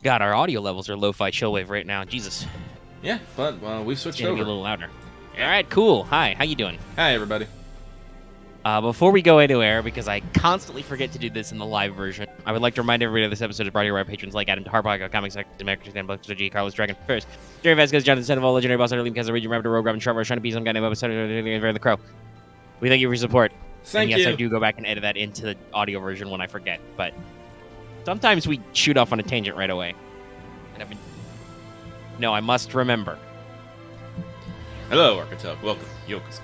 God, our audio levels are lo-fi chillwave right now. Jesus. Yeah, but we've switched It's gonna over. be a little louder. All right, cool. Hi, how you doing? Hi, everybody. Before we go anywhere, because I constantly forget to do this in the live version, I would like to remind everybody that this episode is brought to you by our patrons like Adam Harbaugh, Comics, American Dan Bucks, G, Carlos Dragon First, Jerry Vasquez, Jonathan Sandoval, Legendary Boss, Liam Kessler, Region Rabbit, Rogue Robin, Trevor, trying to be some guy named Episode of the Crow. We thank you for your support. Thank and yes, you. I do go back and edit that into the audio version when I forget, but sometimes we shoot off on a tangent right away. And No, I must remember. Hello, Architect. Welcome, Yokas.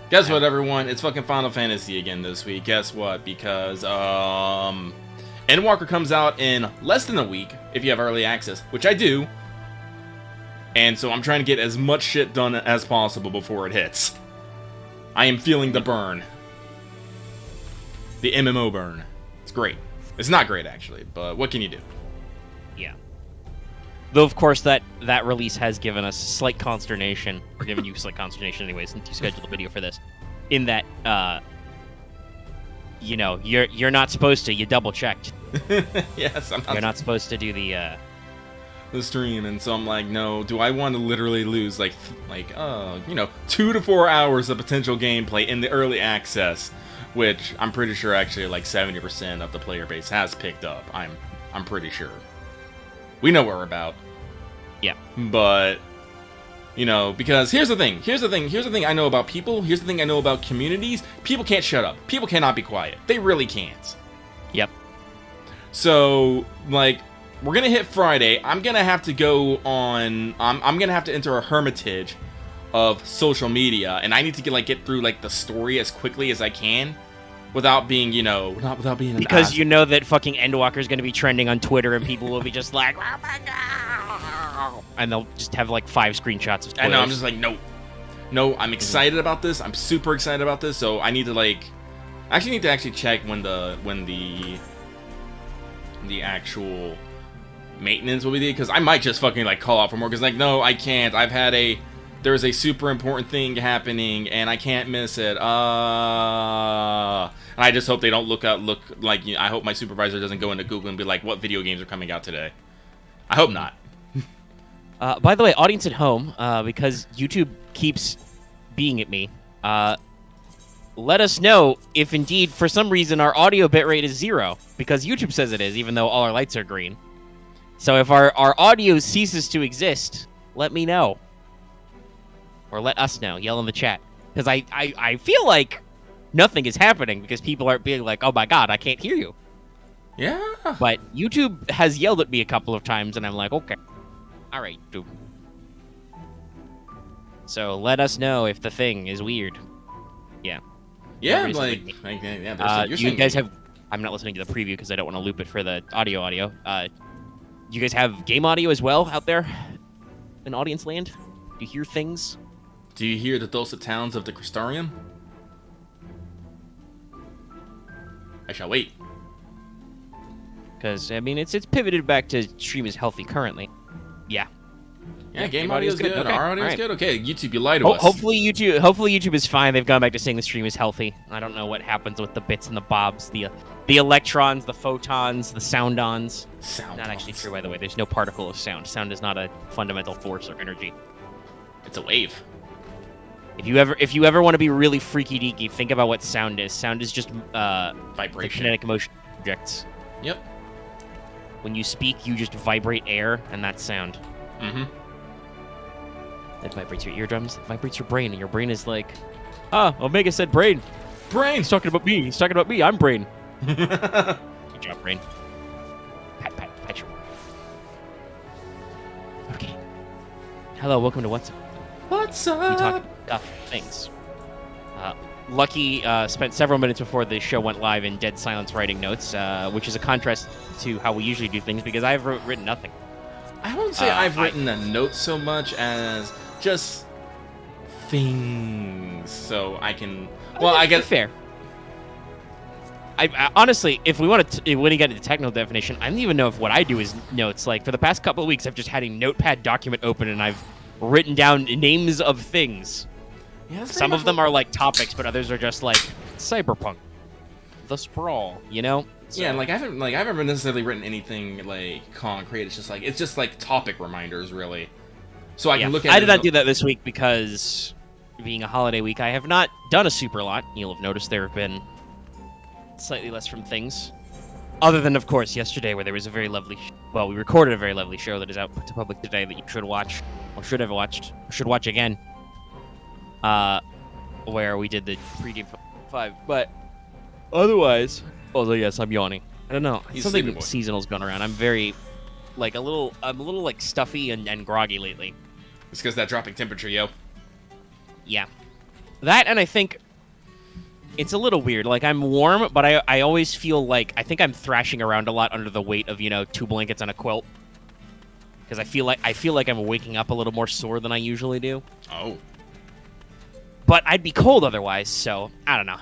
Guess what, everyone? It's fucking Final Fantasy again this week. Guess what? Because, Endwalker comes out in less than a week, if you have early access, which I do. And so I'm trying to get as much shit done as possible before it hits. I am feeling the burn. The MMO burn. It's great. It's not great, actually, but what can you do? Yeah. Though, of course, that release has given us slight consternation, or given you slight consternation anyway, since you scheduled a video for this, in that, you know, you're not supposed to. You double-checked. Yes, You're not supposed to do the stream, and so I'm like, no, do I want to literally lose, like, 2 to 4 hours of potential gameplay in the early access, which I'm pretty sure actually like 70% of the player base has picked up. I'm pretty sure. We know what we're about. Yeah. But, you know, because here's the thing I know about people, here's the thing I know about communities, people can't shut up. People cannot be quiet. They really can't. Yep. So, like, we're gonna hit Friday. I'm gonna have to go on, I'm gonna have to enter a hermitage of social media, and I need to get through, like, the story as quickly as I can. Without being, without being an Because ass. you know that fucking Endwalker is going to be trending on Twitter, and people will be just like, oh my god! And they'll just have like 5 screenshots of spoilers. I know, I'm just like, no, I'm excited about this. I'm super excited about this. So I need to actually check when the actual maintenance will be, because I might just fucking like call out for more. Because like, no, I can't. There's a super important thing happening, and I can't miss it. And I just hope they don't look like, I hope my supervisor doesn't go into Google and be like, what video games are coming out today? I hope not. By the way, audience at home, because YouTube keeps being at me, let us know if indeed, for some reason, our audio bitrate is 0, because YouTube says it is, even though all our lights are green. So if our audio ceases to exist, let me know. Or let us know. Yell in the chat. Because I feel like nothing is happening because people aren't being like, oh my god, I can't hear you. Yeah. But YouTube has yelled at me a couple of times, and I'm like, okay. Alright, dude. So let us know if the thing is weird. Yeah. Yeah, you guys have... I'm not listening to the preview because I don't want to loop it for the audio. You guys have game audio as well out there in audience land? Do you hear things? Do you hear the dulcet tones of the Crystarium? I shall wait. Because, I mean, it's pivoted back to stream is healthy currently. Yeah. Yeah, game audio is good. Okay. Our audio is Right. good. Okay, YouTube, you lied to us. Hopefully YouTube is fine. They've gone back to saying the stream is healthy. I don't know what happens with the bits and the bobs, the electrons, the photons, the soundons. Not actually true, by the way. There's no particle of sound. Sound is not a fundamental force or energy. It's a wave. If you ever want to be really freaky deaky, think about what sound is. Sound is just Vibration. kinetic motion objects. Yep. When you speak, you just vibrate air, and that's sound. Mm-hmm. That vibrates your eardrums. That vibrates your brain, and your brain is like, Omega said brain. Brain. He's talking about me. He's talking about me. I'm brain. Good job, brain. Pat your... Okay. Hello, welcome to What's Up. What's We up? talk stuff, things. Lucky spent several minutes before the show went live in dead silence writing notes, which is a contrast to how we usually do things because I've written nothing. I won't say I've written a note so much as just things, so I can. Well, I guess fair. I honestly, if we want to, when you get into technical definition, I don't even know if what I do is notes. Like for the past couple of weeks, I've just had a notepad document open and I've written down names of things. Yeah, Some of them are like topics, but others are just like cyberpunk. the sprawl, you know? So, Yeah, and I haven't necessarily written anything concrete. It's just like topic reminders, really. So I can look at. I did not do that this week because, being a holiday week, I have not done a super lot. You'll have noticed there have been slightly less from things. Other than, of course, yesterday, where there was a very lovely... Well, we recorded a very lovely show that is out to public today that you should watch. Or should have watched. Or should watch again. Where we did the pregame 5. But otherwise... Although, yes, I'm yawning. I don't know. Something seasonal's gone around. I'm very... I'm a little, stuffy and groggy lately. It's because that dropping temperature, yo. Yeah. That, and I think... It's a little weird. I'm warm, but I always feel like... I think I'm thrashing around a lot under the weight of, 2 blankets and a quilt. Because I feel like I'm waking up a little more sore than I usually do. Oh. But I'd be cold otherwise, so... I don't know.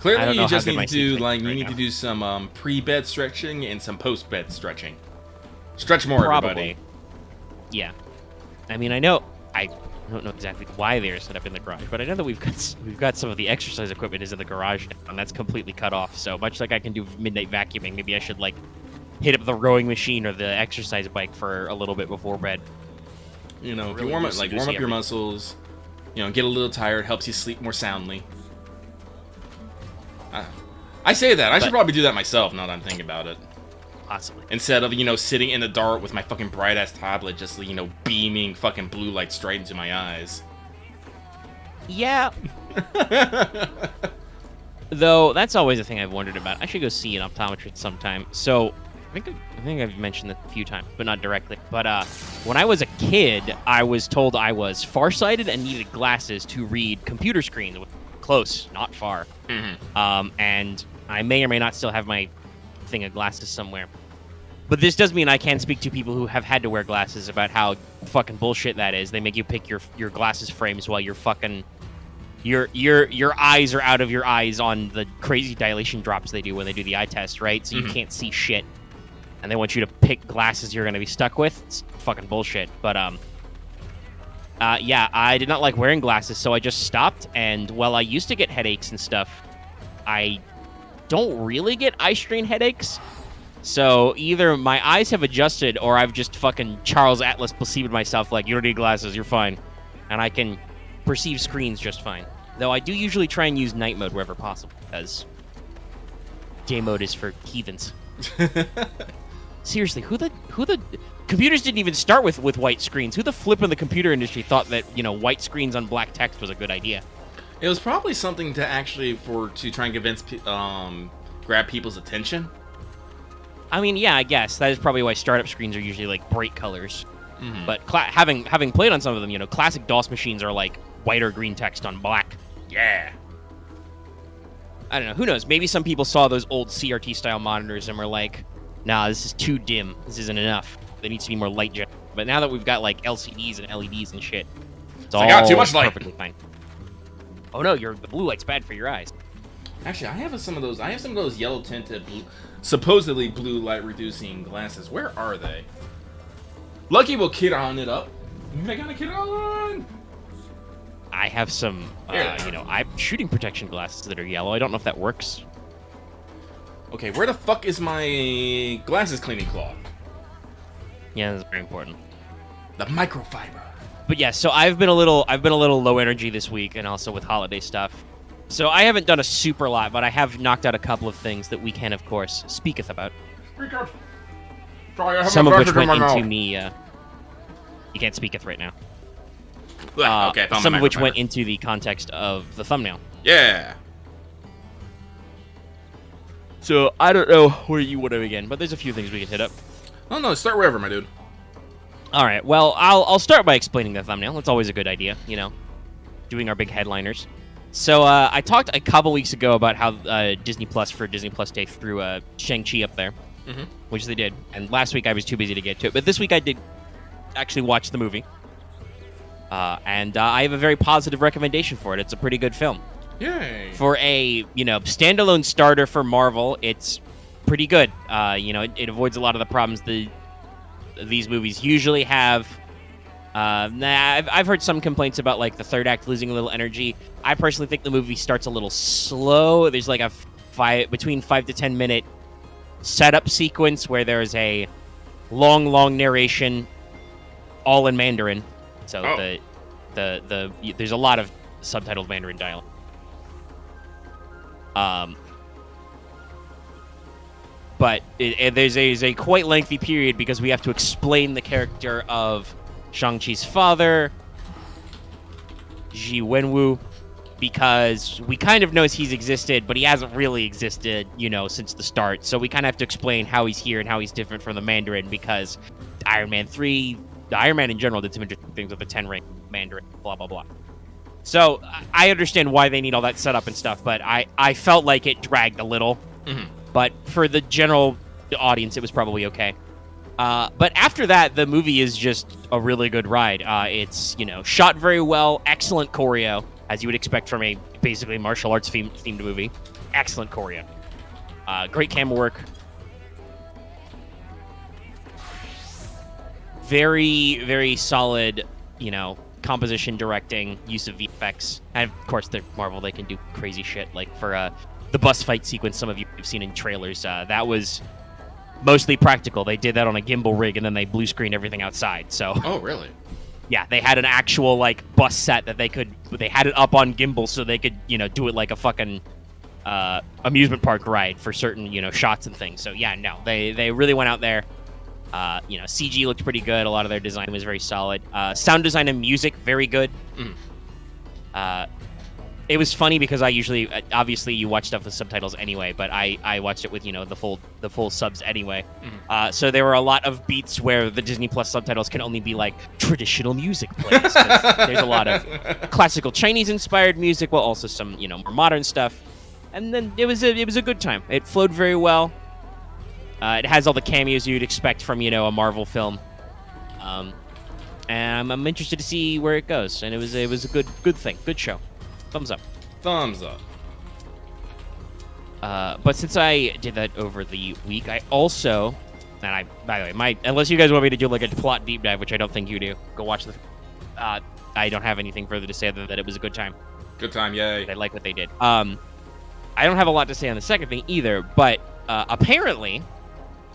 Clearly, you just need to do, need to do some pre-bed stretching and some post-bed stretching. Stretch more, everybody. Yeah. I mean, I don't know exactly why they're set up in the garage, but I know that we've got some of the exercise equipment is in the garage now, and that's completely cut off. So much like I can do midnight vacuuming, maybe I should hit up the rowing machine or the exercise bike for a little bit before bed. If you warm up your muscles, get a little tired, helps you sleep more soundly. I say that. I should probably do that myself now that I'm thinking about it. Possibly. Instead of, sitting in the dark with my fucking bright-ass tablet just, beaming fucking blue light straight into my eyes. Yeah. Though, that's always a thing I've wondered about. I should go see an optometrist sometime. So, I think I've mentioned this a few times, but not directly. But when I was a kid, I was told I was farsighted and needed glasses to read computer screens. Close, not far. Mm-hmm. And I may or may not still have my thing of glasses somewhere. But this does mean I can speak to people who have had to wear glasses about how fucking bullshit that is. They make you pick your glasses frames while you're fucking... Your eyes are out of your eyes on the crazy dilation drops they do when they do the eye test, right? So you can't see shit. And they want you to pick glasses you're going to be stuck with. It's fucking bullshit. But, yeah, I did not like wearing glasses, so I just stopped. And while I used to get headaches and stuff, I don't really get eye strain headaches. So either my eyes have adjusted or I've just fucking Charles Atlas placeboed myself you don't need glasses, you're fine. And I can perceive screens just fine. Though I do usually try and use night mode wherever possible, because day mode is for heathens. Seriously, who the computers didn't even start with white screens. Who the flip in the computer industry thought that, white screens on black text was a good idea? It was probably something to try and convince grab people's attention. I mean, yeah, I guess that is probably why startup screens are usually bright colors. Mm-hmm. But having played on some of them, classic DOS machines are white or green text on black. Yeah. I don't know. Who knows? Maybe some people saw those old CRT style monitors and were like, "Nah, this is too dim. This isn't enough. There needs to be more light jet." But now that we've got LCDs and LEDs and shit, it's all got too much light. Perfectly fine. Oh no, the blue light's bad for your eyes. Actually, I have some of those yellow tinted, supposedly blue light reducing glasses. Where are they? Lucky will kid on it up. I got a kid on. I have some, eye shooting protection glasses that are yellow. I don't know if that works. Okay, where the fuck is my glasses cleaning cloth? Yeah, that's very important. The microfiber. But yeah, so I've been a little low energy this week, and also with holiday stuff. So I haven't done a super lot, but I have knocked out a couple of things that we can, of course, speaketh about. Speak up. Sorry, I have some my of which glasses went in my into mouth. me. You can't speaketh right now. Okay, some of which went into the context of the thumbnail. Yeah. So I don't know where you want to begin, but there's a few things we can hit up. Oh no, start wherever, my dude. All right. Well, I'll start by explaining the thumbnail. It's always a good idea, doing our big headliners. So I talked a couple weeks ago about how Disney Plus Day threw Shang-Chi up there, which they did. And last week I was too busy to get to it, but this week I did actually watch the movie. And I have a very positive recommendation for it. It's a pretty good film. Yay! For a standalone starter for Marvel, it's pretty good. It avoids a lot of the problems these movies usually have. I've heard some complaints about like the third act losing a little energy. I personally think the movie starts a little slow. There's like a between 5 to 10 minute setup sequence where there's a long narration, all in Mandarin. So there's a lot of subtitled Mandarin dialogue. But there's a quite lengthy period because we have to explain the character of Shang-Chi's father, Ji Wenwu, because we kind of know he's existed, but he hasn't really existed, since the start. So we kind of have to explain how he's here and how he's different from the Mandarin, because Iron Man in general did some interesting things with the 10-ring Mandarin, blah, blah, blah. So I understand why they need all that setup and stuff, but I felt like it dragged a little. Mm-hmm. But for the general audience, it was probably okay. But after that, the movie is just a really good ride. It's, shot very well, excellent choreo, as you would expect from a basically martial arts themed movie. Excellent choreo. Great camera work. Very, very solid, composition, directing, use of VFX. And of course, they're Marvel, they can do crazy shit. Like for the bus fight sequence some of you have seen in trailers, that was mostly practical. They did that on a gimbal rig, and then they blue screened everything outside. So. Oh, really? Yeah, they had an actual like bus set that they had it up on gimbal so they could do it like a fucking amusement park ride for certain shots and things. So yeah, no, they really went out there. CG looked pretty good. A lot of their design was very solid. Sound design and music very good. Mm. It was funny because I usually, obviously, you watch stuff with subtitles anyway, but I watched it with the full subs anyway. Mm-hmm. So there were a lot of beats where the Disney Plus subtitles can only be like traditional music plays. There's a lot of classical Chinese inspired music, while also some more modern stuff. And then it was a good time. It flowed very well. It has all the cameos you'd expect from a Marvel film. And I'm interested to see where it goes. And it was a good thing, good show. Thumbs up. Thumbs up. But since I did that over the week, I also, by the way, unless you guys want me to do like a plot deep dive, which I don't think you do, go watch the. I don't have anything further to say other than that it was a good time. Good time, yay! I like what they did. I don't have a lot to say on the second thing either, but apparently,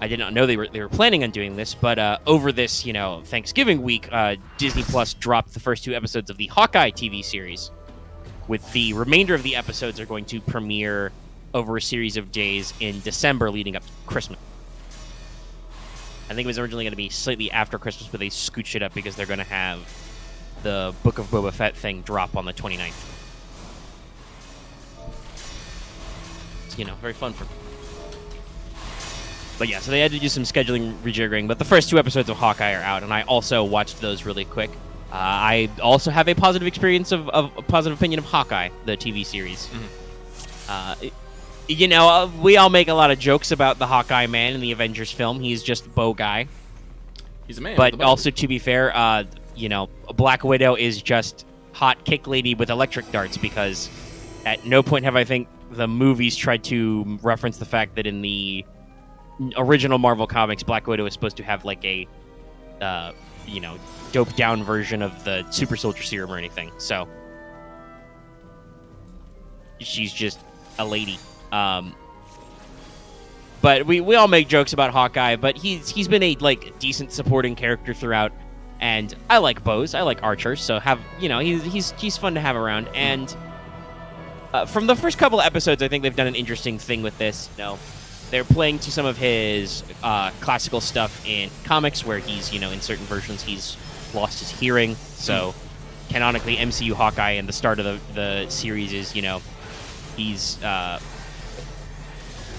I did not know they were planning on doing this, but over this Thanksgiving week, Disney Plus dropped the first 2 episodes of the Hawkeye TV series. With the remainder of the episodes are going to premiere over a series of days in December leading up to Christmas. I think it was originally going to be slightly after Christmas, but they scooched it up because they're going to have the Book of Boba Fett thing drop on the 29th. It's, very fun for me. But yeah, so they had to do some scheduling rejiggering, but the first 2 episodes of Hawkeye are out, and I also watched those really quick. I also have a positive experience of a positive opinion of Hawkeye, the TV series. Mm-hmm. We all make a lot of jokes about the Hawkeye man in the Avengers film. He's just a bow guy. He's a man. But also, to be fair, Black Widow is just hot kick lady with electric darts, because at no point have I think the movies tried to reference the fact that in the original Marvel comics, Black Widow is supposed to have like a doped down version of the super soldier serum or anything. So she's just a lady. But we all make jokes about Hawkeye, but he's been a like decent supporting character throughout, and I like bows, I like archers, so he's fun to have around. And from the first couple of episodes, I think they've done an interesting thing with this. They're playing to some of his classical stuff in comics, where he's, in certain versions, he's lost his hearing. So, canonically, MCU Hawkeye in the start of the series is, he's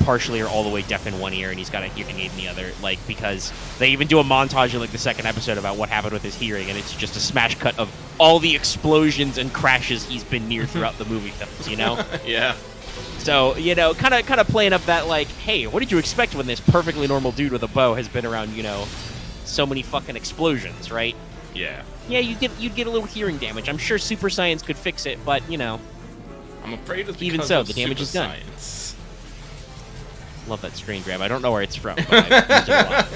partially or all the way deaf in one ear, and he's got a hearing aid in the other. Like, because they even do a montage in, like, the second episode about what happened with his hearing, and it's just a smash cut of all the explosions and crashes he's been near throughout the movie films, Yeah. So, kind of playing up that, like, hey, what did you expect when this perfectly normal dude with a bow has been around, so many fucking explosions, right? Yeah. Yeah, you'd get a little hearing damage. I'm sure super science could fix it, but, I'm afraid it's even because so, of the damage is done. science. Love that screen grab. I don't know where it's from, but I've used it a lot.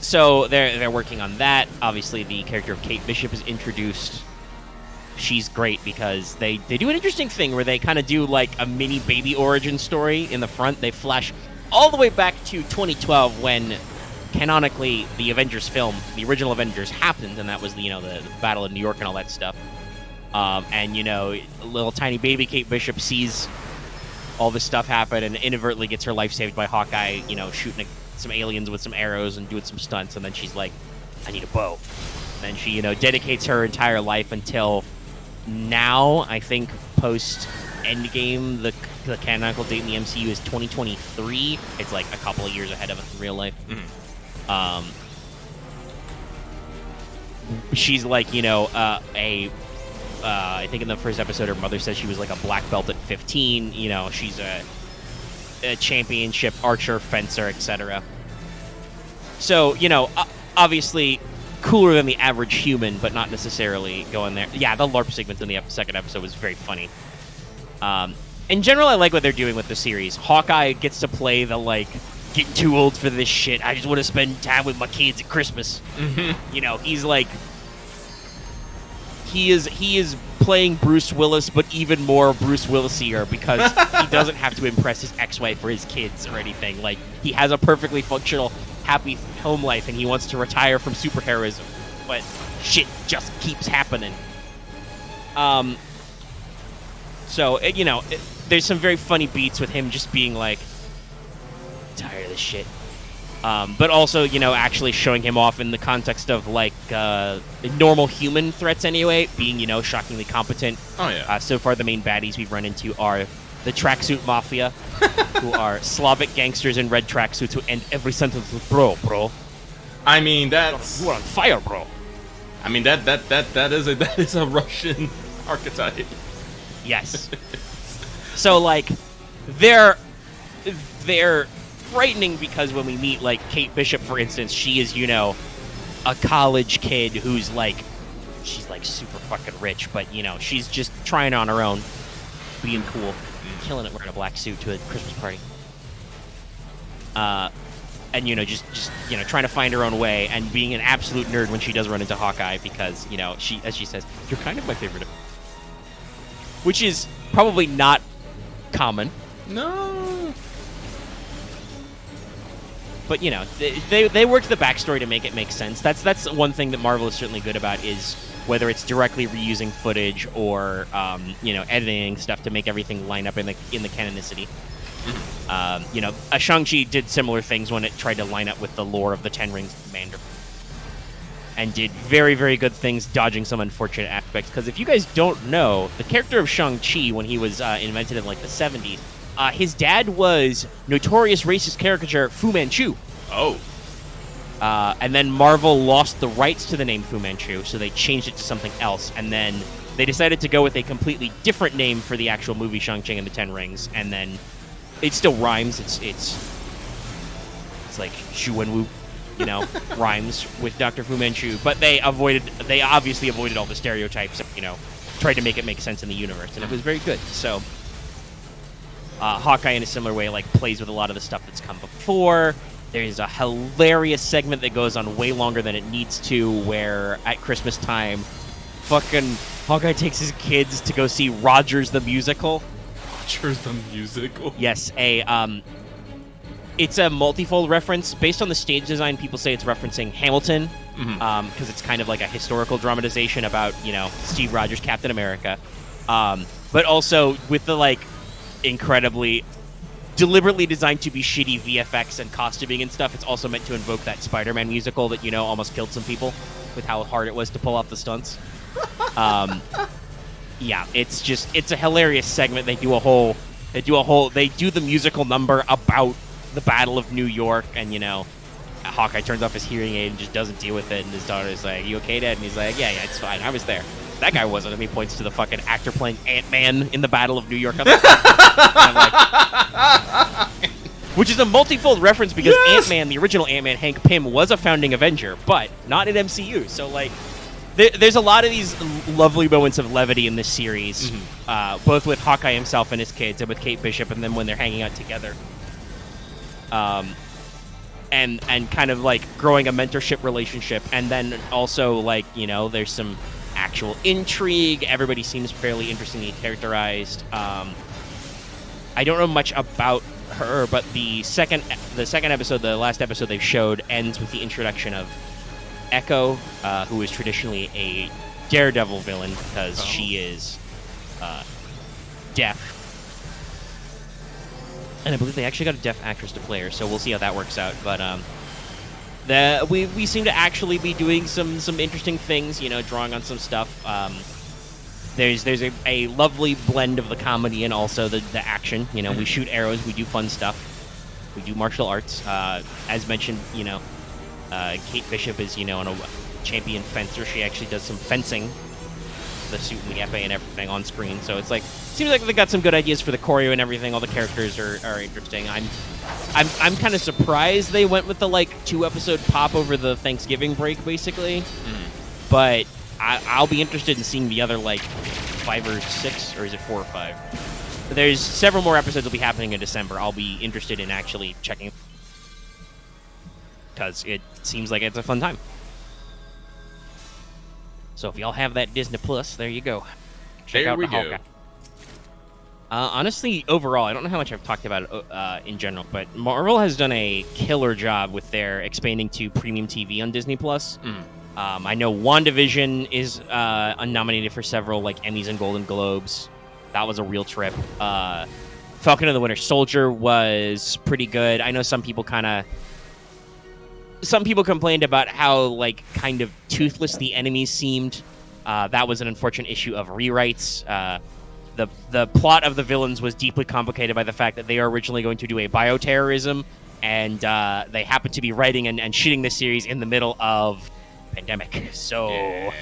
So they're working on that. Obviously, the character of Kate Bishop is introduced. She's great because they do an interesting thing where they kind of do like a mini baby origin story in the front. They flash all the way back to 2012 when canonically the Avengers film, the original Avengers, happened, and that was the Battle of New York and all that stuff. And little tiny baby Kate Bishop sees all this stuff happen and inadvertently gets her life saved by Hawkeye, shooting some aliens with some arrows and doing some stunts, and then she's like, I need a bow. And then she, dedicates her entire life until now. I think post Endgame, the canonical date in the MCU is 2023. It's like a couple of years ahead of us in real life. Mm-hmm. She's like, I think in the first episode, her mother says she was like a black belt at 15. She's a championship archer, fencer, etc. So, obviously cooler than the average human, but not necessarily going there. Yeah, the LARP segment in the second episode was very funny. In general, I like what they're doing with the series. Hawkeye gets to play the, getting too old for this shit. I just want to spend time with my kids at Christmas. Mm-hmm. He's like... He is playing Bruce Willis, but even more Bruce Willisier because he doesn't have to impress his ex-wife or his kids or anything. Like, he has a perfectly functional, happy home life, and he wants to retire from superheroism. But shit just keeps happening. So, there's some very funny beats with him just being like, tired of this shit. But also, actually showing him off in the context of, normal human threats anyway, being, shockingly competent. Oh, yeah. So far, the main baddies we've run into are the Tracksuit Mafia, who are Slavic gangsters in red tracksuits who end every sentence with bro. I mean, that's... You are on fire, bro. I mean, that is a Russian archetype. Yes. So, they're frightening because when we meet, Kate Bishop, for instance, she is, a college kid who's, she's, super fucking rich, but, she's just trying on her own, being cool, killing it wearing a black suit to a Christmas party. And, just trying to find her own way and being an absolute nerd when she does run into Hawkeye because, she, as she says, you're kind of my favorite. Which is probably not common. No. But, they worked the backstory to make it make sense. That's one thing that Marvel is certainly good about is whether it's directly reusing footage or, editing stuff to make everything line up in the canonicity. A Shang-Chi did similar things when it tried to line up with the lore of the Ten Rings Commander. And did very, very good things dodging some unfortunate aspects. Because if you guys don't know, the character of Shang-Chi, when he was invented in, the 70s, his dad was notorious racist caricature Fu Manchu. Oh. And then Marvel lost the rights to the name Fu Manchu, so they changed it to something else. And then they decided to go with a completely different name for the actual movie Shang-Chi and the Ten Rings. And then it still rhymes. It's like Xu Wenwu, rhymes with Dr. Fu Manchu. But they obviously avoided all the stereotypes, tried to make it make sense in the universe. And it was very good. So... Hawkeye, in a similar way, plays with a lot of the stuff that's come before. There's a hilarious segment that goes on way longer than it needs to, where at Christmas time, fucking Hawkeye takes his kids to go see Rogers the Musical. Rogers the Musical? Yes, it's a multifold reference. Based on the stage design, people say it's referencing Hamilton, because it's kind of like a historical dramatization about, Steve Rogers, Captain America. But also with the, incredibly deliberately designed to be shitty VFX and costuming and stuff. It's also meant to invoke that Spider-Man musical that almost killed some people with how hard it was to pull off the stunts. Yeah, it's a hilarious segment. They do the musical number about the Battle of New York, and Hawkeye turns off his hearing aid and just doesn't deal with it, and his daughter's like, "You okay, Dad?" And he's like, yeah, it's fine, I was there. That guy wasn't. And he points to the fucking actor playing Ant-Man in the Battle of New York. Which is a multifold reference because Ant-Man, the original Ant-Man, Hank Pym, was a founding Avenger, but not in MCU. So, there's a lot of these lovely moments of levity in this series, both with Hawkeye himself and his kids, and with Kate Bishop, and then when they're hanging out together. and kind of like growing a mentorship relationship, and then also like there's some actual intrigue. Everybody seems fairly interestingly characterized. I don't know much about her, but the second episode, the last episode they showed, ends with the introduction of Echo, who is traditionally a Daredevil villain because she is deaf. And I believe they actually got a deaf actress to play her, so we'll see how that works out. But we seem to actually be doing some interesting things, drawing on some stuff. There's a lovely blend of the comedy and also the action. We shoot arrows, we do fun stuff, we do martial arts. As mentioned, Kate Bishop is a champion fencer. She actually does some fencing, the suit and the epee and everything on screen. So it's like seems like they got some good ideas for the choreo and everything. All the characters are interesting. I'm kind of surprised they went with the 2-episode pop over the Thanksgiving break, basically. But I'll be interested in seeing the other 5 or 6, or is it 4 or 5? There's several more episodes will be happening in December. I'll be interested in actually checking because it seems like it's a fun time. So if y'all have that Disney Plus, there you go. Check out the Hawkeye. Honestly, overall, I don't know how much I've talked about it in general, but Marvel has done a killer job with their expanding to premium TV on Disney Plus. I know WandaVision is nominated for several Emmys and Golden Globes. That was a real trip. Falcon and the Winter Soldier was pretty good. I know some people complained about how kind of toothless the enemies seemed. That was an unfortunate issue of rewrites. The plot of the villains was deeply complicated by the fact that they are originally going to do a bioterrorism, and they happen to be writing and shooting this series in the middle of pandemic. So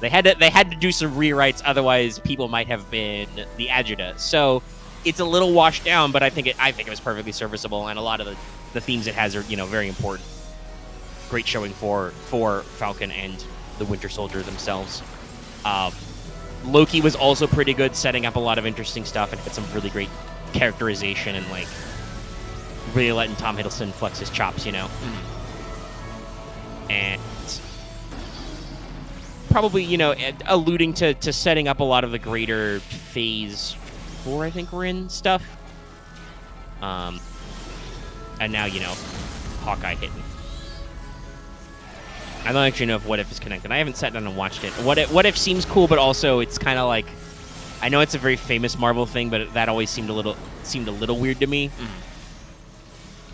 they had to do some rewrites, otherwise people might have been the agita. So it's a little washed down, but I think it was perfectly serviceable, and a lot of the themes it has are very important. Great showing for Falcon and the Winter Soldier themselves. Loki was also pretty good, setting up a lot of interesting stuff and had some really great characterization and really letting Tom Hiddleston flex his chops, And probably, alluding to setting up a lot of the greater Phase 4, I think we're in, stuff. And now, Hawkeye hitting. I don't actually know if What If is connected. I haven't sat down and watched it. What If seems cool, but also it's kind of I know it's a very famous Marvel thing, but that always seemed a little weird to me.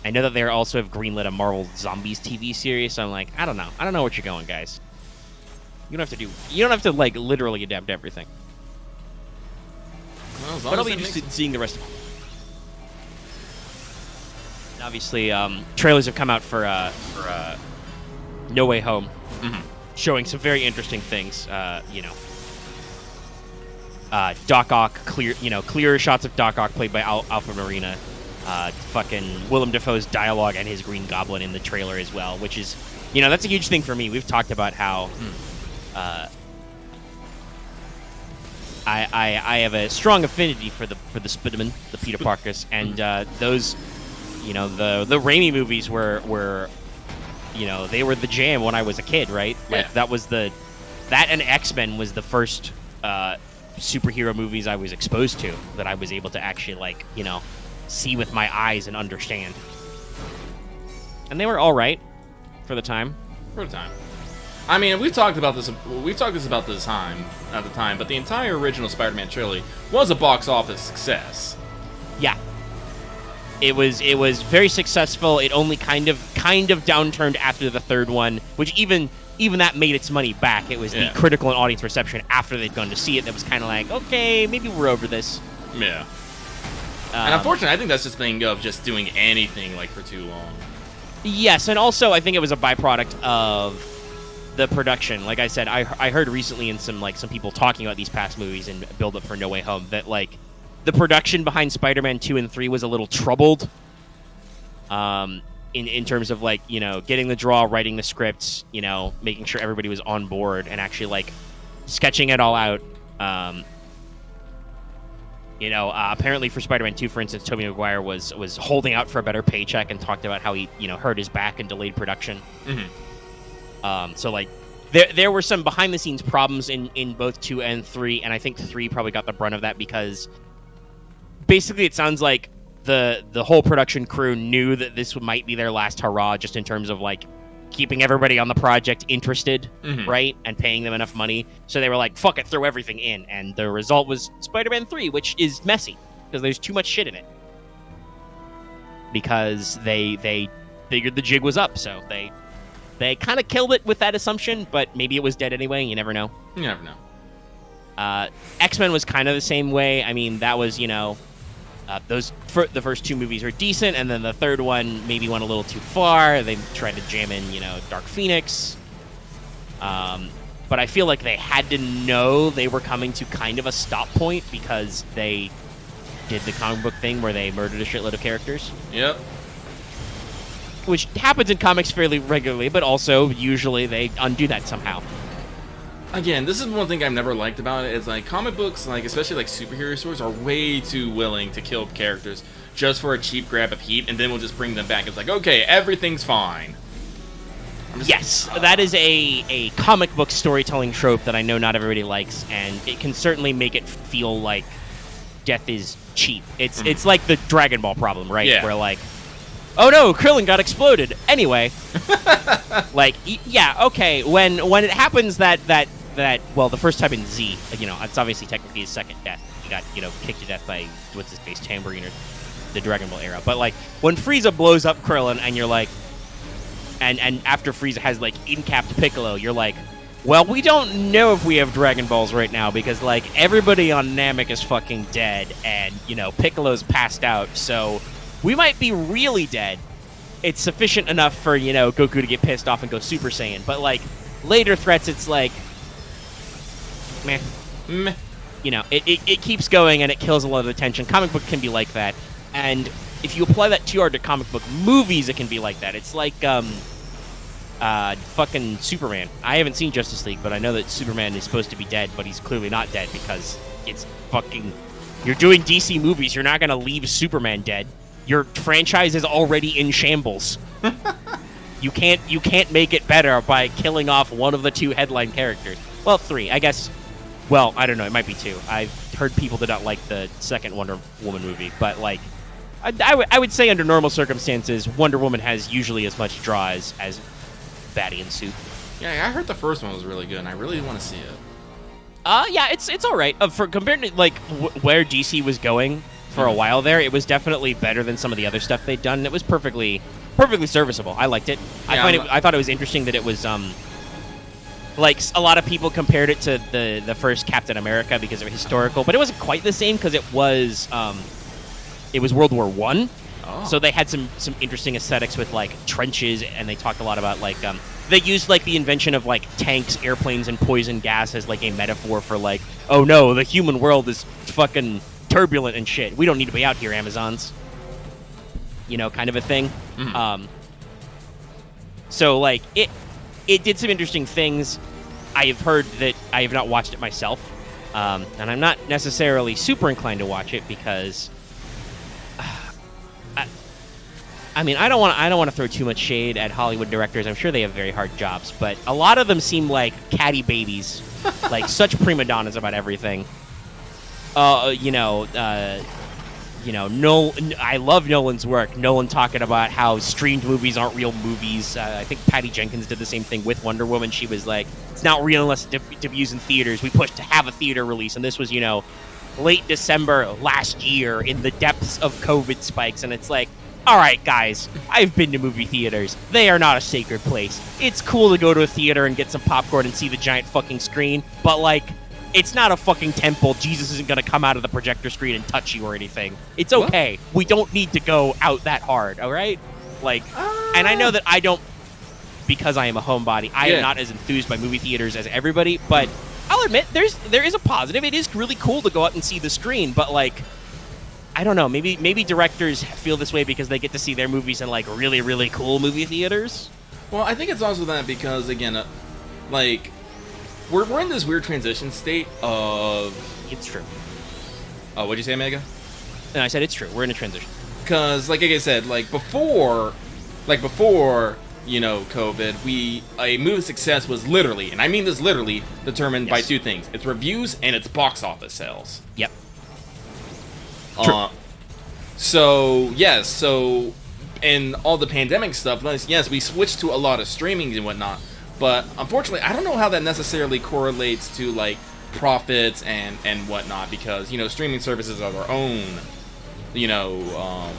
I know that they also have greenlit a Marvel Zombies TV series, so I'm I don't know. I don't know what you're going, guys. You don't have to literally adapt everything. Well, but I'll be interested in seeing the rest of it. And obviously, trailers have come out for No Way Home, showing some very interesting things. Doc Ock, clearer shots of Doc Ock played by Alfred Molina. Fucking Willem Dafoe's dialogue and his Green Goblin in the trailer as well, which is, that's a huge thing for me. We've talked about how I have a strong affinity for the Spiderman, the Peter Parkers, and those, the Raimi movies were they were the jam when I was a kid, right? That and X-Men was the first superhero movies I was exposed to that I was able to actually see with my eyes and understand. And they were all right for the time. I mean, we've talked about this. We've talked about this at the time, but the entire original Spider-Man trilogy was a box office success. Yeah. It was very successful. It only kind of downturned after the third one, which even that made its money back. It was the critical and audience reception after they'd gone to see it that was kind of okay, maybe we're over this. Yeah. And unfortunately, I think that's just the thing of just doing anything for too long. Yes, and also I think it was a byproduct of the production. Like I said, I heard recently in some people talking about these past movies and build up for No Way Home that the production behind Spider-Man 2 and 3 was a little troubled. In terms of getting the draw, writing the scripts, making sure everybody was on board and actually sketching it all out. Apparently for Spider-Man 2, for instance, Tobey Maguire was holding out for a better paycheck and talked about how he, hurt his back and delayed production. So, like, there were some behind-the-scenes problems in both 2 and 3, and I think 3 probably got the brunt of that because basically it sounds like the whole production crew knew that this might be their last hurrah just in terms of, like, keeping everybody on the project interested, right? And paying them enough money. So they were like, fuck it, throw everything in. And the result was Spider-Man 3, which is messy because there's too much shit in it. Because they figured the jig was up, so they kind of killed it with that assumption, but maybe it was dead anyway. You never know. You never know. X-Men was kind of the same way. I mean, that was, the first 2 movies were decent, and then the third one maybe went a little too far. They tried to jam in, Dark Phoenix. But I feel like they had to know they were coming to kind of a stop point because they did the comic book thing where they murdered a shitload of characters. Yep. Which happens in comics fairly regularly, but also usually they undo that somehow. Again, this is one thing I've never liked about it. Is like comic books, like especially like superhero stories, are way too willing to kill characters just for a cheap grab of heat, and then we'll just bring them back. It's like, okay, everything's fine. Yes, that is a comic book storytelling trope that I know not everybody likes, and it can certainly make it feel like death is cheap. It's like the Dragon Ball problem, right? Yeah. Where like, oh no, Krillin got exploded. Anyway, like, yeah, okay. When it happens that well, the first time in Z, it's obviously technically his second death. He got kicked to death by what's his face, Tambourine, or the Dragon Ball era. But like when Frieza blows up Krillin, and you're like, and after Frieza has like incapped Piccolo, you're like, well, we don't know if we have Dragon Balls right now because like everybody on Namek is fucking dead, and Piccolo's passed out, so we might be really dead. It's sufficient enough for, Goku to get pissed off and go Super Saiyan. But, like, later threats, it's like, meh. It keeps going and it kills a lot of the tension. Comic book can be like that. And if you apply that too hard to comic book movies, it can be like that. It's like, fucking Superman. I haven't seen Justice League, but I know that Superman is supposed to be dead, but he's clearly not dead because it's fucking... You're doing DC movies. You're not going to leave Superman dead. Your franchise is already in shambles. You can't make it better by killing off one of the 2 headline characters. Well, 3, I guess. Well, I don't know. It might be 2. I've heard people did not like the second Wonder Woman movie, but like, I would say under normal circumstances, Wonder Woman has usually as much draw as Batty and Soup. Yeah, I heard the first one was really good, and I really want to see it. Yeah, it's all right. For compared to like where DC was going for a while there, it was definitely better than some of the other stuff they'd done. It was perfectly serviceable. I liked it. Yeah, I thought it was interesting that it was like a lot of people compared it to the first Captain America because of historical, but it wasn't quite the same because it was World War I. Oh. So they had some interesting aesthetics with like trenches, and they talked a lot about like they used like the invention of like tanks, airplanes, and poison gas as like a metaphor for like, oh no, the human world is fucking turbulent and shit. We don't need to be out here, Amazons. Kind of a thing. So like it did some interesting things. I have heard that I have not watched it myself, and I'm not necessarily super inclined to watch it because I mean, I don't want to throw too much shade at Hollywood directors. I'm sure they have very hard jobs, but a lot of them seem like catty babies, like such prima donnas about everything. Nolan. I love Nolan's work. Nolan talking about how streamed movies aren't real movies. I think Patty Jenkins did the same thing with Wonder Woman. She was like, it's not real unless it debuts in theaters. We pushed to have a theater release, and this was, late December last year in the depths of COVID spikes, and it's like, all right, guys, I've been to movie theaters. They are not a sacred place. It's cool to go to a theater and get some popcorn and see the giant fucking screen, but, like, it's not a fucking temple. Jesus isn't going to come out of the projector screen and touch you or anything. It's okay. What? We don't need to go out that hard, all right? Like, and I know that I don't, because I am a homebody, I am not as enthused by movie theaters as everybody, but I'll admit, there is a positive. It is really cool to go out and see the screen, but, like, I don't know. Maybe directors feel this way because they get to see their movies in like really, really cool movie theaters. Well, I think it's also that because again, like we're in this weird transition state of it's true. Oh, what'd you say, Omega? And I said it's true. We're in a transition. Because, like I said, before, you know, COVID, a movie's success was literally, and I mean this literally, determined by two things: its reviews and its box office sales. Yep. True. So yes, and all the pandemic stuff. Yes, we switched to a lot of streaming and whatnot, but unfortunately, I don't know how that necessarily correlates to like profits and whatnot, because you know, streaming services are their own, you know.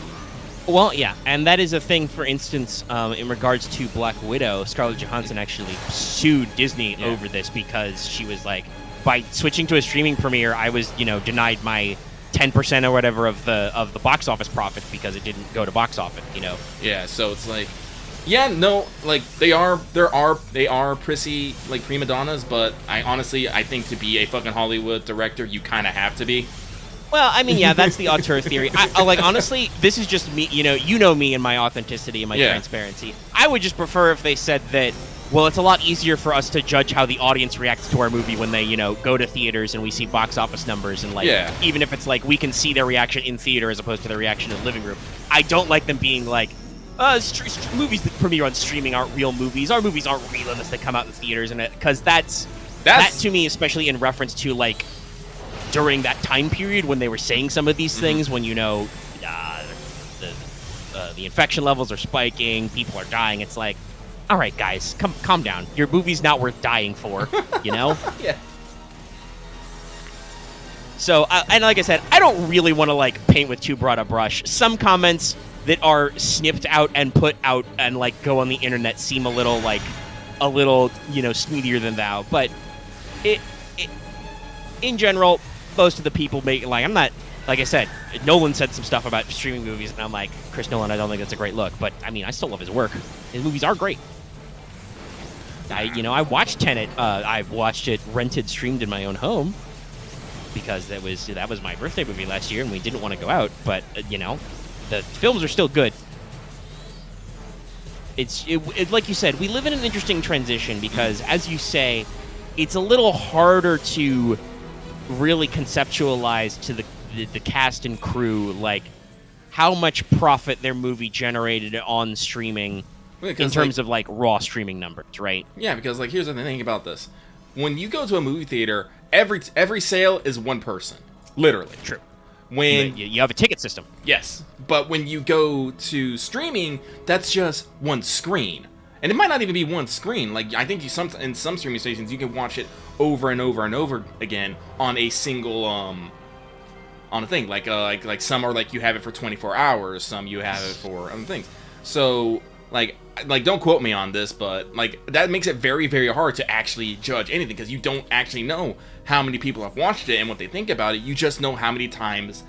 Well, yeah, and that is a thing. For instance, in regards to Black Widow, Scarlett Johansson actually sued Disney over this because she was like, by switching to a streaming premiere, I was, you know, denied my 10% or whatever of the box office profits because it didn't go to box office, you know. Yeah, so it's like, yeah, no, like they are prissy, like prima donnas, but I think to be a fucking Hollywood director, you kind of have to be. Well, I mean, yeah, that's the auteur theory. I like, honestly, this is just me. You know me and my authenticity and my transparency. I would just prefer if they said that, well, it's a lot easier for us to judge how the audience reacts to our movie when they, you know, go to theaters and we see box office numbers, and like, even if it's like we can see their reaction in theater as opposed to their reaction in the living room. I don't like them being like, movies that premiere on streaming aren't real movies. Our movies aren't real unless they come out in theaters, and because that to me, especially in reference to like during that time period when they were saying some of these things, when you know the infection levels are spiking, people are dying. It's like, all right, guys, calm down. Your movie's not worth dying for, you know? Yeah. So, and like I said, I don't really want to like paint with too broad a brush. Some comments that are snipped out and put out and like go on the internet seem a little, you know, snootier than thou. But it in general, most of the people make, like, I'm not, like I said, Nolan said some stuff about streaming movies, and I'm like, Chris Nolan, I don't think that's a great look. But I mean, I still love his work. His movies are great. I watched Tenet. I watched it rented, streamed in my own home because that was my birthday movie last year, and we didn't want to go out. But you know, the films are still good. It's like you said, we live in an interesting transition because, as you say, it's a little harder to really conceptualize to the cast and crew like how much profit their movie generated on streaming in terms of like raw streaming numbers, right? Yeah, because like here's the thing about this: when you go to a movie theater, every sale is one person, literally. True. When you have a ticket system, yes, but when you go to streaming, that's just one screen. And it might not even be one screen. Like, I think in some streaming stations, you can watch it over and over and over again on a single, on a thing. Like some are like you have it for 24 hours, some you have it for other things. So, like don't quote me on this, but like that makes it very, very hard to actually judge anything because you don't actually know how many people have watched it and what they think about it. You just know how many times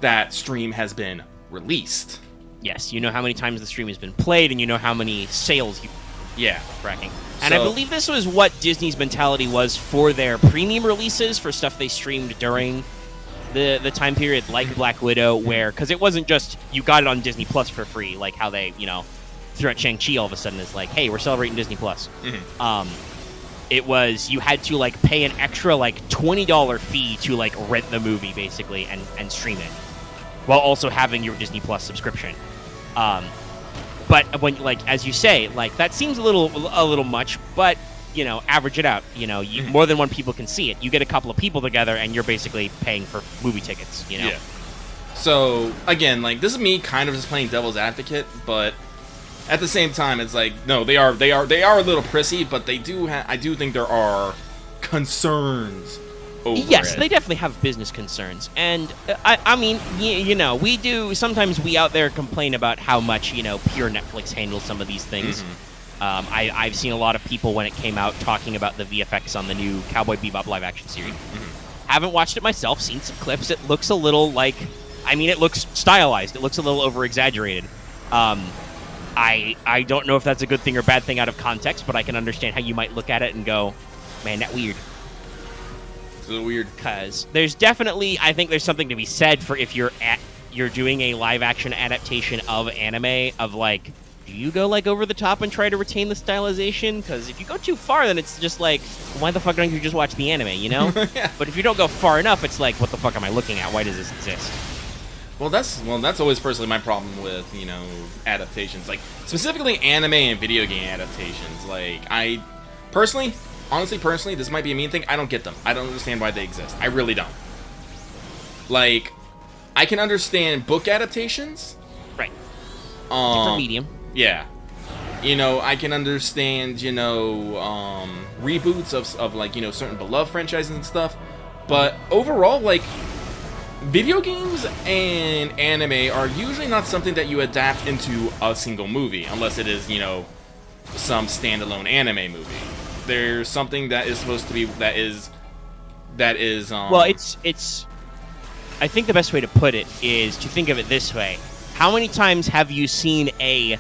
that stream has been released. Yes, you know how many times the stream has been played, and you know how many sales you tracking. And I believe this was what Disney's mentality was for their premium releases for stuff they streamed during the time period, like Black Widow, where, because it wasn't just you got it on Disney Plus for free, like how they, you know, throughout Shang-Chi all of a sudden is like, hey, we're celebrating Disney Plus. It was you had to like pay an extra like $20 fee to like rent the movie basically and stream it, while also having your Disney Plus subscription. But when, like, as you say, like that seems a little much, but you know, average it out. You know, more than one people can see it. You get a couple of people together, and you're basically paying for movie tickets. You know. Yeah. So again, like this is me kind of just playing devil's advocate, but at the same time, it's like no, they are a little prissy, but they do. I do think there are concerns. Yes, they definitely have business concerns, and I mean, you know, we do sometimes. We out there complain about how much, you know, pure Netflix handles some of these things. I've seen a lot of people when it came out talking about the VFX on the new Cowboy Bebop live action series. Haven't watched it myself. Seen some clips. It looks a little like, I mean, it looks stylized. It looks a little over exaggerated. I don't know if that's a good thing or bad thing out of context, but I can understand how you might look at it and go, man, that's weird. It's a little weird. Because there's definitely, I think there's something to be said for if you're doing a live action adaptation of anime, of like, do you go like over the top and try to retain the stylization? Because if you go too far, then it's just like, why the fuck don't you just watch the anime, you know? Yeah. But if you don't go far enough, it's like, what the fuck am I looking at? Why does this exist? Well, that's always personally my problem with, you know, adaptations, like specifically anime and video game adaptations. Like, I personally, this might be a mean thing. I don't get them. I don't understand why they exist. I really don't. Like, I can understand book adaptations. Right. Different medium. Yeah. You know, I can understand, you know, reboots of like, you know, certain beloved franchises and stuff. But overall, like, video games and anime are usually not something that you adapt into a single movie, unless it is, you know, some standalone anime movie. There's something that is supposed to be, that is well, it's I think the best way to put it is to think of it this way. How many times have you seen a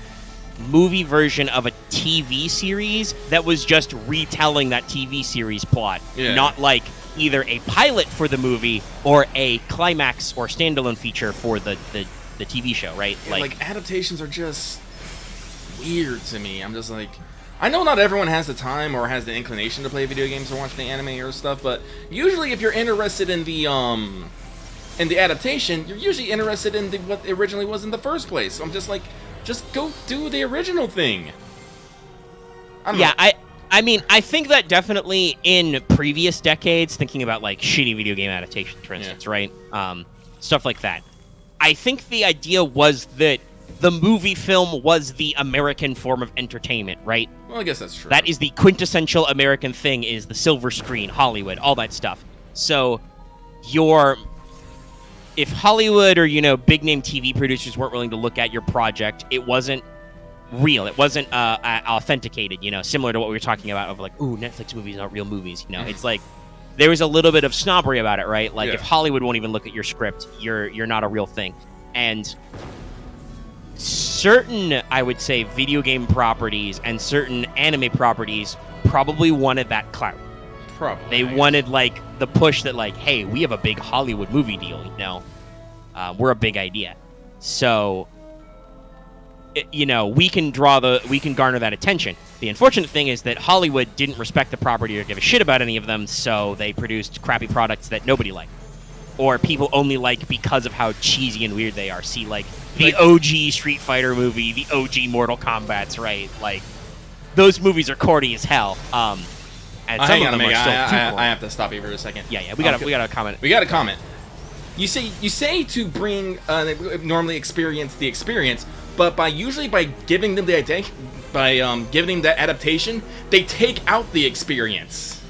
movie version of a TV series that was just retelling that TV series plot? Yeah. Not like either a pilot for the movie or a climax or standalone feature for the TV show, right? Yeah, like adaptations are just weird to me. I'm just like, I know not everyone has the time or has the inclination to play video games or watch the anime or stuff, but usually if you're interested in the adaptation, you're usually interested in what it originally was in the first place. So I'm just like, just go do the original thing. I don't know. I mean, I think that definitely in previous decades, thinking about like shitty video game adaptations, for instance, right? Stuff like that. I think the idea was that the movie film was the American form of entertainment, right? Well, I guess that's true. That is the quintessential American thing, is the silver screen, Hollywood, all that stuff. So if Hollywood or, you know, big name TV producers weren't willing to look at your project, it wasn't real. It wasn't authenticated, you know, similar to what we were talking about of like, ooh, Netflix movies aren't real movies, you know. It's like there was a little bit of snobbery about it, right? Like if Hollywood won't even look at your script, you're not a real thing. And certain, I would say, video game properties and certain anime properties probably wanted that clout. Probably. They wanted like the push that like, hey, we have a big Hollywood movie deal, you know. We're a big idea. So you know, we can garner that attention. The unfortunate thing is that Hollywood didn't respect the property or give a shit about any of them, so they produced crappy products that nobody liked, or people only like because of how cheesy and weird they are. See, like the OG Street Fighter movie, the OG Mortal Kombat's, right? Like those movies are corny as hell. And some of them are still too corny. I have to stop you for a second. Yeah. We got a comment. We got a comment. You say to bring normally experience the experience, but by giving them giving them that adaptation, they take out the experience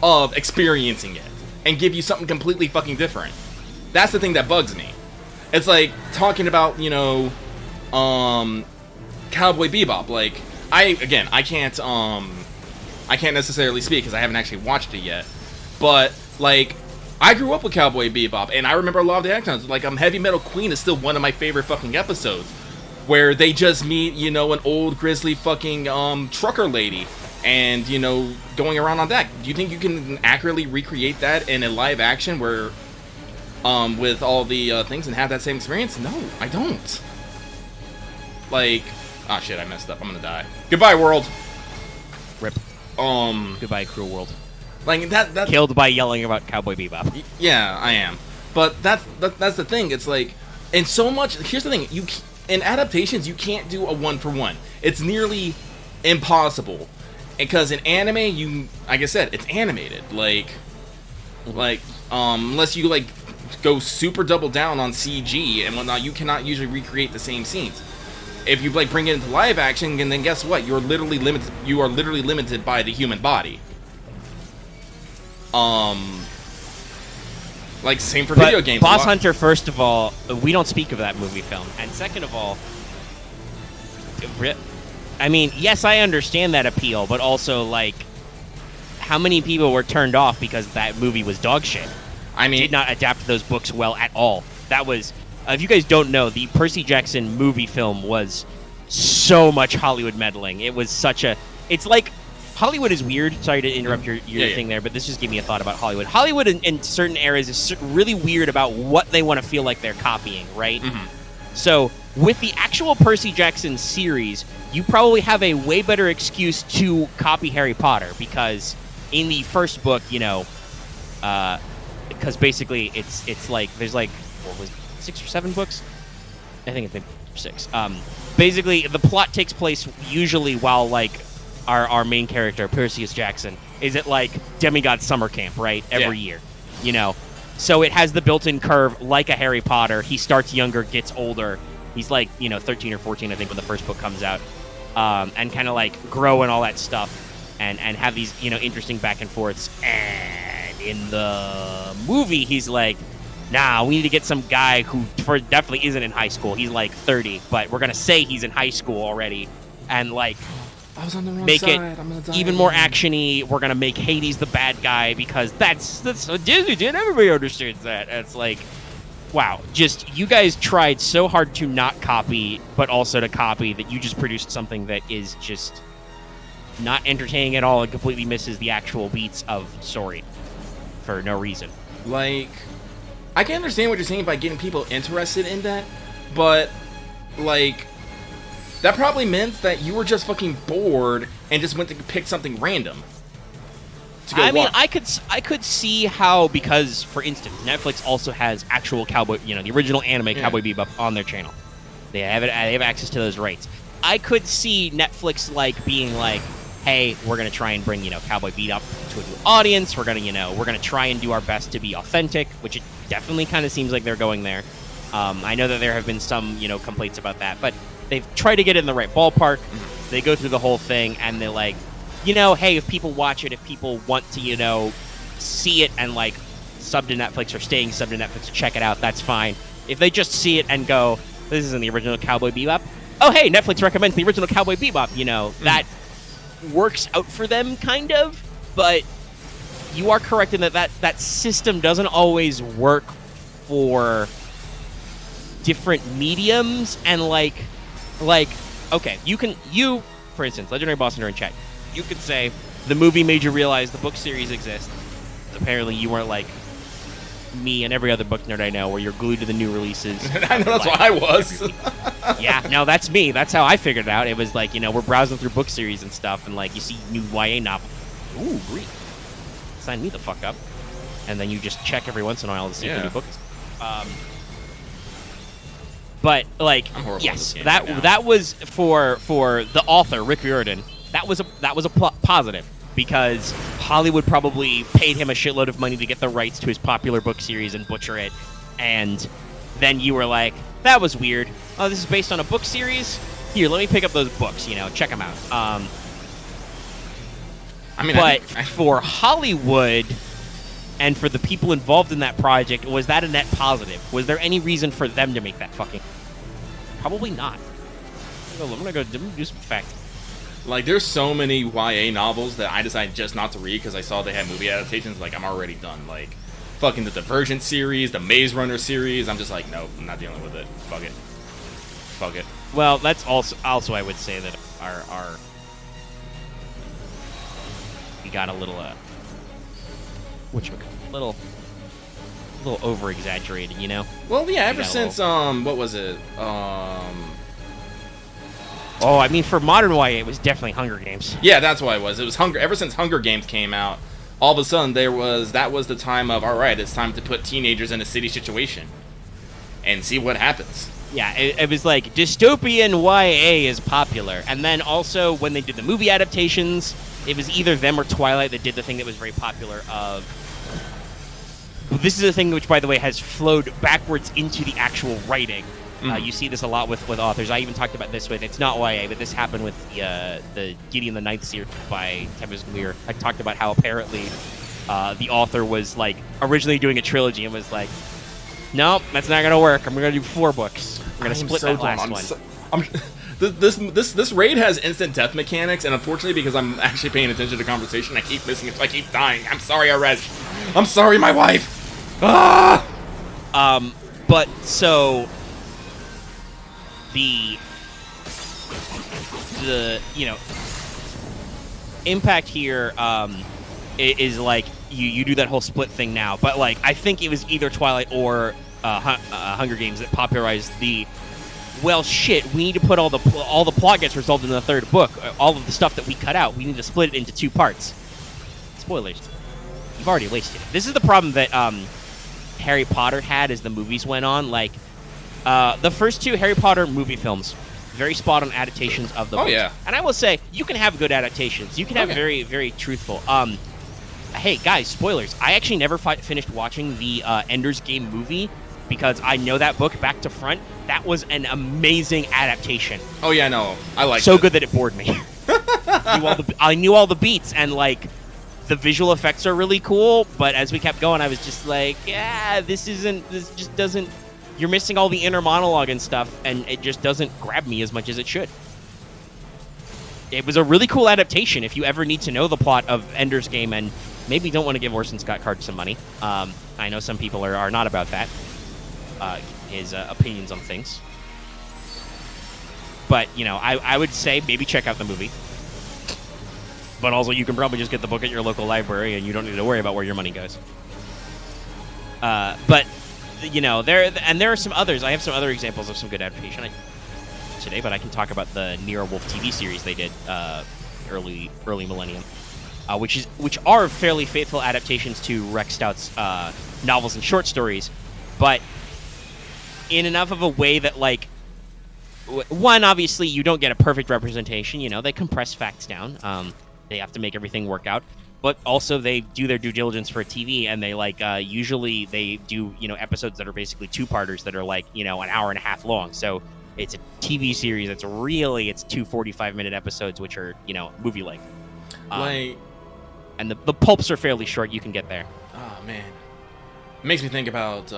of experiencing it and give you something completely fucking different. That's the thing that bugs me. It's like talking about, you know, Cowboy Bebop. Like I can't necessarily speak because I haven't actually watched it yet, but like, I grew up with Cowboy Bebop, and I remember a lot of the actions. Like, Heavy Metal Queen is still one of my favorite fucking episodes, where they just meet, you know, an old grizzly fucking trucker lady, and, you know, going around on that. Do you think you can accurately recreate that in a live action where, with all the things and have that same experience? No, I don't. Like, oh shit, I messed up. I'm gonna die. Goodbye, world. Rip. Goodbye, cruel world. Like that killed by yelling about Cowboy Bebop. Yeah, I am. But that's the thing. It's like, and so much. Here's the thing: in adaptations, you can't do a 1-for-1. It's nearly impossible, because in anime, like I said, it's animated. Like, unless you like go super double down on CG and whatnot, you cannot usually recreate the same scenes. If you like bring it into live action, and then guess what? You're literally limited. You are literally limited by the human body. Like same for video games. Boss Hunter, first of all, we don't speak of that movie film, and second of all, I mean, yes, I understand that appeal, but also like, how many people were turned off because that movie was dog shit? I mean, did not adapt those books well at all. That was, if you guys don't know, the Percy Jackson movie film was so much Hollywood meddling. It was such a, it's like, Hollywood is weird. Sorry to interrupt your thing there, but this just gave me a thought about Hollywood. Hollywood in certain areas is really weird about what they want to feel like they're copying, right? Mm-hmm. So with the actual Percy Jackson series, you probably have a way better excuse to copy Harry Potter, because in the first book, because basically it's like there's like, what was it, 6 or 7 books? I think it's maybe 6. Basically, the plot takes place usually while like our main character Perseus Jackson is at like Demigod summer camp, right? Every year, So it has the built-in curve like a Harry Potter. He starts younger, gets older. He's like 13 or 14, I think, when the first book comes out, and kind of like grow and all that stuff, and have these interesting back and forths. And in the movie, he's like, nah, we need to get some guy who definitely isn't in high school. He's like 30, but we're gonna say he's in high school already, and like I was on the wrong make side. it even more actiony. We're gonna make Hades the bad guy, because that's what Disney did. Everybody understands that. And it's like, wow, just you guys tried so hard to not copy, but also to copy, that you just produced something that is just not entertaining at all and completely misses the actual beats of story for no reason. Like, I can understand what you're saying by getting people interested in that, but like, that probably meant that you were just fucking bored and just went to pick something random to go watch. I could see how, because, for instance, Netflix also has actual Cowboy, the original anime Cowboy Bebop on their channel. They have access to those rights. I could see Netflix like being like, hey, we're gonna try and bring Cowboy Bebop to a new audience. We're gonna try and do our best to be authentic, which it definitely kind of seems like they're going there. I know that there have been some complaints about that, but they've tried to get it in the right ballpark. They go through the whole thing, and they're like, hey, if people watch it, if people want to, see it and like sub to Netflix or staying sub to Netflix to check it out, that's fine. If they just see it and go, this isn't the original Cowboy Bebop. Oh, hey, Netflix recommends the original Cowboy Bebop. That works out for them, kind of. But you are correct in that system doesn't always work for different mediums, and like, okay, you, for instance, Legendary Boss Hunter in chat, you could say the movie made you realize the book series exists. Apparently, you weren't like me and every other book nerd I know, where you're glued to the new releases. I know, that's what I was. Yeah, no, that's me. That's how I figured it out. It was like, we're browsing through book series and stuff, and like you see new YA novel. Ooh, Greek. Sign me the fuck up. And then you just check every once in a while to see the new books. But like, yes, that was for the author Rick Riordan. That was a positive, because Hollywood probably paid him a shitload of money to get the rights to his popular book series and butcher it, and then you were like, that was weird. Oh, this is based on a book series? Here, let me pick up those books. Check them out. For Hollywood and for the people involved in that project, was that a net positive? Was there any reason for them to make that fucking? Probably not. I'm gonna go do some facts. Like, there's so many YA novels that I decided just not to read because I saw they had movie adaptations. Like, I'm already done. Like, fucking the Divergent series, the Maze Runner series. I'm just like, nope, I'm not dealing with it. Fuck it. Well, that's also I would say that our we got a little little over exaggerated, Well, yeah, ever since what was it? Oh, I mean, for modern YA, it was definitely Hunger Games. Yeah, that's why it was. It was Ever since Hunger Games came out, all of a sudden that was the time of, all right, it's time to put teenagers in a city situation and see what happens. Yeah, it was like dystopian YA is popular, and then also when they did the movie adaptations, it was either them or Twilight that did the thing that was very popular of. This is a thing which, by the way, has flowed backwards into the actual writing. You see this a lot with authors. I even talked about this with, it's not YA, but this happened with the Gideon the Ninth series by Tempest Weir. I talked about how apparently the author was like originally doing a trilogy and was like, nope, that's not gonna work. I'm gonna do 4 books. I'm gonna split that last one. This raid has instant death mechanics, and unfortunately, because I'm actually paying attention to the conversation, I keep missing it, so I keep dying. I'm sorry, Arej. I'm sorry, my wife. Ah! But so the impact here is like you do that whole split thing now, but like I think it was either Twilight or Hunger Games that popularized the well, shit, we need to put all the plot gets resolved in the third book. All of the stuff that we cut out, we need to split it into 2 parts. Spoilers. You've already wasted it. This is the problem that Harry Potter had as the movies went on. Like, the first 2 Harry Potter movie films, very spot-on adaptations of the books. Yeah. And I will say, you can have good adaptations. You can have very, very truthful. Hey, guys, spoilers. I actually never finished watching the Ender's Game movie because I know that book back to front. That was an amazing adaptation. Oh, yeah, no. I like it. So good that it bored me. I knew all the beats, and, like, the visual effects are really cool, but as we kept going, I was just like, yeah, this just doesn't, you're missing all the inner monologue and stuff, and it just doesn't grab me as much as it should. It was a really cool adaptation if you ever need to know the plot of Ender's Game and maybe don't want to give Orson Scott Card some money. I know some people are not about that, his opinions on things. But, you know, I would say maybe check out the movie. But also, you can probably just get the book at your local library, and you don't need to worry about where your money goes. But, you know, there are some others. I have some other examples of some good adaptation today, but I can talk about the Nero Wolf TV series they did early millennium, which are fairly faithful adaptations to Rex Stout's novels and short stories, but in enough of a way that, like, one, obviously, you don't get a perfect representation. You know, they compress facts down. They have to make everything work out, but also they do their due diligence for TV, and they usually they do, you know, episodes that are basically 2-parters that are like, you know, an hour and a half long. So it's a TV series that's really, it's 2 45-minute episodes, which are, you know, movie length. And the pulps are fairly short. You can get there. Oh man, it makes me think about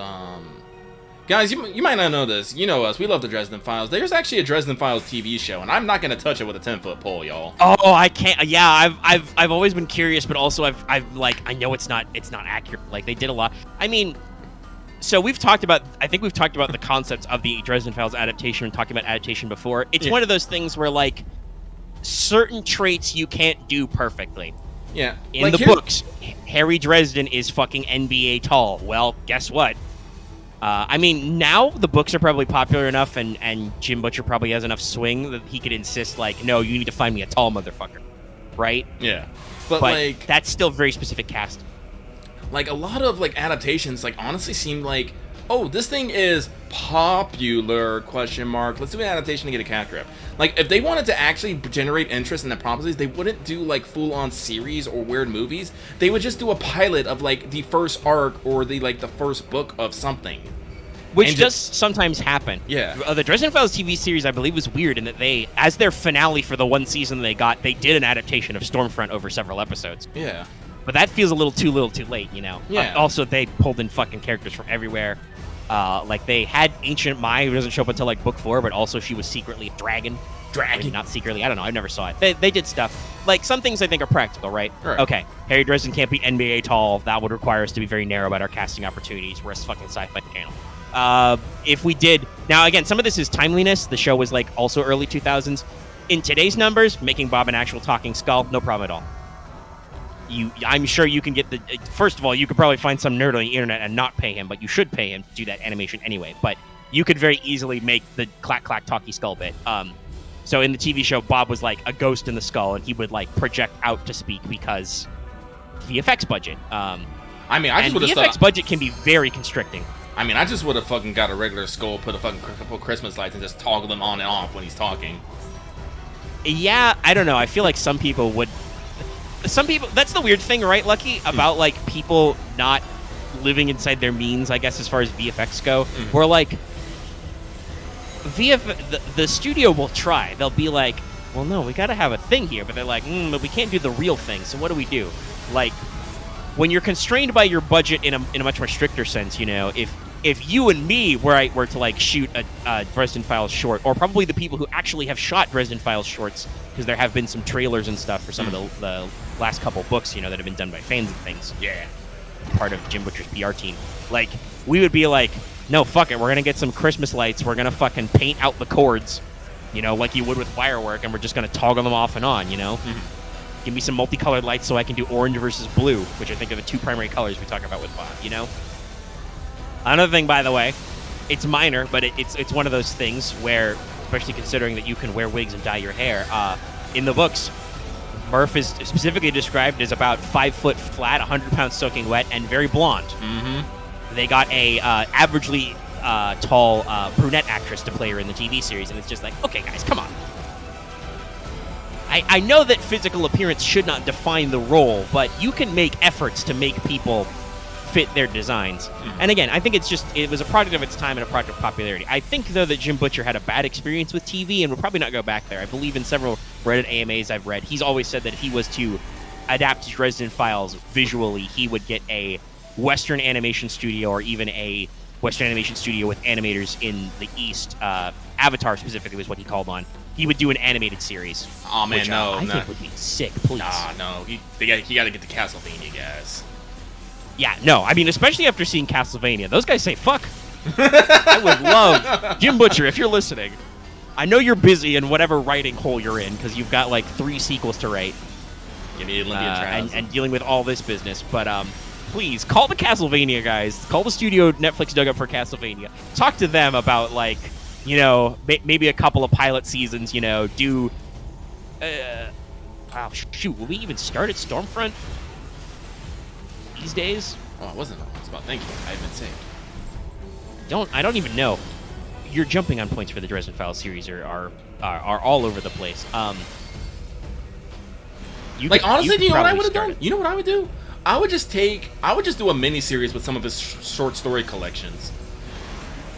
guys, you might not know this. You know us. We love the Dresden Files. There's actually a Dresden Files TV show, and I'm not gonna touch it with a 10-foot pole, y'all. Oh, I can't. Yeah, I've always been curious, but also I've like, I know it's not accurate. Like, they did a lot. I mean, so I think we've talked about the concepts of the Dresden Files adaptation and talking about adaptation before. It's one of those things where, like, certain traits you can't do perfectly. Yeah. In like the books, Harry Dresden is fucking NBA tall. Well, guess what? I mean, now the books are probably popular enough, and Jim Butcher probably has enough swing that he could insist, like, no, you need to find me a tall motherfucker, right? Yeah. But like, that's still very specific casting. Like, a lot of, like, adaptations, like, honestly seem like, oh, this thing is popular, question mark. Let's do an adaptation to get a cat grip. Like, if they wanted to actually generate interest in the properties, they wouldn't do, like, full-on series or weird movies. They would just do a pilot of, like, the first arc or the first book of something. Which does sometimes happen. Yeah. The Dresden Files TV series, I believe, was weird in that they, as their finale for the one season they did an adaptation of Stormfront over several episodes. Yeah. But that feels a little too late, you know? Yeah. Also, they pulled in fucking characters from everywhere. Like, they had Ancient Mai, who doesn't show up until, like, book 4, but also she was secretly a dragon. I mean, not secretly, I don't know, I never saw it. They did stuff. Like, some things I think are practical, right? Okay, Harry Dresden can't be NBA tall. That would require us to be very narrow about our casting opportunities. We're a fucking sci-fi channel. If we did... Now, again, some of this is timeliness. The show was, like, also early 2000s. In today's numbers, making Bob an actual talking skull, no problem at all. I'm sure you can get the... First of all, you could probably find some nerd on the internet and not pay him, but you should pay him to do that animation anyway. But you could very easily make the clack-clack talkie skull bit. So in the TV show, Bob was like a ghost in the skull, and he would like project out to speak because VFX budget. I mean, I just would have VFX budget can be very constricting. I mean, I just would have fucking got a regular skull, put a fucking couple Christmas lights, and just toggle them on and off when he's talking. Yeah, I don't know. I feel like some people would... That's the weird thing, right, Lucky? About, like, people not living inside their means, I guess, as far as VFX go. Mm-hmm. Where, like, the studio will try. They'll be like, well, no, we gotta have a thing here. But they're like, but we can't do the real thing, so what do we do? Like, when you're constrained by your budget in a much more stricter sense, you know, if you and me were to, like, shoot a Dresden Files short, or probably the people who actually have shot Dresden Files shorts, because there have been some trailers and stuff for some of the last couple books, you know, that have been done by fans and things. Yeah. Part of Jim Butcher's PR team. Like, we would be like, no, fuck it, we're gonna get some Christmas lights, we're gonna fucking paint out the cords, you know, like you would with wire work, and we're just gonna toggle them off and on, you know? Mm-hmm. Give me some multicolored lights so I can do orange versus blue, which I think are the two primary colors we talk about with Bob, you know? Another thing, by the way, it's minor, but it's one of those things where, especially considering that you can wear wigs and dye your hair, in the books, Murph is specifically described as about 5 foot flat, 100 pounds soaking wet, and very blonde. Mm-hmm. They got a averagely tall brunette actress to play her in the TV series, and it's just like, okay, guys, come on. I know that physical appearance should not define the role, but you can make efforts to make people fit their designs. And again, I think it was a product of its time and a product of popularity. I think, though, that Jim Butcher had a bad experience with TV and will probably not go back there. I believe in several Reddit AMAs I've read, he's always said that if he was to adapt Dresden Files visually, he would get a Western animation studio or even a Western animation studio with animators in the East. Avatar specifically was what he called on. He would do an animated series. Oh man, which, no, I think would be sick. Please. No. He got to get the Castlevania guys. Yeah, no. I mean, especially after seeing Castlevania, those guys say fuck. I would love Jim Butcher if you're listening. I know you're busy in whatever writing hole you're in because you've got like 3 sequels to write. Give me Olympian and dealing with all this business, but please call the Castlevania guys. Call the studio Netflix dug up for Castlevania. Talk to them about like, you know, maybe a couple of pilot seasons. You know, do. Oh shoot! Will we even start at Stormfront these days? Oh, I was about thinking. I haven't saved. I don't even know. Your jumping on points for the Dresden Files series are all over the place. Honestly, do you know what I would have done? You know what I would do? I would just do a mini series with some of his short story collections.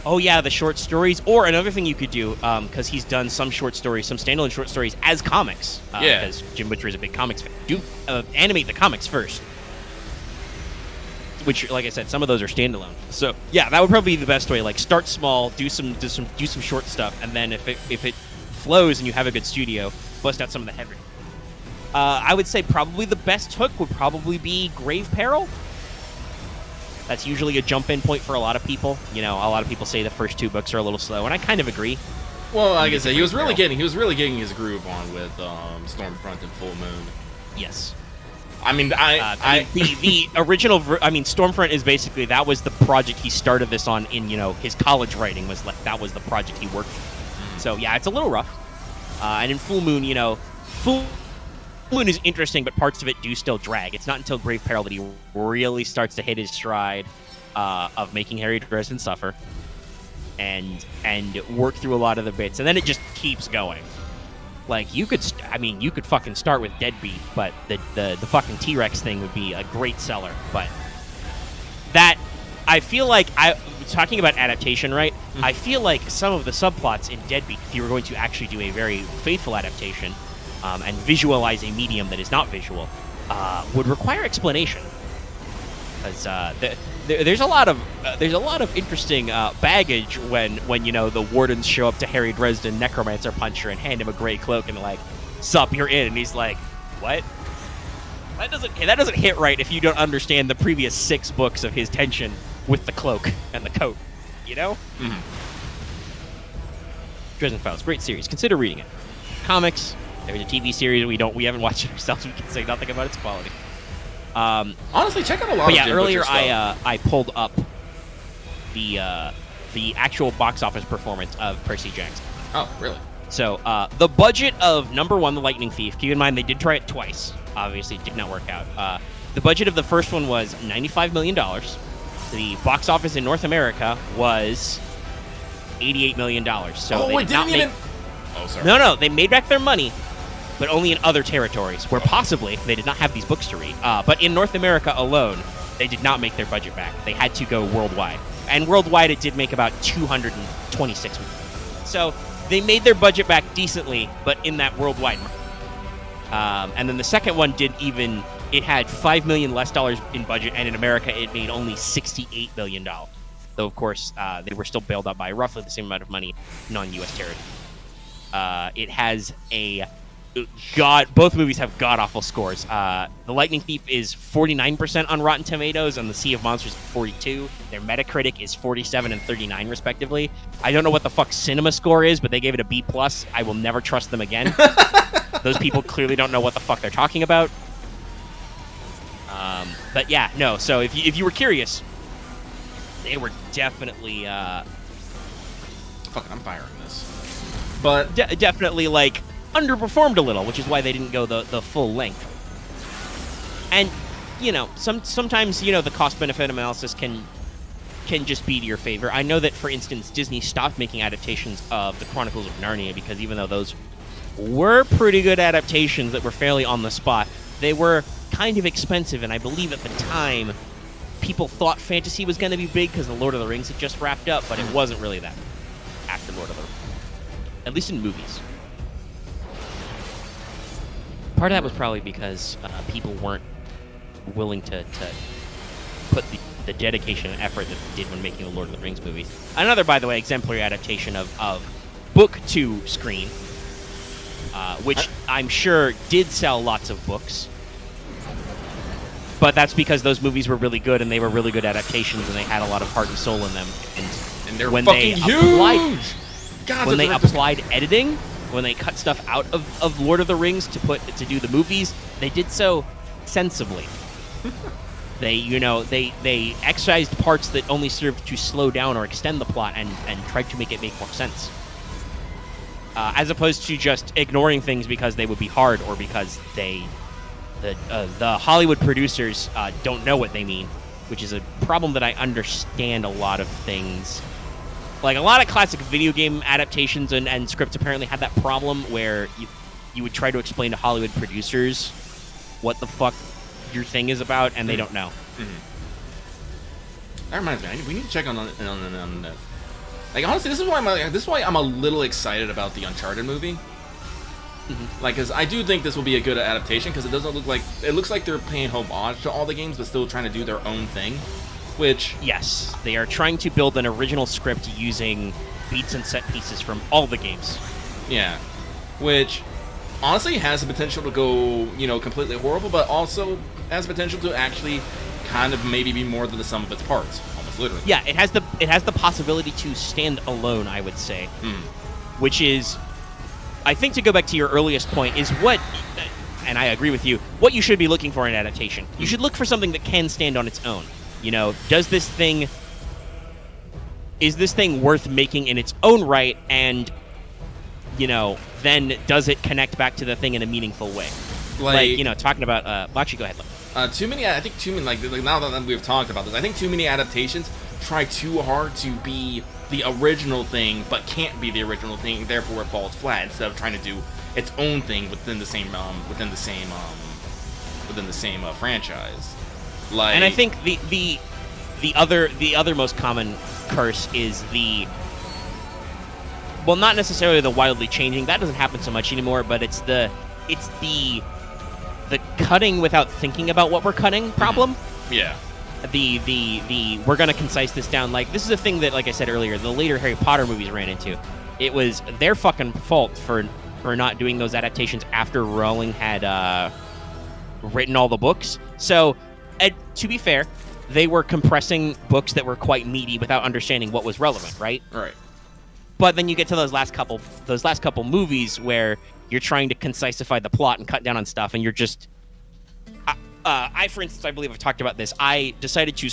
Oh yeah, the short stories. Or another thing you could do, because he's done some short stories, some standalone short stories as comics. Yeah. Because Jim Butcher is a big comics fan. Do animate the comics first. Which, like I said, some of those are standalone. So yeah, that would probably be the best way. Like, start small, do some short stuff, and then if it flows and you have a good studio, bust out some of the heavy. I would say probably the best hook would probably be Grave Peril. That's usually a jump-in point for a lot of people. You know, a lot of people say the first 2 books are a little slow, and I kind of agree. Well, like I said, he was really getting his groove on with Stormfront and Full Moon. Yes. I mean, the original. Stormfront is basically, that was the project he started this on in, you know, his college writing was like that was the project he worked for. So yeah, it's a little rough. And in Full Moon, you know, Full Moon is interesting, but parts of it do still drag. It's not until Grave Peril that he really starts to hit his stride of making Harry Dresden suffer and work through a lot of the bits, and then it just keeps going. Like, you could fucking start with Deadbeat, but the fucking T-Rex thing would be a great seller. But that, I feel like, talking about adaptation, right? Mm-hmm. I feel like some of the subplots in Deadbeat, if you were going to actually do a very faithful adaptation and visualize a medium that is not visual, would require explanation. Because there's a lot of interesting baggage when you know the wardens show up to Harry Dresden, Necromancer Puncher, and hand him a gray cloak and they're like, "Sup, you're in," and he's like, "What?" That doesn't hit right if you don't understand the previous 6 books of his tension with the cloak and the coat, you know? Mm-hmm. Dresden Files, great series. Consider reading it. Comics. There's a TV series we haven't watched it ourselves. We can say nothing about its quality. Honestly, check out a lot of Jim earlier Butcher stuff. I pulled up the actual box office performance of Percy Jackson. Oh, really? So the budget of #1, The Lightning Thief. Keep in mind they did try it twice. Obviously, it did not work out. The budget of the first one was $95 million. The box office in North America was $88 million. So they did not make. Oh, sorry. No, they made back their money, but only in other territories where possibly they did not have these books to read. But in North America alone, they did not make their budget back. They had to go worldwide. And worldwide, it did make about $226 million. So they made their budget back decently, but in that worldwide market. And then the second one it had $5 million less dollars in budget, and in America, it made only $68 million. Though, of course, they were still bailed out by roughly the same amount of money, non-U.S. territory. It has both movies have god-awful scores. The Lightning Thief is 49% on Rotten Tomatoes, and The Sea of Monsters is 42. Their Metacritic is 47 and 39, respectively. I don't know what the fuck Cinema Score is, but they gave it a B+. I will never trust them again. Those people clearly don't know what the fuck they're talking about. But yeah, no. So if you were curious, they were definitely fuck it, I'm firing this. But definitely like underperformed a little, which is why they didn't go the full length. And sometimes the cost benefit analysis can just be to your favor. I know that, for instance, Disney stopped making adaptations of the Chronicles of Narnia because even though those were pretty good adaptations that were fairly on the spot, they were kind of expensive, and I believe at the time people thought fantasy was going to be big because the Lord of the Rings had just wrapped up, but it wasn't really that after Lord of the Rings, at least in movies. Part of that was probably because people weren't willing to put the dedication and effort that they did when making the Lord of the Rings movies. Another, by the way, exemplary adaptation of book to screen, which I'm sure did sell lots of books. But that's because those movies were really good, and they were really good adaptations, and they had a lot of heart and soul in them. And they're when fucking huge! When they applied editing, when they cut stuff out of Lord of the Rings to do the movies, they did so sensibly. They excised parts that only served to slow down or extend the plot and tried to make it make more sense. As opposed to just ignoring things because they would be hard or because the Hollywood producers don't know what they mean, which is a problem that I understand. A lot of things, like a lot of classic video game adaptations and scripts apparently had that problem where you would try to explain to Hollywood producers what the fuck your thing is about, and they don't know. That reminds me, we need to check on that. Like, honestly, this is why I'm a little excited about the Uncharted movie. Like, because I do think this will be a good adaptation, because it looks like they're paying homage to all the games, but still trying to do their own thing. Which, yes, they are trying to build an original script using beats and set pieces from all the games. Yeah, which honestly has the potential to go, completely horrible, but also has potential to actually kind of maybe be more than the sum of its parts, almost literally. Yeah, it has the possibility to stand alone, I would say, which is, I think, to go back to your earliest point, is what, and I agree with you, what you should be looking for in adaptation. You should look for something that can stand on its own. Is this thing worth making in its own right, and then does it connect back to the thing in a meaningful way? Talking about actually, go ahead. I think too many, like now that we've talked about this, I think too many adaptations try too hard to be the original thing, but can't be the original thing, therefore it falls flat, instead of trying to do its own thing within the same franchise. Like, and I think the other most common curse is not necessarily the wildly changing. That doesn't happen so much anymore, but it's the cutting without thinking about what we're cutting problem. Yeah. We're gonna concise this down. Like, this is a thing that, like I said earlier, the later Harry Potter movies ran into. It was their fucking fault for not doing those adaptations after Rowling had written all the books. So, to be fair, they were compressing books that were quite meaty without understanding what was relevant, right? Right. But then you get to those last couple movies where you're trying to concisify the plot and cut down on stuff, and you're just... for instance, I believe I've talked about this. I decided to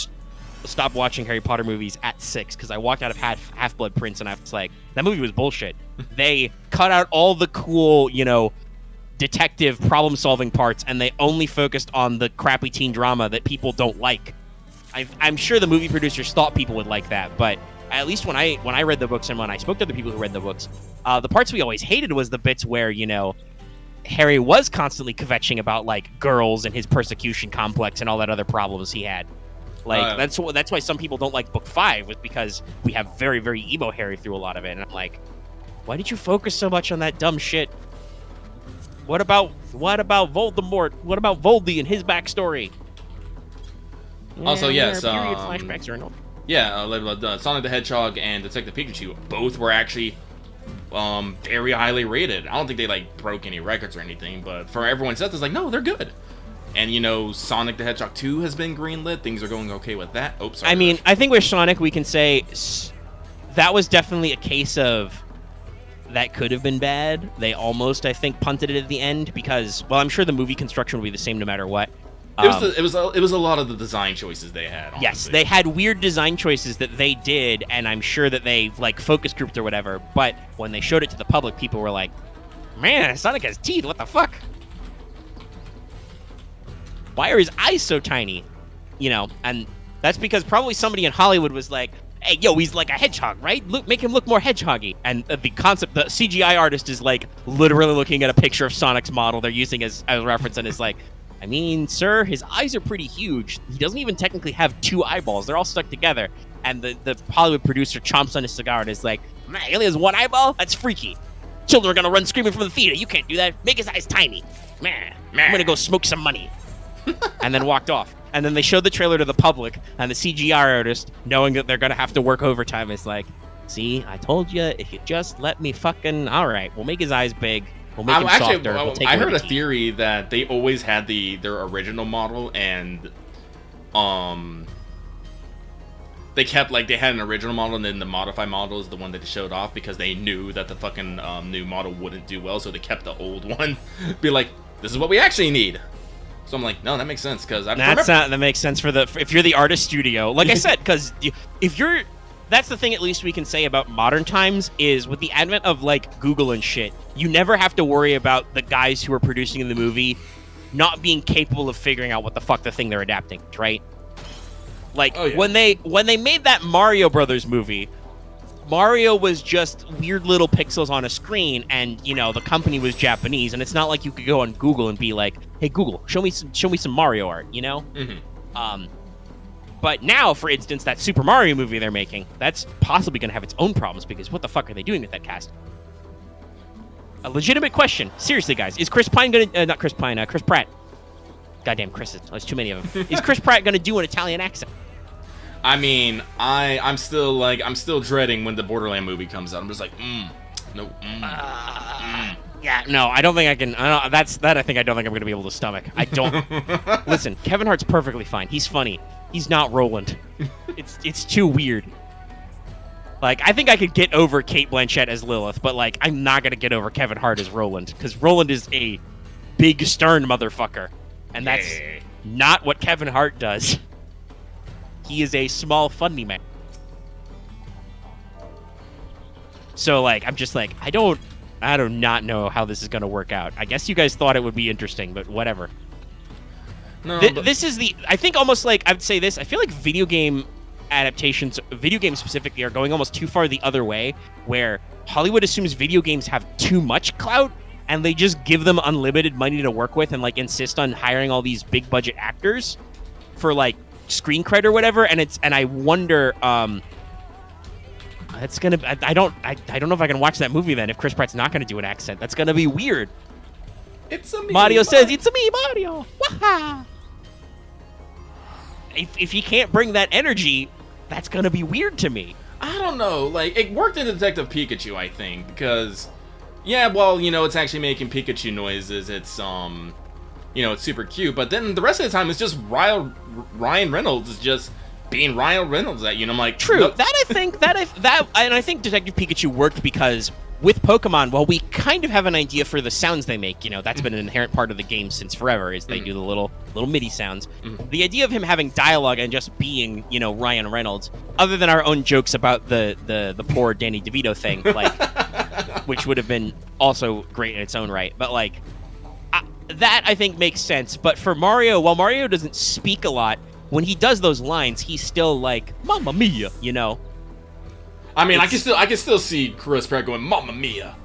stop watching Harry Potter movies at 6 because I walked out of Half-Blood Prince, and I was like, that movie was bullshit. They cut out all the cool, detective problem-solving parts, and they only focused on the crappy teen drama that people don't like. I'm sure the movie producers thought people would like that, but at least when I read the books and when I spoke to other people who read the books, the parts we always hated was the bits where, Harry was constantly kvetching about, like, girls and his persecution complex and all that other problems he had. Like, that's why some people don't like book 5, was because we have very, very emo Harry through a lot of it. And I'm like, why did you focus so much on that dumb shit? What about Voldemort? What about Voldy and his backstory? Also, yes, period flashbacks are no. Yeah, Sonic the Hedgehog and Detective Pikachu both were actually very highly rated. I don't think they broke any records or anything, but for everyone says, it's like, no, they're good. And Sonic the Hedgehog 2 has been greenlit. Things are going okay with that. Oh, sorry. I mean, I think with Sonic we can say that was definitely a case of that could have been bad. They almost, I think, punted it at the end because, well, I'm sure the movie construction will be the same no matter what. It was a lot of the design choices they had. Honestly. Yes, they had weird design choices that they did, and I'm sure that they like focus grouped or whatever. But when they showed it to the public, people were like, "Man, Sonic has teeth. What the fuck? Why are his eyes so tiny?" You know, and that's because probably somebody in Hollywood was like, "Hey, yo, he's like a hedgehog, right? Look, make him look more hedgehoggy." And the CGI artist is like literally looking at a picture of Sonic's model they're using as a reference, and is like, "I mean, sir, his eyes are pretty huge. He doesn't even technically have two eyeballs. They're all stuck together." And the Hollywood producer chomps on his cigar and is like, "Man, he only has one eyeball? That's freaky. Children are gonna run screaming from the theater. You can't do that. Make his eyes tiny. Man, I'm gonna go smoke some money." And then walked off. And then they showed the trailer to the public, and the CGI artist, knowing that they're gonna have to work overtime, is like, "See, I told you, if you just let me fucking, all right, we'll make his eyes big. We'll make him softer. We'll take I away heard the a teeth." theory that they always had their original model, and they kept like they had an original model, and then the modified model is the one that they showed off because they knew that the fucking new model wouldn't do well, so they kept the old one. Be like, "This is what we actually need." So I'm like, no, that makes sense because that makes sense if you're the artist studio, like I said, because if you're. That's the thing, at least we can say about modern times, is with the advent of like Google and shit, you never have to worry about the guys who are producing the movie not being capable of figuring out what the fuck the thing they're adapting, right? Like when they made that Mario Brothers movie, Mario was just weird little pixels on a screen, and you know the company was Japanese, and it's not like you could go on Google and be like, "Hey Google, show me some Mario art," you know? Mm-hmm. But now, for instance, that Super Mario movie they're making, that's possibly going to have its own problems, because what the fuck are they doing with that cast? A legitimate question. Seriously, guys. Is Chris Pine going to... not Chris Pine, Chris Pratt. Goddamn, Chris. There's too many of them. Is Chris Pratt going to do an Italian accent? I mean, I'm still dreading when the Borderland movie comes out. I'm just like, no, Yeah, no, I don't think I can. I think I'm going to be able to stomach. I don't. Listen, Kevin Hart's perfectly fine. He's funny. He's not Roland. It's too weird. Like, I think I could get over Cate Blanchett as Lilith, but like, I'm not gonna get over Kevin Hart as Roland, because Roland is a big, stern motherfucker, and that's not what Kevin Hart does. He is a small, funny man. So like, I'm just like, I do not know how this is gonna work out. I guess you guys thought it would be interesting, but whatever. No, this is I think almost like, I would say this, I feel like video game adaptations, video games specifically, are going almost too far the other way, where Hollywood assumes video games have too much clout, and they just give them unlimited money to work with, and like insist on hiring all these big budget actors for like screen cred or whatever, and I wonder, that's gonna, I don't know if I can watch that movie then if Chris Pratt's not gonna do an accent. That's gonna be weird. It's a me, Mario says, "It's a me, Mario." Waha! If he can't bring that energy, that's gonna be weird to me. I don't know. Like, it worked in Detective Pikachu, I think, because, yeah, well, you know, it's actually making Pikachu noises. It's you know, it's super cute. But then the rest of the time, it's just Ryan Reynolds is just being Ryan Reynolds at you. And I'm like, true. Nope. I think Detective Pikachu worked because with Pokemon, well, we kind of have an idea for the sounds they make. You know, that's been an inherent part of the game since forever, is they do the little MIDI sounds. The idea of him having dialogue and just being, you know, Ryan Reynolds, other than our own jokes about the poor Danny DeVito thing, like, which would have been also great in its own right. But like, that I think makes sense. But for Mario, while Mario doesn't speak a lot, when he does those lines, he's still like, "Mamma mia," you know. I mean, I can still see Chris Pratt going, "Mamma mia."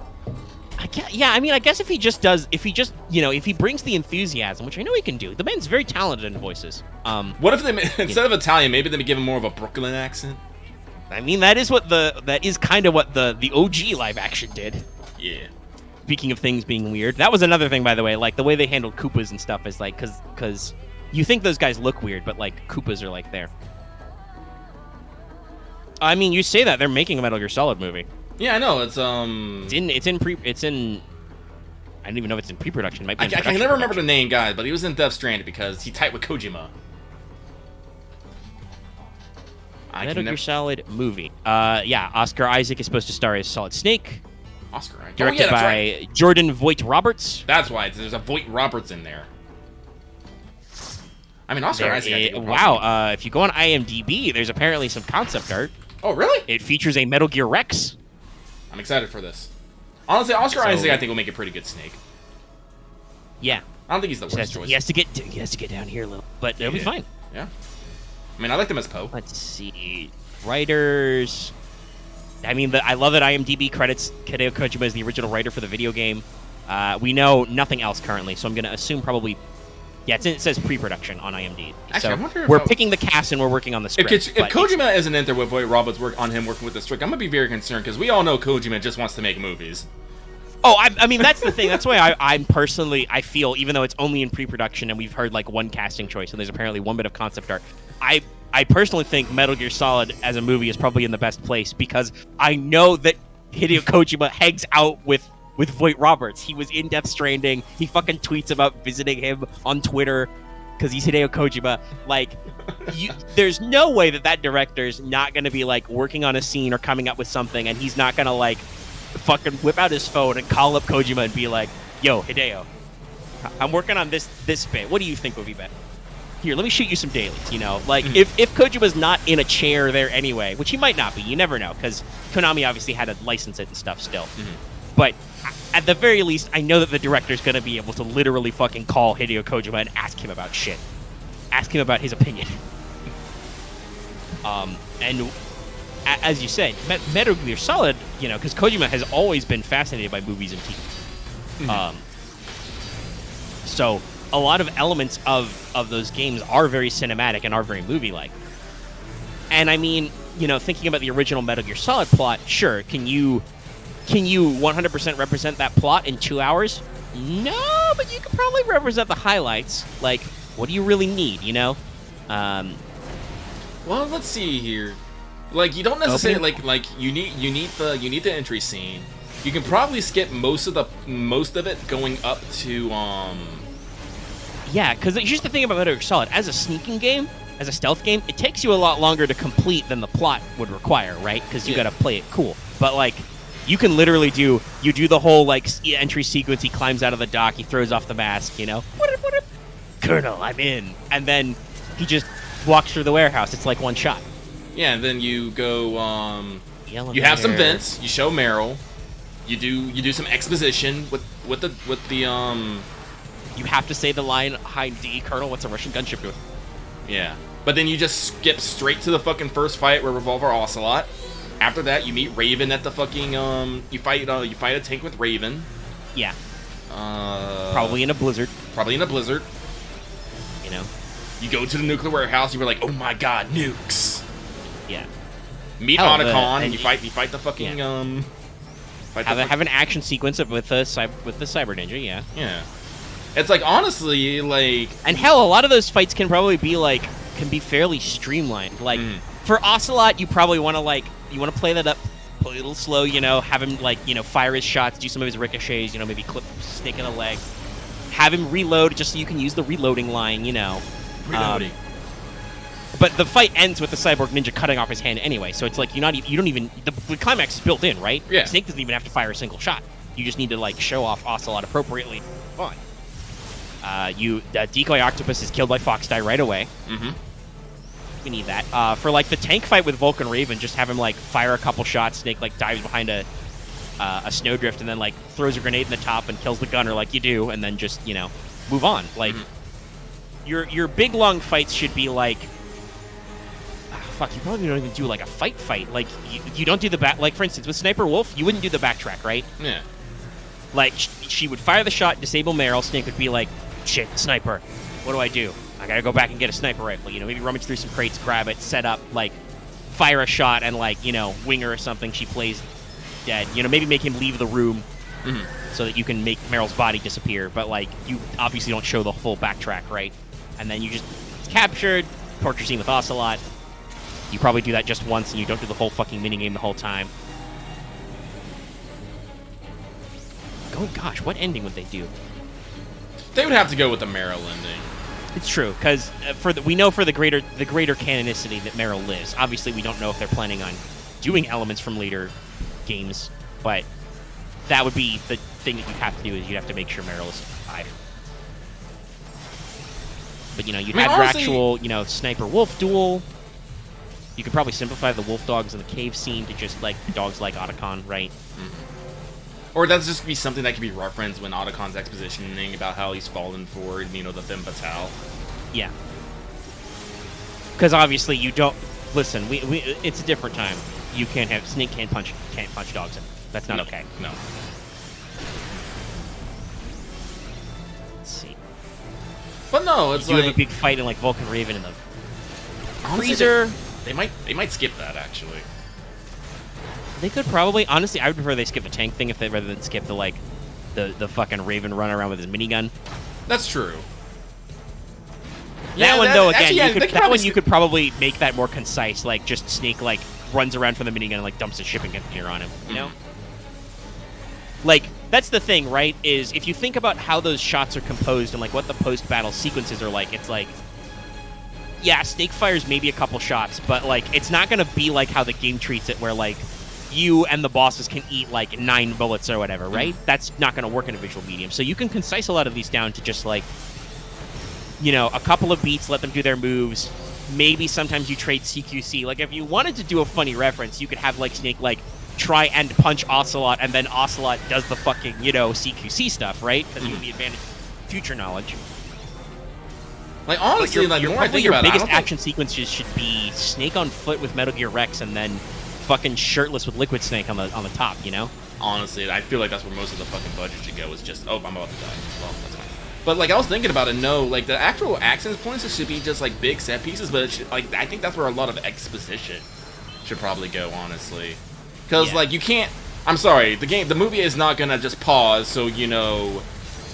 I guess if he brings the enthusiasm, which I know he can do. The man's very talented in voices. What if they, instead of Italian, maybe they give him more of a Brooklyn accent? I mean, that is kind of what the OG live action did. Yeah. Speaking of things being weird, that was another thing, by the way. Like, the way they handled Koopas and stuff is like, because you think those guys look weird, but like Koopas are like there. I mean, you say that they're making a Metal Gear Solid movie. Yeah, I know. It's I didn't even know if it's in pre-production. I can never remember the name, guys, but he was in Death Stranded because he tight with Kojima. Metal Gear Solid movie. Yeah, Oscar Isaac is supposed to star as Solid Snake. Oscar Isaac. Directed by Jordan Voight Roberts. That's why. There's a Voight Roberts in there. I mean, Oscar Isaac. I think would probably Wow. If you go on IMDb, there's apparently some concept art. Oh, really? It features a Metal Gear Rex. I'm excited for this. Honestly, Oscar Isaac, I think, will make a pretty good Snake. Yeah. I don't think he's the worst choice. He has to get down here a little, but it'll be fine. Yeah. I mean, I like them as Poe. Let's see. Writers. I mean, I love that IMDb credits Hideo Kojima as the original writer for the video game. We know nothing else currently, so I'm going to assume probably... Yeah, it says pre-production on IMDb. Actually, so I wonder if we're picking the cast and we're working on the script. If Kojima isn't in there with Voight Roberts on him working with the script, I'm going to be very concerned, because we all know Kojima just wants to make movies. Oh, I mean, that's the thing. That's why I'm personally, I feel, even though it's only in pre-production and we've heard like one casting choice and there's apparently one bit of concept art, I personally think Metal Gear Solid as a movie is probably in the best place because I know that Hideo Kojima hangs out with Voight Roberts. He was in Death Stranding. He fucking tweets about visiting him on Twitter because he's Hideo Kojima. Like, there's no way that director's not going to be like working on a scene or coming up with something and he's not going to like fucking whip out his phone and call up Kojima and be like, yo, Hideo, I'm working on this bit. What do you think would be better? Here, let me shoot you some dailies, you know? Like, if Kojima's not in a chair there anyway, which he might not be, you never know, because Konami obviously had to license it and stuff still. But at the very least, I know that the director's going to be able to literally fucking call Hideo Kojima and ask him about shit. Ask him about his opinion. And as you said, Metal Gear Solid, you know, because Kojima has always been fascinated by movies and TV. So a lot of elements of those games are very cinematic and are very movie-like. And I mean, you know, thinking about the original Metal Gear Solid plot, sure, can you 100% represent that plot in 2 hours? No, but you can probably represent the highlights. Like, what do you really need, you know? Well, let's see here. Like, you don't necessarily like you need the entry scene. You can probably skip most of it going up to Yeah, because here's the thing about Metal Gear Solid: as a sneaking game, as a stealth game, it takes you a lot longer to complete than the plot would require, right? Because you got to play it cool. But like, you can literally do the whole like entry sequence. He climbs out of the dock, he throws off the mask, you know, what if, Colonel, I'm in, and then he just walks through the warehouse. It's like one shot. Yeah, and then you go. You have some vents. You show Meryl. You do some exposition with the. You have to say the line, "Hi, D, Colonel. What's a Russian gunship doing?" Yeah, but then you just skip straight to the fucking first fight where Revolver Ocelot. After that, you meet Raven at the fucking you fight a tank with Raven. Yeah. Probably in a blizzard. You know. You go to the nuclear warehouse. You were like, oh my god, nukes. Yeah. Meet Otacon, and you fight the fucking have an action sequence with the Cyber Ninja. Yeah. Yeah. It's like, honestly, like, and hell, a lot of those fights can probably be be fairly streamlined. Like for Ocelot, you probably want to play that up, play a little slow. You know, have him fire his shots, do some of his ricochets. You know, maybe clip Snake in the leg. Have him reload just so you can use the reloading line. You know. Reloading. But the fight ends with the Cyborg Ninja cutting off his hand anyway, so it's like you don't even the climax is built in, right? Yeah. Snake doesn't even have to fire a single shot. You just need to show off Ocelot appropriately. Fun. The decoy octopus is killed by Fox Die right away. We need that. For the tank fight with Vulcan Raven, just have him fire a couple shots. Snake dives behind a snowdrift and then throws a grenade in the top and kills the gunner like you do, and then just move on. Your big long fights should be fuck, you probably don't even do a fight. You don't do the back. For instance, with Sniper Wolf, you wouldn't do the backtrack, right? Yeah. She would fire the shot, disable Meryl. Snake would be like, shit, sniper. What do? I gotta go back and get a sniper rifle. Maybe rummage through some crates, grab it, set up, fire a shot, and wing her or something. She plays dead. Maybe make him leave the room so that you can make Meryl's body disappear. But you obviously don't show the full backtrack, right? And then you just captured, torture scene with Ocelot. You probably do that just once, and you don't do the whole fucking minigame the whole time. Oh gosh, what ending would they do? They would have to go with the Meryl ending. It's true, because we know for the greater canonicity that Meryl lives. Obviously, we don't know if they're planning on doing elements from later games, but that would be the thing that you have to do, is you have to make sure Meryl is alive. But, you know, you'd I mean, have your honestly- actual, you know, sniper-wolf duel. You could probably simplify the wolf dogs in the cave scene to just, like, dogs like Otacon, right? Or that's just be something that could be referenced when Otacon's expositioning about how he's fallen for, you know, the Femme Fatale. Yeah. Because obviously you don't... Listen, we it's a different time. You can't have... Snake can't punch dogs in. That's not okay. No. Let's see. But no, it's You like... have a big fight in, like, Vulcan Raven and the honestly, Freezer. They might skip that, actually. They could probably... Honestly, I would prefer they skip the tank thing rather than skip the, like, the fucking Raven run around with his minigun. That's true. That one, though, again, actually, you could probably make that more concise. Like, just Snake, like, runs around from the minigun and, like, dumps a shipping container on him, you know? Like, that's the thing, right? Is if you think about how those shots are composed and, like, what the post-battle sequences are like, it's like, yeah, Snake fires maybe a couple shots, but, like, it's not going to be like how the game treats it where, like, you and the bosses can eat, like, 9 bullets or whatever, right? That's not going to work in a visual medium. So you can concise a lot of these down to just, like, you know, a couple of beats, let them do their moves. Maybe sometimes you trade CQC. Like, if you wanted to do a funny reference, you could have, like, Snake, like, try and punch Ocelot, and then Ocelot does the fucking, you know, CQC stuff, right? Because you have the advantage of future knowledge. Like, honestly, like, the more I think your about it, biggest action sequences should be Snake on foot with Metal Gear Rex, and then fucking shirtless with Liquid Snake on the top, you know? honestly, I feel like that's where most of the fucking budget should go, is just, oh, I'm about to die. Well, that's fine. But, like, I was thinking about it, no, like, the actual accent points should be just, like, big set pieces, but, it should, like, I think that's where a lot of exposition should probably go, honestly. Because, like, you can't, I'm sorry, the movie is not gonna just pause so, you know,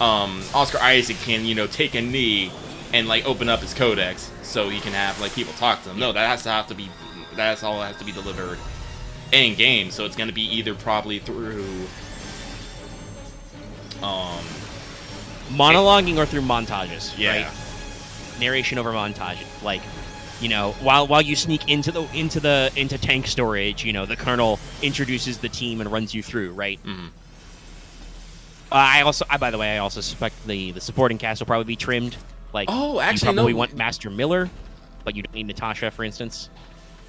Oscar Isaac can, you know, take a knee and, like, open up his codex so he can have, like, people talk to him. No, that's all has to be delivered in game, so it's gonna be either probably through monologuing or through montages, yeah, right? Narration over montage, like, you know, while you sneak into tank storage, you know, the colonel introduces the team and runs you through, right? Mm-hmm. By the way, I also suspect the supporting cast will probably be trimmed. Like, oh, actually, you probably no. want Master Miller, but you don't need Natasha, for instance.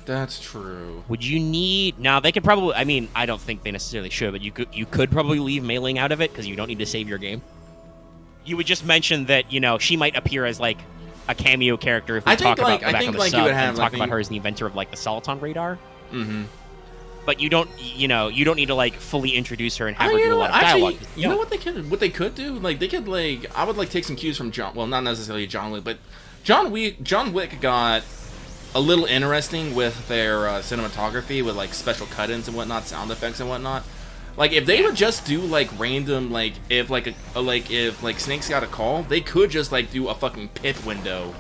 That's true. Would you need? Now they could probably. I mean, I don't think they necessarily should, but you could probably leave Mei Ling out of it because you don't need to save your game. You would just mention that, you know, she might appear as like a cameo character if we talk about back on the sub and talk about her as the inventor of like the Soliton radar. Mm-hmm. But you don't need to like fully introduce her and have her do a lot of dialogue. You know what they could do? Like, they could, like, I would like take some cues from John. Well, not necessarily John Wick, but John Wick got a little interesting with their cinematography, with like special cut-ins and whatnot, sound effects and whatnot. Like, if they would just do like random, like, if Snake's got a call, they could just like do a fucking pit window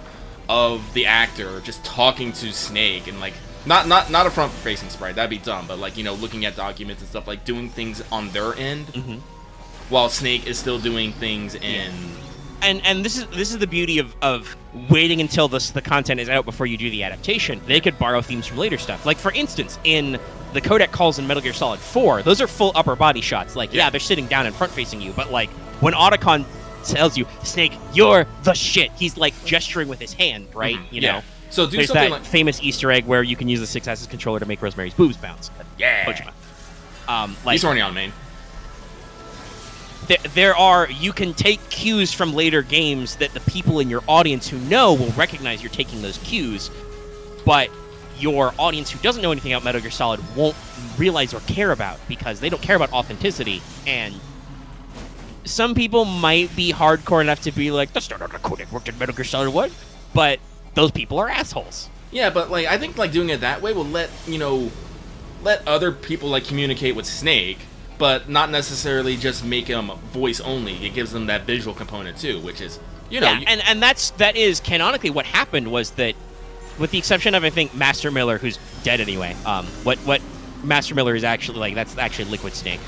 of the actor just talking to Snake and like not a front-facing sprite, that'd be dumb, but like, you know, looking at documents and stuff, like doing things on their end, while Snake is still doing things in. And this is the beauty of waiting until the content is out before you do the adaptation. They could borrow themes from later stuff. Like, for instance, in the codec calls in Metal Gear Solid 4, those are full upper body shots. Like, yeah, they're sitting down and front facing you, but like when Otacon tells you, Snake, you're the shit, he's like gesturing with his hand, right? You know. So do there's something that like famous Easter egg where you can use the 6-axis controller to make Rosemary's boobs bounce. yeah. Like, He's horny on main. You can take cues from later games that the people in your audience who know will recognize you're taking those cues, but your audience who doesn't know anything about Metal Gear Solid won't realize or care about because they don't care about authenticity. And some people might be hardcore enough to be like, that's not how the codec worked in Metal Gear Solid 1, but those people are assholes. Yeah, but like I think like doing it that way will let other people like communicate with Snake, but not necessarily just make him voice only. It gives them that visual component too, which is, you know. Yeah, and that is canonically what happened was that, with the exception of, I think, Master Miller, who's dead anyway. What Master Miller is actually like, that's actually Liquid Snake.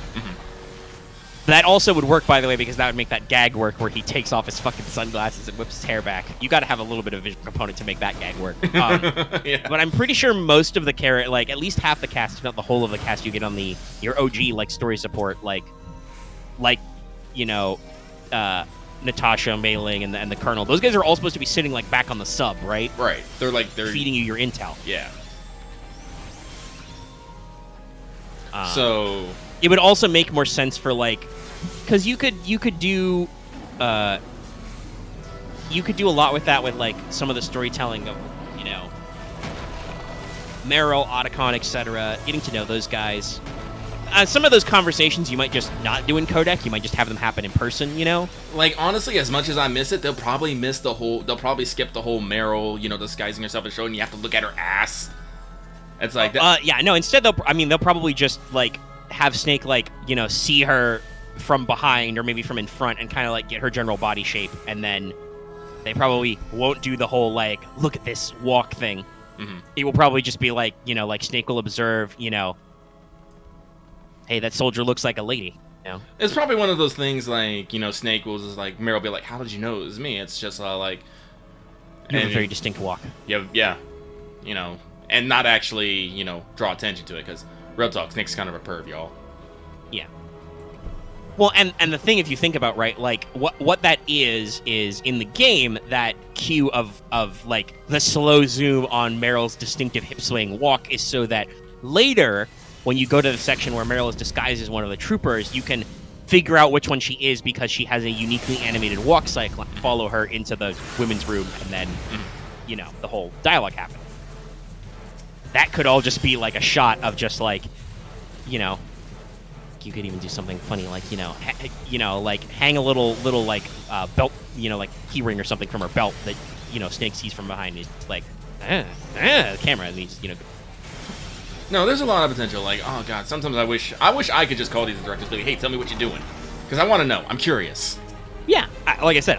That also would work, by the way, because that would make that gag work where he takes off his fucking sunglasses and whips his hair back. You got to have a little bit of visual component to make that gag work. But I'm pretty sure most of the like at least half the cast, if not the whole of the cast, you get on your OG like story support, like you know, Natasha, Mei Ling, and the Colonel. Those guys are all supposed to be sitting like back on the sub, right? Right. They're feeding you your intel. Yeah. So it would also make more sense for like, because you could do a lot with that with like some of the storytelling of Meryl, Otacon, etc. Getting to know those guys. Some of those conversations you might just not do in codec. You might just have them happen in person. Like honestly, as much as I miss it, they'll probably They'll probably skip the whole Meryl, disguising herself as showing you have to look at her ass. It's like that. Yeah, no. Instead, they'll probably just like have Snake like see her from behind or maybe from in front and kind of like get her general body shape, and then they probably won't do the whole like look at this walk thing. Mm-hmm. It will probably just be like like Snake will observe hey, that soldier looks like a lady. It's probably one of those things like Snake will just like Meryl will be like, how did you know it was me? It's just like you have a very distinct walk. Yeah, and not actually draw attention to it, because real talk, Snake's kind of a perv, y'all. Yeah. Well, and the thing, if you think about right, like what that is in the game, that cue of like the slow zoom on Meryl's distinctive hip swaying walk is so that later, when you go to the section where Meryl is disguised as one of the troopers, you can figure out which one she is because she has a uniquely animated walk cycle and follow her into the women's room, and then the whole dialogue happens. That could all just be like a shot of just like, you could even do something funny like, like hang a little like belt, like key ring or something from her belt that, Snake sees from behind. He's like, the camera, and he's, No, there's a lot of potential. Like, oh god, sometimes I wish I could just call these directors, be like, hey, tell me what you're doing, because I want to know. I'm curious. Yeah, like I said,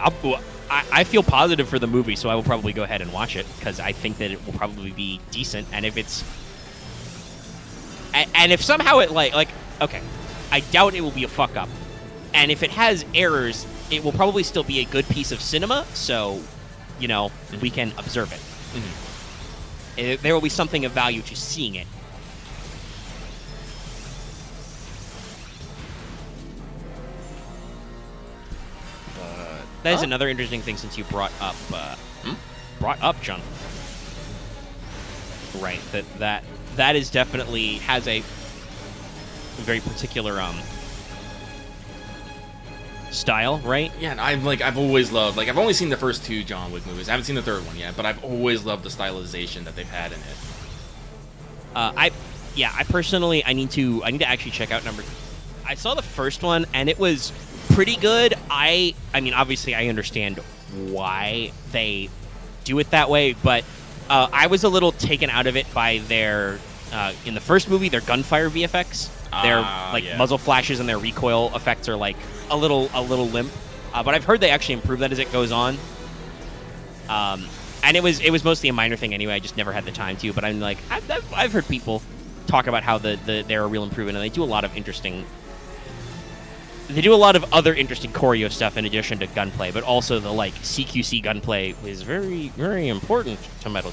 I feel positive for the movie, so I will probably go ahead and watch it because I think that it will probably be decent. And if it's, and if somehow it like okay, I doubt it will be a fuck up. And if it has errors, it will probably still be a good piece of cinema. So, we can observe it. Mm-hmm. There will be something of value to seeing it. That is another interesting thing since you brought up John. Right, that is definitely has a very particular style, right? Yeah, and I've always loved, like, I've only seen the first 2 John Wick movies. I haven't seen the third one yet, but I've always loved the stylization that they've had in it. I personally I need to actually check out number. I saw the first one and it was pretty good. I mean, obviously, I understand why they do it that way, but I was a little taken out of it by their in the first movie, their gunfire VFX. Their muzzle flashes and their recoil effects are like a little limp. But I've heard they actually improve that as it goes on. And it was mostly a minor thing anyway. I just never had the time to. But I'm like, I've heard people talk about how they're a real improvement, and they do a lot of interesting. They do a lot of other interesting choreo stuff in addition to gunplay, but also the like CQC gunplay is very, very important to Metal.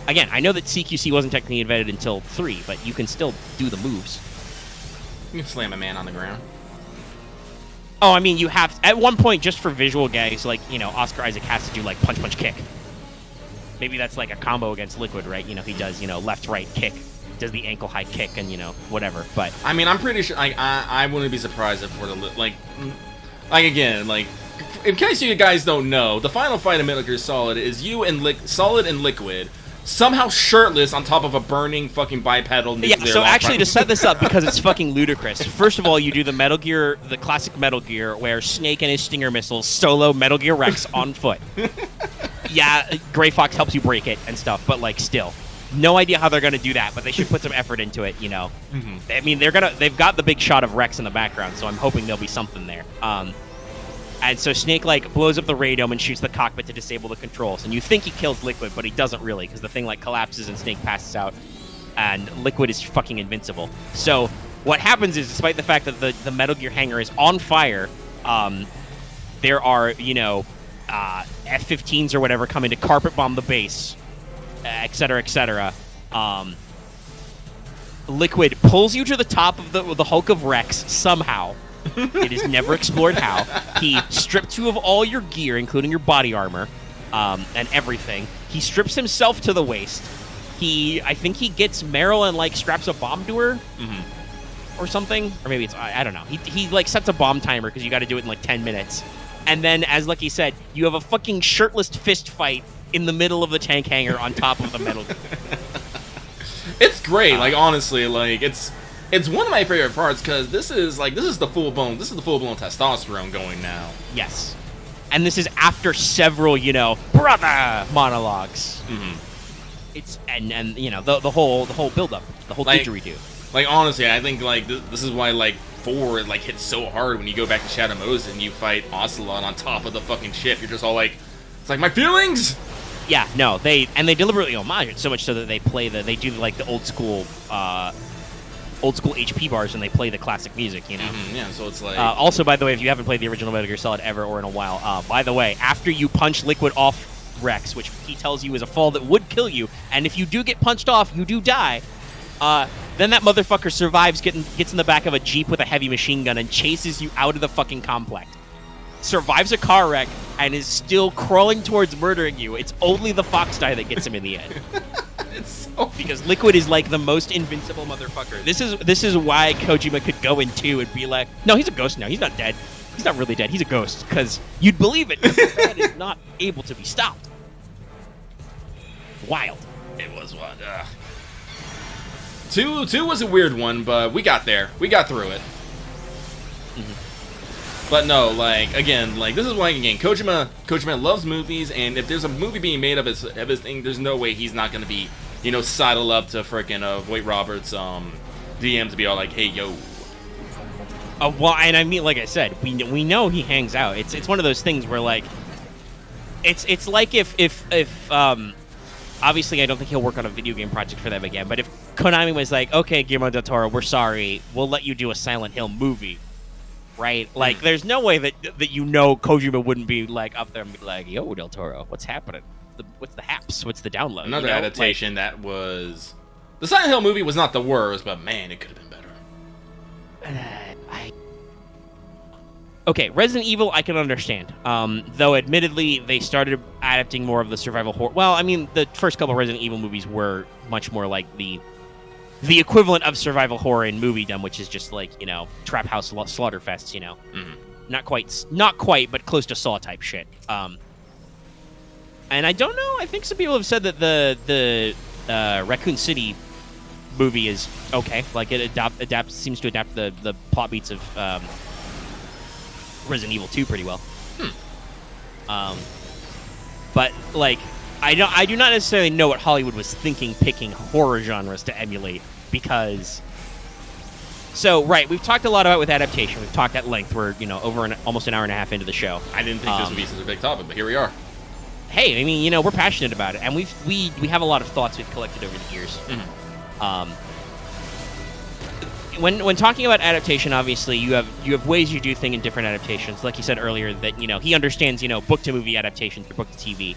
Again, I know that CQC wasn't technically invented until 3, but you can still do the moves. You can slam a man on the ground. Oh, I mean, you have at one point just for visual gags, like Oscar Isaac has to do like punch, punch, kick. Maybe that's like a combo against Liquid, right? He does left, right, kick. Does the ankle high kick and whatever, but I mean, I'm pretty sure I wouldn't be surprised if for the like again, like, in case you guys don't know, the final fight in Metal Gear Solid is you and Solid and Liquid somehow shirtless on top of a burning fucking bipedal nuclear. Yeah, so actually to set this up, because it's fucking ludicrous, first of all, you do the classic Metal Gear where Snake and his Stinger missiles solo Metal Gear Rex on foot. Yeah, Gray Fox helps you break it and stuff, but like still. No idea how they're going to do that, but they should put some effort into it, Mm-hmm. I mean, they've got the big shot of Rex in the background, so I'm hoping there'll be something there. And so Snake, like, blows up the radome and shoots the cockpit to disable the controls. And you think he kills Liquid, but he doesn't really, because the thing, like, collapses and Snake passes out. And Liquid is fucking invincible. So what happens is, despite the fact that the Metal Gear hangar is on fire, there are, F-15s or whatever coming to carpet bomb the base, et cetera, et cetera. Liquid pulls you to the top of the hulk of Rex somehow, It is never explored how. He strips you of all your gear, including your body armor, and everything. He strips himself to the waist. I think he gets Meryl and like straps a bomb to her, or something, or maybe it's I don't know. He like sets a bomb timer because you got to do it in like 10 minutes, and then as Lucky said, you have a fucking shirtless fist fight in the middle of the tank hangar on top of the metal. It's great. Like honestly, like it's one of my favorite parts because this is the full blown testosterone going now. Yes, and this is after several brother monologues. It's and the whole build up, the whole didgeridoo. Like honestly, I think like this is why like 4 like hits so hard when you go back to Shadow Moses and you fight Ocelot on top of the fucking ship. You're just all like, it's like my feelings. Yeah, no, they deliberately homage it so much so that they do like the old school HP bars and they play the classic music, Yeah, so it's like also, by the way, if you haven't played the original Metal Gear Solid ever or in a while, by the way, after you punch Liquid off Rex, which he tells you is a fall that would kill you, and if you do get punched off, you do die. Then that motherfucker survives, gets in the back of a Jeep with a heavy machine gun and chases you out of the fucking complex. Survives a car wreck and is still crawling towards murdering you. It's only the Fox die that gets him in the end. Because Liquid is like the most invincible motherfucker. This is why Kojima could go in 2 and be like, no, he's a ghost now. He's not dead. He's not really dead. He's a ghost. Because you'd believe it. That is not able to be stopped. Wild. It was one. 2 was a weird one, but we got there. We got through it. But no, like again, like this is why again Kojima loves movies, and if there's a movie being made of his thing, there's no way he's not gonna be sidle up to frickin' Voight Roberts DM to be all like, hey yo. Well, and I mean, like I said, we know he hangs out. It's one of those things where like, it's like if obviously I don't think he'll work on a video game project for them again, but if Konami was like, okay, Guillermo del Toro, we're sorry, we'll let you do a Silent Hill movie. Right? Like, there's no way that Kojima wouldn't be, like, up there and be like, yo, Del Toro, what's happening? What's the haps? What's the download? Another adaptation that was... The Silent Hill movie was not the worst, but, man, it could have been better. Okay, Resident Evil, I can understand. Though, admittedly, they started adapting more of the survival horror... Well, I mean, the first couple Resident Evil movies were much more like the equivalent of survival horror in moviedom, which is just like, trap house slaughterfests, Not quite, but close to Saw type shit. And I don't know, I think some people have said that the Raccoon City movie is okay. Like, it seems to adapt the plot beats of Resident Evil 2 pretty well. But, like, I do not necessarily know what Hollywood was thinking picking horror genres to emulate, because... So, right, we've talked a lot about with adaptation. We've talked at length. We're, over almost an hour and a half into the show. I didn't think this would be such a big topic, but here we are. Hey, I mean, we're passionate about it, and we have a lot of thoughts we've collected over the years. When talking about adaptation, obviously, you have ways you do things in different adaptations. Like you said earlier, that, he understands, book-to-movie adaptations or book-to-TV.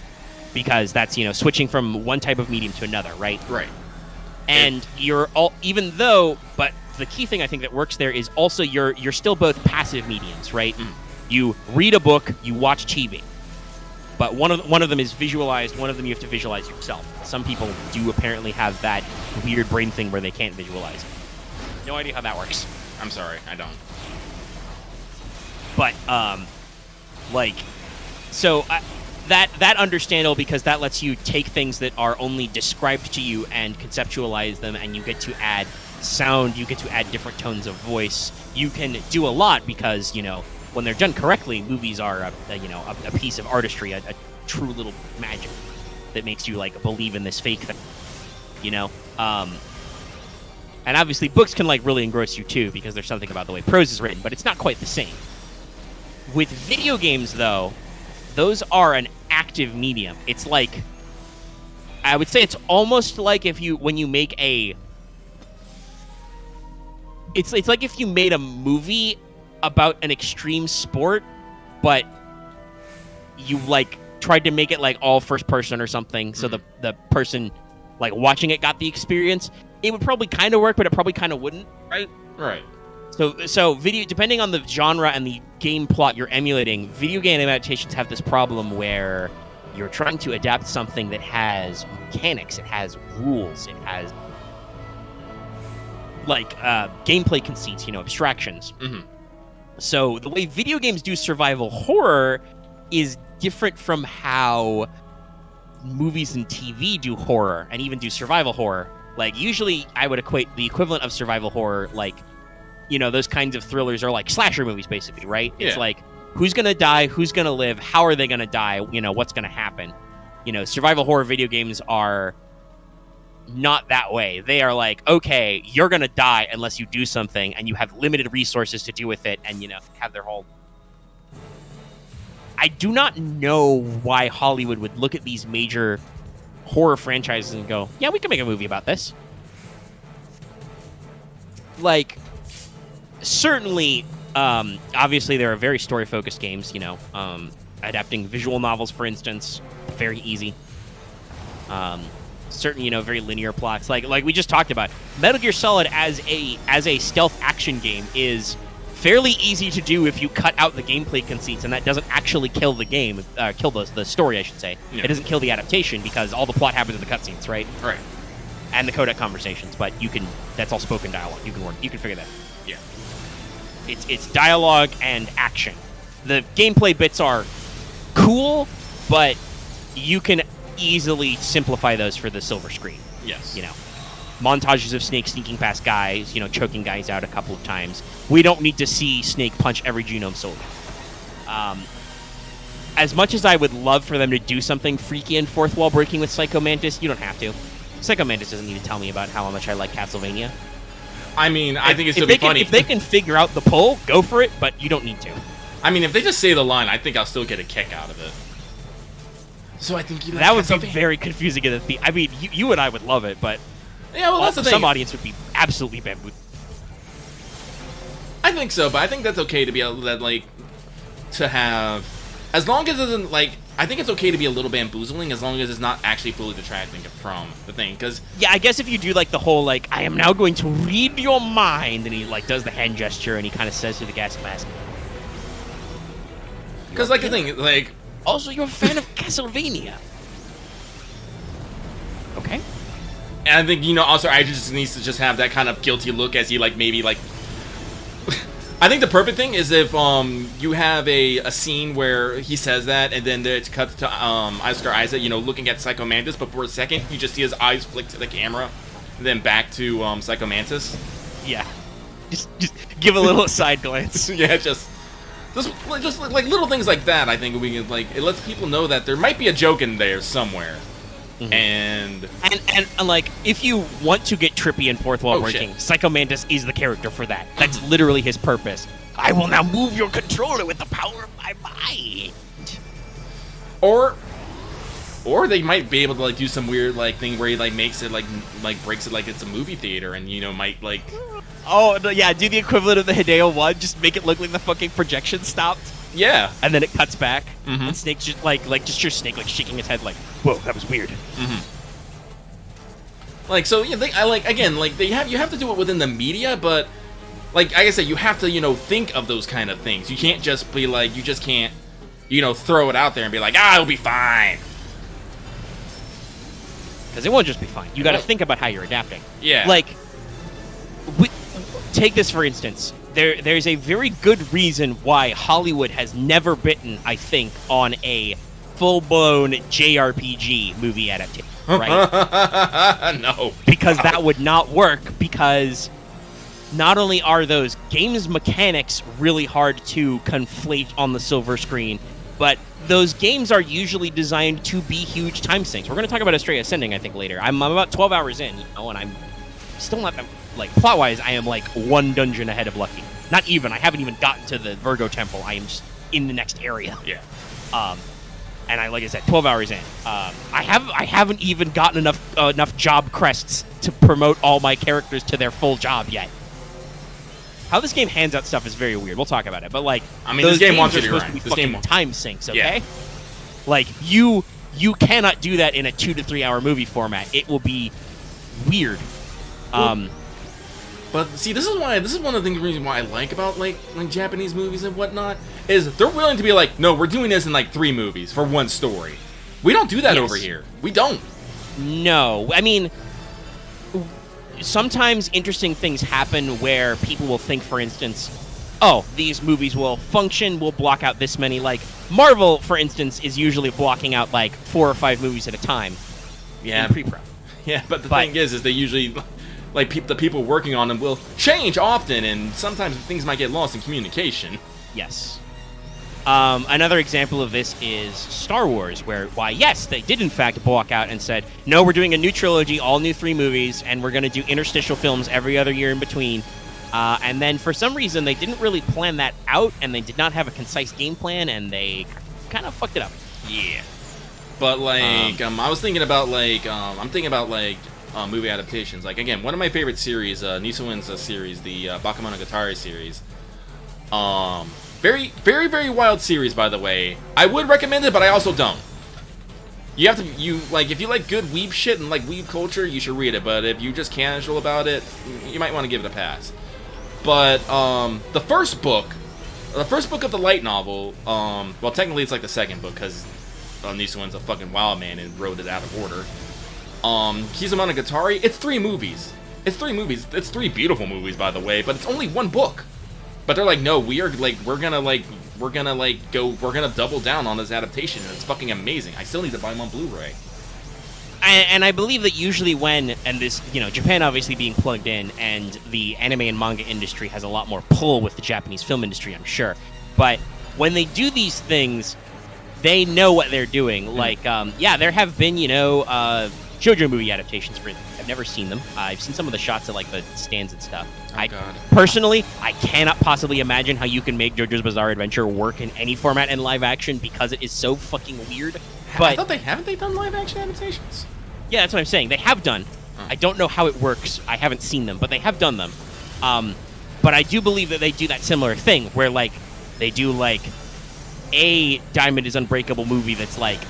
Because that's, switching from one type of medium to another, right? Right. And but the key thing I think that works there is also you're still both passive mediums, right? You read a book, you watch TV. But one of them is visualized, one of them you have to visualize yourself. Some people do apparently have that weird brain thing where they can't visualize. No idea how that works. I'm sorry, I don't. But, That understandable, because that lets you take things that are only described to you and conceptualize them, and you get to add sound, you get to add different tones of voice. You can do a lot because, when they're done correctly, movies are a piece of artistry, a true little magic that makes you like believe in this fake thing, And obviously books can like really engross you too, because there's something about the way prose is written, but it's not quite the same. With video games though, those are an active medium. It's like, I would say it's almost like when you make a... It's like if you made a movie about an extreme sport, but you like tried to make it like all first person or something, so the person like watching it got the experience. It would probably kind of work, but it probably kind of wouldn't, right? Right. So video, depending on the genre and the game plot you're emulating, video game adaptations have this problem where you're trying to adapt something that has mechanics, it has rules, it has like gameplay conceits, abstractions. Mm-hmm. So the way video games do survival horror is different from how movies and TV do horror and even do survival horror. Like usually I would equate the equivalent of survival horror, like, those kinds of thrillers are like slasher movies, basically, right? It's like, who's going to die? Who's going to live? How are they going to die? What's going to happen? Survival horror video games are not that way. They are like, okay, you're going to die unless you do something, and you have limited resources to do with it, and, have their whole... I do not know why Hollywood would look at these major horror franchises and go, yeah, we can make a movie about this. Like... Certainly, obviously, there are very story-focused games, adapting visual novels, for instance, very easy. Certain, very linear plots. Like we just talked about, Metal Gear Solid as a stealth action game is fairly easy to do if you cut out the gameplay conceits, and that doesn't actually kill the game, kill the story, I should say. Yeah. It doesn't kill the adaptation because all the plot happens in the cutscenes, right? Right. And the codec conversations, but that's all spoken dialogue. You can figure that. Yeah. It's dialogue and action. The gameplay bits are cool, but you can easily simplify those for the silver screen. Yes. Montages of Snake sneaking past guys, choking guys out a couple of times. We don't need to see Snake punch every genome soldier. As much as I would love for them to do something freaky and fourth wall breaking with Psycho Mantis, you don't have to. Psycho Mantis doesn't need to tell me about how much I like Castlevania. I mean, I think it's still be funny. If they can figure out the pull, go for it, but you don't need to. I mean, if they just say the line, I think I'll still get a kick out of it. So I think that would be very confusing. I mean, you and I would love it, but that's the thing. Some audience would be absolutely bamboozled. I think so, but I think that's okay to be able to have, as long as it isn't I think it's okay to be a little bamboozling as long as it's not actually fully detracting from the thing, because... Yeah, I guess if you do, the whole, I am now going to read your mind, and he, does the hand gesture, and he kind of says to the gas mask... Because, the thing, Also, you're a fan of Castlevania. Okay. And I think, also, I just needs to just have that kind of guilty look as he, maybe, I think the perfect thing is if you have a scene where he says that, and then it cuts to Oscar Isaac, looking at Psycho Mantis, but for a second you just see his eyes flick to the camera, and then back to Psycho Mantis. Yeah, just give a little side glance. Yeah, just little things like that. I think we can it lets people know that there might be a joke in there somewhere. Mm-hmm. And if you want to get trippy and fourth wall breaking, Psycho Mantis is the character for that. That's literally his purpose. I will now move your controller with the power of my mind. Or they might be able to do some weird thing where he makes it breaks it like it's a movie theater, and might Oh no, yeah, do the equivalent of the Hideo 1, just make it look like the fucking projection stopped. Yeah. And then it cuts back. Mm-hmm. And Snake's just just your Snake shaking his head whoa, that was weird. Mm-hmm. So yeah, you have to do it within the media, but like I said, you have to think of those kind of things. You can't just be you just can't throw it out there and be it'll be fine. Because it won't just be fine. You got to think about how you're adapting. Yeah. Take this for instance. There's a very good reason why Hollywood has never bitten, I think, on a full-blown JRPG movie adaptation, right? No. Because that would not work, because not only are those games mechanics really hard to conflate on the silver screen, but those games are usually designed to be huge time sinks. We're going to talk about Astray Ascending, I think, later. I'm about 12 hours in, and I'm still not... plot-wise, I am one dungeon ahead of Lucky. Not even. I haven't even gotten to the Virgo Temple. I am just in the next area. Yeah. And like I said, 12 hours in. I haven't even gotten enough job crests to promote all my characters to their full job yet. How this game hands out stuff is very weird. We'll talk about it. But this game wants you to supposed grind. to be This fucking game time sinks, okay? Yeah. You cannot do that in a 2 to 3 hour movie format. It will be weird. But see, this is one of the reasons why I like about like Japanese movies and whatnot is they're willing to be like, no, we're doing this in like 3 movies for one story. We don't do that over here. We don't. No, I mean, sometimes interesting things happen where people will think, for instance, oh, these movies will function, we'll block out this many. Like Marvel, for instance, is usually blocking out like 4 or 5 movies at a time. Yeah, in pre-pro. Yeah, but the thing is they usually. Like, the people working on them will change often, and sometimes things might get lost in communication. Yes. Another example of this is Star Wars, where, yes, they did in fact block out and said, no, we're doing a new trilogy, all new 3 movies, and we're going to do interstitial films every other year in between. And then, for some reason, they didn't really plan that out, and they did not have a concise game plan, and they kind of fucked it up. Yeah. But, like, I was thinking about, like, movie adaptations. Like, again, one of my favorite series, Nisuin's series, the Bakemonogatari series. Very, very, very wild series, by the way. I would recommend it, but I also don't. You have to, if you like good weeb shit and like weeb culture, you should read it. But if you're just casual about it, you might want to give it a pass. But, the first book of the light novel, well, technically it's like the second book, because Nisuin's a fucking wild man and wrote it out of order. Kizumonogatari, it's 3 movies. It's 3 movies. It's 3 beautiful movies, by the way, but it's only 1 book. But they're like, no, we're gonna double down on this adaptation, and it's fucking amazing. I still need to buy them on Blu-ray. And I believe that usually when, and this, Japan obviously being plugged in, and the anime and manga industry has a lot more pull with the Japanese film industry, I'm sure. But when they do these things, they know what they're doing. Like, there have been, JoJo movie adaptations for it. I've never seen them. I've seen some of the shots of like the stands and stuff. God. Personally, I cannot possibly imagine how you can make JoJo's Bizarre Adventure work in any format in live action because it is so fucking weird. But I thought haven't they done live action adaptations? Yeah, that's what I'm saying. They have done. I don't know how it works. I haven't seen them, but they have done them. But I do believe that they do that similar thing where like they do like a Diamond is Unbreakable movie that's like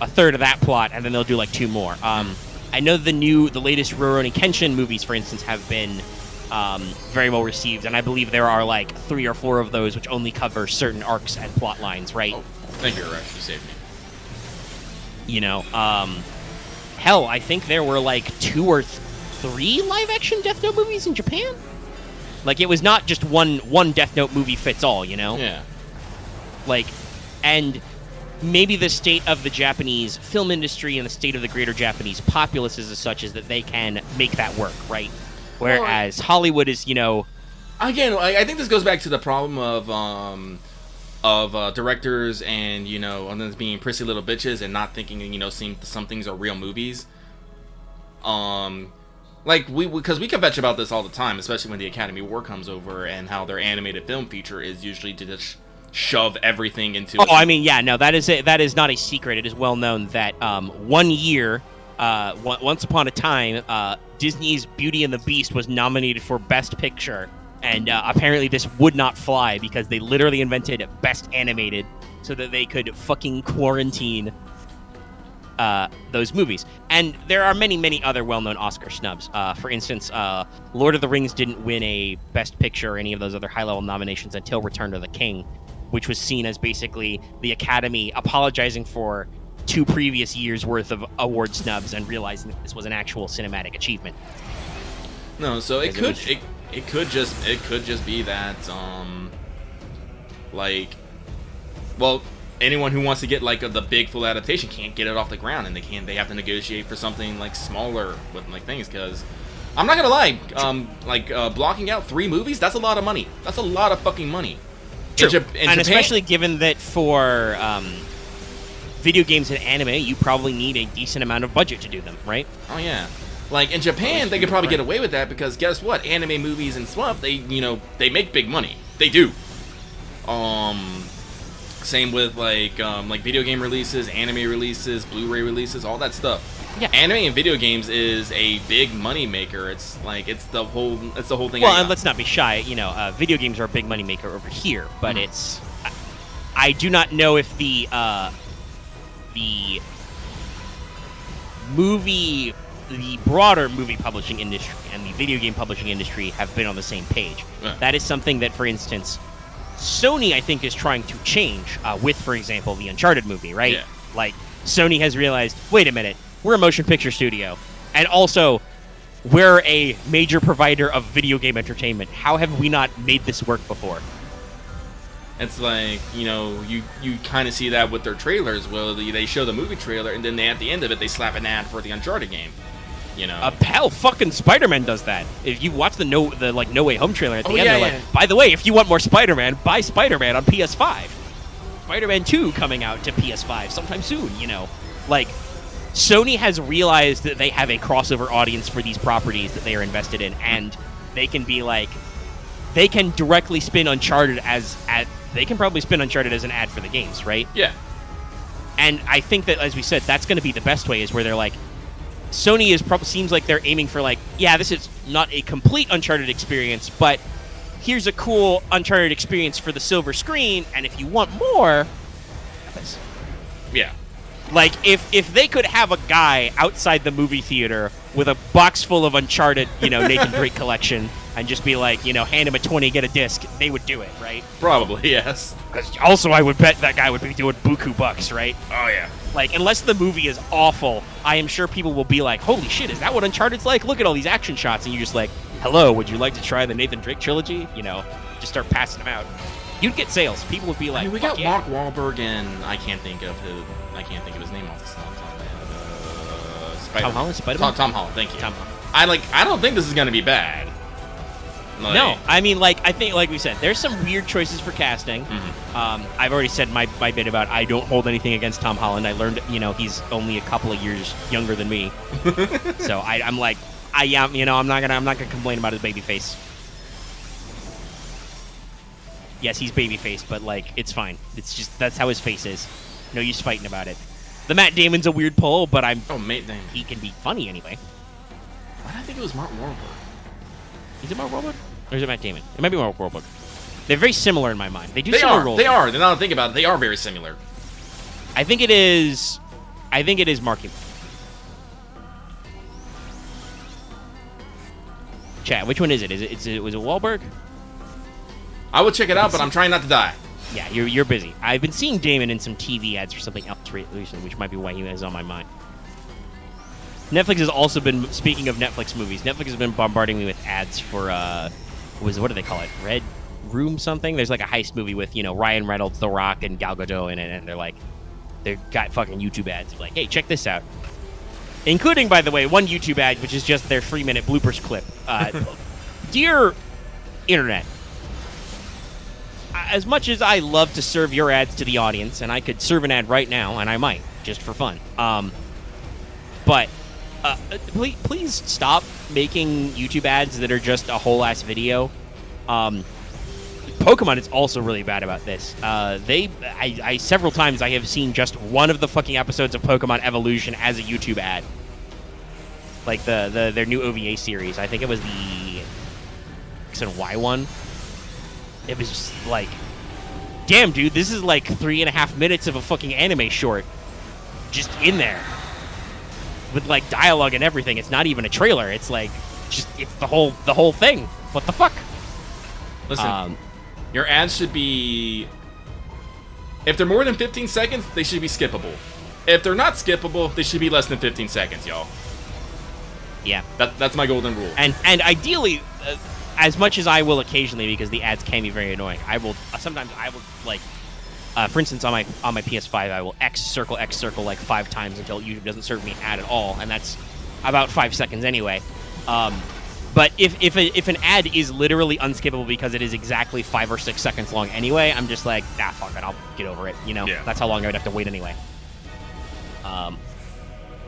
a third of that plot, and then they'll do like 2 more. I know the latest Rurouni Kenshin movies, for instance, have been very well received, and I believe there are like 3 or 4 of those which only cover certain arcs and plot lines, right? Oh, thank you, Arash. You saved me. Hell, I think there were like 2 or 3 live-action Death Note movies in Japan. Like, it was not just one Death Note movie fits all, Yeah. Like, and maybe the state of the Japanese film industry and the state of the greater Japanese populace is as such as that they can make that work, right? Whereas Hollywood is, Again, I think this goes back to the problem of directors and, them being prissy little bitches and not thinking, some things are real movies. Because we can bitch about this all the time, especially when the Academy Award comes over and how their animated film feature is usually to just shove everything into. Oh, I mean, yeah, no, that is not a secret. It is well known that one year, once upon a time, Disney's Beauty and the Beast was nominated for Best Picture, and apparently this would not fly because they literally invented Best Animated so that they could fucking quarantine those movies. And there are many, many other well-known Oscar snubs. For instance, Lord of the Rings didn't win a Best Picture or any of those other high-level nominations until Return of the King, which was seen as basically the Academy apologizing for 2 previous years' worth of award snubs and realizing that this was an actual cinematic achievement. No, so it could just be that anyone who wants to get like the big full adaptation can't get it off the ground, and they have to negotiate for something like smaller with like things. Because I'm not gonna lie, blocking out 3 movies, that's a lot of money. That's a lot of fucking money. True. And especially given that for video games and anime, you probably need a decent amount of budget to do them, right? Oh yeah. Like in Japan, they could probably get away with that because guess what? Anime movies and stuff, they make big money. They do. Same with like video game releases, anime releases, Blu-ray releases, all that stuff. Yeah. Anime and video games is a big money maker. It's the whole thing. Well, and let's not be shy. Video games are a big money maker over here, but I do not know if the movie the broader movie publishing industry and the video game publishing industry have been on the same page. Yeah. That is something that, for instance, Sony, I think, is trying to change with, for example, the Uncharted movie, right? Yeah. Like, Sony has realized, wait a minute, we're a motion picture studio, and also, we're a major provider of video game entertainment. How have we not made this work before? It's like, you kind of see that with their trailers. Well, they show the movie trailer, and then at the end of it, they slap an ad for the Uncharted game. Hell, fucking Spider-Man does that. If you watch the No Way Home trailer at the end, yeah, they're like, by the way, if you want more Spider-Man, buy Spider-Man on PS5. Spider-Man 2 coming out to PS5 sometime soon, Like, Sony has realized that they have a crossover audience for these properties that they are invested in, and they can be like, they can directly spin Uncharted they can probably spin Uncharted as an ad for the games, right? Yeah. And I think that, as we said, that's going to be the best way, is where they're like, Sony seems like they're aiming for, like, yeah, this is not a complete Uncharted experience, but here's a cool Uncharted experience for the silver screen, and if you want more, this. Yeah. Like, if they could have a guy outside the movie theater with a box full of Uncharted, Nathan Drake collection, and just be like, hand him a 20, get a disc, they would do it, right? Probably, yes. Because also, I would bet that guy would be doing buku bucks, right? Oh, yeah. Like, unless the movie is awful, I am sure people will be like, holy shit, is that what Uncharted's like? Look at all these action shots. And you're just like, hello, would you like to try the Nathan Drake trilogy? Just start passing them out. You'd get sales. People would be like, we got yeah. Mark Wahlberg and I can't think of his name off the top. Tom Holland, Spider-Man? Tom Holland, thank you. Tom Holland. I don't think this is gonna be bad. No, I mean, I think, like we said, there's some weird choices for casting. Mm-hmm. I've already said my bit about I don't hold anything against Tom Holland. I learned, he's only a couple of years younger than me, so I'm like, I'm not gonna complain about his baby face. Yes, he's baby faced, but like, it's fine. It's just that's how his face is. No use fighting about it. The Matt Damon's a weird pull, but Matt Damon. he can be funny anyway. Why did I think it was Mark Wahlberg? Is it Mark Wahlberg? Or is it Matt Damon? It might be Mark Wahlberg. They're very similar in my mind. They do similar roles. They are. Now that I think about it, they are very similar. I think it is Mark. Chat, which one is it? Was it Wahlberg? I would check it out, but I'm trying not to die. Yeah, you're busy. I've been seeing Damon in some TV ads for something else recently, which might be why he is on my mind. Netflix has also been, speaking of Netflix movies, Netflix has been bombarding me with ads for, what do they call it? Red Room something? There's like a heist movie with, Ryan Reynolds, The Rock, and Gal Gadot in it, and they've got fucking YouTube ads. Like, hey, check this out. Including, by the way, one YouTube ad, which is just their 3-minute bloopers clip. Dear Internet, as much as I love to serve your ads to the audience, and I could serve an ad right now, and I might, just for fun, but please stop making YouTube ads that are just a whole-ass video. Pokemon is also really bad about this. I several times I have seen just one of the fucking episodes of Pokemon Evolution as a YouTube ad. Like their new OVA series. I think it was the X and Y one. It was just like, damn, dude, this is like 3.5 minutes of a fucking anime short. Just in there. With like dialogue and everything. It's not even a trailer. It's like, it's the whole thing. What the fuck? Listen, your ads should be, if they're more than 15 seconds, they should be skippable. If they're not skippable, they should be less than 15 seconds, y'all. Yeah. That's my golden rule. And ideally, as much as I will occasionally, because the ads can be very annoying, sometimes I will like, for instance, on my PS5, I will X circle like 5 times until YouTube doesn't serve me an ad at all, and that's about 5 seconds anyway. But if an ad is literally unskippable because it is exactly 5 or 6 seconds long anyway, I'm just like, fuck it, I'll get over it. Yeah. That's how long I would have to wait anyway.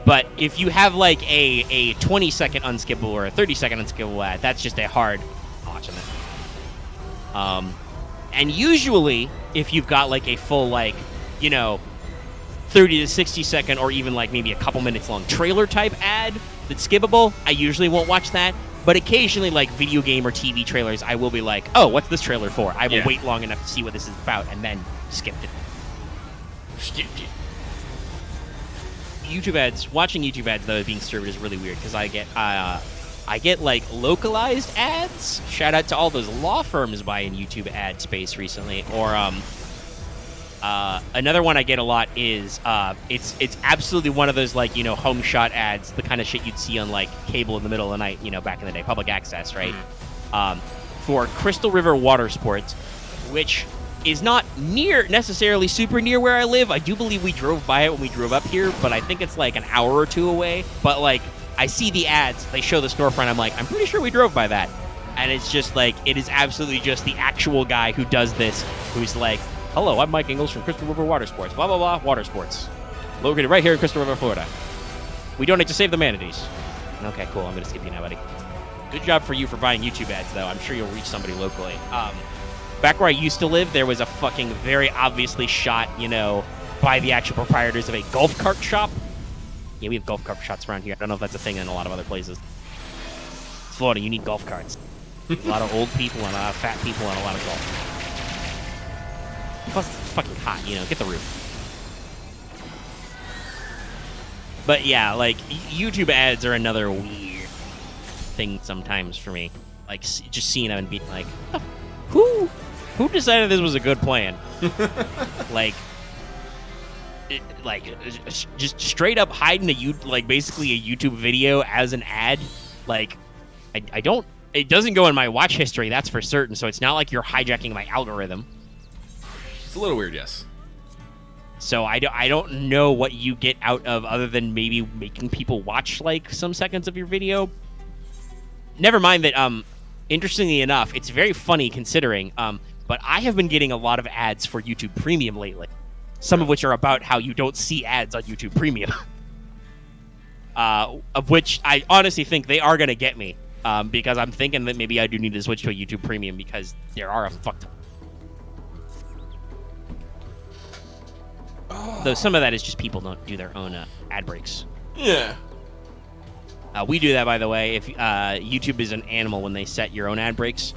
But if you have like a 20-second unskippable or a 30-second unskippable ad, that's just a hard watch on it. And usually, if you've got like a full 30 to 60 second or even like maybe a couple minutes long trailer type ad that's skippable, I usually won't watch that. But occasionally, like video game or TV trailers, I will be like, oh, what's this trailer for? I will wait long enough to see what this is about and then skip it. YouTube ads, watching YouTube ads though being served is really weird because I get like localized ads. Shout out to all those law firms buying YouTube ad space recently. Or another one I get a lot is it's absolutely one of those like home shot ads, the kind of shit you'd see on like cable in the middle of the night, back in the day, public access, right? For Crystal River Water Sports, which is not necessarily super near where I live. I do believe we drove by it when we drove up here, but I think it's like an hour or two away. But like, I see the ads, they show the storefront, I'm like, I'm pretty sure we drove by that. And it's just like, it is absolutely just the actual guy who does this, who's like, hello, I'm Mike Ingalls from Crystal River Water Sports, blah, blah, blah, water sports. Located right here in Crystal River, Florida. We donate to save the manatees. Okay, cool, I'm going to skip you now, buddy. Good job for you for buying YouTube ads, though. I'm sure you'll reach somebody locally. Back where I used to live, there was a fucking very obviously shot, by the actual proprietors of a golf cart shop. Yeah, we have golf cart shops around here. I don't know if that's a thing in a lot of other places. Florida, you need golf carts. A lot of old people and a lot of fat people and a lot of golf. Plus, it's fucking hot, get the roof. But yeah, like, YouTube ads are another weird thing sometimes for me. Like, just seeing them and being like, oh, who decided this was a good plan? Just straight up hiding basically a YouTube video as an ad. Like, I don't. It doesn't go in my watch history, that's for certain. So it's not like you're hijacking my algorithm. It's a little weird, yes. So I don't know what you get out of other than maybe making people watch like some seconds of your video. Never mind that. Interestingly enough, it's very funny considering. But I have been getting a lot of ads for YouTube Premium lately. Some of which are about how you don't see ads on YouTube Premium. Of which I honestly think they are going to get me. Because I'm thinking that maybe I do need to switch to a YouTube Premium because there are a fuck ton. Though some of that is just people don't do their own ad breaks. Yeah. We do that, by the way. If YouTube is an animal when they set your own ad breaks.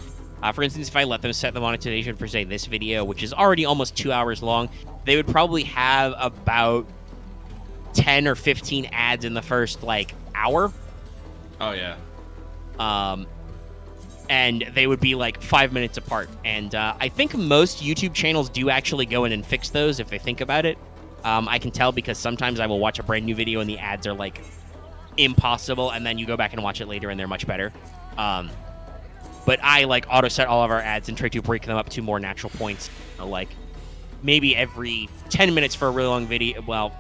For instance, if I let them set the monetization for, say, this video, which is already almost 2 hours long, they would probably have about 10 or 15 ads in the first, hour. Oh, yeah. And they would be, 5 minutes apart. And I think most YouTube channels do actually go in and fix those if they think about it. I can tell because sometimes I will watch a brand new video and the ads are, impossible, and then you go back and watch it later and they're much better. But I auto set all of our ads and try to break them up to more natural points. Maybe every 10 minutes for a really long video. Well,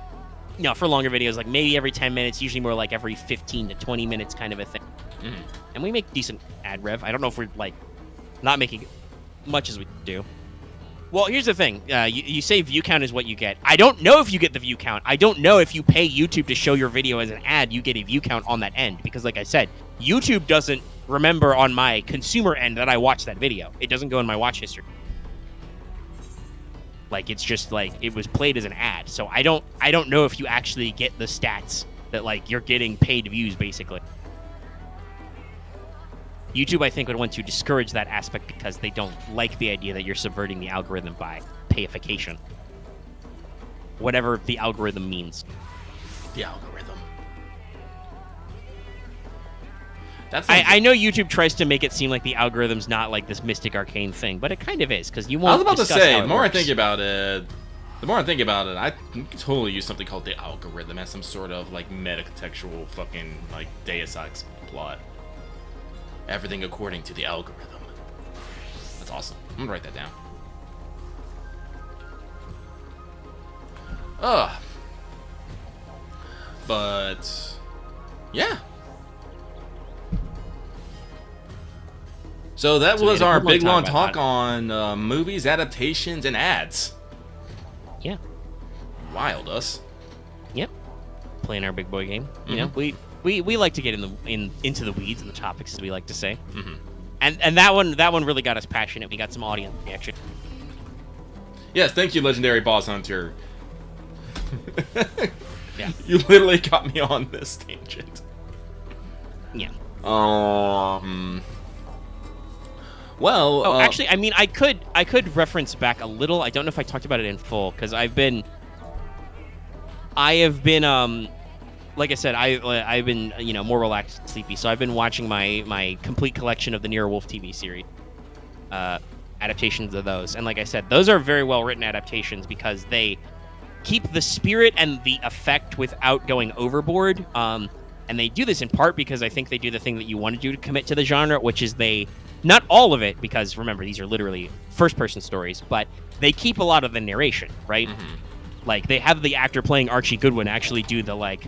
for longer videos, maybe every 10 minutes, usually more every 15 to 20 minutes kind of a thing. Mm-hmm. And we make decent ad rev. I don't know if we're not making much as we do. Well, here's the thing. You say view count is what you get. I don't know if you get the view count. I don't know if you pay YouTube to show your video as an ad, you get a view count on that end. Because like I said, YouTube doesn't remember on my consumer end that I watched that video. It doesn't go in my watch history. It's just it was played as an ad. So I don't know if you actually get the stats that you're getting paid views basically. YouTube, I think, would want to discourage that aspect because they don't like the idea that you're subverting the algorithm by payification. Whatever the algorithm means. The algorithm. I know YouTube tries to make it seem like the algorithm's not this mystic arcane thing, but it kind of is because you won't. I was about to say, the more I think about it, I can totally use something called the algorithm as some sort of meta-contextual fucking Deus Ex plot. Everything according to the algorithm. That's awesome. I'm gonna write that down. But yeah. So that was our big long talk on movies, adaptations, and ads. Yeah. Wild us. Yep. Playing our big boy game. Mm-hmm. We like to get into the weeds and the topics, as we like to say. Mm-hmm. And that one really got us passionate. We got some audience reaction. Yes, thank you, Legendary Boss Hunter. Yeah. You literally got me on this tangent. Yeah. Well. Oh, actually, I mean, I could reference back a little. I don't know if I talked about it in full because I have been like I said, I've been more relaxed and sleepy, so I've been watching my complete collection of the Nero Wolf TV series, adaptations of those, and like I said, those are very well written adaptations because they keep the spirit and the effect without going overboard. And they do this in part because I think they do the thing that you want to do to commit to the genre, which is they, not all of it, because remember, these are literally first-person stories, but they keep a lot of the narration, right? Mm-hmm. Like, they have the actor playing Archie Goodwin actually do the, like,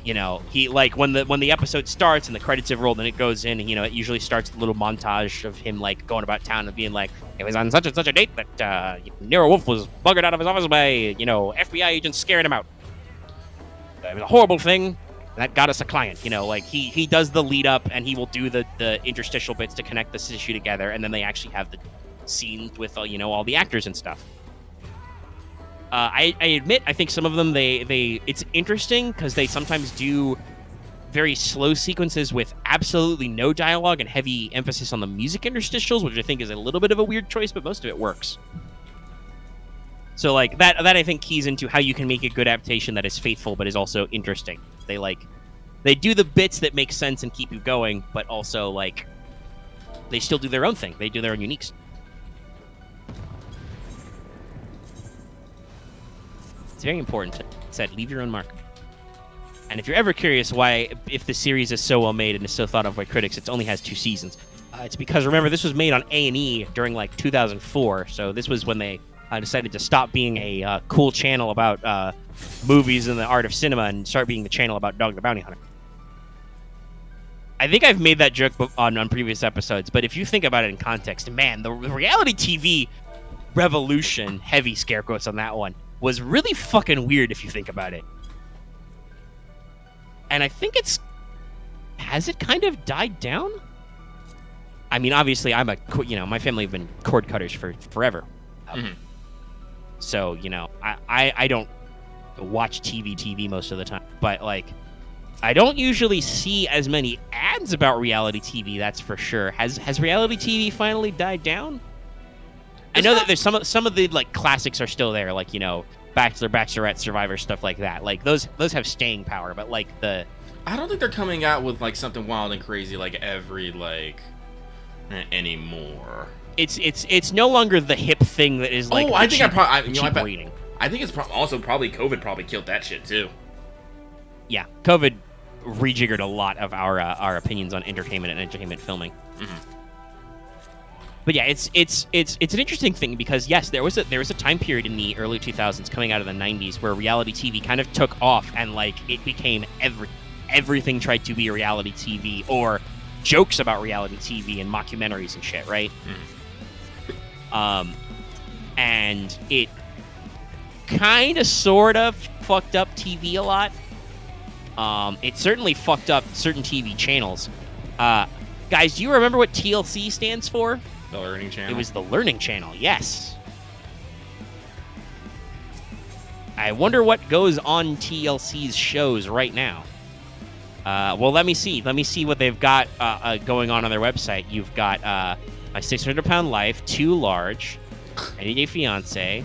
he, like, when the episode starts and the credits have rolled and it goes in, it usually starts a little montage of him, like, going about town and being like, it was on such and such a date that Nero Wolf was buggered out of his office by, FBI agents scaring him out. It was a horrible thing. That got us a client, like he does the lead up and he will do the interstitial bits to connect this issue together, and then they actually have the scenes with all the actors and stuff. I admit I think some of them they it's interesting because they sometimes do very slow sequences with absolutely no dialogue and heavy emphasis on the music interstitials, which I think is a little bit of a weird choice, but most of it works. So like that I think keys into how you can make a good adaptation that is faithful but is also interesting. They do the bits that make sense and keep you going, but also like they still do their own thing. They do their own uniques. It's very important to leave your own mark. And if you're ever curious why, if the series is so well made and is so thought of by critics, it only has 2 seasons. It's because remember this was made on A&E during like 2004, so this was when they decided to stop being a cool channel about movies and the art of cinema and start being the channel about Dog the Bounty Hunter. I think I've made that joke on previous episodes, but if you think about it in context, man, the reality TV revolution, heavy scare quotes on that one, was really fucking weird if you think about it. And I think has it kind of died down? I mean, obviously, my family have been cord cutters for forever. Mm-hmm. So, I don't watch TV most of the time. But, like, I don't usually see as many ads about reality TV, that's for sure. Has reality TV finally died down? I know that there's some of the, like, classics are still there, like, Bachelor, Bachelorette, Survivor, stuff like that. Like, those have staying power, but, like, I don't think they're coming out with, like, something wild and crazy, like, every, like, anymore. It's no longer the hip thing that is like. Oh, I think I think it's also probably COVID probably killed that shit too. Yeah, COVID rejiggered a lot of our opinions on entertainment and entertainment filming. Mm-hmm. But yeah, it's an interesting thing because yes, there was a time period in the early 2000s coming out of the 90s where reality TV kind of took off and like it became everything tried to be reality TV or jokes about reality TV and mockumentaries and shit, right? Mm-hmm. And it kind of sort of fucked up TV a lot. It certainly fucked up certain TV channels. Guys, do you remember what TLC stands for? The Learning Channel. It was the Learning Channel, yes. I wonder what goes on TLC's shows right now. Well, let me see. Let me see what they've got going on their website. You've got My 600-Pound Life, Too Large, 90 Day Fiancé,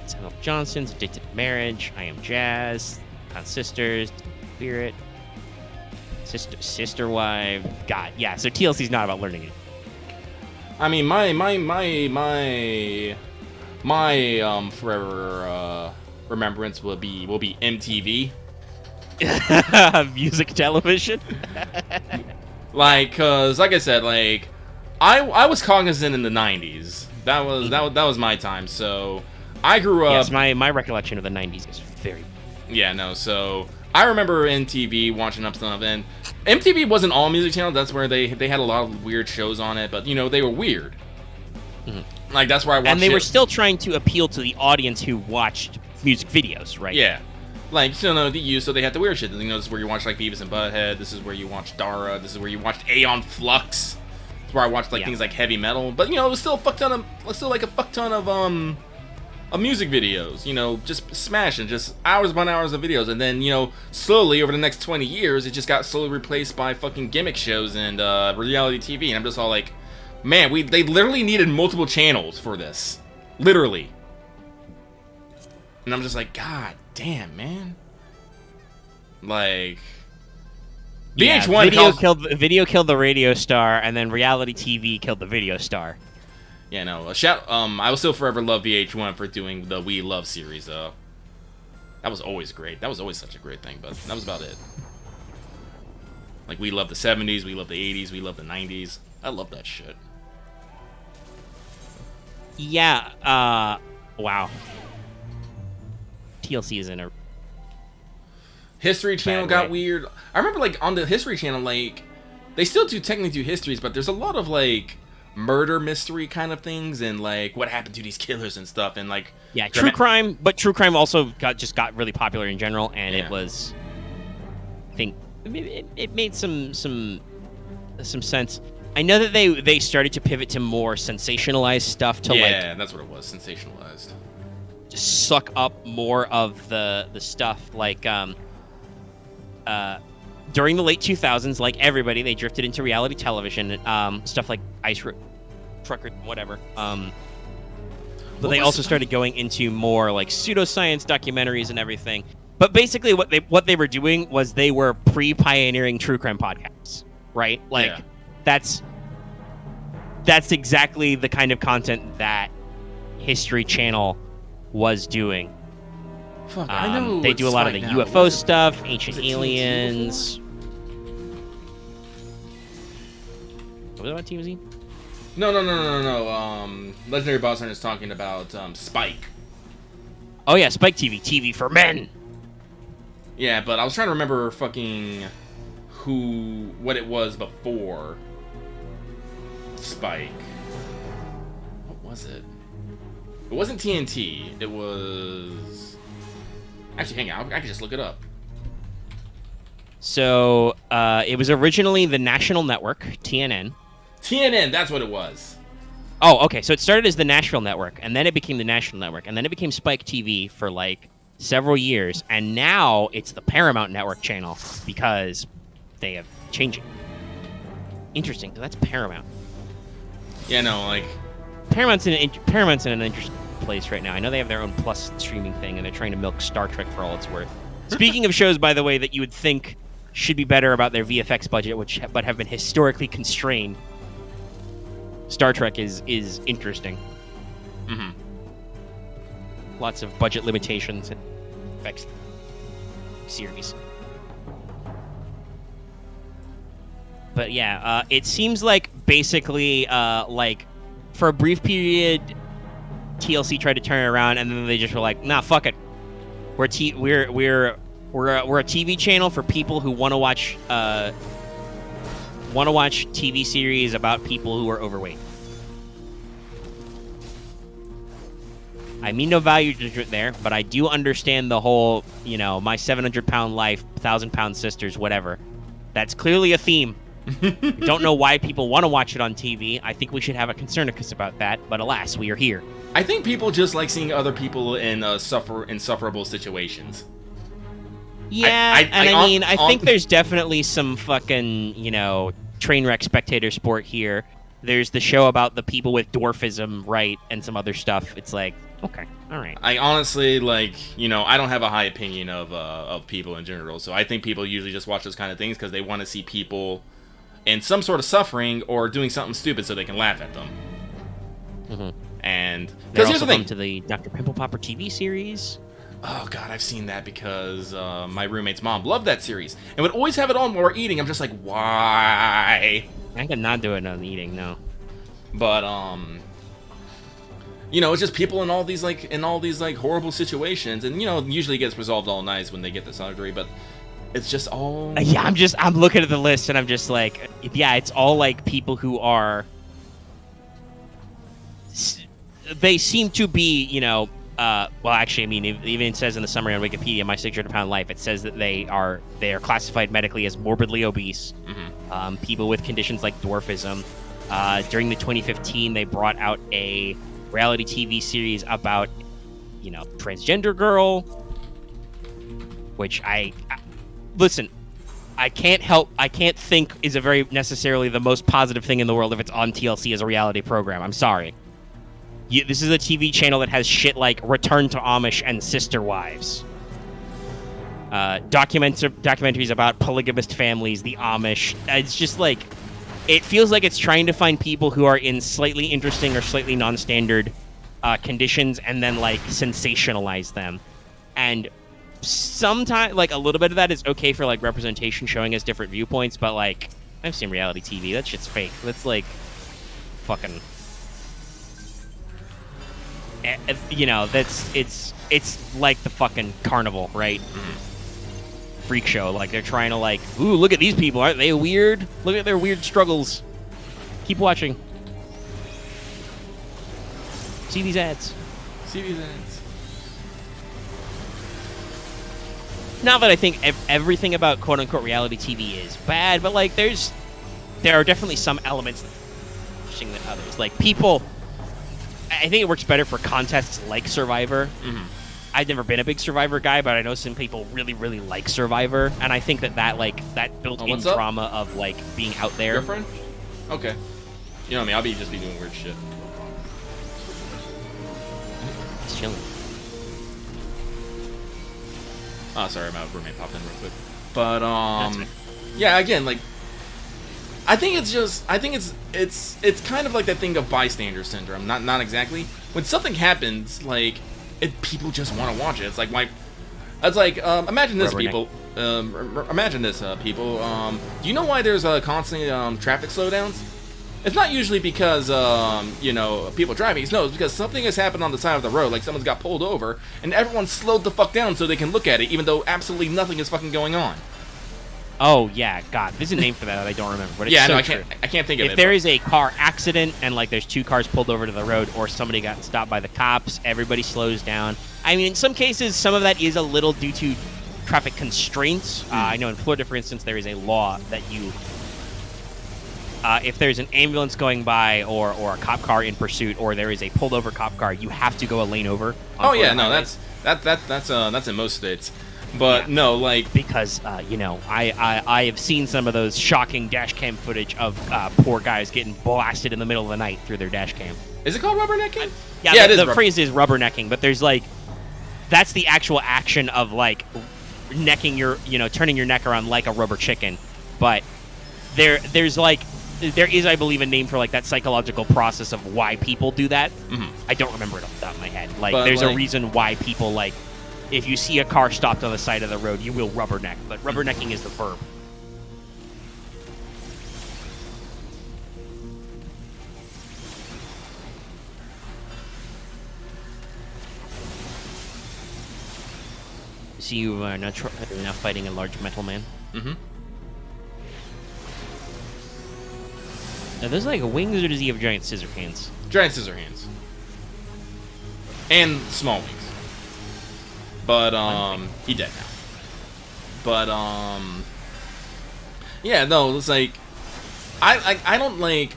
Samuel Johnson's Addicted to Marriage, I Am Jazz, Con Sisters, Spirit, Sister Wife. God, yeah. So TLC's not about learning it. I mean, my forever remembrance will be MTV. Music television. Like, cause like I said, like I was cognizant in the 90s. That was my time. So I grew up. Yes, my recollection of the 90s is very. Yeah, no. So I remember MTV watching up stuff, and MTV wasn't all music channels. That's where they had a lot of weird shows on it, but they were weird. Mm-hmm. Like that's where I watched. And they were still trying to appeal to the audience who watched music videos, right? Yeah. Like, so they had the weird shit. This is where you watch, like, Beavis and Butthead. This is where you watch Dara. This is where you watched Aeon Flux. It's where I watched, like, things like heavy metal. But, it was still a fuck ton of music videos. Just smashing, just hours upon hours of videos. And then, slowly, over the next 20 years, it just got slowly replaced by fucking gimmick shows and reality TV. And I'm just all like, man, they literally needed multiple channels for this. Literally. And I'm just like, God damn, man. Like, Yeah, VH1 video killed the radio star, and then reality TV killed the video star. Yeah, no. I will still forever love VH1 for doing the We Love series, though. That was always great. That was always such a great thing, but that was about it. Like, we love the 70s, we love the 80s, we love the 90s. I love that shit. Yeah, wow. TLC is in a... History Channel got weird. I remember, like, on the History Channel, like, they still technically do histories, but there's a lot of, like, murder mystery kind of things and, like, what happened to these killers and stuff, and, like... Yeah, true crime, but true crime also got really popular in general, and it was... I think it made some sense. I know that they started to pivot to more sensationalized stuff to, yeah, that's what it was, sensationalized. Just suck up more of the stuff, like, during the late 2000s, like everybody, they drifted into reality television, stuff like Ice Trucker, whatever. But they also started going into more like pseudoscience documentaries and everything. But basically, what they were doing was they were pre-pioneering true crime podcasts, right? Like that's exactly the kind of content that History Channel was doing. Fuck, I know they do a lot of the UFO stuff, ancient aliens. What was it about TMZ? No. Legendary Boss Hunter is talking about Spike. Oh yeah, Spike TV, TV for men. Yeah, but I was trying to remember fucking what it was before Spike. What was it? It wasn't TNT. It was... Actually, hang on. I can just look it up. So, it was originally the National Network, TNN. TNN, that's what it was. Oh, okay. So it started as the Nashville Network, and then it became the National Network, and then it became Spike TV for, like, several years, and now it's the Paramount Network channel because they have changed it. Interesting, because that's Paramount. Yeah, no, like... Paramount's in an interesting place right now. I know they have their own Plus streaming thing, and they're trying to milk Star Trek for all it's worth. Speaking of shows, by the way, that you would think should be better about their VFX budget, but have been historically constrained, Star Trek is interesting. Mm-hmm. Lots of budget limitations and effects series. But yeah, it seems like basically, like, for a brief period, TLC tried to turn it around, and then they just were like, "Nah, fuck it. We're a TV channel for people who want to watch TV series about people who are overweight." I mean no value judgment there, but I do understand the whole, my 700-pound life, 1,000-pound sisters, whatever. That's clearly a theme. I don't know why people want to watch it on TV. I think we should have a concernus about that, but alas, we are here. I think people just like seeing other people in insufferable situations. Yeah, I think there's definitely some fucking, train wreck spectator sport here. There's the show about the people with dwarfism, right, and some other stuff. It's like, okay, all right. I honestly, like, I don't have a high opinion of people in general, so I think people usually just watch those kind of things because they want to see people in some sort of suffering or doing something stupid so they can laugh at them. Mm-hmm. And they're also come to the Dr. Pimple Popper TV series. Oh god, I've seen that because my roommate's mom loved that series and would always have it on while we're eating. I'm just like, why? I could not do it on eating, no. But it's just people in all these horrible situations, and usually it gets resolved all nice when they get the surgery, but it's just all... Yeah, I'm looking at the list, and I'm just like, yeah, it's all, like, people who are... They seem to be, well, actually, I mean, even it says in the summary on Wikipedia, My 600-Pound Life, it says that they are classified medically as morbidly obese, people with conditions like dwarfism. During the 2015, they brought out a reality TV series about, transgender girl, which listen, I can't think is a very necessarily the most positive thing in the world if it's on TLC as a reality program. I'm sorry. This is a TV channel that has shit like Return to Amish and Sister Wives. documentaries about polygamist families, the Amish. It's just like, it feels like it's trying to find people who are in slightly interesting or slightly non-standard conditions and then like sensationalize them. And sometimes, like, a little bit of that is okay for like representation, showing us different viewpoints, but like, I've seen reality TV. That shit's fake. That's like fucking, you know, it's like the fucking carnival, right? Freak show. Like, they're trying to like, ooh, look at these people. Aren't they weird? Look at their weird struggles. Keep watching. See these ads. See these ads. Not that I think everything about quote-unquote reality TV is bad, but like, there are definitely some elements that are interesting than others. Like, people, I think it works better for contests like Survivor. I've never been a big Survivor guy, but I know some people really, really like Survivor, and I think that built-in drama of like being out there. Girlfriend? Okay. You know what I mean? I'll just be doing weird shit. It's chilling. Oh, sorry, my roommate popped in real quick. But yeah, again, like, I think it's kind of like that thing of bystander syndrome. Not exactly. When something happens, like, people just want to watch it. It's like imagine this, people. Imagine this, people. Do you know why there's constant traffic slowdowns? It's not usually because you know, people driving. No, it's because something has happened on the side of the road, like someone's got pulled over, and everyone slowed the fuck down so they can look at it, even though absolutely nothing is fucking going on. Oh yeah, God, there's a name for that I don't remember. But it's yeah, so no, I can't think of it. If there is a car accident and like there's two cars pulled over to the road, or somebody got stopped by the cops, everybody slows down. I mean, in some cases, some of that is a little due to traffic constraints. I know in Florida, for instance, there is a law that you, if there's an ambulance going by or a cop car in pursuit, or there is a pulled over cop car, you have to go a lane over. Oh yeah, no, that's in most states. But yeah, no, like, because you know, I have seen some of those shocking dash cam footage of poor guys getting blasted in the middle of the night through their dash cam. Is it called rubbernecking? Yeah, the phrase is rubbernecking, but there's like, that's the actual action of like necking turning your neck around like a rubber chicken. But there is, I believe, a name for like that psychological process of why people do that. I don't remember it off the top of my head. Like, but there's a reason why people, like, if you see a car stopped on the side of the road, you will rubberneck. But rubbernecking is the verb. See, you are now fighting a large metal man. Are those like wings, or does he have giant scissor hands? Giant scissor hands. And small wings. But, he dead now. But, yeah, no, it's like, I don't like,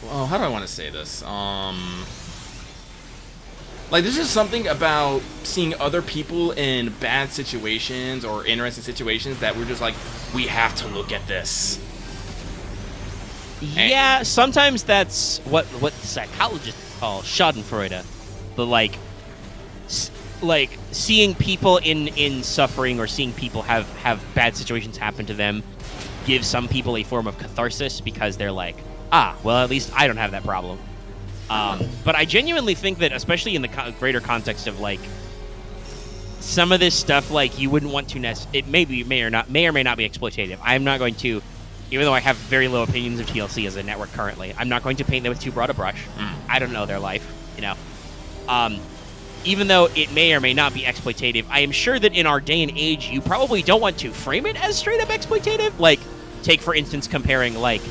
well, how do I want to say this? Like, there's just something about seeing other people in bad situations or interesting situations that we're just like, we have to look at this. Yeah, sometimes that's what psychologists call Schadenfreude. The like seeing people in suffering, or seeing people have bad situations happen to them, gives some people a form of catharsis, because they're like, well, at least I don't have that problem. But I genuinely think that, especially in the greater context of like some of this stuff, like, you wouldn't want to it may or may not be exploitative. I'm not going to, even though I have very low opinions of TLC as a network currently, I'm not going to paint them with too broad a brush. I don't know their life, you know. Even though it may or may not be exploitative, I am sure that in our day and age, you probably don't want to frame it as straight up exploitative. Like, take, for instance, comparing, like,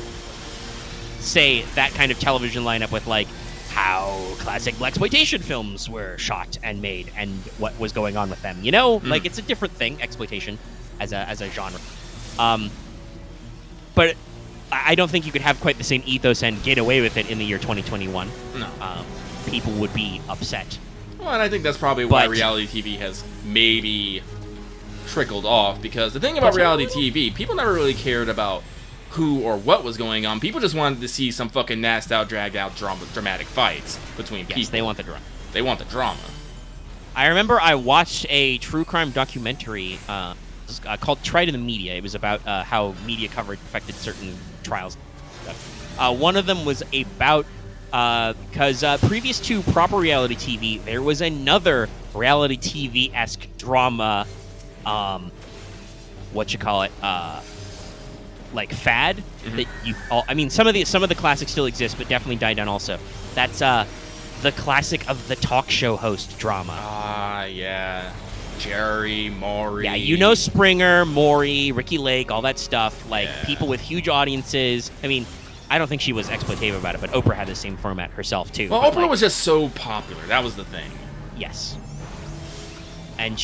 say, that kind of television lineup with, like, how classic blaxploitation films were shot and made and what was going on with them. You know? Like, it's a different thing, exploitation, as a genre. But I don't think you could have quite the same ethos and get away with it in the year 2021. No. People would be upset. Well, and I think that's probably why reality TV has maybe trickled off, because the thing about reality TV, people never really cared about who or what was going on. People just wanted to see some fucking nassed out, dragged out, dramatic fights between people. Yes, they want the drama. They want the drama. I remember I watched a true crime documentary called Tried in the Media. It was about how media coverage affected certain trials. One of them was about, because previous to proper reality TV, there was another reality TV-esque drama, like fad, that I mean, some of the classics still exist, but definitely died down also. That's the classic of the talk show host drama. Yeah. Jerry, Maury. Yeah, you know Springer, Maury, Ricky Lake, all that stuff. Like, people with huge audiences. I mean, I don't think she was exploitative about it, but Oprah had the same format herself, too. Well, Oprah was just so popular. That was the thing. Yes.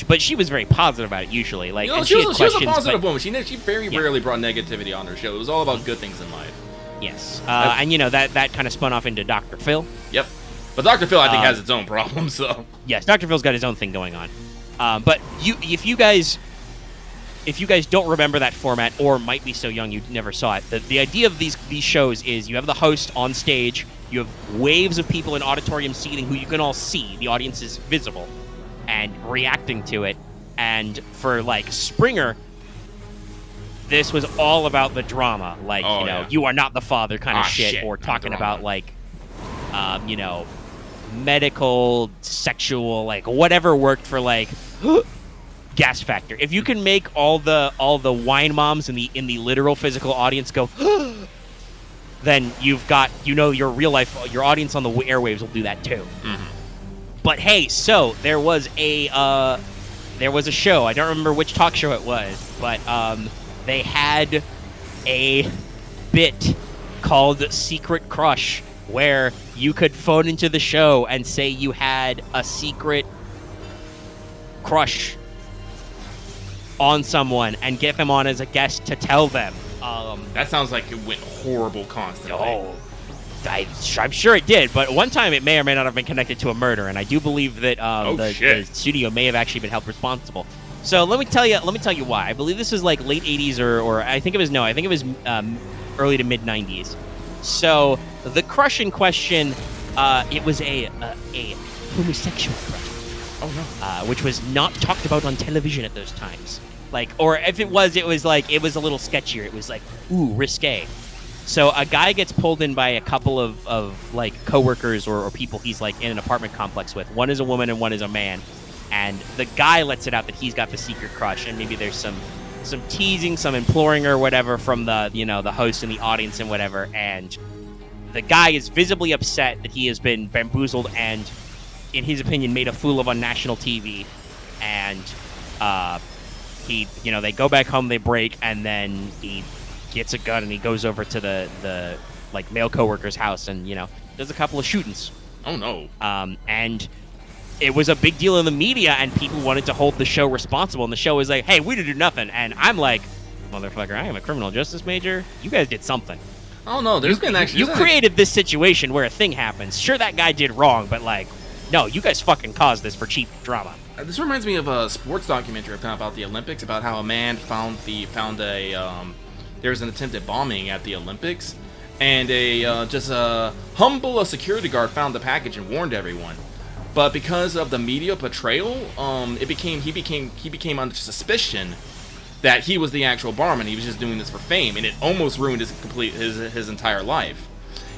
But she was very positive about it, usually. Like, and she was a positive but, woman. She very rarely brought negativity on her show. It was all about good things in life. Yes. And, that kind of spun off into Dr. Phil. Yep. But Dr. Phil, I think, has its own problems, so... Yes, Dr. Phil's got his own thing going on. But if you guys don't remember that format, or might be so young you never saw it, the idea of these shows is you have the host on stage, you have waves of people in auditorium seating who you can all see, the audience is visible, and reacting to it. And for, like, Springer, this was all about the drama, like, you are not the father kind of shit, or talking about, like, medical, sexual, like, whatever worked for, like, gas factor. If you can make all the wine moms in the literal physical audience go, then you've got, your real life, your audience on the airwaves will do that too. But hey, so there was a show. I don't remember which talk show it was, but they had a bit called Secret Crush, where you could phone into the show and say you had a secret crush on someone and get them on as a guest to tell them. That sounds like it went horrible constantly. Oh, I'm sure it did, but one time it may or may not have been connected to a murder, and I do believe that the studio may have actually been held responsible. So let me tell you why. I believe this is like late 80s or I think it was early to mid 90s. So the crush in question, it was a homosexual crush. Oh no. Which was not talked about on television at those times. Like, or if it was a little sketchier. It was like, ooh, risque. So a guy gets pulled in by a couple of like coworkers or people he's like in an apartment complex with. One is a woman and one is a man. And the guy lets it out that he's got the secret crush, and maybe there's some teasing, some imploring or whatever from the host and the audience and whatever. And the guy is visibly upset that he has been bamboozled and, in his opinion, made a fool of on national TV. And they go back home, they break, and then he gets a gun and he goes over to the like male coworker's house and does a couple of shootings. Oh no. And it was a big deal in the media, and people wanted to hold the show responsible. And the show was like, "Hey, we didn't do nothing." And I'm like, "Motherfucker, I am a criminal justice major. You guys did something." Oh no, you created this situation where a thing happens. Sure, that guy did wrong, but like, no, you guys fucking caused this for cheap drama. This reminds me of a sports documentary about the Olympics, about how a man found there was an attempted bombing at the Olympics, and a humble security guard found the package and warned everyone. But because of the media portrayal, he became under suspicion that he was the actual barman. He was just doing this for fame, and it almost ruined his entire life.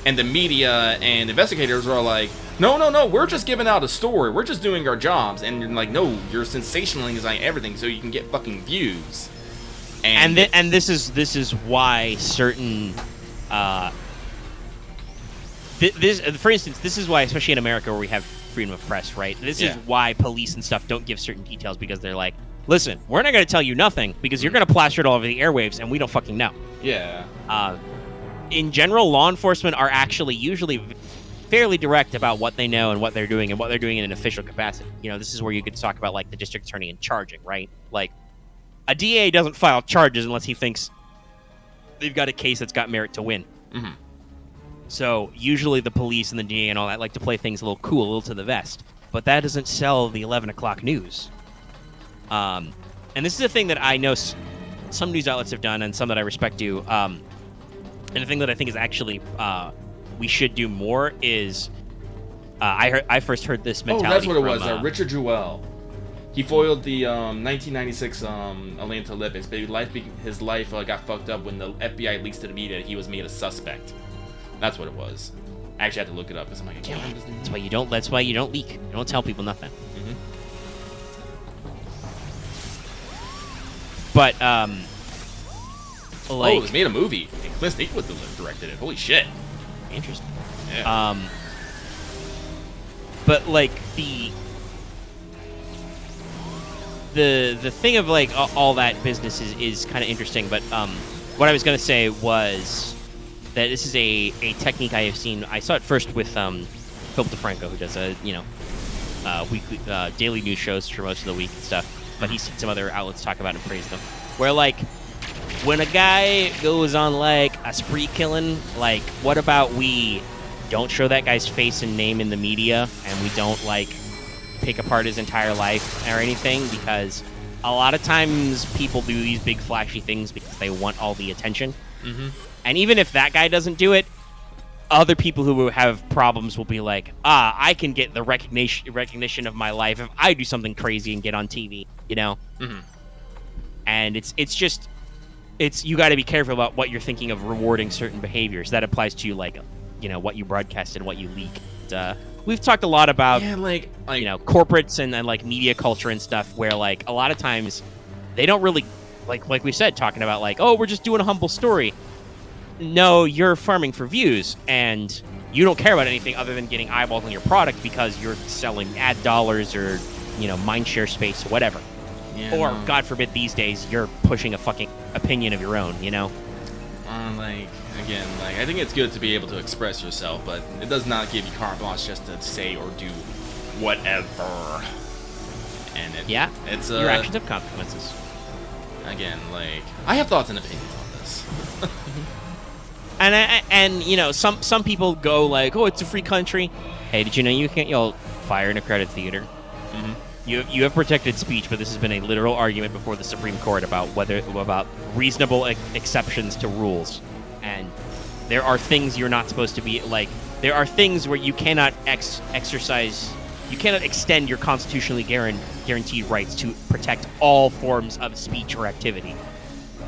And the media and investigators were like, no, we're just giving out a story. We're just doing our jobs. And you're like, no, you're sensationalizing everything so you can get fucking views. And this is why certain for instance, this is why, especially in America where we have freedom of press, right? This is why police and stuff don't give certain details, because they're like, listen, we're not going to tell you nothing because you're going to plaster it all over the airwaves and we don't fucking know. Yeah. In general, law enforcement are actually usually fairly direct about what they know and what they're doing in an official capacity. This is where you could talk about like the district attorney and charging, right? Like, a DA doesn't file charges unless he thinks they've got a case that's got merit to win. Mm-hmm. So usually the police and the DA and all that like to play things a little cool, a little to the vest. But that doesn't sell the 11 o'clock news. And this is a thing that I know some news outlets have done and some that I respect do. And the thing that I think is actually we should do more is I first heard this mentality. Oh, that's what it from, was. Richard Jewell. He foiled the 1996 Atlanta Olympics, but his life got fucked up when the FBI leaked to the media that he was made a suspect. That's what it was. I actually had to look it up because I'm like, I can't remember his name. That's why you don't leak. You don't tell people nothing. Mm-hmm. But it was made a movie. And Clint Eastwood directed it. Holy shit. Interesting. Yeah. But like the thing of like all that business is kind of interesting. But what I was gonna say was that this is a technique I have seen. I saw it first with Philip DeFranco, who does weekly daily news shows for most of the week and stuff. But he's seen some other outlets talk about and praise them. Where like when a guy goes on like a spree killing, like what about we don't show that guy's face and name in the media, and we don't like pick apart his entire life or anything, because a lot of times people do these big flashy things because they want all the attention. Mm-hmm. And even if that guy doesn't do it, other people who have problems will be like, I can get the recognition of my life if I do something crazy and get on TV, you know? Mm-hmm. And it's you got to be careful about what you're thinking of rewarding certain behaviors. That applies to like, you know, what you broadcast and what you leak. We've talked a lot about, you know, corporates and like media culture and stuff, where like a lot of times they don't really like we said, talking about like, oh, we're just doing a humble story. No, you're farming for views, and you don't care about anything other than getting eyeballs on your product because you're selling ad dollars or, you know, mind share space or whatever. Yeah, or, God forbid, these days, you're pushing a fucking opinion of your own, you know? I think it's good to be able to express yourself, but it does not give you carte blanche just to say or do whatever. And it's your actions have consequences. Again, I have thoughts and opinions on this. And you know, some people go like, oh, it's a free country. Hey, did you know you can't yell fire in a crowded theater? Mm-hmm. You have protected speech, but this has been a literal argument before the Supreme Court about reasonable exceptions to rules. And there are things you're not supposed to be like. There are things where you cannot exercise. You cannot extend your constitutionally guaranteed rights to protect all forms of speech or activity.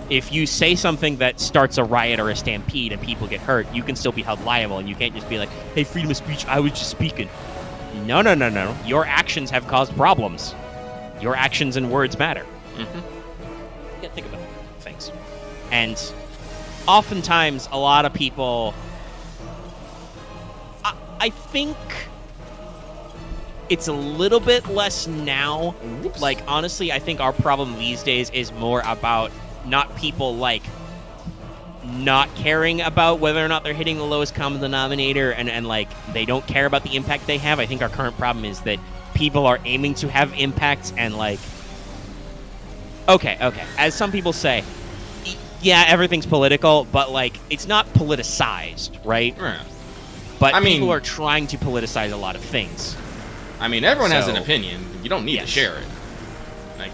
If you say something that starts a riot or a stampede and people get hurt, you can still be held liable, and you can't just be like, hey, freedom of speech, I was just speaking. No. Your actions have caused problems. Your actions and words matter. Mm-hmm. You gotta think about things. And oftentimes, a lot of people... I think it's a little bit less now. Oops. Like, honestly, I think our problem these days is more about not people, like, not caring about whether or not they're hitting the lowest common denominator and like, they don't care about the impact they have. I think our current problem is that people are aiming to have impacts and, like... Okay. As some people say, yeah, everything's political, but, like, it's not politicized, right? Yeah. But people are trying to politicize a lot of things. I mean, everyone has an opinion. You don't need to share it. Like,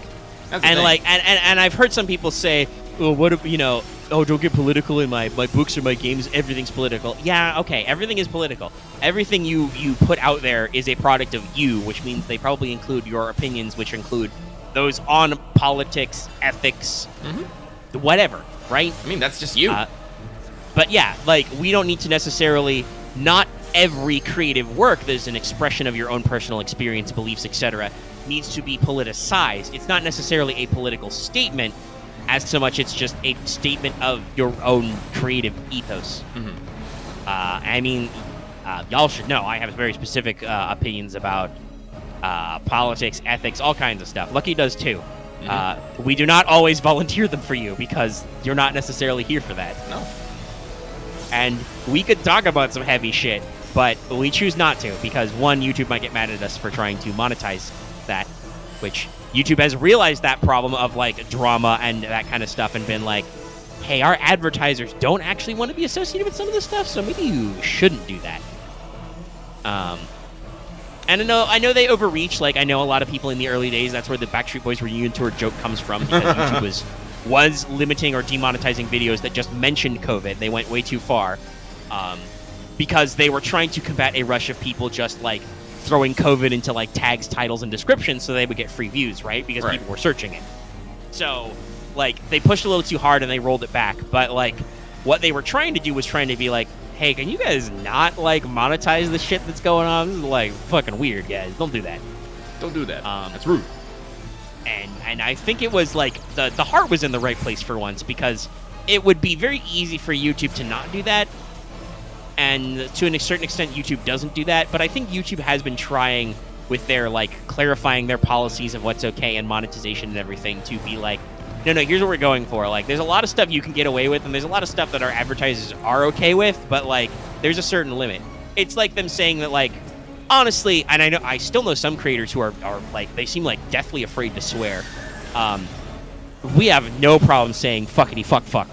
that's the and thing. like, and I've heard some people say, "Oh, what if, you know? Oh, don't get political in my books or my games. Everything's political." Yeah, okay, everything is political. Everything you put out there is a product of you, which means they probably include your opinions, which include those on politics, ethics, whatever, right? I mean, that's just you. But yeah, like, we don't need to necessarily. Not every creative work that is an expression of your own personal experience, beliefs, etc., needs to be politicized. It's not necessarily a political statement, as so much it's just a statement of your own creative ethos. Mm-hmm. Y'all should know I have very specific opinions about politics, ethics, all kinds of stuff. Lucky does too. Mm-hmm. We do not always volunteer them for you because you're not necessarily here for that. No. And we could talk about some heavy shit, but we choose not to because, one, YouTube might get mad at us for trying to monetize that, which YouTube has realized that problem of, like, drama and that kind of stuff and been like, hey, our advertisers don't actually want to be associated with some of this stuff, so maybe you shouldn't do that. And I know they overreach. Like, I know a lot of people in the early days, that's where the Backstreet Boys reunion tour joke comes from, because YouTube was limiting or demonetizing videos that just mentioned COVID. They went way too far. because they were trying to combat a rush of people just like throwing COVID into like tags, titles, and descriptions so they would get free views, right? Because people were searching it. So like they pushed a little too hard and they rolled it back. But like what they were trying to do was trying to be like, hey, can you guys not like monetize the shit that's going on? This is like fucking weird, guys. Don't do that. Don't do that. That's rude. And I think it was like the heart was in the right place for once, because it would be very easy for YouTube to not do that. And to a certain extent, YouTube doesn't do that. But I think YouTube has been trying with their like clarifying their policies of what's okay and monetization and everything to be like, no, here's what we're going for. Like, there's a lot of stuff you can get away with, and there's a lot of stuff that our advertisers are okay with, but like, there's a certain limit. It's like them saying that, like, honestly, and I still know some creators who are like, they seem like deathly afraid to swear. We have no problem saying fuckity fuck.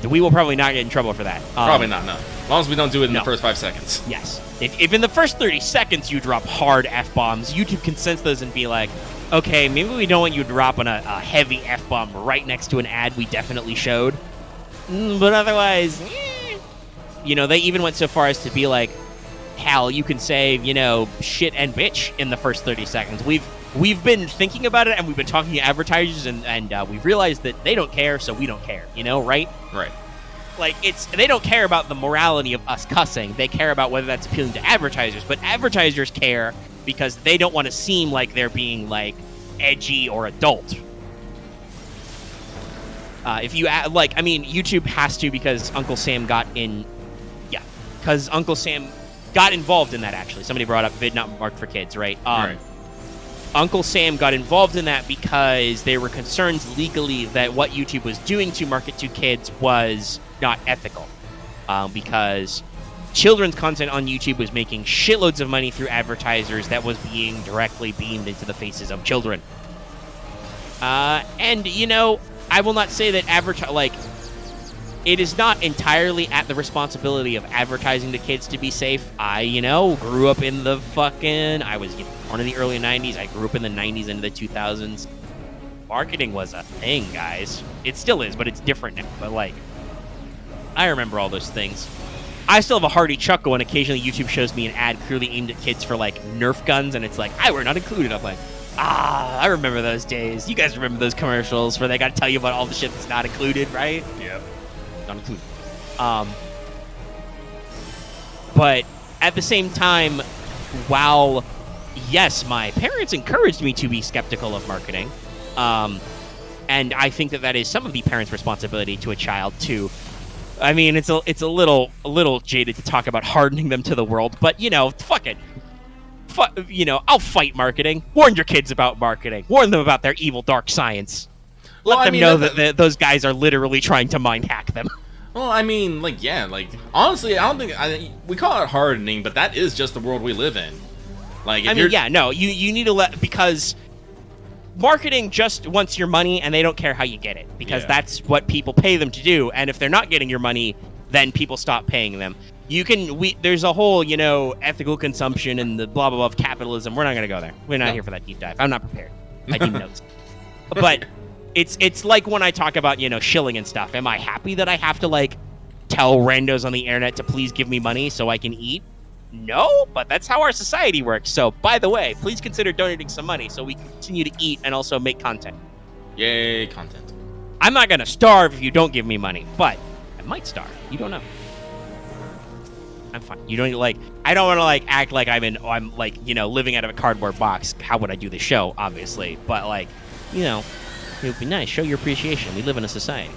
We will probably not get in trouble for that. Probably not, no. As long as we don't do it in the first 5 seconds. Yes. If in the first 30 seconds you drop hard F-bombs, YouTube can sense those and be like, okay, maybe we don't want you dropping a heavy F-bomb right next to an ad we definitely showed. But otherwise, they even went so far as to be like, hell, you can say, shit and bitch in the first 30 seconds. We've been thinking about it, and we've been talking to advertisers, and we've realized that they don't care, so we don't care, right? Right. Like, they don't care about the morality of us cussing. They care about whether that's appealing to advertisers, but advertisers care because they don't want to seem like they're being, like, edgy or adult. YouTube has to, because Uncle Sam got involved in that, actually. Somebody brought up vid not marked for kids, right? Right. Uncle Sam got involved in that because there were concerns legally that what YouTube was doing to market to kids was not ethical. Because children's content on YouTube was making shitloads of money through advertisers that was being directly beamed into the faces of children. I will not say that it is not entirely at the responsibility of advertising to kids to be safe. I grew up in I was born in the early 90s. I grew up in the 90s into the 2000s. Marketing was a thing, guys. It still is, but it's different now. But, I remember all those things. I still have a hearty chuckle when occasionally YouTube shows me an ad clearly aimed at kids for, Nerf guns, and it's like, I were not included. I'm like, I remember those days. You guys remember those commercials where they got to tell you about all the shit that's not included, right? Yep. Not included. But at the same time, while, yes, my parents encouraged me to be skeptical of marketing, and I think that is some of the parent's responsibility to a child too. I mean, it's a little jaded to talk about hardening them to the world, but fuck it. I'll fight marketing. Warn your kids about marketing. Warn them about their evil dark science. Let them know that those guys are literally trying to mind hack them. Well, I mean, honestly, I don't think we call it hardening, but that is just the world we live in. You need to because marketing just wants your money, and they don't care how you get it, because that's what people pay them to do. And if they're not getting your money, then people stop paying them. There's a whole, ethical consumption and the blah, blah, blah of capitalism. We're not going to go there. We're not here for that deep dive. I'm not prepared. I need notes. But it's like when I talk about, shilling and stuff. Am I happy that I have to, tell randos on the internet to please give me money so I can eat? No, but that's how our society works. So, by the way, please consider donating some money so we can continue to eat and also make content. Yay, content. I'm not going to starve if you don't give me money, but I might starve. You don't know. I'm fine. You don't I don't want to act like I'm living out of a cardboard box. How would I do the show? Obviously, but it would be nice. Show your appreciation. We live in a society.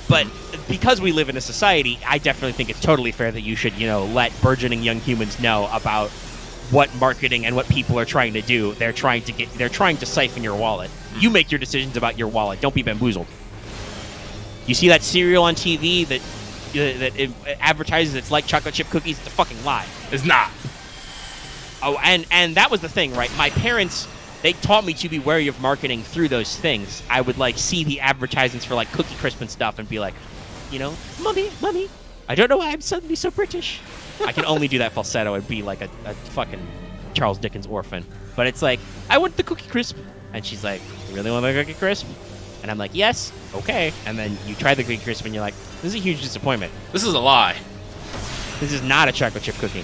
But because we live in a society, I definitely think it's totally fair that you should, let burgeoning young humans know about what marketing and what people are trying to do. They're trying to siphon your wallet. You make your decisions about your wallet. Don't be bamboozled. You see that cereal on TV that it advertises it's like chocolate chip cookies? It's a fucking lie. It's not. Oh, and that was the thing, right? My parents, they taught me to be wary of marketing through those things. I would see the advertisements for Cookie Crisp and stuff and be like, mommy, I don't know why I'm suddenly so British. I can only do that falsetto and be like a fucking Charles Dickens orphan. But it's like, I want the Cookie Crisp. And she's like, you really want the Cookie Crisp? And I'm like, yes, okay. And then you try the Cookie Crisp and you're like, this is a huge disappointment. This is a lie. This is not a chocolate chip cookie.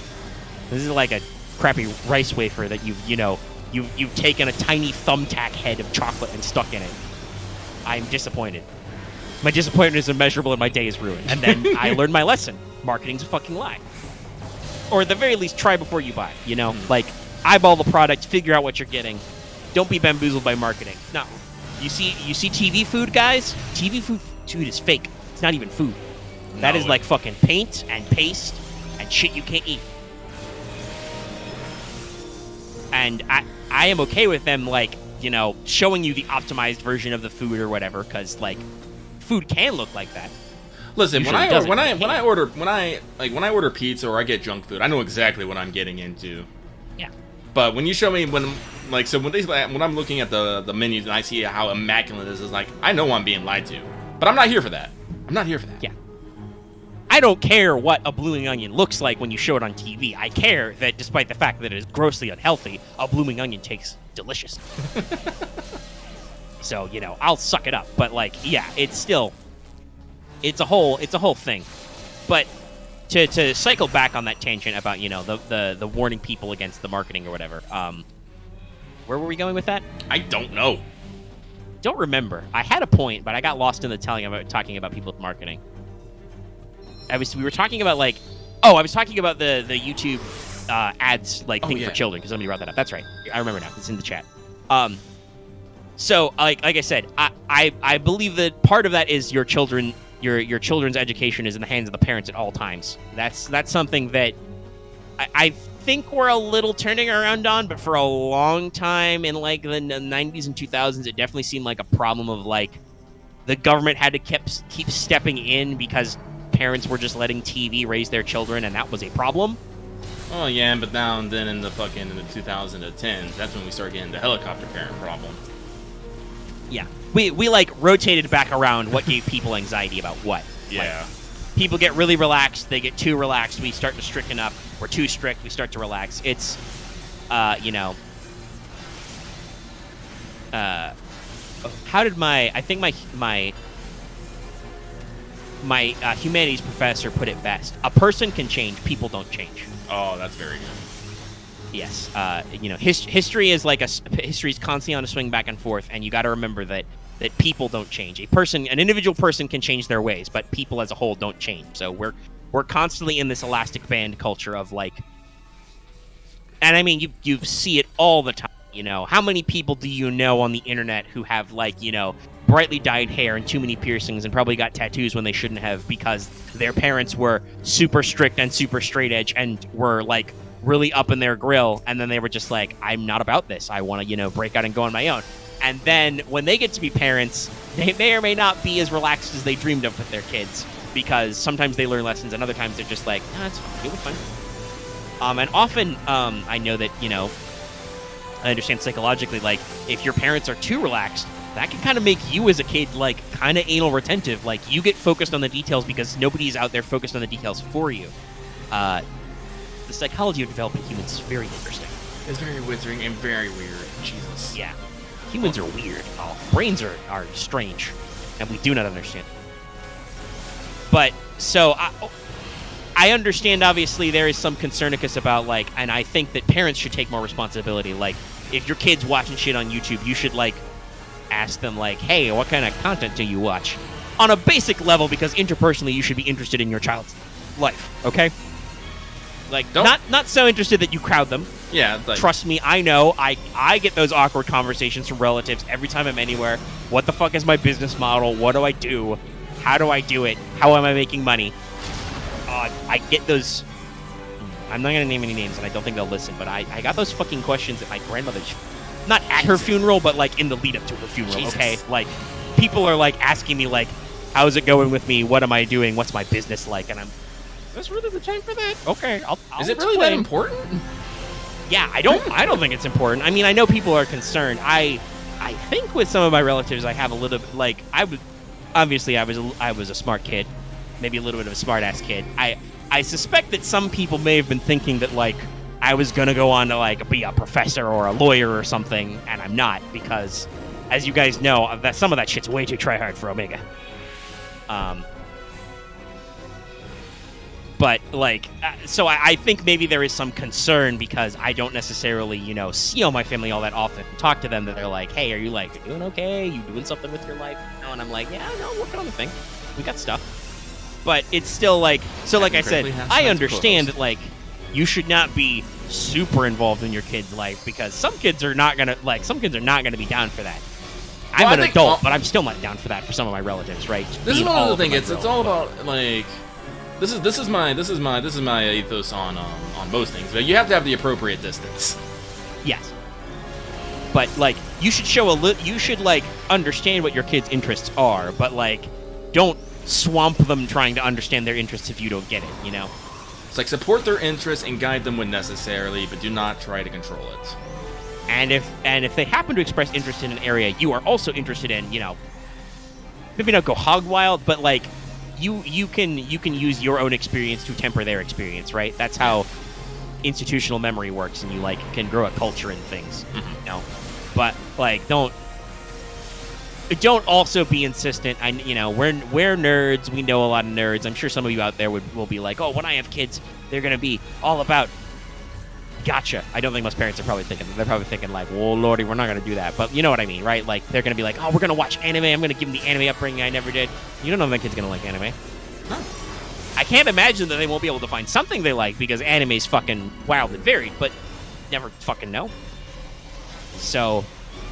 This is like a crappy rice wafer that you've taken a tiny thumbtack head of chocolate and stuck in it. I'm disappointed. My disappointment is immeasurable and my day is ruined. And then I learned my lesson. Marketing's a fucking lie. Or at the very least, try before you buy. Like, eyeball the product, figure out what you're getting. Don't be bamboozled by marketing. No. You see TV food, guys? TV food is fake. It's not even food. That is like fucking paint and paste and shit you can't eat. And I am okay with them, like, showing you the optimized version of the food or whatever, because, like, food can look like that. Listen, when I order pizza or I get junk food, I know exactly what I'm getting into. Yeah. But when you show me when I'm looking at the menus and I see how immaculate this is, like, I know I'm being lied to. But I'm not here for that. Yeah. I don't care what a blooming onion looks like when you show it on TV. I care that despite the fact that it is grossly unhealthy, a blooming onion tastes delicious. So, I'll suck it up. But, like, yeah, it's a whole thing. But to cycle back on that tangent about, the warning people against the marketing or whatever, where were we going with that? I don't know. Don't remember. I had a point, but I got lost in the talking about people with marketing. We were talking about, like, I was talking about the YouTube ads, like, thing for children, because somebody brought that up. That's right. I remember now. It's in the chat. So, like I said, I believe that part of that is your children's education is in the hands of the parents at all times. That's something that I think we're a little turning around on, but for a long time in, like, the 90s and 2000s, it definitely seemed like a problem of, like, the government had to keep stepping in because parents were just letting TV raise their children, and that was a problem. Oh yeah, but now and then in the 2010s, that's when we start getting the helicopter parent problem. Yeah, we like rotated back around what gave people anxiety about what. Yeah. Like, people get really relaxed, they get too relaxed, we start to stricken up. We're too strict, we start to relax. It's, how did my humanities professor put it best. A person can change, people don't change. Oh, that's very good. Yes. History is like history's constantly on a swing back and forth, and you got to remember that people don't change. An individual person can change their ways, but people as a whole don't change. So we're constantly in this elastic band culture of, like, and I mean you see it all the time. How many people do you know on the internet who have, like, brightly dyed hair and too many piercings and probably got tattoos when they shouldn't have because their parents were super strict and super straight edge and were, like, really up in their grill, and then they were just like, I'm not about this. I want to, break out and go on my own. And then when they get to be parents, they may or may not be as relaxed as they dreamed of with their kids, because sometimes they learn lessons and other times they're just like, it's fine. It was fun. And often, I know that, I understand psychologically, like, if your parents are too relaxed, that can kind of make you as a kid, like, kind of anal retentive. Like, you get focused on the details because nobody's out there focused on the details for you. The psychology of developing humans is very interesting. It's very withering and very weird. Jesus. Yeah. Humans are weird. Brains are strange, and we do not understand. But, so, I understand, obviously, there is some concernicus about, like, and I think that parents should take more responsibility. Like, if your kid's watching shit on YouTube, you should, like, ask them, like, hey, what kind of content do you watch? On a basic level, because interpersonally, you should be interested in your child's life, okay? Like, not so interested that you crowd them. Yeah. Like, trust me, I know. I get those awkward conversations from relatives every time I'm anywhere. What the fuck is my business model? What do I do? How do I do it? How am I making money? I get those. I'm not going to name any names, and I don't think they'll listen, but I got those fucking questions at my grandmother's. Not at her funeral, but, like, in the lead up to her funeral, Jesus. Okay? Like, people are, like, asking me, like, how's it going with me? What am I doing? What's my business like? And is this really the time for that? Okay, I'll Is it really that important? Yeah, I don't think it's important. I mean, I know people are concerned. I think with some of my relatives, I have a little bit, like, I was a smart kid, maybe a little bit of a smart ass kid. I suspect that some people may have been thinking that, like, I was gonna go on to, like, be a professor or a lawyer or something, and I'm not, because, as you guys know, that some of that shit's way too try hard for Omega. But, like, so I think maybe there is some concern because I don't necessarily, see all my family all that often. Talk to them that they're like, hey, are you, like, you doing okay? You doing something with your life? And I'm like, yeah, no, working on the thing. We got stuff. But it's still, like, so like I said, I understand that, like, you should not be super involved in your kid's life because some kids are not going to be down for that. I'm an adult, but I'm still not down for that for some of my relatives, right? This is one of the things. It's all about, like... This is my ethos on most things. But you have to have the appropriate distance. Yes. But like you should like understand what your kids' interests are, but like don't swamp them trying to understand their interests if you don't get it, It's like support their interests and guide them when necessary, but do not try to control it. And if they happen to express interest in an area you are also interested in, maybe not go hog wild, but like you can use your own experience to temper their experience, right? That's how institutional memory works, and you like can grow a culture in things, But like, don't also be insistent. We're nerds. We know a lot of nerds. I'm sure some of you out there will be like, oh, when I have kids, they're gonna be all about. Gotcha. I don't think most parents are probably thinking. They're probably thinking like, "Whoa, lordy, we're not gonna do that." But you know what I mean, right? Like they're gonna be like, "Oh, we're gonna watch anime. I'm gonna give them the anime upbringing I never did." You don't know if that kid's gonna like anime. No. I can't imagine that they won't be able to find something they like because anime's fucking wild and varied. But never fucking know. So.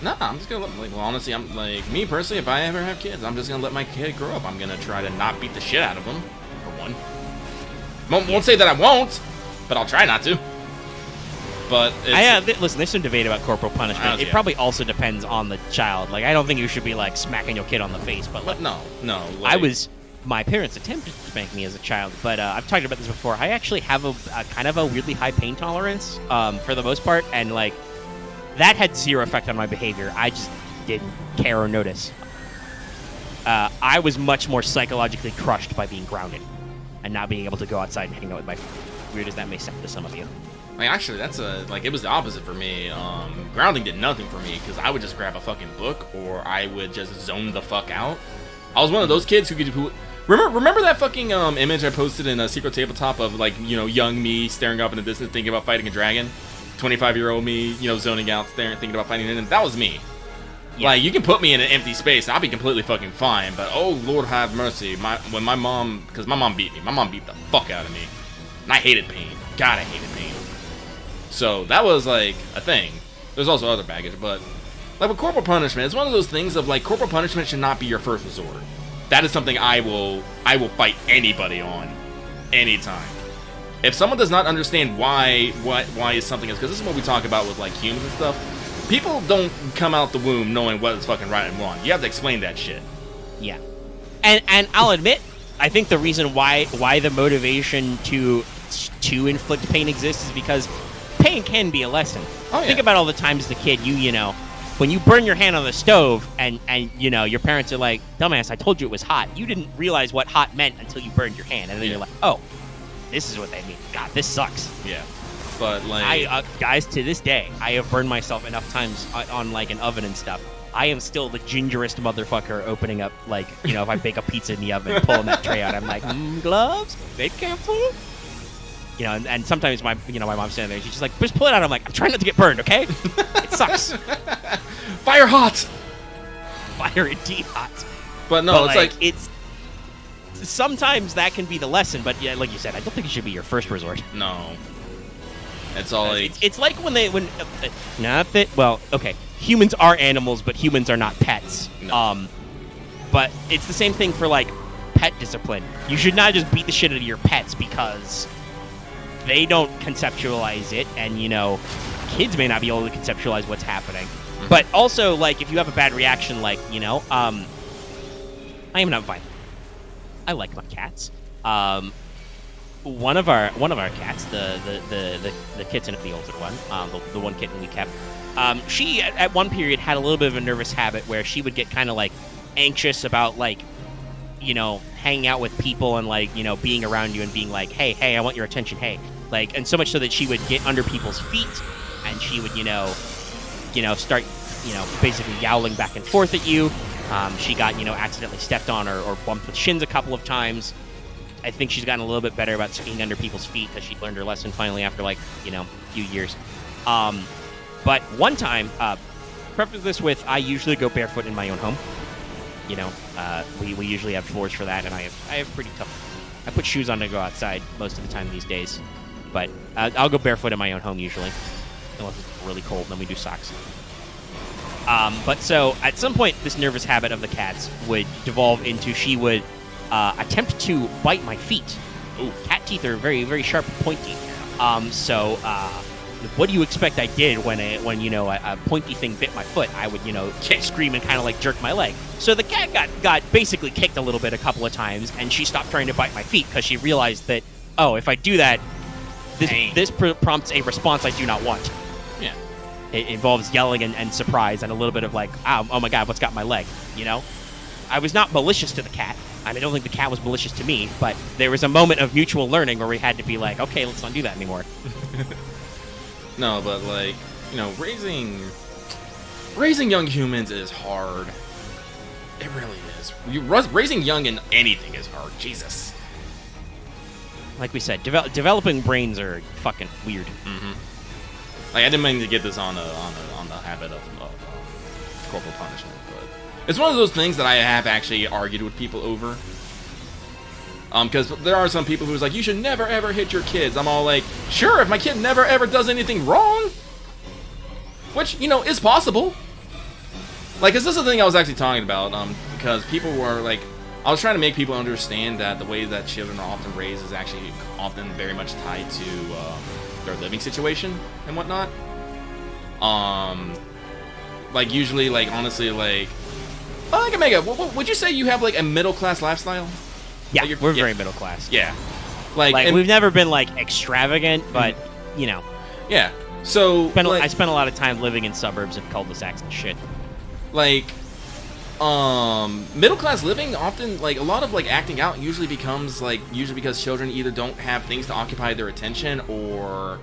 No, I'm just gonna let, honestly, I'm like, me personally, if I ever have kids, I'm just gonna let my kid grow up. I'm gonna try to not beat the shit out of them, for one. Won't say that I won't, but I'll try not to. But listen, there's some debate about corporal punishment. It probably also depends on the child. Like, I don't think you should be, like, smacking your kid on the face, but, like... No. Like, my parents attempted to spank me as a child, but I've talked about this before. I actually have a kind of a weirdly high pain tolerance, for the most part, and, like, that had zero effect on my behavior. I just didn't care or notice. I was much more psychologically crushed by being grounded and not being able to go outside and hang out with my friends. Weird as that may sound to some of you. Like, actually, it was the opposite for me. Grounding did nothing for me, because I would just grab a fucking book, or I would just zone the fuck out. I was one of those kids who remember that fucking image I posted in a Secret Tabletop of, like, young me staring up in the distance thinking about fighting a dragon? 25-year-old me, zoning out, staring, thinking about fighting it. That was me. Yeah. Like, you can put me in an empty space, and I'll be completely fucking fine, but oh, Lord have mercy. Because my mom beat me. My mom beat the fuck out of me. And I hated pain. God, I hated pain. So that was like a thing. There's also other baggage, but like with corporal punishment, it's one of those things of like corporal punishment should not be your first resort. That is something I will fight anybody on, anytime. If someone does not understand why something is, because this is what we talk about with like humans and stuff. People don't come out the womb knowing what is fucking right and wrong. You have to explain that shit. Yeah, and I'll admit, I think the reason why the motivation to inflict pain exists is because pain can be a lesson. Oh, yeah. Think about all the times as a kid, when you burn your hand on the stove and your parents are like, dumbass, I told you it was hot. You didn't realize what hot meant until you burned your hand. And then you're like, oh, this is what they mean. God, this sucks. Yeah. But like... guys, to this day, I have burned myself enough times on like an oven and stuff. I am still the gingerest motherfucker opening up, like, if I bake a pizza in the oven, pulling that tray out, I'm like, gloves, be careful. And sometimes my mom's standing there. She's just like, just pull it out. I'm like, I'm trying not to get burned, okay? It sucks. Fire hot. Fire indeed hot. But no, but it's sometimes that can be the lesson. But yeah, like you said, I don't think it should be your first resort. No. It's all like it's like not that okay, humans are animals, but humans are not pets. No. But it's the same thing for like pet discipline. You should not just beat the shit out of your pets because they don't conceptualize it, and kids may not be able to conceptualize what's happening. Mm-hmm. But also, like, if you have a bad reaction, like, I am not fine. I like my cats. One of our cats, the kitten, the older one, the one kitten we kept, she at one period had a little bit of a nervous habit where she would get kind of like anxious about like, hanging out with people and like, being around you and being like, hey, I want your attention, hey. Like, and so much so that she would get under people's feet and she would, start, basically yowling back and forth at you. She got, accidentally stepped on or bumped with shins a couple of times. I think she's gotten a little bit better about skiing under people's feet because she learned her lesson finally after like a few years. But one time, preface this with I usually go barefoot in my own home. We usually have floors for that, and I have pretty tough. I put shoes on to go outside most of the time these days, but I'll go barefoot in my own home usually, unless it's really cold. Then we do socks. But so at some point, this nervous habit of the cat's would devolve into she would attempt to bite my feet. Ooh, cat teeth are very, very sharp and pointy. So what do you expect I did when a pointy thing bit my foot? I would scream and kind of like jerk my leg. So the cat got basically kicked a little bit a couple of times, and she stopped trying to bite my feet because she realized that if I do that, this prompts a response I do not want. Yeah. It involves yelling and surprise and a little bit of like, oh my god, what's got my leg? I was not malicious to the cat, and I don't think the cat was malicious to me, but there was a moment of mutual learning where we had to be like, okay, let's not do that anymore. No, but like, raising young humans is hard. It really is. Raising young in anything is hard. Jesus. Like we said, developing brains are fucking weird. Mm-hmm. Like, I didn't mean to get this on the habit of corporal punishment, but it's one of those things that I have actually argued with people over. Because there are some people who's like, you should never ever hit your kids. I'm all like, sure, if my kid never ever does anything wrong, which is possible. Like, this is the thing I was actually talking about. Because people were like, I was trying to make people understand that the way that children are often raised is actually often very much tied to their living situation and whatnot. Like usually, like honestly, like Omega, would you say you have like a middle class lifestyle? Yeah, we're very middle class. Yeah, like we've never been like extravagant, but Yeah. So I spent a lot of time living in suburbs and cul-de-sacs and shit. Like, middle class living often, like, a lot of like acting out usually becomes like because children either don't have things to occupy their attention or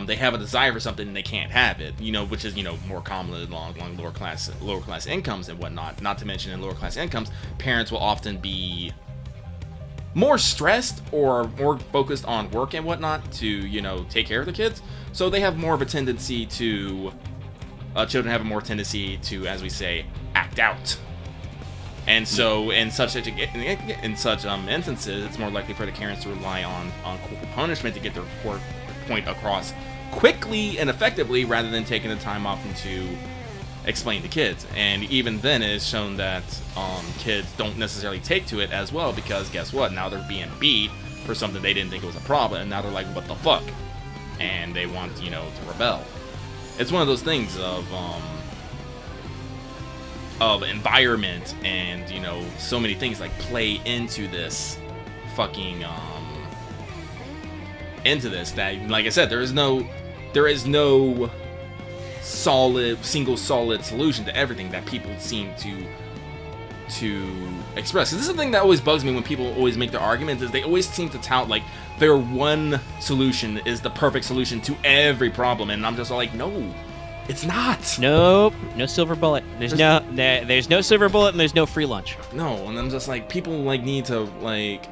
they have a desire for something and they can't have it, which is more common along lower class incomes and whatnot. Not to mention in lower class incomes, parents will often be more stressed or more focused on work and whatnot to take care of the kids, so they have more of a tendency to children have a more tendency to, as we say, act out. And so in such instances, it's more likely for the parents to rely on corporal punishment to get their point across quickly and effectively, rather than taking the time often to explain to kids. And even then, it is shown that kids don't necessarily take to it as well, because guess what? Now they're being beat for something they didn't think was a problem, and now they're like, what the fuck? And they want to rebel. It's one of those things of environment and so many things like play into this fucking into this, that, like I said, there is no single solid solution to everything that people seem to express. So this is the thing that always bugs me when people always make their arguments, is they always seem to tout like their one solution is the perfect solution to every problem, and I'm just like, no, it's not. Nope, no silver bullet. There's no silver bullet, and there's no free lunch. No, and I'm just like, people like need to like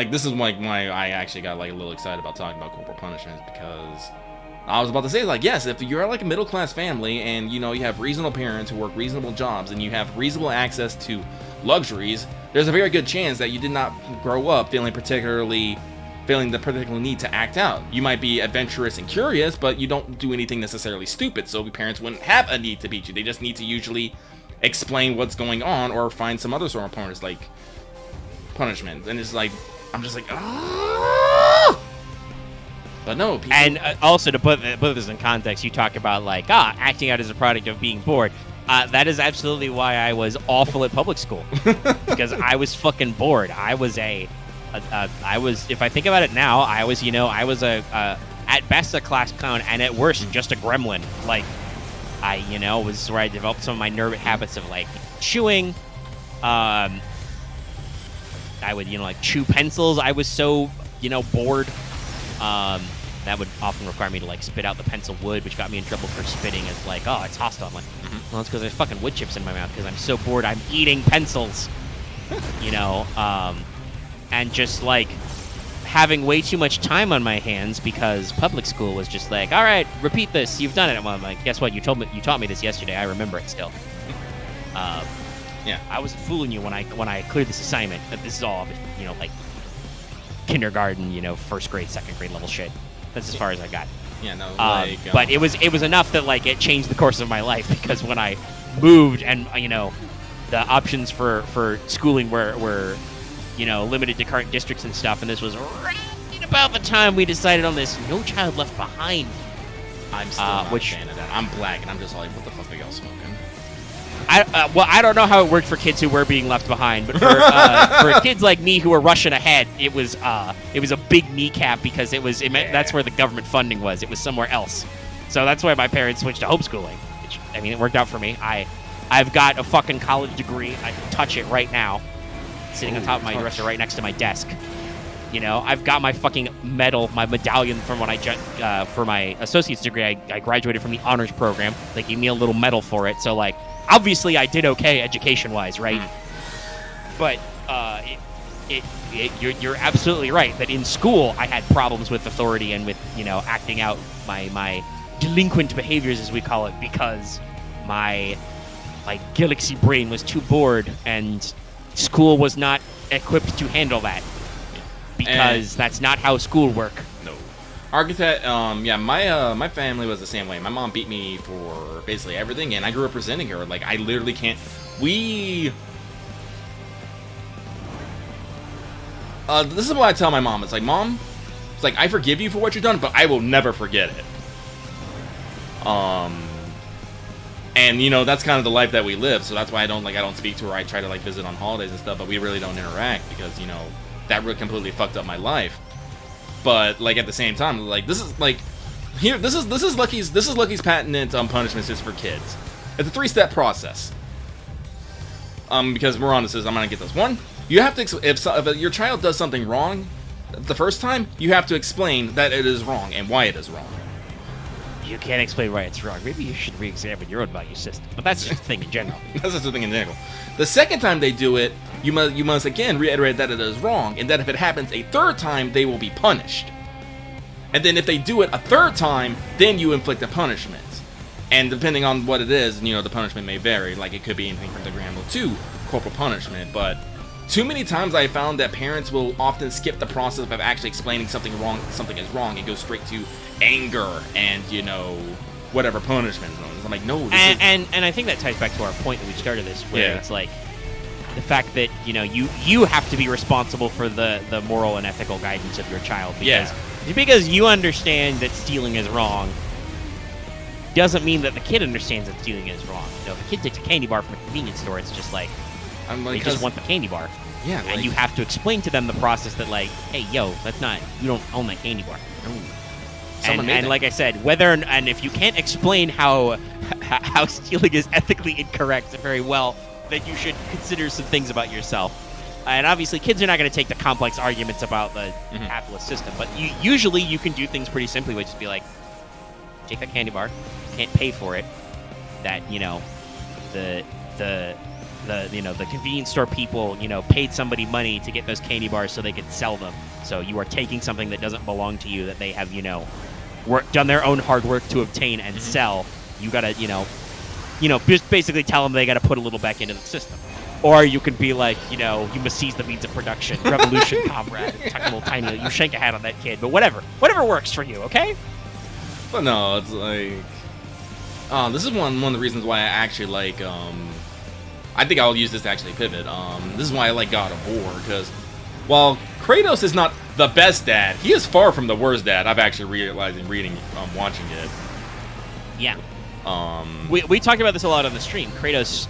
this is why I actually got like a little excited about talking about corporal punishment, because I was about to say, like, yes, if you're like a middle class family and you have reasonable parents who work reasonable jobs and you have reasonable access to luxuries, there's a very good chance that you did not grow up feeling the particular need to act out. You might be adventurous and curious, but you don't do anything necessarily stupid, so parents wouldn't have a need to beat you. They just need to usually explain what's going on or find some other sort of punishment. And it's like, I'm just like, ah! But no, people... And also, to put this in context, you talk about like acting out as a product of being bored. That is absolutely why I was awful at public school, because I was fucking bored. I was if I think about it now, I was at best a class clown, and at worst just a gremlin. Like, was where I developed some of my nervous habits of like chewing. I would like chew pencils. I was so bored. That would often require me to like spit out the pencil wood, which got me in trouble for spitting as like, oh, it's hostile. I'm like, well, it's because there's fucking wood chips in my mouth because I'm so bored. I'm eating pencils. and just like having way too much time on my hands because public school was just like, all right, repeat this. You've done it. Well, I'm like, guess what? You taught me this yesterday. I remember it still. Yeah, I wasn't fooling you when I cleared this assignment. This is all, like kindergarten, first grade, second grade level shit. That's as far as I got. Yeah, no, but it was enough that like it changed the course of my life because when I moved and the options for schooling were limited to current districts and stuff, and this was right about the time we decided on this No Child Left Behind. I'm still not a fan of that. I'm black, and I'm just like, what the fuck are y'all smoking? I don't know how it worked for kids who were being left behind, but for kids like me who were rushing ahead, it was a big kneecap because it meant that's where the government funding was. It was somewhere else, so that's why my parents switched to homeschooling. Which, I mean, it worked out for me. I've got a fucking college degree. I can touch it right now, sitting on top of my dresser right next to my desk. I've got my fucking medal, my medallion from when for my associate's degree. I graduated from the honors program. They gave me a little medal for it. So like. Obviously, I did okay education-wise, right? But you're absolutely right that in school I had problems with authority and with acting out my delinquent behaviors, as we call it, because my galaxy brain was too bored and school was not equipped to handle that because that's not how school work. No. Architect, my family was the same way. My mom beat me for basically everything, and I grew up resenting her. Like, I literally can't. This is what I tell my mom. It's like, Mom, it's like, I forgive you for what you've done, but I will never forget it. And that's kind of the life that we live. So that's why I don't speak to her. I try to visit on holidays and stuff, but we really don't interact because that really completely fucked up my life. But at the same time, this is Lucky's patented punishment system for kids. It's a 3-step process. Because Morana says I'm gonna get this. One, you have to if your child does something wrong the first time, you have to explain that it is wrong and why it is wrong. You can't explain why it's wrong. Maybe you should re-examine your own value system. But that's just a thing in general. That's just a thing in general. The second time they do it, you must again reiterate that it is wrong, and that if it happens a third time, they will be punished. And then if they do it a third time, then you inflict a punishment. And depending on what it is, the punishment may vary. Like, it could be anything from degradable to corporal punishment. But too many times I found that parents will often skip the process of actually explaining something is wrong, and go straight to anger and whatever punishment. I'm like, no. And I think that ties back to our point that we started this, where it's like the fact that you have to be responsible for the moral and ethical guidance of your child. Because you understand that stealing is wrong doesn't mean that the kid understands that stealing is wrong. If a kid takes a candy bar from a convenience store, it's just they just want the candy bar. Yeah, and you have to explain to them the process that hey, yo, you don't own that candy bar. And like I said, and if you can't explain how stealing is ethically incorrect very well, then you should consider some things about yourself. And obviously, kids are not going to take the complex arguments about the capitalist system, but usually you can do things pretty simply. Just be like, take that candy bar, can't pay for it. That the convenience store people paid somebody money to get those candy bars so they could sell them. So you are taking something that doesn't belong to you, that they have done their own hard work to obtain and sell. You gotta just basically tell them they gotta put a little back into the system. Or you could be like, you must seize the means of production, revolution, comrade, tuck a little tiny, you shake a hat on that kid, but whatever works for you, okay? But no, it's like, this is one of the reasons why I actually like, I think I'll use this to actually pivot. This is why I like God of War, because while Kratos is not the best dad, he is far from the worst dad. I've actually realized in watching it. Yeah. We talked about this a lot on the stream. Kratos,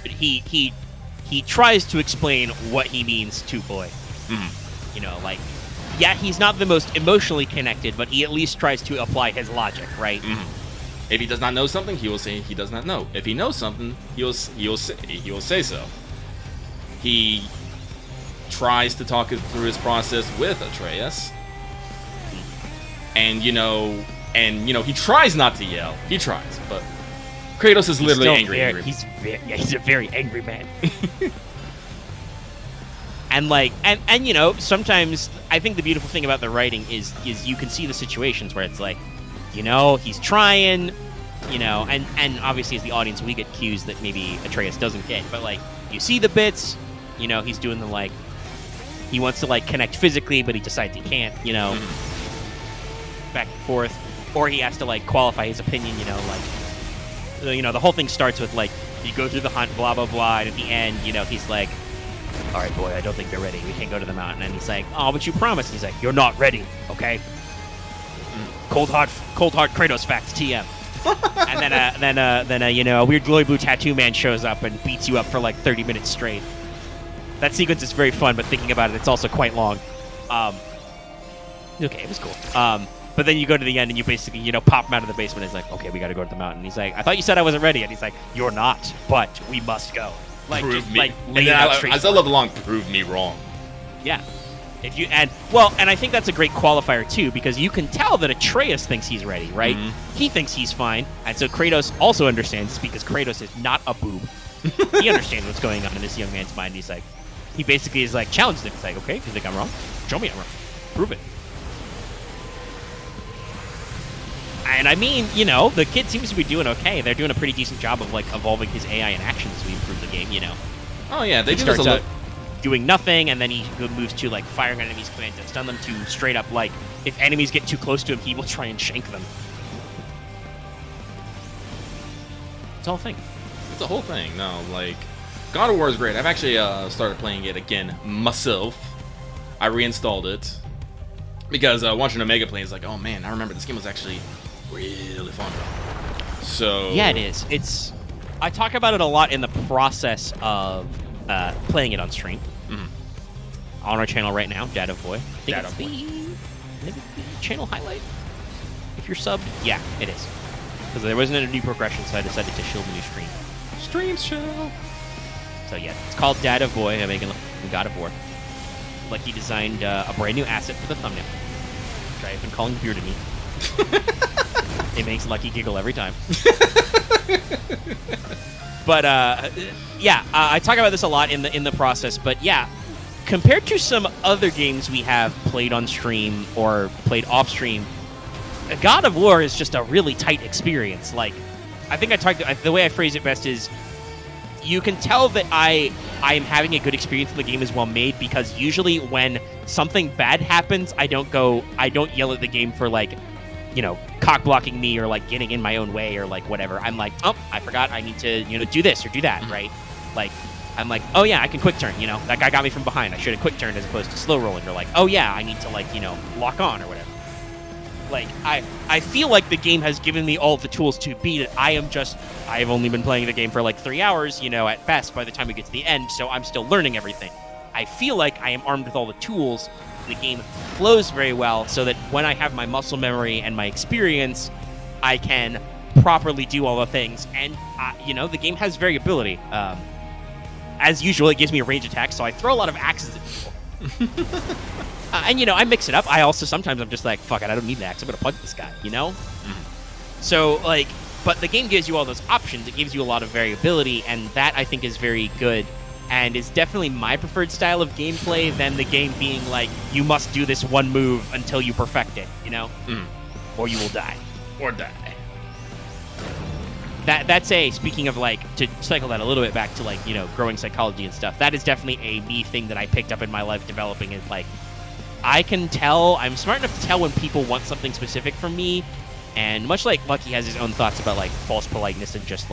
he tries to explain what he means to boy. He's not the most emotionally connected, but he at least tries to apply his logic, right? If he does not know something, he will say he does not know. If he knows something, he will say so. He tries to talk through his process with Atreus, and he tries not to yell. He tries, but Kratos is literally angry. He's a very angry man. And and sometimes I think the beautiful thing about the writing is you can see the situations where it's like, he's trying, and obviously as the audience we get cues that maybe Atreus doesn't get, but you see the bits, he's doing the he wants to connect physically, but he decides he can't, back and forth, or he has to qualify his opinion, the whole thing starts with you go through the hunt, blah blah blah, and at the end, he's like, all right, boy, I don't think they're ready. We can't go to the mountain. And he's like, oh, but you promised. He's like, you're not ready, okay? Cold hard Kratos facts, TM. And then a weird glowy blue tattoo man shows up and beats you up for 30 minutes straight. That sequence is very fun, but thinking about it, it's also quite long. Okay, it was cool. But then you go to the end and you basically, pop him out of the basement. He's like, okay, we got to go to the mountain. He's like, I thought you said I wasn't ready. And he's like, you're not, but we must go. Prove me. Lay it out straight. I still love the long prove me wrong. Yeah. And I think that's a great qualifier too, because you can tell that Atreus thinks he's ready, right? Mm-hmm. He thinks he's fine, and so Kratos also understands, because Kratos is not a boob. He understands what's going on in this young man's mind. He's like, he basically is challenged him. He's like, okay, you think I'm wrong? Show me I'm wrong. Prove it. And I mean, the kid seems to be doing okay. They're doing a pretty decent job of evolving his AI in action as we improve the game. Oh yeah, they do starts out doing nothing, and then he moves to firing on enemies' commands and stun them, to straight up if enemies get too close to him, he will try and shank them. It's a whole thing. It's a whole thing. No, God of War is great. I've actually started playing it again myself. I reinstalled it because watching Omega play is oh man, I remember this game was actually really fun. So yeah, it is. I talk about it a lot in the process of playing it on stream. Mm-hmm. On our channel right now, Dad of Boy. I think it's the channel highlight. If you're subbed, yeah, it is. Because there wasn't a new progression, so I decided to shield the new stream. Stream shield. So yeah, it's called Dad of Boy. I'm making God of War. He designed a brand new asset for the thumbnail, which I've been calling Bearded Meat. It makes Lucky giggle every time. But I talk about this a lot in the process. But yeah, compared to some other games we have played on stream or played off stream, God of War is just a really tight experience. I think the way I phrase it best is, you can tell that I am having a good experience and the game is well made, because usually when something bad happens, I don't yell at the game for cock blocking me or getting in my own way or whatever. I'm oh, I forgot I need to do this or do that, right? I'm oh yeah, I can quick turn, that guy got me from behind, I should have quick turned as opposed to slow rolling, or oh yeah, I need to lock on or whatever. I feel like the game has given me all the tools to beat it. I've only been playing the game for 3 hours, at best by the time we get to the end, so I'm still learning everything. I feel like I am armed with all the tools. The game flows very well, so that when I have my muscle memory and my experience, I can properly do all the things. And, the game has variability. As usual, it gives me a range attack, so I throw a lot of axes at people. And, I mix it up. I'm just fuck it, I don't need the axe. I'm going to punch this guy, Mm-hmm. So, but the game gives you all those options. It gives you a lot of variability, and that, I think, is very good. And is definitely my preferred style of gameplay than the game being you must do this one move until you perfect it, or you will die. Or die. That's speaking of to cycle that a little bit back to growing psychology and stuff, that is definitely a me thing that I picked up in my life developing, is I can tell, I'm smart enough to tell when people want something specific from me, and much like Lucky has his own thoughts about false politeness and just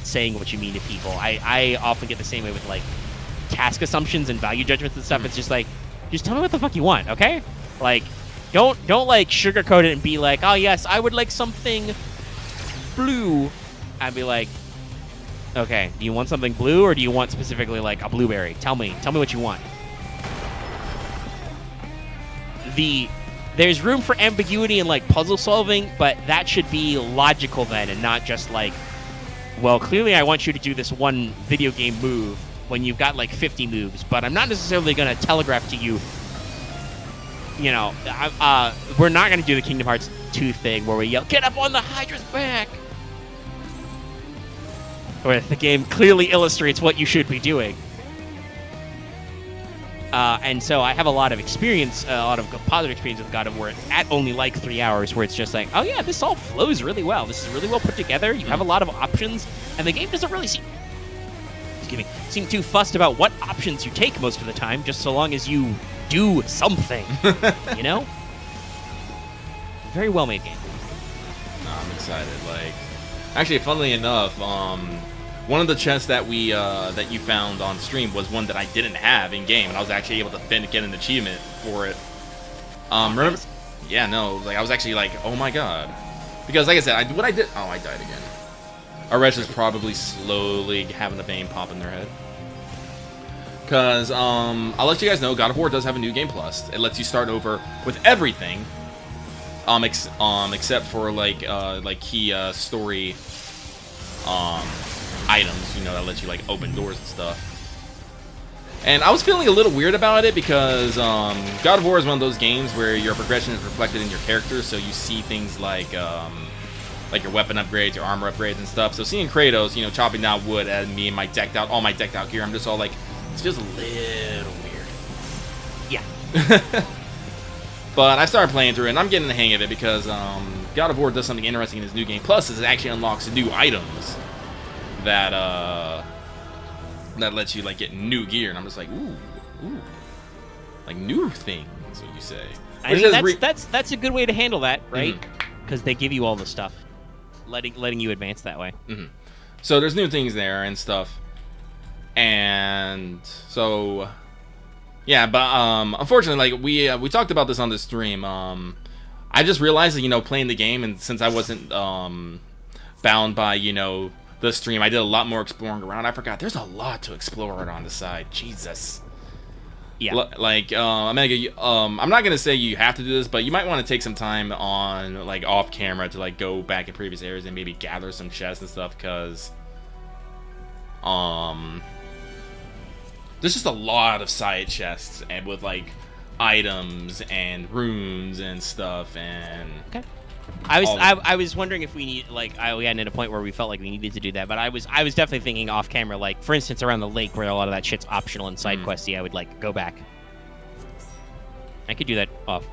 saying what you mean to people, I often get the same way with task assumptions and value judgments and stuff. It's just just tell me what the fuck you want, okay? Don't sugarcoat it and be oh yes, I would like something blue. I'd be okay, do you want something blue, or do you want specifically a blueberry? Tell me what you want. There's room for ambiguity and puzzle solving, but that should be logical then, and not just well, clearly I want you to do this one video game move when you've got 50 moves, but I'm not necessarily going to telegraph to you, we're not going to do the Kingdom Hearts 2 thing where we yell, get up on the Hydra's back! Where the game clearly illustrates what you should be doing. And so I have a lot of experience, a lot of positive experience with God of War at only like 3 hours, where it's just like, oh yeah, this all flows really well. This is really well put together. You have a lot of options, and the game doesn't really seem too fussed about what options you take most of the time, just so long as you do something, you know? Very well made game. No, I'm excited. Like, actually, funnily enough, one of the chests that that you found on stream was one that I didn't have in game, and I was actually able to get an achievement for it. Remember? Yeah, no, like I was actually like, oh my god, because like I said, what I did. Oh, I died again. Aresh is probably slowly having a vein pop in their head. Because I'll let you guys know, God of War does have a new game plus. It lets you start over with everything, except for like key story items, you know, that lets you like open doors and stuff. And I was feeling a little weird about it because God of War is one of those games where your progression is reflected in your character, so you see things like your weapon upgrades, your armor upgrades and stuff. So seeing Kratos, you know, chopping down wood and me and all my decked out gear, I'm just all like, this feels a little weird. Yeah. But I started playing through it, and I'm getting the hang of it because God of War does something interesting in his new game. Plus, it actually unlocks new items that lets you like get new gear, and I'm just like, ooh, like new things, what you say. I mean, that's a good way to handle that, right? Because they give you all the stuff, letting you advance that way. So there's new things there and stuff, and so yeah. But unfortunately, like we talked about this on the stream. I just realized that, you know, playing the game, and since I wasn't bound by, you know, the stream, I did a lot more exploring around. I forgot there's a lot to explore on the side. Jesus. Yeah. Like Omega, I'm not gonna say you have to do this, but you might want to take some time on like off camera to like go back in previous areas and maybe gather some chests and stuff, because there's just a lot of side chests and with like items and runes and stuff. And okay. I was wondering if we need, like, we hadn't at a point where we felt like we needed to do that, but I was definitely thinking off camera, like for instance around the lake where a lot of that shit's optional and side questy. I would like go back. I could do that off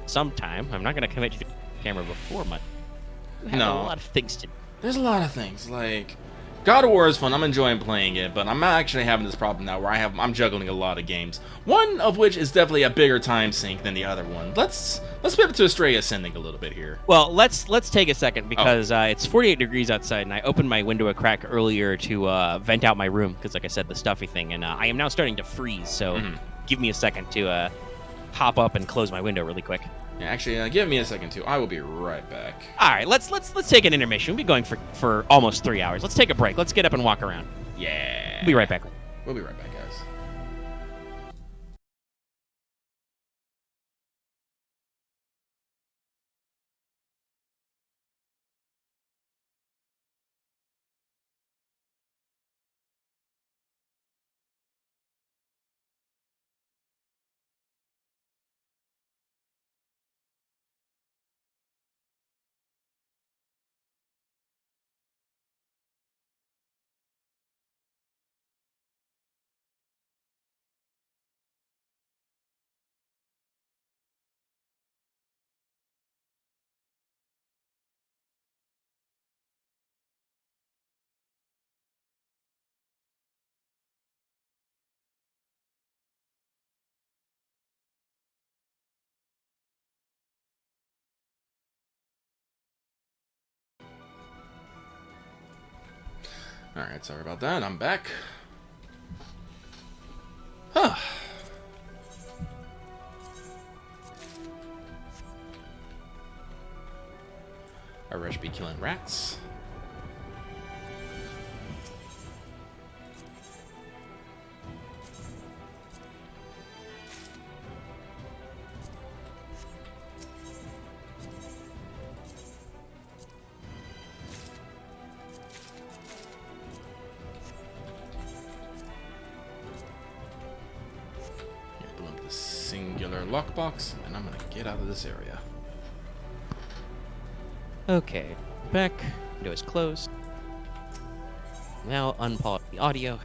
sometime. I'm not gonna commit to the camera before much. You have a lot of things to do. There's a lot of things. Like, God of War is fun. I'm enjoying playing it, but I'm actually having this problem now where I'm juggling a lot of games. One of which is definitely a bigger time sink than the other one. Let's pivot to Astray Ascending a little bit here. Well, let's take a second because it's 48 degrees outside, and I opened my window a crack earlier to vent out my room because, like I said, the stuffy thing, and I am now starting to freeze. So give me a second to hop up and close my window really quick. Yeah, actually, give me a second too. I will be right back. All right, let's take an intermission. We'll be going for almost 3 hours. Let's take a break. Let's get up and walk around. Yeah. We'll be right back. We'll be right back, guys. Alright, sorry about that. I'm back. Huh. Aresh be killing rats. Singular lockbox, and I'm gonna get out of this area. Okay, back. Window is closed. Now unpause the audio.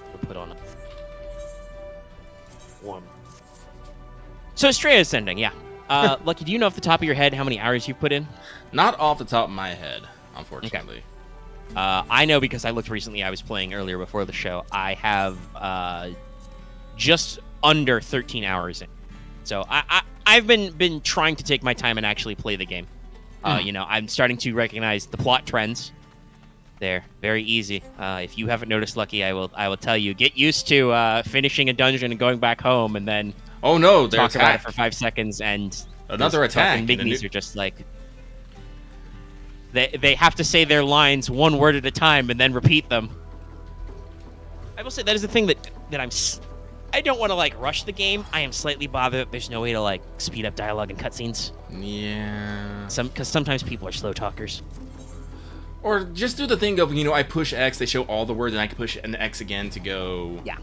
We'll put on one. So Stray Ascending, yeah. Lucky, do you know off the top of your head how many hours you've put in? Not off the top of my head, unfortunately. Okay. I know because I looked recently. I was playing earlier before the show. I have just under 13 hours in. So I've been trying to take my time and actually play the game. I'm starting to recognize the plot trends. They're very easy. If you haven't noticed, Lucky, I will tell you. Get used to finishing a dungeon and going back home, and then talk about it for 5 seconds, and another attack. Migmies are just like they have to say their lines one word at a time and then repeat them. I will say that is the thing that I don't want to like rush the game. I am slightly bothered that there's no way to like speed up dialogue and cutscenes. Yeah. Because sometimes people are slow talkers. Or just do the thing of, I push X, they show all the words, and I can push an X again to go... Yeah.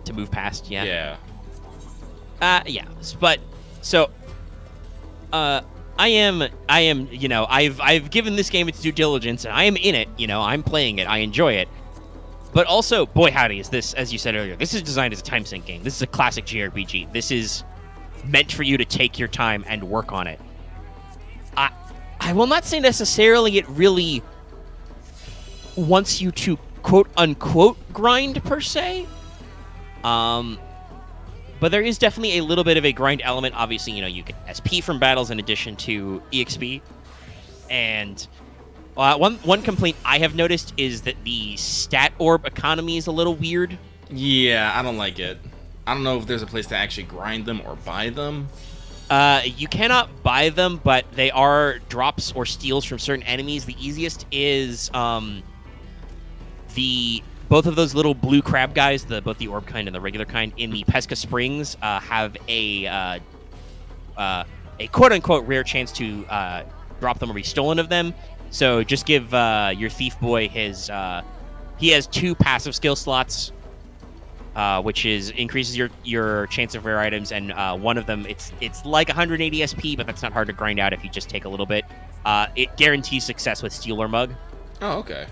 To move past, yeah. Yeah. But, so, I am, I've given this game its due diligence, and I am in it, I'm playing it, I enjoy it. But also, boy howdy, is this, as you said earlier, this is designed as a time sink game. This is a classic JRPG. This is meant for you to take your time and work on it. I will not say necessarily it really wants you to quote-unquote grind, per se. But there is definitely a little bit of a grind element. Obviously, you get SP from battles in addition to EXP. And one complaint I have noticed is that the stat orb economy is a little weird. Yeah, I don't like it. I don't know if there's a place to actually grind them or buy them. You cannot buy them, but they are drops or steals from certain enemies. The easiest is both of those little blue crab guys, both the orb kind and the regular kind, in the Pesca Springs have a quote-unquote rare chance to drop them or be stolen of them. So just give your thief boy his... he has 2 passive skill slots, which increases your chance of rare items, and one of them, it's like 180 SP, but that's not hard to grind out if you just take a little bit. It guarantees success with Steel or Mug. Oh, okay.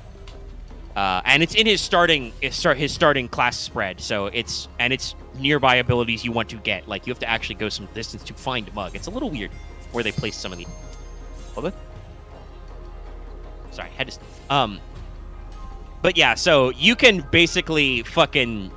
And it's in his starting class spread, so it's nearby abilities you want to get. Like, you have to actually go some distance to find Mug. It's a little weird where they place some of these. Hold on. Sorry, I had to... But yeah, so you can basically fucking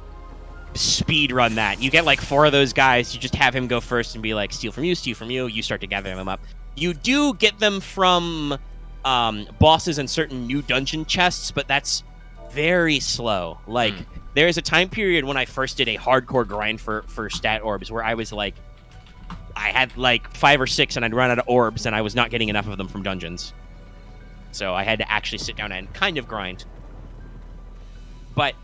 speed run that. You get like 4 of those guys, you just have him go first and be like, steal from you, you start to gather them up. You do get them from bosses and certain new dungeon chests, but that's very slow. Like, there is a time period when I first did a hardcore grind for stat orbs where I was like, I had like 5 or 6 and I'd run out of orbs and I was not getting enough of them from dungeons. So I had to actually sit down and kind of grind. But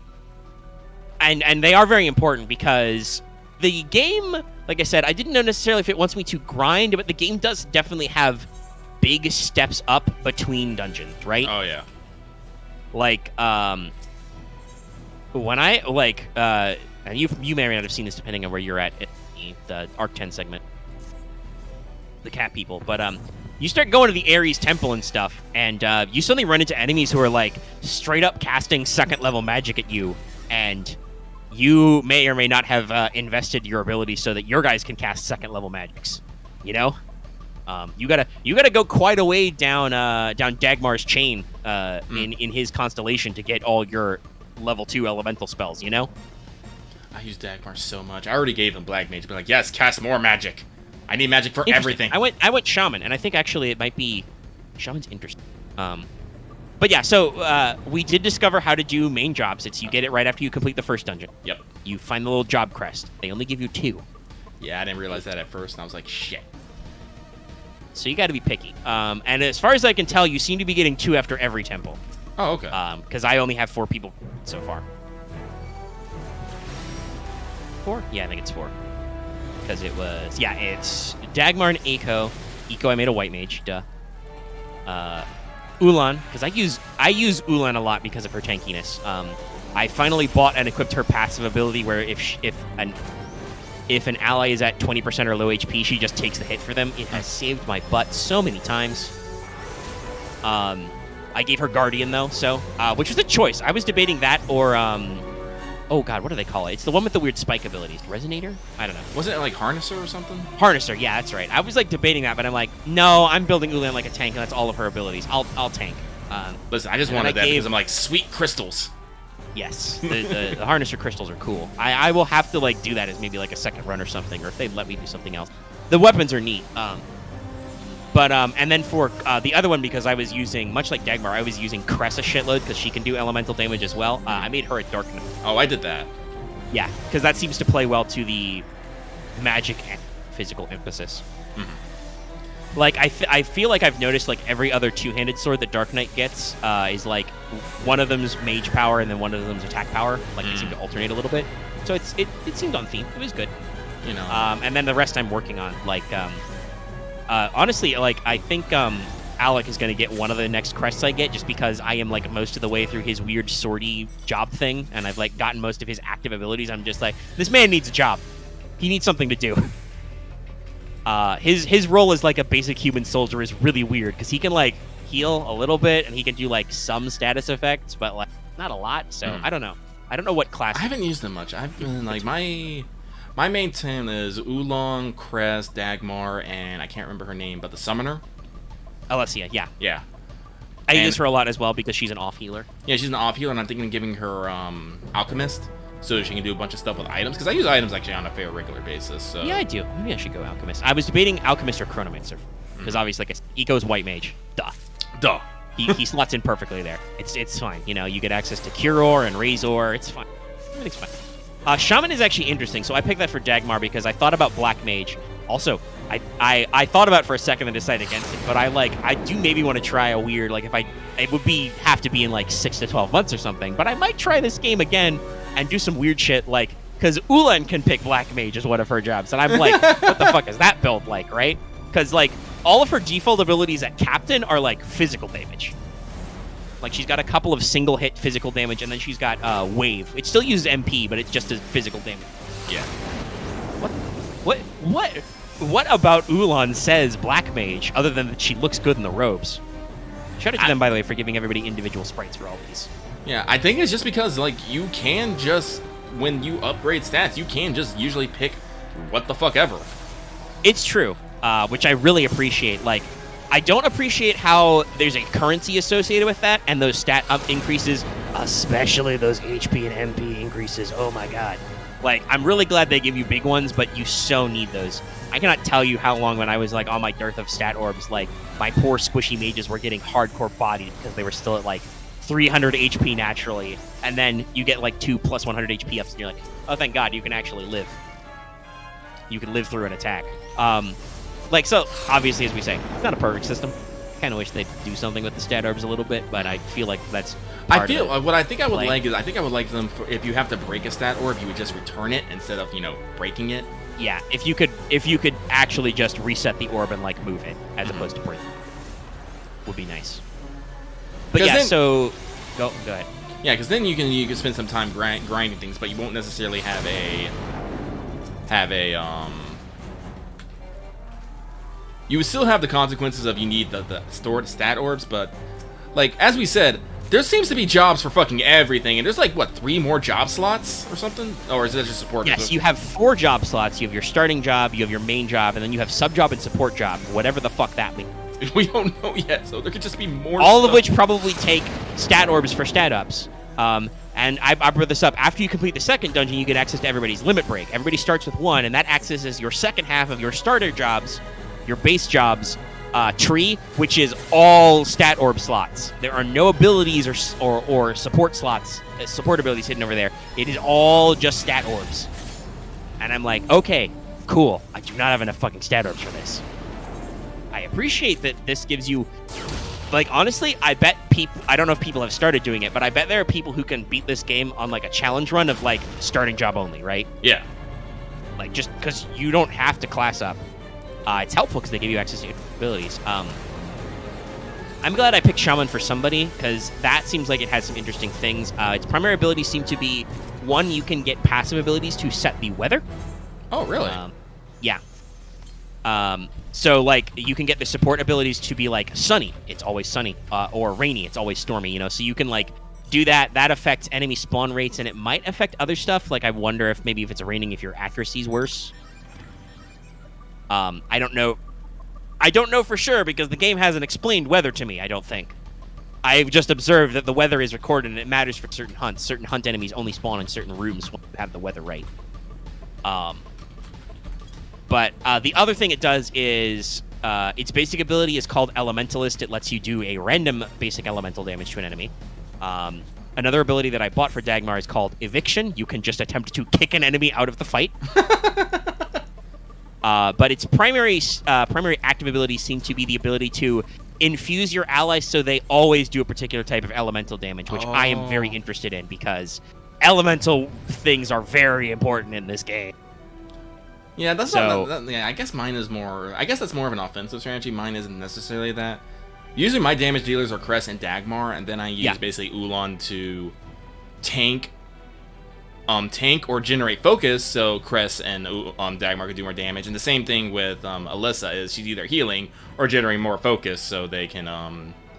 and they are very important because the game, like I said, I didn't know necessarily if it wants me to grind, but the game does definitely have big steps up between dungeons, right? Oh yeah. Like when I and you may or may not have seen this depending on where you're at the Arc 10 segment, the cat people, but you start going to the Ares Temple and stuff, and you suddenly run into enemies who are like straight up casting 2nd level magic at you, and you may or may not have invested your ability so that your guys can cast 2nd level magics. You gotta go quite a way down Dagmar's chain in his constellation to get all your level 2 elemental spells. I use Dagmar so much. I already gave him Black Mage, but like, yes, cast more magic. I need magic for everything. I went Shaman, and I think actually it might be... Shaman's interesting. But yeah, so we did discover how to do main jobs. You get it right after you complete the first dungeon. Yep. You find the little job crest. They only give you 2. Yeah, I didn't realize that at first, and I was like, shit. So you got to be picky. And as far as I can tell, you seem to be getting 2 after every temple. Oh, okay. Because I only have 4 people so far. 4? Yeah, I think it's 4. Because it was... Yeah, it's Dagmar and Eiko. Eiko, I made a white mage. Duh. Ulan, because I use Ulan a lot because of her tankiness. I finally bought and equipped her passive ability where if an ally is at 20% or low HP, she just takes the hit for them. It has saved my butt so many times. I gave her Guardian, though, so which was a choice. I was debating that or Oh god, what do they call it? It's the one with the weird spike abilities. Resonator? I don't know. Wasn't it like Harnesser or something? Harnesser, yeah, that's right. I was like debating that, but I'm like, no, I'm building Ulan like a tank, and that's all of her abilities. I'll tank. Listen, I just wanted that because I'm like, sweet crystals. Yes, the Harnesser crystals are cool. I will have to like do that as maybe like a second run or something, or if they let me do something else. The weapons are neat. And then for the other one, because I was using, much like Dagmar, I was using Cress a shitload because she can do elemental damage as well. I made her a Dark Knight. Oh, I did that. Yeah, because that seems to play well to the magic and physical emphasis. Mm-hmm. Like, I feel like I've noticed, like, every other two-handed sword that Dark Knight gets is, like, one of them's mage power and then one of them's attack power. Like, they seem to alternate a little bit. So it seemed on theme. It was good. You know. And then the rest I'm working on. Like, honestly, like, I think Alec is going to get one of the next crests I get just because I am, like, most of the way through his weird swordy job thing, and I've, like, gotten most of his active abilities. I'm just like, this man needs a job. He needs something to do. His role as, like, a basic human soldier is really weird because he can, like, heal a little bit, and he can do, like, some status effects, but, like, not a lot, so I don't know. I don't know what class... I haven't used them much. I've been, like, my main team is Oolong, Crest, Dagmar, and I can't remember her name, but the Summoner. Alessia, yeah. Yeah. I use her a lot as well because she's an off healer. Yeah, she's an off healer, and I'm thinking of giving her Alchemist so she can do a bunch of stuff with items, because I use items actually on a fair regular basis. So. Yeah, I do. Maybe I should go Alchemist. I was debating Alchemist or Chronomancer because obviously, like, Eco's White Mage. Duh. He slots in perfectly there. It's fine. You know, you get access to Curor and Razor. It's fine. Everything's fine. Shaman is actually interesting, so I picked that for Dagmar because I thought about Black Mage. Also, I thought about it for a second and decided against it, but I do maybe want to try a weird, like, it would have to be in like 6 to 12 months or something, but I might try this game again and do some weird shit, like, because Ulan can pick Black Mage as one of her jobs, and I'm like, what the fuck is that build like, right? Because, like, all of her default abilities at Captain are, like, physical damage. Like, she's got a couple of single-hit physical damage, and then she's got Wave. It still uses MP, but it's just a physical damage. Yeah. What about Ulan says Black Mage, other than that she looks good in the robes? Shout out to them, by the way, for giving everybody individual sprites for all these. Yeah, I think it's just because, like, you can just, when you upgrade stats, you can just usually pick what the fuck ever. It's true, which I really appreciate. Like, I don't appreciate how there's a currency associated with that, and those stat up increases, especially those HP and MP increases. Oh my god. Like, I'm really glad they give you big ones, but you so need those. I cannot tell you how long when I was, like, on my dearth of stat orbs, like, my poor squishy mages were getting hardcore bodied because they were still at, like, 300 HP naturally, and then you get, like, 2 plus 100 HP ups, and you're like, oh, thank god, you can actually live. You can live through an attack. Like, so, obviously, as we say, it's not a perfect system. Kind of wish they'd do something with the stat orbs a little bit, but I feel like that's what I think I would like is, I think I would like them for, if you have to break a stat orb, you would just return it instead of, you know, breaking it. Yeah, if you could actually just reset the orb and, like, move it as opposed to break it, would be nice. But yeah, so go ahead. Yeah, because then you can spend some time grinding things, but you won't necessarily have a you would still have the consequences of you need the stored stat orbs, but, like, as we said, there seems to be jobs for fucking everything, and there's, like, what, 3 more job slots or something? Or is that just support? Yes, you have 4 job slots. You have your starting job, you have your main job, and then you have sub-job and support job, whatever the fuck that means. We don't know yet, so there could just be more All stuff. of which probably take stat orbs for stat ups. And I brought this up. After you complete the second dungeon, you get access to everybody's limit break. Everybody starts with 1, and that accesses your second half of your starter jobs, your base jobs, tree, which is all stat orb slots. There are no abilities or support slots, support abilities hidden over there. It is all just stat orbs. And I'm like, okay, cool. I do not have enough fucking stat orbs for this. I appreciate that this gives you, like, honestly, I bet people, I don't know if people have started doing it, but I bet there are people who can beat this game on, like, a challenge run of, like, starting job only, right? Yeah. Like, just because you don't have to class up. It's helpful because they give you access to abilities. I'm glad I picked Shaman for somebody, because that seems like it has some interesting things. Its primary abilities seem to be, 1, you can get passive abilities to set the weather. Oh, really? Yeah. So, like, you can get the support abilities to be, like, sunny, it's always sunny, or rainy, it's always stormy, you know? So you can, like, do that. That affects enemy spawn rates, and it might affect other stuff. Like, I wonder if maybe if it's raining, if your accuracy's worse. I don't know. I don't know for sure because the game hasn't explained weather to me, I don't think. I've just observed that the weather is recorded and it matters for certain hunts. Certain hunt enemies only spawn in certain rooms when you have the weather right. But the other thing it does is its basic ability is called Elementalist. It lets you do a random basic elemental damage to an enemy. Another ability that I bought for Dagmar is called Eviction. You can just attempt to kick an enemy out of the fight. But its primary active abilities seem to be the ability to infuse your allies so they always do a particular type of elemental damage, which I am very interested in because elemental things are very important in this game. Yeah, that's not. Yeah, I guess mine is more. I guess that's more of an offensive strategy. Mine isn't necessarily that. Usually, my damage dealers are Cress and Dagmar, and then I use basically Ulan to tank or generate focus, so Cress and Dagmar could do more damage. And the same thing with Alyssa is she's either healing or generating more focus, so they can.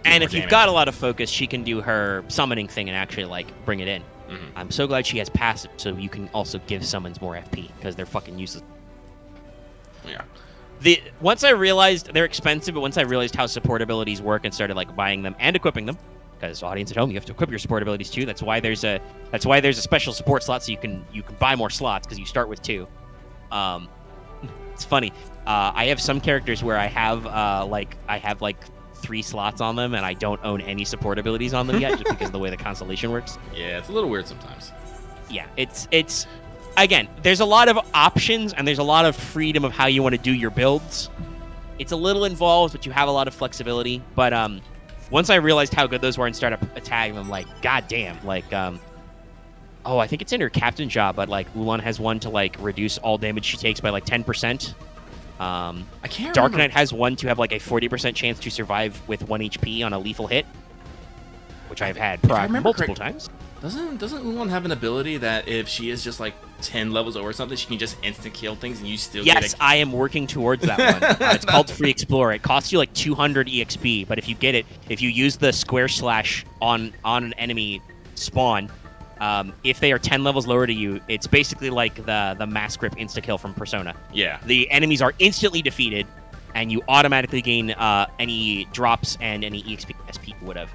And if you've got a lot of focus, she can do her summoning thing and actually like bring it in. Mm-hmm. I'm so glad she has passive, so you can also give summons more FP because they're fucking useless. Yeah. Once I realized they're expensive, but once I realized how support abilities work and started like buying them and equiping them. Because audience at home, you have to equip your support abilities too. That's why there's a special support slot, so you can buy more slots because you start with 2. It's funny. I have some characters where I have like 3 slots on them, and I don't own any support abilities on them yet, just because of the way the constellation works. Yeah, it's a little weird sometimes. Yeah, it's again, there's a lot of options and there's a lot of freedom of how you want to do your builds. It's a little involved, but you have a lot of flexibility. But once I realized how good those were and started attacking them, like, goddamn, like, I think it's in her captain job, but, like, Ulan has one to, like, reduce all damage she takes by, like, 10%. I can't Dark remember. Knight has one to have, like, a 40% chance to survive with 1 HP on a lethal hit, which I've had multiple times. Doesn't Ulan have an ability that if she is just, like, 10 levels over or something, she can just instant kill things and you still Yes, I am working towards that one. It's called Free Explorer. It costs you like 200 EXP, but if you get it, if you use the square slash on an enemy spawn, if they are 10 levels lower to you, it's basically like the mass grip insta-kill from Persona. Yeah. The enemies are instantly defeated, and you automatically gain any drops and any EXP SP you would have.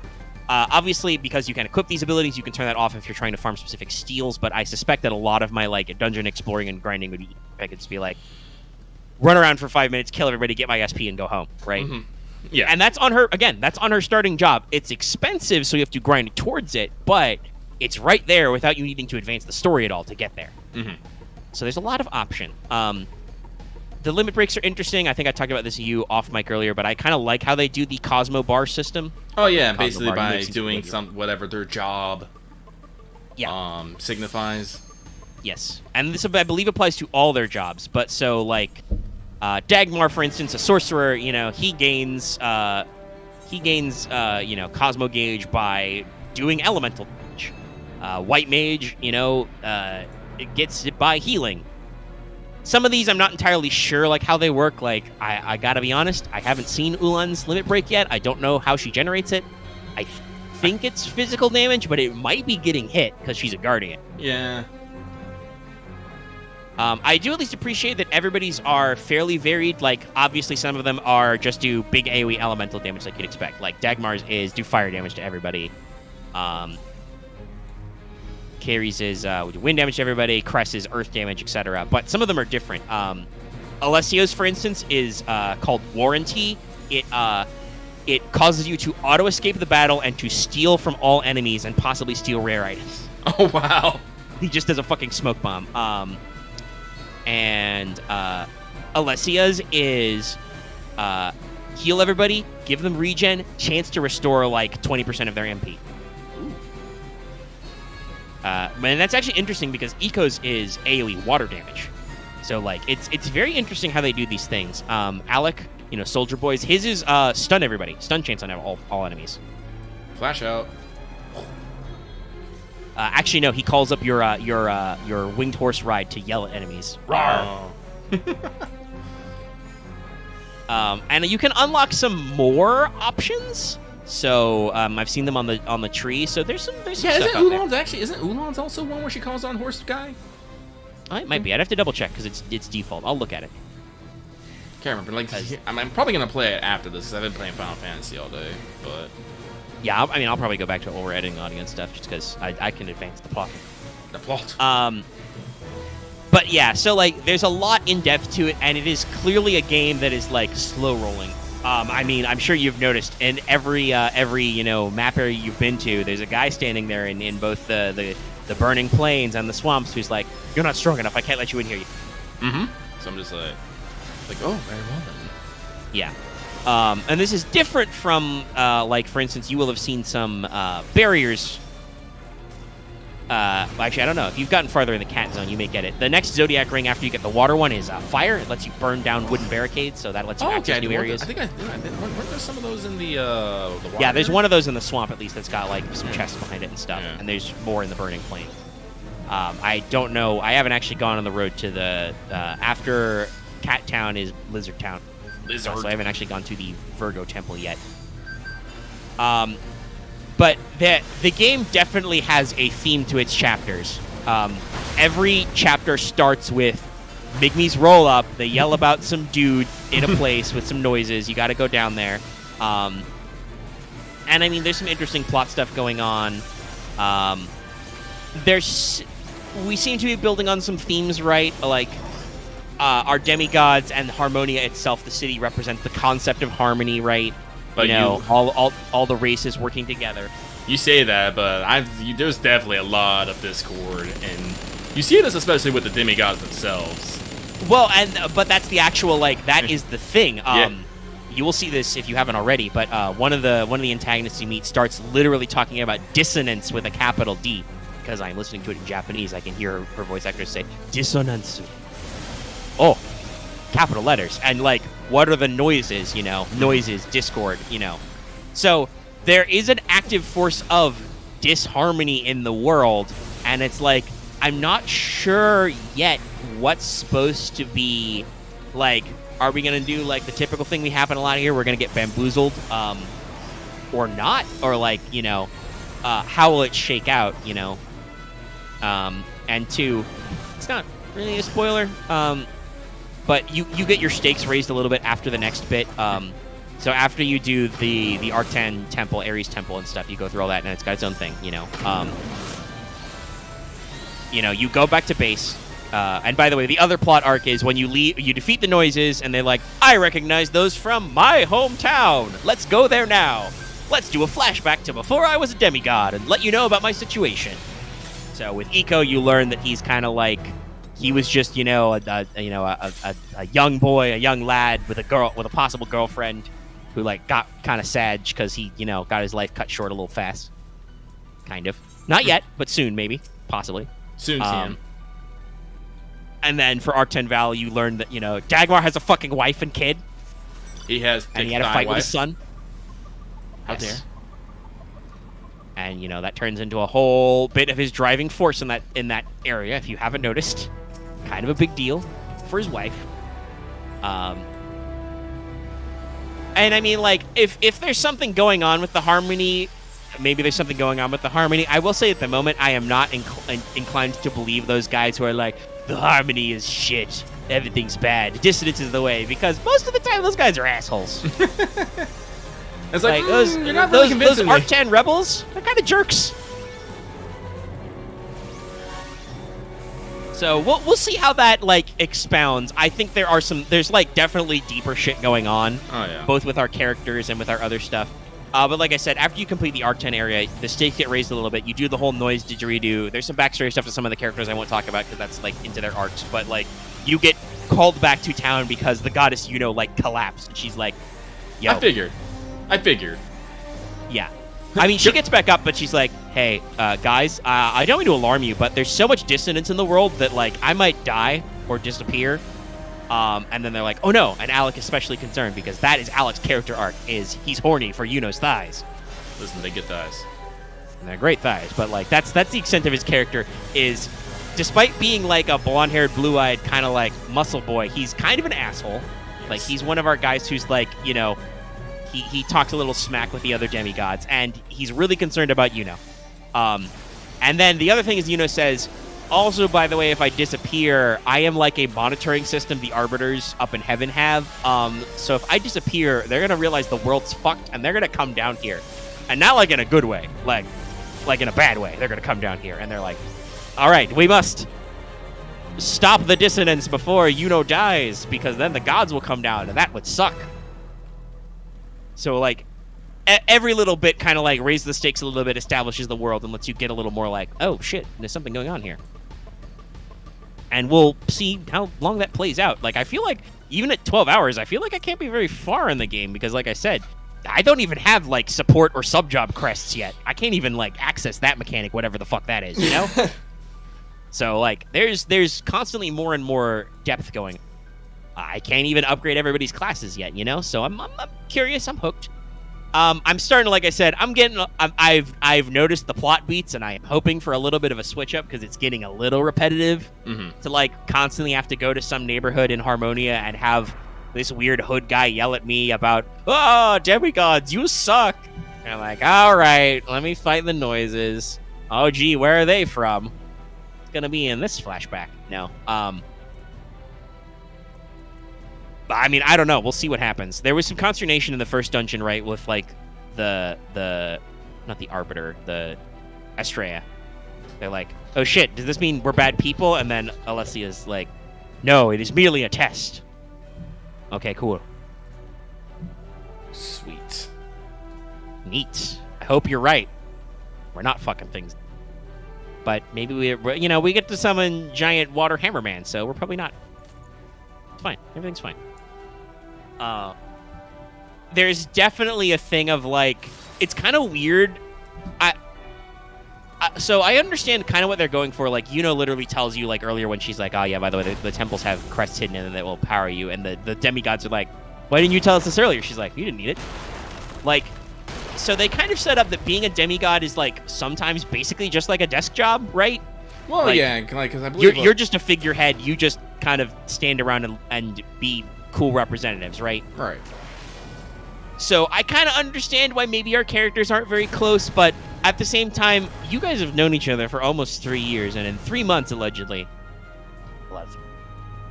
Obviously, because you can equip these abilities, you can turn that off if you're trying to farm specific steals, but I suspect that a lot of my like dungeon exploring and grinding would be, I could just be like, run around for 5 minutes, kill everybody, get my SP, and go home, right? Mm-hmm. Yeah. And that's on her, again, that's on her starting job. It's expensive, so you have to grind towards it, but it's right there without you needing to advance the story at all to get there. Mm-hmm. So there's a lot of option. The limit breaks are interesting. I think I talked about this to you off mic earlier, but I kind of like how they do the Cosmo bar system. Oh yeah, basically by doing whatever their job signifies. Yes, and this I believe applies to all their jobs. But so like Dagmar, for instance, a sorcerer, he gains Cosmo gauge by doing elemental damage. White mage, it gets it by healing. Some of these I'm not entirely sure like how they work. Like I gotta be honest, I haven't seen Ulan's limit break yet. I don't know how she generates it. I think it's physical damage, but it might be getting hit because she's a guardian. Yeah. I do at least appreciate that everybody's are fairly varied. Like obviously some of them are just do big AoE elemental damage like you'd expect. Like Dagmar's is do fire damage to everybody. Carries is wind damage to everybody, Cress is earth damage, etc. But some of them are different. Alessio's, for instance, is called Warranty. It causes you to auto-escape the battle and to steal from all enemies and possibly steal rare items. Oh, wow. He just does a fucking smoke bomb. And Alessia's is heal everybody, give them regen, chance to restore like 20% of their MP. And that's actually interesting because Eco's is AoE water damage. So, like, it's very interesting how they do these things. Alec, Soldier Boy's, his is stun everybody. Stun chance on all enemies. Flash out. Actually, no, he calls up your winged horse ride to yell at enemies. Rawr! Oh. And you can unlock some more options. So I've seen them on the tree. So there's some Yeah, stuff isn't out there. Oolong's actually? Isn't Oolong's also one where she calls on horse guy? It might be. I'd have to double check because it's default. I'll look at it. Can't remember. Like, I'm probably gonna play it after this because I've been playing Final Fantasy all day. But Yeah, I'll probably go back to it while we're editing audio and stuff, just because I can advance the plot. the plot. But yeah, so like, there's a lot in depth to it, and it is clearly a game that is like slow rolling. I mean, I'm sure you've noticed in every map area you've been to, there's a guy standing there in both the burning plains and the swamps who's like, "You're not strong enough. I can't let you in here." Mm-hmm. So I'm just like, oh, very well then. Yeah. And this is different from, like, for instance, you will have seen some barriers. Actually, I don't know. If you've gotten farther in the cat zone, you may get it. The next Zodiac ring after you get the water one is fire. It lets you burn down wooden barricades, so that lets you access new areas. I think weren't there some of those in the water? Yeah, there's one of those in the swamp, at least, that's got, like, some chests behind it and stuff. Yeah. And there's more in the burning plain. I don't know. I haven't actually gone on the road to the... after Cat Town is Lizard Town. Lizard. So I haven't actually gone to the Virgo Temple yet. But the game definitely has a theme to its chapters. Every chapter starts with Migme's roll up. They yell about some dude in a place with some noises. You got to go down there. And I mean, there's some interesting plot stuff going on. We seem to be building on some themes, right? Like, our demigods and Harmonia itself, the city, represents the concept of harmony, right? But all the races working together. You say that, but there's definitely a lot of discord, and you see this especially with the demigods themselves. Well, but that's the actual, like, that is the thing. Yeah. You will see this if you haven't already, but one of the antagonists you meet starts literally talking about dissonance with a capital D. Because I'm listening to it in Japanese, I can hear her voice actors say dissonance. Oh, capital letters. And, like, what are the noises, Noises, discord, So there is an active force of disharmony in the world, and it's like, I'm not sure yet what's supposed to be, like, are we going to do, like, the typical thing we happen a lot here? We're going to get bamboozled, or not? Or, like, how will it shake out, And two, it's not really a spoiler, but you get your stakes raised a little bit after the next bit. So after you do the Arten Temple, Ares Temple and stuff, you go through all that, and it's got its own thing, You go back to base. And by the way, the other plot arc is when you leave, you defeat the noises, and they're like, I recognize those from my hometown. Let's go there now. Let's do a flashback to before I was a demigod and let you know about my situation. So with Eco, you learn that he's kind of like, he was just, a young boy, a young lad with a possible girlfriend who, like, got kind of sad because he, got his life cut short a little fast. Kind of. Not yet, but soon, maybe. Possibly. Soon, Sam. And then for Arcten Val, you learn that, Dagmar has a fucking wife and kid. He has. And he had a fight with his son. Out Yes. there. And, that turns into a whole bit of his driving force in that area, if you haven't noticed. Kind of a big deal for his wife. And I mean, like, if there's something going on with the harmony, maybe there's something going on with the harmony. I will say at the moment, I am not inclined to believe those guys who are like, the harmony is shit. Everything's bad. Dissonance is the way. Because most of the time, those guys are assholes. It's like you're not really those convincing me. Arcten rebels, they're kind of jerks. So we'll see how that, like, expounds. I think there's like definitely deeper shit going on. Oh, yeah. Both with our characters and with our other stuff. But like I said, after you complete the Arcten area, the stakes get raised a little bit. You do the whole noise didgeridoo. There's some backstory stuff to some of the characters I won't talk about because that's, like, into their arcs. But, like, you get called back to town because the goddess, like, collapsed. And she's like, yo. I figured. Yeah. I mean, she gets back up, but she's like, hey, guys, I don't mean to alarm you, but there's so much dissonance in the world that, like, I might die or disappear. And then they're like, oh no, and Alec is especially concerned because that is Alec's character arc, is he's horny for Yuno's thighs. Listen, they get thighs. And they're great thighs, but, like, that's the extent of his character is, despite being, like, a blonde-haired, blue-eyed, kind of, like, muscle boy, he's kind of an asshole. Like, he's one of our guys who's, like, he talks a little smack with the other demigods, and he's really concerned about Yuno. And then the other thing is Yuno says, also, by the way, if I disappear, I am like a monitoring system the Arbiters up in heaven have. So if I disappear, they're going to realize the world's fucked, and they're going to come down here. And not like in a good way, like in a bad way. They're going to come down here, and they're like, all right, we must stop the dissonance before Yuno dies, because then the gods will come down, and that would suck. So, like, every little bit kind of, like, raises the stakes a little bit, establishes the world, and lets you get a little more like, oh, shit, there's something going on here. And we'll see how long that plays out. Like, I feel like, even at 12 hours, I feel like I can't be very far in the game, because, like I said, I don't even have, like, support or sub-job crests yet. I can't even, like, access that mechanic, whatever the fuck that is, you know? So, like, there's constantly more and more depth going. I can't even upgrade everybody's classes yet, you know? So I'm curious. I'm hooked. I'm starting to, like I said, I've noticed the plot beats, and I am hoping for a little bit of a switch up because it's getting a little repetitive to, like, constantly have to go to some neighborhood in Harmonia and have this weird hood guy yell at me about, oh, demigods, you suck. And I'm like, all right, let me fight the noises. Oh, gee, where are they from? It's going to be in this flashback. No. I mean, I don't know. We'll see what happens. There was some consternation in the first dungeon, right, with, like, the not the Arbiter, the Estrella. They're like, oh, shit, does this mean we're bad people? And then Alessia's like, no, it is merely a test. Okay, cool. Sweet. Neat. I hope you're right. We're not fucking things. But maybe we get to summon giant water hammerman, so we're probably not. It's fine. Everything's fine. There's definitely a thing of, like, it's kind of weird. So I understand kind of what they're going for. Like, Yuno literally tells you, like, earlier when she's like, oh, yeah, by the way, the temples have crests hidden in them that will power you. And the demigods are like, why didn't you tell us this earlier? She's like, you didn't need it. Like, so they kind of set up that being a demigod is, like, sometimes basically just like a desk job, right? Well, like, yeah, because I believe... You're just a figurehead. You just kind of stand around and be cool representatives, right? Right. So I kind of understand why maybe our characters aren't very close, but at the same time, you guys have known each other for almost 3 years, and in 3 months, allegedly.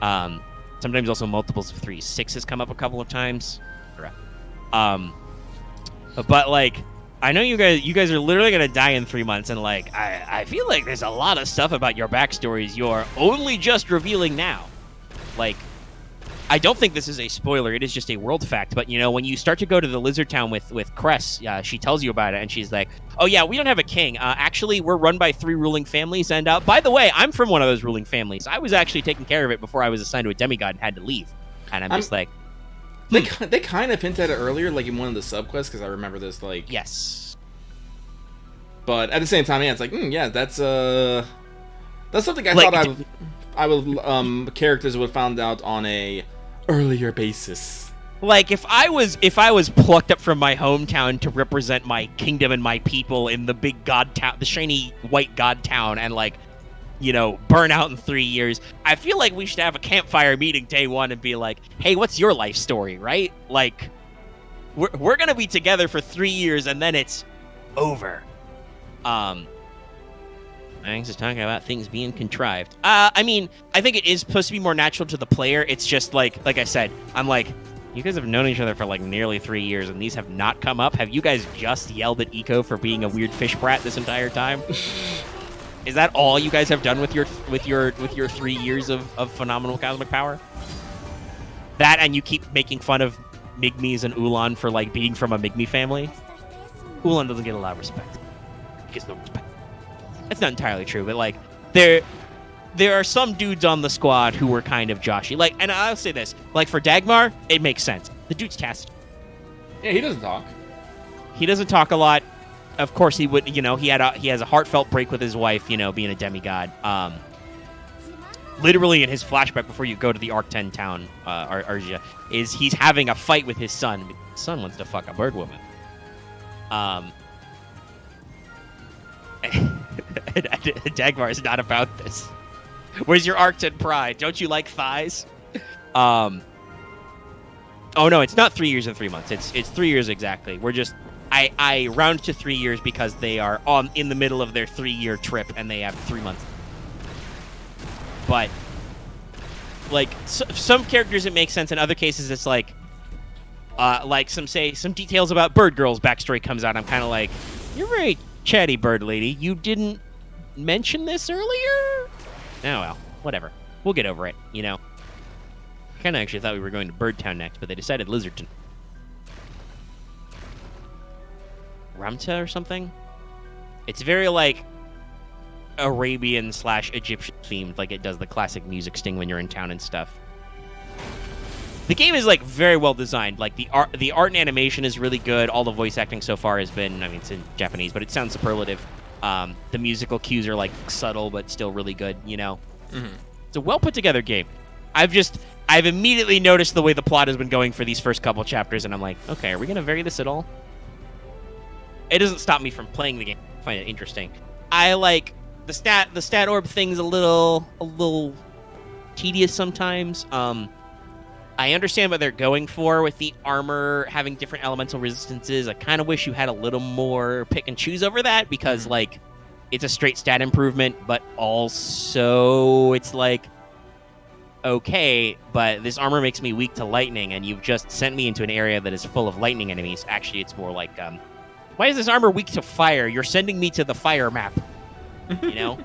Sometimes also multiples of 3. 6 has come up a couple of times. But, like, I know you guys are literally going to die in 3 months, and, like, I feel like there's a lot of stuff about your backstories you're only just revealing now. Like, I don't think this is a spoiler. It is just a world fact. But, you know, when you start to go to the Lizard Town with Cress, she tells you about it, and she's like, oh, yeah, we don't have a king. Actually, we're run by 3 ruling families. And, by the way, I'm from one of those ruling families. I was actually taking care of it before I was assigned to a demigod and had to leave. And I'm just like... They kind of hinted at it earlier, like in one of the subquests, because I remember this, like... Yes. But at the same time, yeah, it's like, yeah, that's something I like, thought characters would have found out on a earlier basis. Like, if I was plucked up from my hometown to represent my kingdom and my people in the big god town, the shiny white god town, and, like, you know, burn out in 3 years, I feel like we should have a campfire meeting day one and be like, hey, what's your life story, right? Like, we're gonna be together for 3 years and then it's over. Thanks for talking about things being contrived. I mean, I think it is supposed to be more natural to the player. It's just like I said, I'm like, you guys have known each other for like nearly 3 years and these have not come up. Have you guys just yelled at Eco for being a weird fish brat this entire time? Is that all you guys have done with your 3 years of phenomenal cosmic power? That, and you keep making fun of Migmies and Ulan for, like, being from a Migmy family? Ulan doesn't get a lot of respect. He gets no respect. That's not entirely true, but, like, there are some dudes on the squad who were kind of Joshy. Like, and I'll say this, like, for Dagmar, it makes sense. The dude's tasked. Yeah, he doesn't talk. He doesn't talk a lot. Of course, he would. You know, he has a heartfelt break with his wife. You know, being a demigod. Literally in his flashback before you go to the Arcten town, Argia, is he's having a fight with his son. His son wants to fuck a bird woman. Dagmar is not about this. Where's your Arcten pride? Don't you like thighs? Oh no, it's not 3 years and 3 months. It's 3 years exactly. We're just I round to 3 years because they are in the middle of their 3-year trip and they have 3 months. But like some characters it makes sense. In other cases it's like some details about Bird Girl's backstory comes out. I'm kind of like, you're very chatty, bird lady. You didn't mention this earlier? Oh well, whatever. We'll get over it. You know. Kind of actually thought we were going to Birdtown next, but they decided Lizardton. Ramta or something? It's very, like, Arabian/Egyptian themed, like it does the classic music sting when you're in town and stuff. The game is, like, very well designed. Like, the art and animation is really good. All the voice acting so far has been, I mean, it's in Japanese, but it sounds superlative. The musical cues are, like, subtle, but still really good, you know? Mm-hmm. It's a well-put-together game. I've immediately noticed the way the plot has been going for these first couple chapters, and I'm like, okay, are we going to vary this at all? It doesn't stop me from playing the game. I find it interesting. I like the stat orb thing's a little tedious sometimes. I understand what they're going for with the armor having different elemental resistances. I kind of wish you had a little more pick and choose over that because, like, it's a straight stat improvement, but also it's like, okay, but this armor makes me weak to lightning, and you've just sent me into an area that is full of lightning enemies. Actually, it's more like, why is this armor weak to fire? You're sending me to the fire map, you know?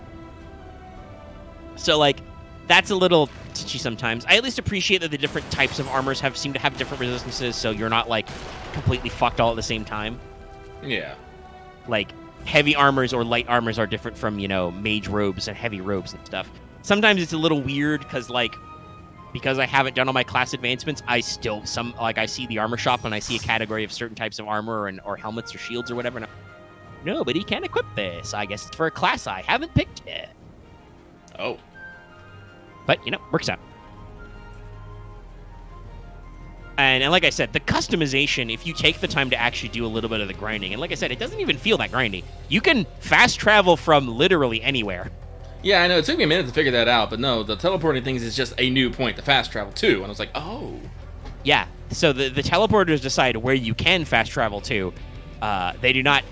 So, like, that's a little touchy sometimes. I at least appreciate that the different types of armors seem to have different resistances, so you're not, like, completely fucked all at the same time. Yeah. Like, heavy armors or light armors are different from, you know, mage robes and heavy robes and stuff. Sometimes it's a little weird because I haven't done all my class advancements, I still I see the armor shop and I see a category of certain types of armor or helmets or shields or whatever. And nobody can equip this. I guess it's for a class I haven't picked yet. Oh. But, you know, works out. And like I said, the customization, if you take the time to actually do a little bit of the grinding, and like I said, it doesn't even feel that grindy. You can fast travel from literally anywhere. Yeah, I know. It took me a minute to figure that out, but no, the teleporting things is just a new point to fast travel to. And I was like, oh. Yeah, so the teleporters decide where you can fast travel to. They do not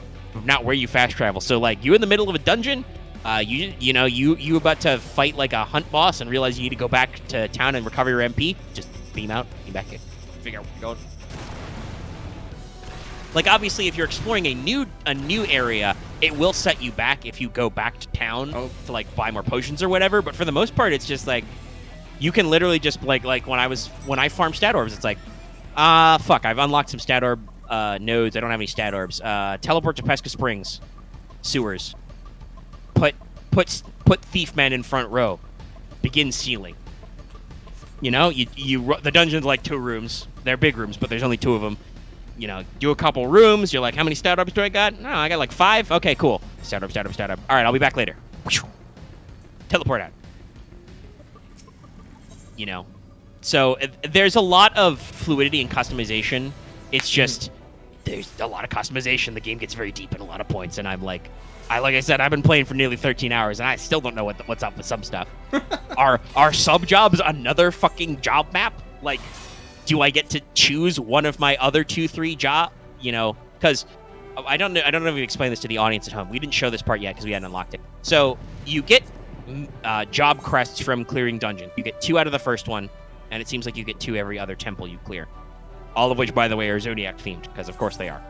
where you fast travel. So, like, you in the middle of a dungeon, you about to fight, like, a hunt boss and realize you need to go back to town and recover your MP. Just beam out, beam back in, figure out where you're going. Like, obviously, if you're exploring a new area, it will set you back if you go back to town to, like, buy more potions or whatever. But for the most part, it's just, like, you can literally just, like when I farm stat orbs, it's like, fuck, I've unlocked some stat orb nodes. I don't have any stat orbs. Teleport to Pesca Springs. Sewers. Put Thief Man in front row. Begin sealing. You know, the dungeon's like 2 rooms. They're big rooms, but there's only 2 of them. You know, do a couple rooms. You're like, how many stat orbs do I got? No, I got like 5. Okay, cool. Stat orb, stat orb, stat orb. All right, I'll be back later. Teleport out. You know, so there's a lot of fluidity and customization. It's just there's a lot of customization. The game gets very deep in a lot of points, and I'm like I said, I've been playing for nearly 13 hours, and I still don't know what's up with some stuff. Are sub jobs another fucking job map? Like, do I get to choose one of my other 2-3 job? You know, because I don't know if you explained this to the audience at home. We didn't show this part yet because we hadn't unlocked it. So you get job crests from clearing dungeon. You get 2 out of the first one, and it seems like you get 2 every other temple you clear. All of which, by the way, are Zodiac themed, because of course they are.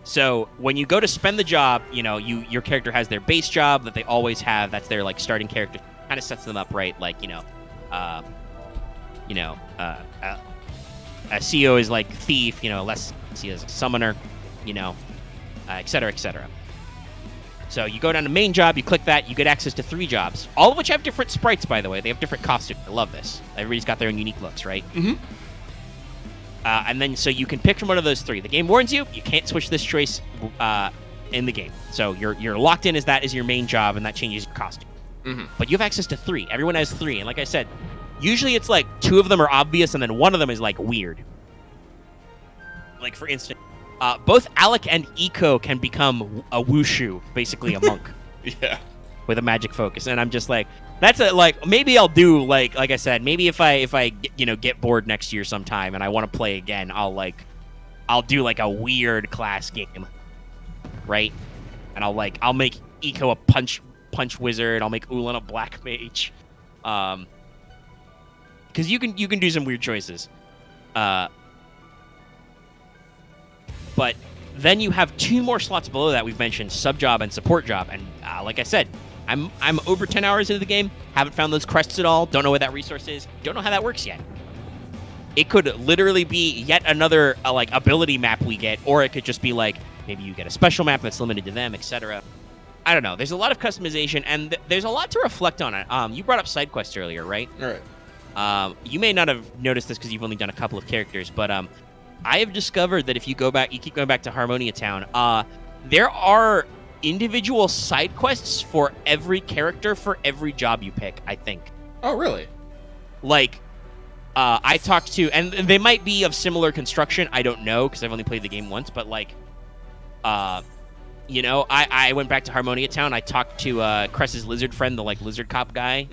So when you go to spend the job, you know, your character has their base job that they always have. That's their, like, starting character. Kind of sets them up right, like, a CEO is like thief, less CEO is a summoner, et cetera, et cetera. So you go down to main job, you click that, you get access to 3 jobs, all of which have different sprites, by the way. They have different costumes. I love this. Everybody's got their own unique looks, right? Mm-hmm. And then so you can pick from one of those 3. The game warns you can't switch this choice in the game. So you're locked in as that is your main job, and that changes your costume. Mm-hmm. But you have access to 3. Everyone has 3. And like I said, usually it's like 2 of them are obvious, and then one of them is like weird. Like, for instance, both Alec and Eco can become a wushu, basically a monk. Yeah. With a magic focus. And I'm just like, That's like maybe I'll do like I said, maybe if I get bored next year sometime and I want to play again, I'll do like a weird class game, right? And I'll make Eco a punch wizard. I'll make Ulan a black mage, because you can do some weird choices, but then you have 2 more slots below that we've mentioned, sub job and support job, and like I said, I'm over 10 hours into the game, haven't found those crests at all, don't know where that resource is, don't know how that works yet. It could literally be yet another like ability map we get, or it could just be like maybe you get a special map that's limited to them, etc. I don't know. There's a lot of customization, and there's a lot to reflect on it. You brought up side quests earlier, right? All right. You may not have noticed this because you've only done a couple of characters, but I have discovered that if you keep going back to Harmonia Town, there are individual side quests for every character for every job you pick, I think. Oh, really? Like, I talked to, and they might be of similar construction, I don't know, because I've only played the game once, but like, I went back to Harmonia Town, I talked to Cress's lizard friend, the like lizard cop guy,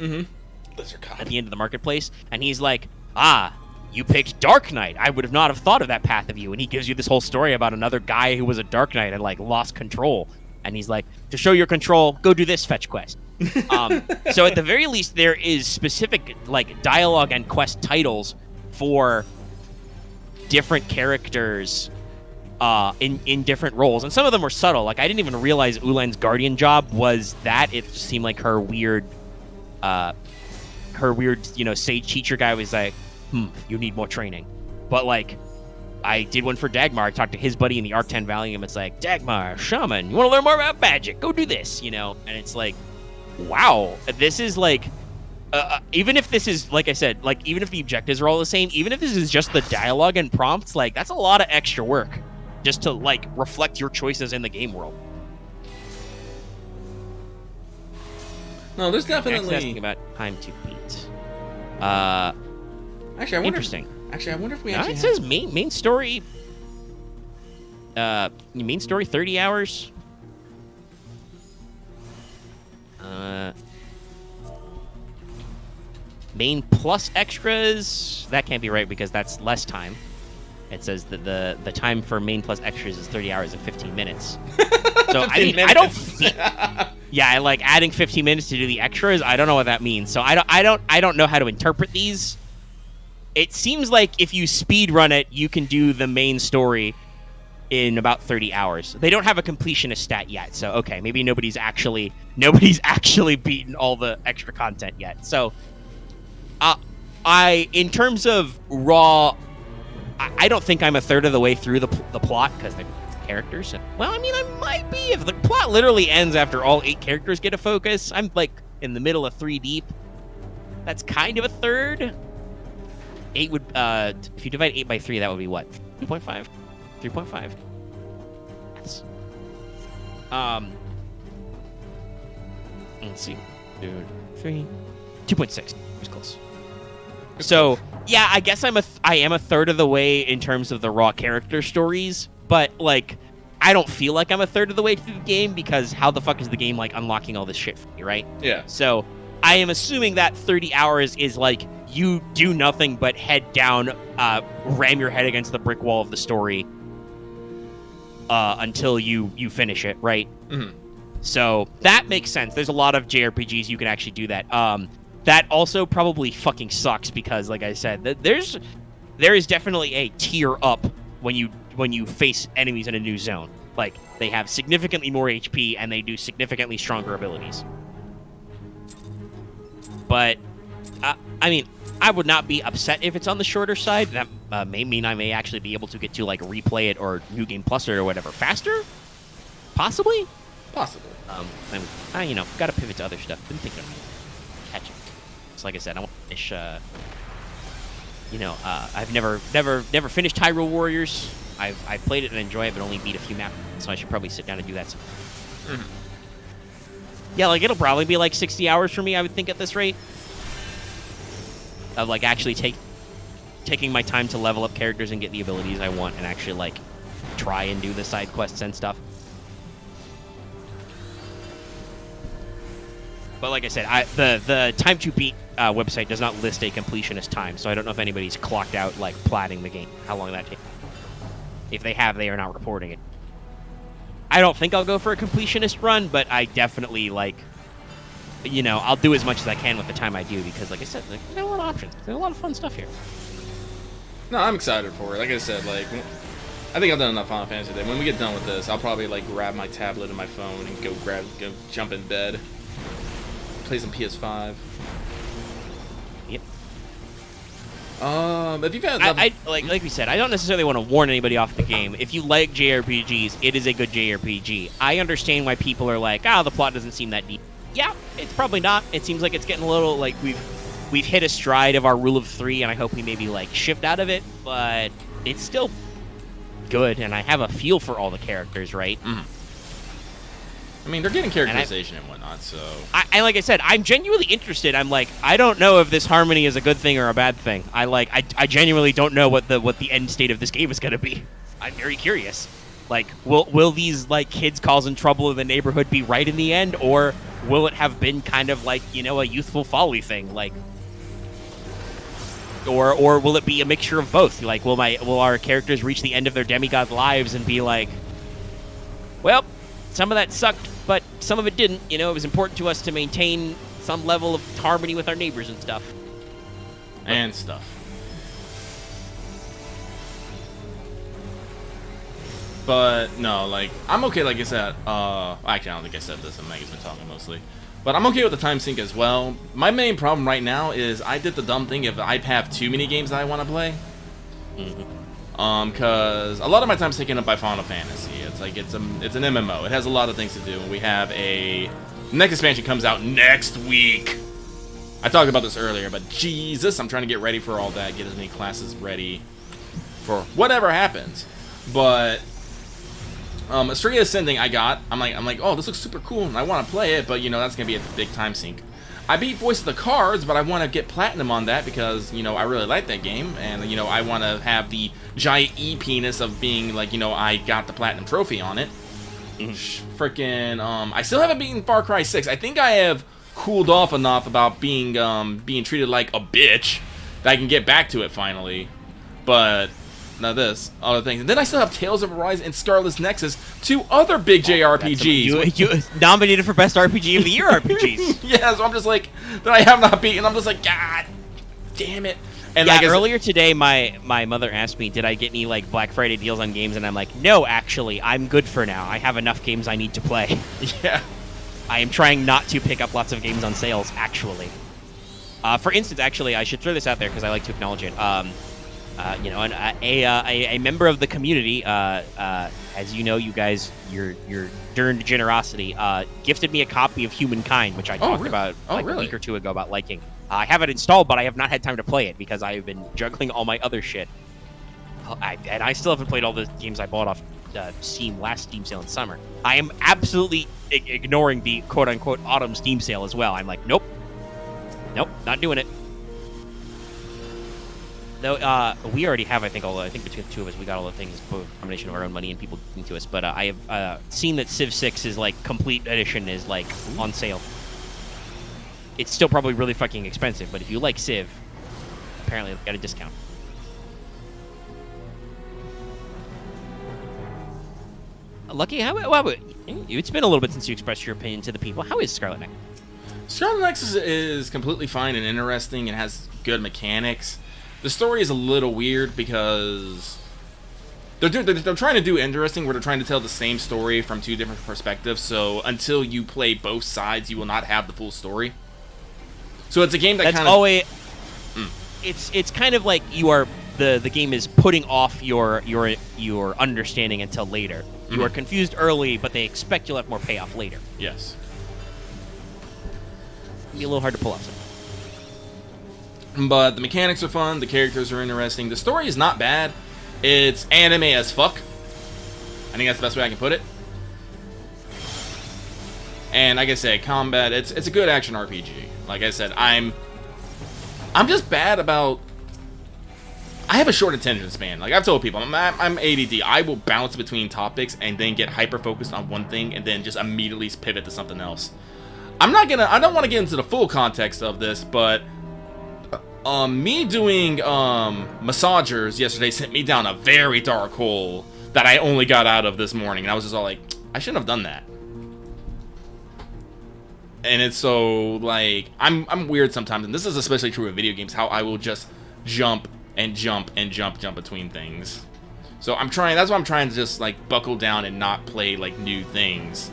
Lizard cop. at the end of the marketplace, and he's like, you picked Dark Knight. I would have not have thought of that path of you. And he gives you this whole story about another guy who was a Dark Knight and like lost control. And he's like, to show your control, go do this fetch quest. So at the very least, there is specific like dialogue and quest titles for different characters in different roles. And some of them were subtle. Like I didn't even realize Ulan's guardian job was that. It just seemed like her weird, sage teacher guy was like, you need more training. But like, I did one for Dagmar. I talked to his buddy in the Arctan Valley, and it's like, Dagmar, shaman, you want to learn more about magic? Go do this, And it's like, wow, this is like, even if this is, like I said, like, even if the objectives are all the same, even if this is just the dialogue and prompts, like, that's a lot of extra work just to, like, reflect your choices in the game world. No, there's definitely... asking about time to beat. Actually, I wonder... Interesting. Actually, I wonder if we No, actually it says main story. Main story 30 hours. Main plus extras. That can't be right because that's less time. It says that the time for main plus extras is 30 hours and 15 minutes. So I mean, I don't. Yeah, like adding 15 minutes to do the extras. I don't know what that means. So I don't know how to interpret these. It seems like if you speed run it, you can do the main story in about 30 hours. They don't have a completionist stat yet, so okay, maybe nobody's actually beaten all the extra content yet. So, in terms of raw, I don't think I'm a third of the way through the plot because the characters. Well, I mean, I might be if the plot literally ends after all 8 characters get a focus. I'm like in the middle of 3 deep. That's kind of a third. 8 would, if you divide 8 by 3, that would be what? 2.5? 3.5? That's, let's see. 2, 3, 2.6. It was close. So, yeah, I guess I am a third of the way in terms of the raw character stories, but, like, I don't feel like I'm a third of the way through the game because how the fuck is the game, like, unlocking all this shit for me, right? Yeah. So, I am assuming that 30 hours is, like, you do nothing but head down, ram your head against the brick wall of the story until you finish it, right? Mm-hmm. So that makes sense. There's a lot of JRPGs you can actually do that. That also probably fucking sucks because, like I said, there is definitely a tier up when you face enemies in a new zone. Like, they have significantly more HP and they do significantly stronger abilities. But, I mean, I would not be upset if it's on the shorter side. That may mean I may actually be able to get to, like, replay it or New Game Plus it or whatever faster? Possibly? Possibly. Gotta pivot to other stuff. Been thinking of catching. So, like I said, I want to finish, I've never finished Hyrule Warriors. I've played it and enjoyed it, but only beat a few maps, so I should probably sit down and do that soon. Mm-hmm. Yeah, like, it'll probably be, like, 60 hours for me, I would think, at this rate. Of, like, actually taking my time to level up characters and get the abilities I want and actually, like, try and do the side quests and stuff. But like I said, the time to beat website does not list a completionist time, so I don't know if anybody's clocked out like platting the game, how long that takes. If they have, they are not reporting it. I don't think I'll go for a completionist run, but I definitely like, you know, I'll do as much as I can with the time I do because, like I said, like, there's a lot of options. There's a lot of fun stuff here. No, I'm excited for it. Like I said, like, I think I've done enough Final Fantasy today. When we get done with this, I'll probably like grab my tablet and my phone and go jump in bed, play some PS5. Yep. If you've had like we said, I don't necessarily want to warn anybody off the game. If you like JRPGs, it is a good JRPG. I understand why people are like, the plot doesn't seem that deep. Yeah, it's probably not. It seems like it's getting a little like we've hit a stride of our rule of 3, and I hope we maybe like shift out of it. But it's still good, and I have a feel for all the characters, right? Mm-hmm. I mean, they're getting characterization and whatnot, so... I like I said, I'm genuinely interested. I'm like, I don't know if this harmony is a good thing or a bad thing. I genuinely don't know what the end state of this game is going to be. I'm very curious. Like, will these, like, kids causing trouble in the neighborhood be right in the end, or will it have been kind of like, you know, a youthful folly thing? Like... Or will it be a mixture of both? Like, will our characters reach the end of their demigod lives and be like, well, some of that sucked, but some of it didn't. You know, it was important to us to maintain some level of harmony with our neighbors and stuff. But no, like, I'm okay. Like I said, actually, I don't think I said this. Megan's been talking mostly. But I'm okay with the time sync as well. My main problem right now is I did the dumb thing if I have too many games that I want to play. Mm-hmm. Because a lot of my time's taken up by Final Fantasy. It's like it's an MMO. It has a lot of things to do. We have the next expansion comes out next week. I talked about this earlier, but Jesus, I'm trying to get ready for all that. Get as many classes ready for whatever happens. But Astria Ascending, I'm like, oh, this looks super cool, and I want to play it, but, you know, that's going to be a big time sink. I beat Voice of the Cards, but I want to get Platinum on that because, you know, I really like that game, and, you know, I want to have the giant E-penis of being, like, you know, I got the Platinum Trophy on it. Freaking, I still haven't beaten Far Cry 6. I think I have cooled off enough about being treated like a bitch that I can get back to it finally, but... Now this, other things. And then I still have Tales of Arise and Scarlet's Nexus, 2 other big JRPGs. You nominated for Best RPG of the Year RPGs. Yeah, so I'm just like, that I have not beaten. I'm just like, God damn it. And yeah, like earlier today, my mother asked me, did I get any like Black Friday deals on games? And I'm like, no, actually, I'm good for now. I have enough games I need to play. Yeah. I am trying not to pick up lots of games on sales, actually. For instance, actually, I should throw this out there because I like to acknowledge it. You know, a member of the community, as you know, you guys, your darned generosity, gifted me a copy of Humankind, which I talked about a week or two ago about liking. I have it installed, but I have not had time to play it because I have been juggling all my other shit. And I still haven't played all the games I bought off Steam last Steam sale in summer. I am absolutely ignoring the quote-unquote autumn Steam sale as well. I'm like, nope, not doing it. Though we already have, I think between the two of us, we got all the things, both a combination of our own money and people giving to us. But I have seen that Civ 6 is like complete edition is like on sale. It's still probably really fucking expensive, but if you like Civ, apparently they've got a discount. Lucky, how about it's been a little bit since you expressed your opinion to the people. How is Scarlet Nexus? Scarlet Nexus is completely fine and interesting and has good mechanics. The story is a little weird because they're trying to do interesting where they're trying to tell the same story from 2 different perspectives, so until you play both sides, you will not have the full story. So it's a game that kind of... always... It's kind of like you are... The game is putting off your understanding until later. You are confused early, but they expect you'll have more payoff later. Yes. It'll be a little hard to pull off something. But the mechanics are fun, the characters are interesting, the story is not bad, it's anime as fuck. I think that's the best way I can put it. And like I said, combat, it's a good action RPG. Like I said, I'm just bad about... I have a short attention span. Like I've told people, I'm ADD. I will bounce between topics and then get hyper-focused on one thing and then just immediately pivot to something else. I don't want to get into the full context of this, but me doing massagers yesterday sent me down a very dark hole that I only got out of this morning, and I was just all like, I shouldn't have done that. And it's so, like, I'm weird sometimes, and this is especially true with video games, how I will just jump and jump and jump between things. So that's why I'm trying to just, like, buckle down and not play, like, new things.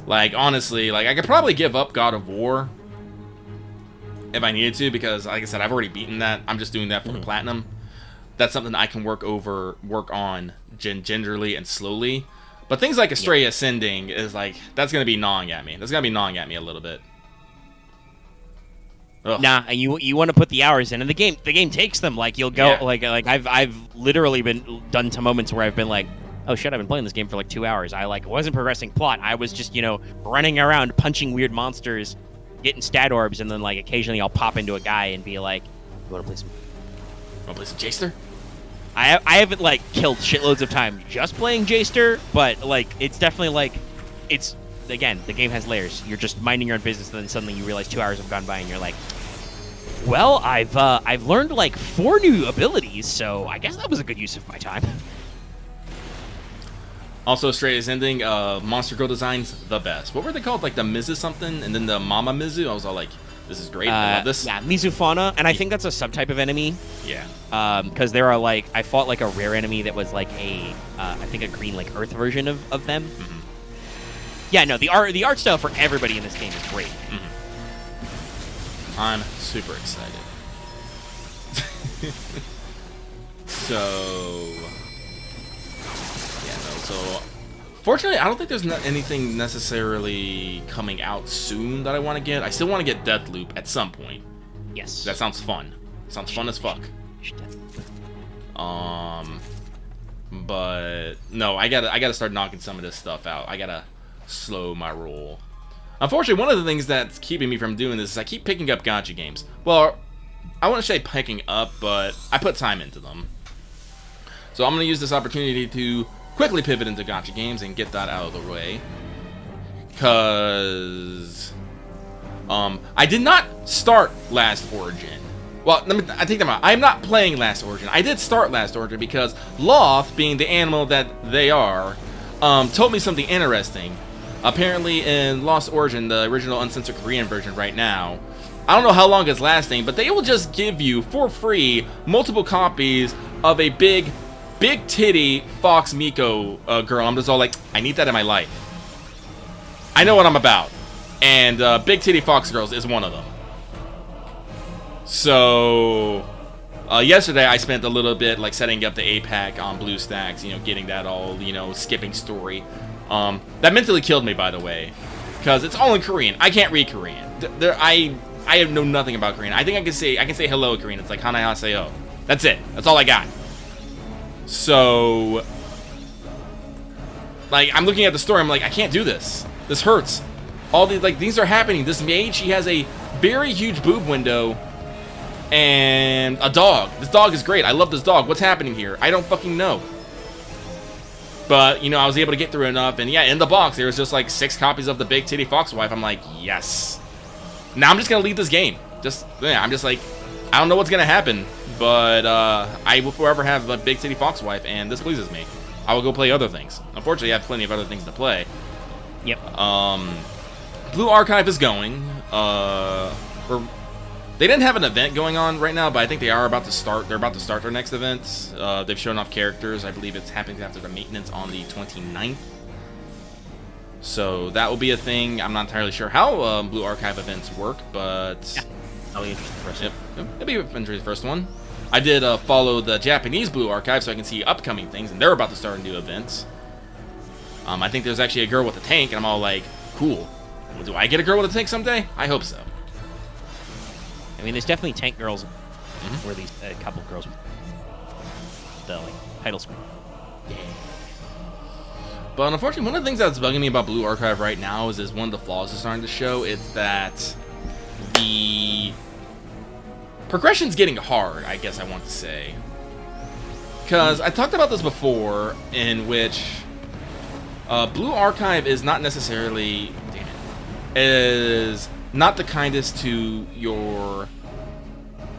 Like, honestly, like, I could probably give up God of War if I needed to, because, like I said, I've already beaten that. I'm just doing that for the platinum. That's something I can work on gingerly and slowly. But things like Astray Ascending is like, that's going to be gnawing at me. That's going to be gnawing at me a little bit. Ugh. Nah, you want to put the hours in, and the game takes them. Like, you'll go, like I've literally been done to moments where I've been like, oh shit, I've been playing this game for like 2 hours. I like wasn't progressing plot. I was just, running around punching weird monsters, getting stat orbs, and then like occasionally I'll pop into a guy and be like, you want to play some Jaster? I haven't like killed shitloads of time just playing Jaster, but like it's definitely like it's again, the game has layers. You're just minding your own business, and then suddenly you realize 2 hours have gone by and you're like, well, I've learned like 4 new abilities, so I guess that was a good use of my time. Also, Astray Ascending, Monster Girl designs, the best. What were they called? Like the Mizu something, and then the Mama Mizu? I was all like, this is great. I love this. Yeah, Mizufauna, and I think that's a subtype of enemy. Yeah. Because there are like, I fought like a rare enemy that was like I think a green like earth version of them. Mm-hmm. Yeah, no, the art style for everybody in this game is great. Mm-hmm. I'm super excited. So, fortunately, I don't think there's anything necessarily coming out soon that I want to get. I still want to get Deathloop at some point. Yes. That sounds fun. Sounds fun as fuck. But no, I gotta start knocking some of this stuff out. I gotta slow my roll. Unfortunately, one of the things that's keeping me from doing this is I keep picking up gacha games. Well, I wouldn't say picking up, but I put time into them. So I'm gonna use this opportunity to quickly pivot into gacha games and get that out of the way. Cause I did not start Last Origin. Well, I take them out. I'm not playing Last Origin. I did start Last Origin because Loth, being the animal that they are, told me something interesting. Apparently in Lost Origin, the original uncensored Korean version right now, I don't know how long it's lasting, but they will just give you, for free, multiple copies of a big titty Fox Miko girl. I'm just all like, I need that in my life. I know what I'm about. And big titty Fox girls is one of them. So yesterday I spent a little bit like setting up the APAC on BlueStacks, getting that all, skipping story. That mentally killed me, by the way, because it's all in Korean. I can't read Korean. I know nothing about Korean. I think I can say hello in Korean. It's like Hanayaseo. That's it. That's all I got. So, like, I'm looking at the story. I'm like, I can't do this. This hurts. All these, like, things are happening. This maid, she has a very huge boob window and a dog. This dog is great. I love this dog. What's happening here? I don't fucking know. But, I was able to get through enough. And yeah, in the box, there was just like 6 copies of the big titty fox wife. I'm like, yes. Now I'm just going to leave this game. I'm just like, I don't know what's going to happen. But I will forever have a big titty fox wife, and this pleases me. I will go play other things. Unfortunately, I have plenty of other things to play. Yep. Blue Archive is going. They didn't have an event going on right now, but I think they are about to start. They're about to start their next event. They've shown off characters. I believe it's happening after the maintenance on the 29th. So that will be a thing. I'm not entirely sure how Blue Archive events work, but yeah, that'll be interesting first. Yep, it'll be interesting first one. I did follow the Japanese Blue Archive so I can see upcoming things, and they're about to start new events. I think there's actually a girl with a tank, and I'm all like, cool. Well, do I get a girl with a tank someday? I hope so. I mean, there's definitely tank girls, or at least a couple girls with the title screen. Yeah. But unfortunately, one of the things that's bugging me about Blue Archive right now is one of the flaws it's starting to show. It's that the progression's getting hard, I guess I want to say. Because I talked about this before, in which Blue Archive is not necessarily... Damn it. is not the kindest to your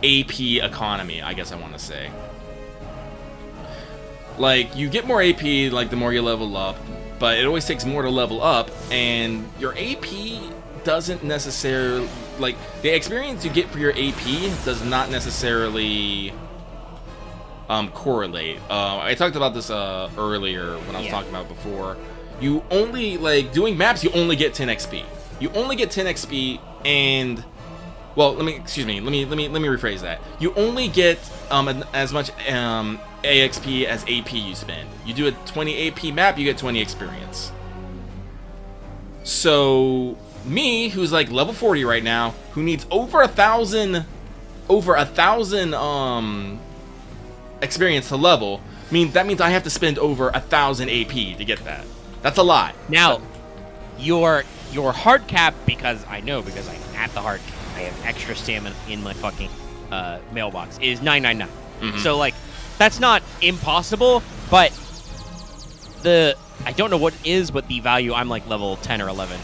AP economy, I guess I want to say. Like, you get more AP, like, the more you level up, but it always takes more to level up, and your AP doesn't necessarily, like, the experience you get for your AP does not necessarily correlate. I talked about this earlier when I was talking about before. You only, like, doing maps, you only get 10 XP. You only get 10 XP, and, well, let me rephrase that. You only get as much AXP as AP you spend. You do a 20 AP map, you get 20 experience. So me, who's like level 40 right now, who needs over a thousand experience to level, that means I have to spend over 1,000 AP to get that. That's a lot. Now, your hard cap, because I'm at the hard cap, I have extra stamina in my fucking mailbox, is 999. Mm-hmm. So like, that's not impossible, but I don't know what it is, but the value, I'm like level 10 or 11.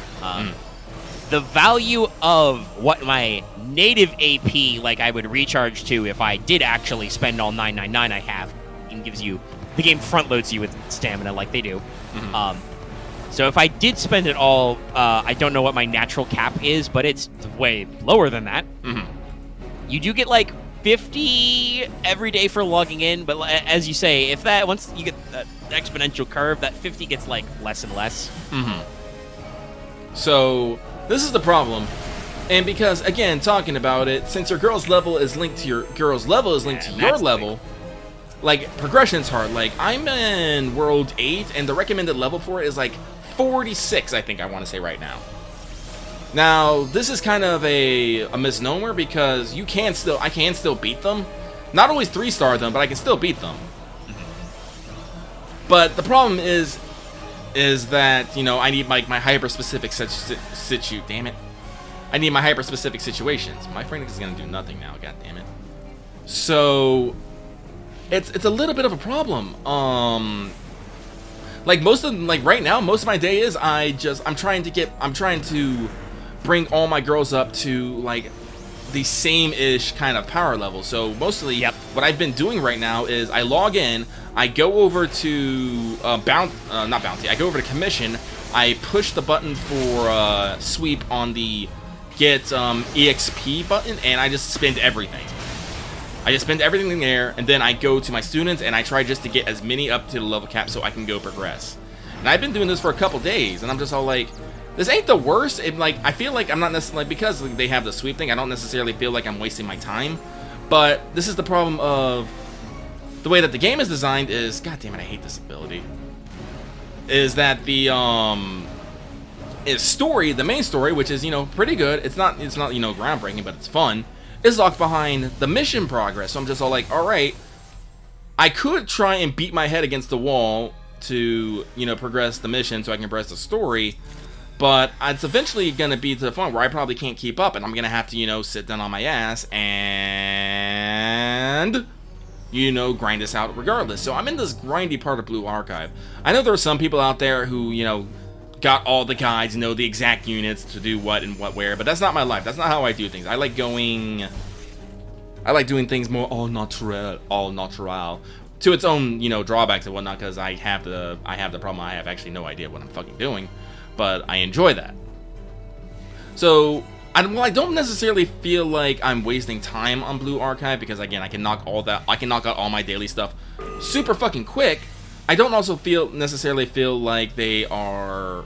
The value of what my native AP, like, I would recharge to if I did actually spend all 999 I have, and gives you, the game front loads you with stamina like they do. Mm-hmm. So if I did spend it all, I don't know what my natural cap is, but it's way lower than that. Mm-hmm. You do get like 50 every day for logging in, but as you say, if that, once you get that exponential curve, that 50 gets like less and less. Mm-hmm. So this is the problem, and because again, talking about it, since your girl's level is linked to your level, like, progression's hard. Like, I'm in World 8, and the recommended level for it is like 46, I think I want to say right now. Now, this is kind of a misnomer, because I can still beat them. Not always 3-star them, but I can still beat them. But the problem is that, you know, I need my hyper-specific damn it. I need my hyper-specific situations. My friend is going to do nothing now, god damn it. So it's a little bit of a problem. Like, right now, most of my day is I'm trying to bring all my girls up to like the same-ish kind of power level. So mostly what I've been doing right now is I log in, I go over to not bounty, I go over to commission, I push the button for sweep on the get EXP button, and I just spend everything. I just spend everything in there, and then I go to my students, and I try just to get as many up to the level cap so I can go progress. And I've been doing this for a couple days, and I'm just all like, this ain't the worst. I feel like I'm not necessarily, because they have the sweep thing, I don't necessarily feel like I'm wasting my time. But this is the problem of the way that the game is designed is, god damn it, I hate this ability. Is that the story, the main story, which is, you know, pretty good. It's not, you know, groundbreaking, but it's fun, is locked behind the mission progress. So I'm just all like, all right, I could try and beat my head against the wall to, you know, progress the mission so I can progress the story, but it's eventually going to be to the point where I probably can't keep up, and I'm going to have to, you know, sit down on my ass and, you know, grind this out regardless. So I'm in this grindy part of Blue Archive. I know there are some people out there who, you know, got all the guides, know the exact units to do what and what where, but that's not my life. That's not how I do things. I like doing things more all natural, to its own, you know, drawbacks and whatnot, because I have the problem. I have actually no idea what I'm fucking doing, but I enjoy that. So I don't necessarily feel like I'm wasting time on Blue Archive, because again, I can knock out all my daily stuff super fucking quick. I don't also necessarily feel like they are.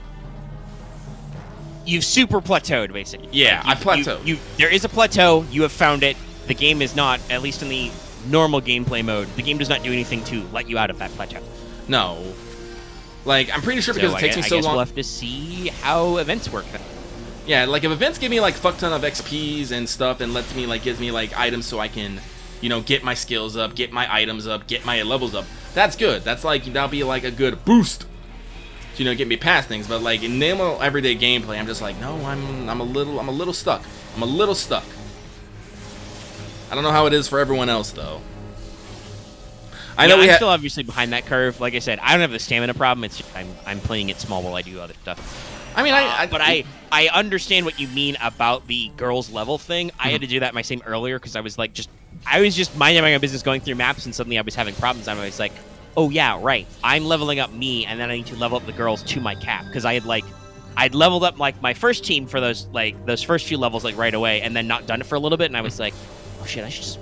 You've super plateaued, basically. Yeah, I've plateaued. There is a plateau. You have found it. The game is not, at least in the normal gameplay mode, the game does not do anything to let you out of that plateau. No. Like, I'm pretty sure because it takes me so long. We'll have to see how events work then. Yeah, like if events give me like fuck ton of XPs and stuff, and gives me like items so I can, you know, get my skills up, get my items up, get my levels up. That's good. That'll be like a good boost to, you know, get me past things. But like in normal everyday gameplay, I'm just like, no, I'm a little stuck. I don't know how it is for everyone else though. I'm still obviously behind that curve. Like I said, I don't have the stamina problem. It's just I'm playing it small while I do other stuff. I mean, but I understand what you mean about the girls level thing. I had to do that my same earlier because I was just minding my own business going through maps, and suddenly I was having problems. I was like, oh yeah, right. I'm leveling up me, and then I need to level up the girls to my cap because I'd leveled up like my first team for those first few levels like right away, and then not done it for a little bit, and I was like, oh shit, I should just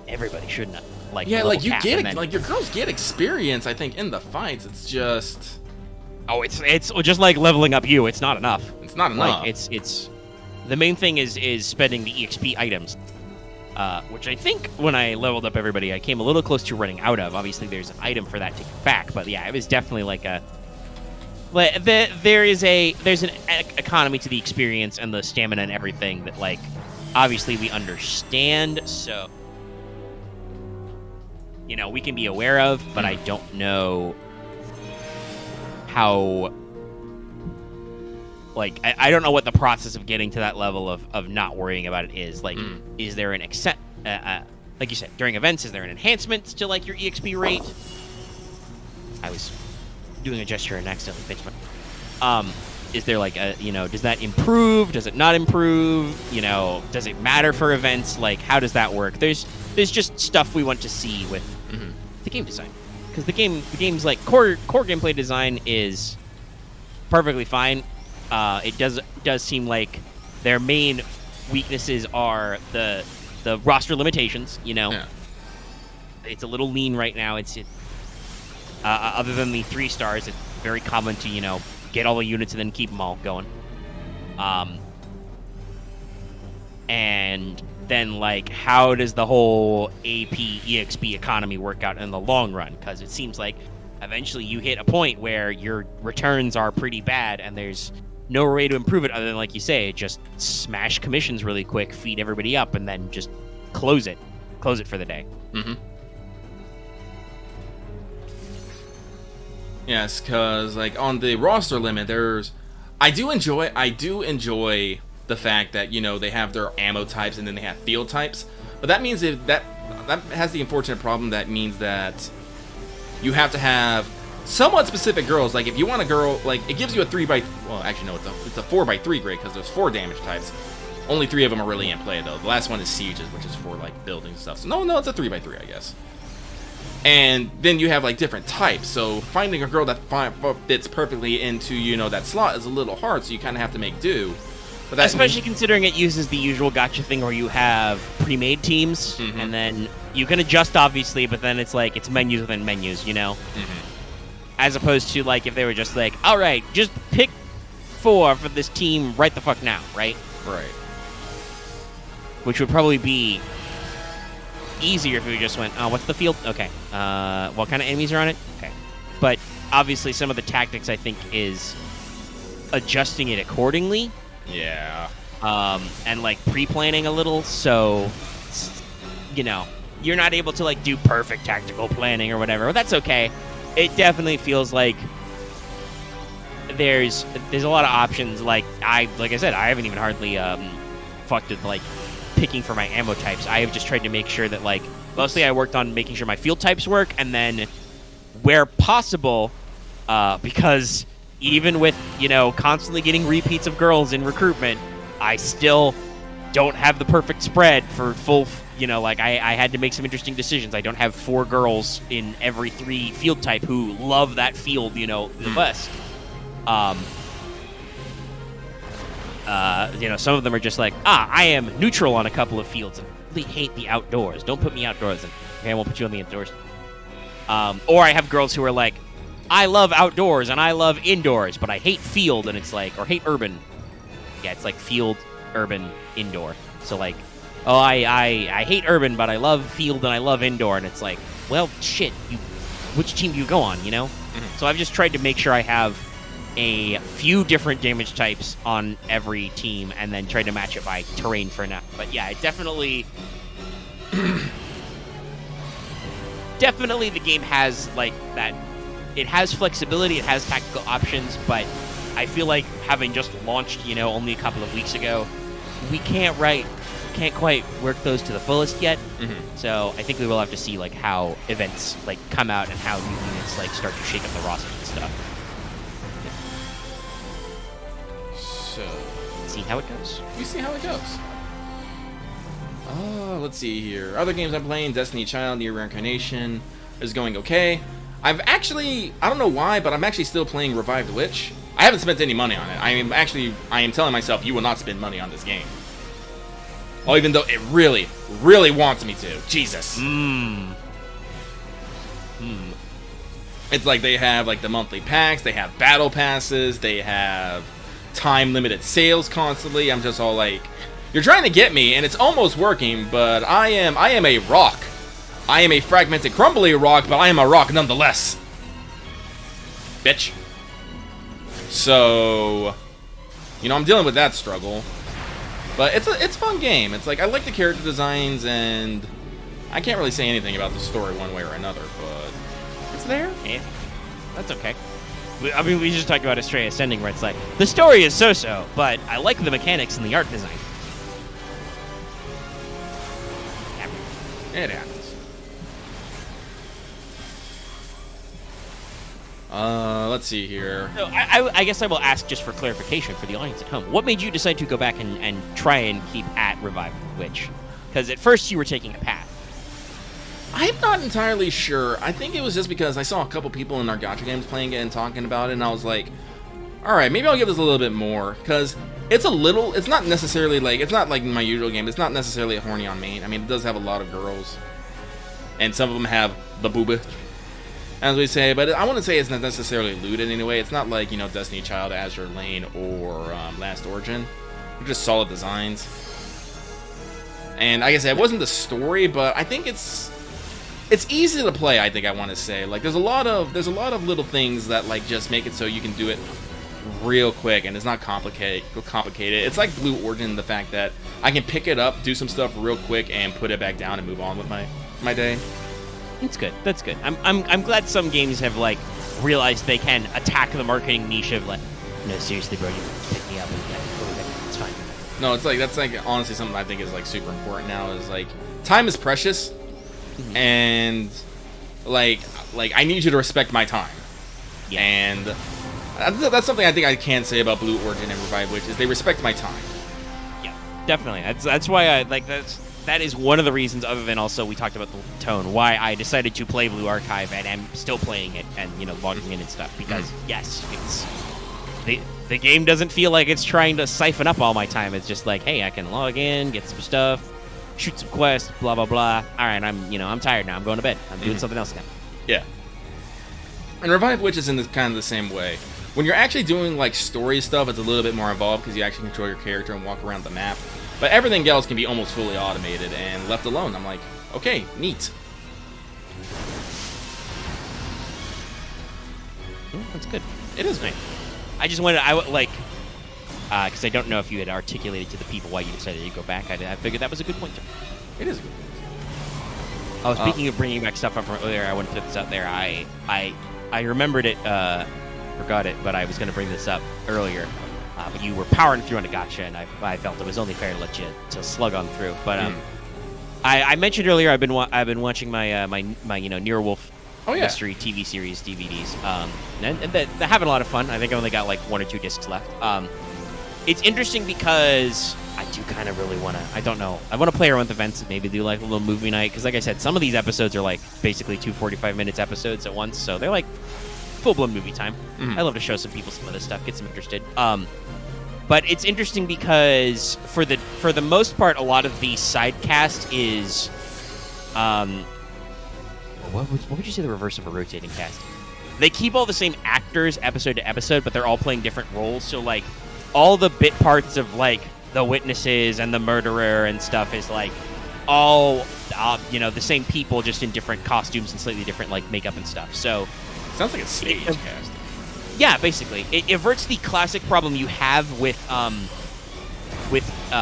everybody shouldn't have. Like yeah, like you cap, get then, like your girls get experience. I think in the fights, it's just it's just like leveling up you. It's not enough. It's not enough. Like it's the main thing is spending the EXP items, which I think when I leveled up everybody, I came a little close to running out of. Obviously, there's an item for that to get back, but yeah, it was definitely like a. But there's an economy to the experience and the stamina and everything that like obviously we understand. So. We can be aware of, but I don't know how, like, I don't know what the process of getting to that level of not worrying about it is. Like, is there an like you said, during events, is there an enhancement to, like, your EXP rate? I was doing a gesture and accidentally pitched my... Is there, like, does that improve? Does it not improve? Does it matter for events? Like, how does that work? There's just stuff we want to see with the game design, because the game's like core gameplay design is perfectly fine. It does seem like their main weaknesses are the roster limitations. Yeah. It's a little lean right now. Other than the 3 stars, it's very common to get all the units and then keep them all going. And then, like, how does the whole AP EXP economy work out in the long run? Because it seems like eventually you hit a point where your returns are pretty bad, and there's no way to improve it other than, like you say, just smash commissions really quick, feed everybody up, and then just close it for the day. Yes, because like on the roster limit, I do enjoy the fact that they have their ammo types and then they have field types, but that means that has the unfortunate problem. That means that you have to have somewhat specific girls. Like if you want a girl, like it gives you a 3x, well actually no, it's a 4x3 grade because there's 4 damage types. Only 3 of them are really in play though. The last one is sieges, which is for like building stuff. So no, it's a 3x3 I guess. And then you have like different types, so finding a girl that fits perfectly into that slot is a little hard, so you kind of have to make do. But especially considering it uses the usual gotcha thing where you have pre-made teams, and then you can adjust obviously, but then it's like it's menus within menus, as opposed to like if they were just like, all right, just pick 4 for this team right the fuck now, right? Right. Which would probably be easier if we just went, oh, what's the field? Okay. What kind of enemies are on it? Okay. But obviously some of the tactics, I think, is adjusting it accordingly. Yeah. And, like, pre-planning a little, so, you're not able to, like, do perfect tactical planning or whatever. But that's okay. It definitely feels like there's a lot of options. Like I said, I haven't even hardly fucked with, like, picking for my ammo types. I have just tried to make sure that, like, mostly I worked on making sure my field types work, and then where possible, because even with constantly getting repeats of girls in recruitment, I still don't have the perfect spread for full. Like I had to make some interesting decisions. I don't have 4 girls in every 3 field type who love that field the best. Some of them are just like, I am neutral on a couple of fields and really hate the outdoors. Don't put me outdoors. And okay, I won't put you on the outdoors. Or I have girls who are like, I love outdoors and I love indoors, but I hate field, and it's like, or hate urban. Yeah, it's like field, urban, indoor. So like, oh, I hate urban, but I love field and I love indoor, and it's like, well, shit, which team do you go on, So I've just tried to make sure I have a few different damage types on every team, and then try to match it by terrain for now. But yeah, it definitely the game has like that. It has flexibility, it has tactical options, but I feel like having just launched, only a couple of weeks ago, we can't quite work those to the fullest yet. So I think we will have to see like how events like come out and how new units like start to shake up the roster and stuff. So See how it goes. we see how it goes. Let's see here. Other games I'm playing: Destiny Child, Near Reincarnation is going okay. I don't know why, but I'm actually still playing Revived Witch. I haven't spent any money on it. I am telling myself, you will not spend money on this game. Oh, even though it really, really wants me to. Jesus. It's like they have like the monthly packs, they have battle passes, they have time limited sales constantly. I'm just all like, you're trying to get me, and it's almost working, but I am a rock. I am a fragmented, crumbly rock, but I am a rock nonetheless. Bitch. So, I'm dealing with that struggle. But it's a fun game. It's like, I like the character designs, and I can't really say anything about the story one way or another, but it's there. Yeah, that's okay. We just talked about Astray Ascending, where it's like, the story is so-so, but I like the mechanics and the art design. It happens. Let's see here. So I guess I will ask just for clarification for the audience at home. What made you decide to go back and try and keep at Revived Witch? Because at first you were taking a path. I'm not entirely sure. I think it was just because I saw a couple people in our gacha games playing it and talking about it, and I was like, alright, maybe I'll give this a little bit more. Because it's not necessarily like, it's not like my usual game. It's not necessarily a horny on main. I mean, it does have a lot of girls. And some of them have the booba, as we say, but I wouldn't say it's not necessarily lewd in any way. It's not like, Destiny Child, Azure Lane, or Last Origin. They're just solid designs. And like I said, it wasn't the story, but I think it's easy to play, I think I want to say. Like, there's a lot of little things that, like, just make it so you can do it real quick, and it's not complicated. It's like Blue Origin, the fact that I can pick it up, do some stuff real quick, and put it back down and move on with my day. It's good. That's good. I'm glad some games have like realized they can attack the marketing niche of like, no, seriously, bro, you pick me up and it's fine. No, it's like that's like honestly something I think is like super important now. Is like time is precious, and like I need you to respect my time. Yeah. And that's something I think I can say about Blue Origin and Revive Witch is they respect my time. Yeah, definitely. That's why I like that is one of the reasons, other than also we talked about the tone, why I decided to play Blue Archive and am still playing it and, logging in and stuff. Because, yes, the game doesn't feel like it's trying to siphon up all my time. It's just like, hey, I can log in, get some stuff, shoot some quests, blah, blah, blah. All right, I'm tired now. I'm going to bed. I'm doing something else now. Yeah. And Revive Witch is in kind of the same way. When you're actually doing, like, story stuff, it's a little bit more involved because you actually control your character and walk around the map. But everything else can be almost fully automated and left alone. I'm like, okay, neat. Yeah, that's good. It is nice. I just wanted, because I don't know if you had articulated to the people why you decided to go back. I figured that was a good point. It is a good point. Oh, speaking of bringing back stuff up from earlier, I want to put this out there. I remembered it, forgot it, but I was going to bring this up earlier. But you were powering through on a gacha, and I felt it was only fair to let you to slug on through. But I mentioned earlier I've been watching my Near Wolf mystery TV series DVDs, and they're having a lot of fun. I think I only got like 1 or 2 discs left. It's interesting because I do kind of really want to. I don't know. I want to play around with events and maybe do like a little movie night because, like I said, some of these episodes are like basically 2 45-minute episodes at once, so they're like full-blown movie time. I love to show some people some of this stuff, get them interested. But it's interesting because for the most part, a lot of the side cast is, what would you say the reverse of a rotating cast? They keep all the same actors episode to episode, but they're all playing different roles. So like, all the bit parts of like the witnesses and the murderer and stuff is like all the same people, just in different costumes and slightly different like makeup and stuff. So. Sounds like a stage cast. Yeah, basically, it averts the classic problem you have with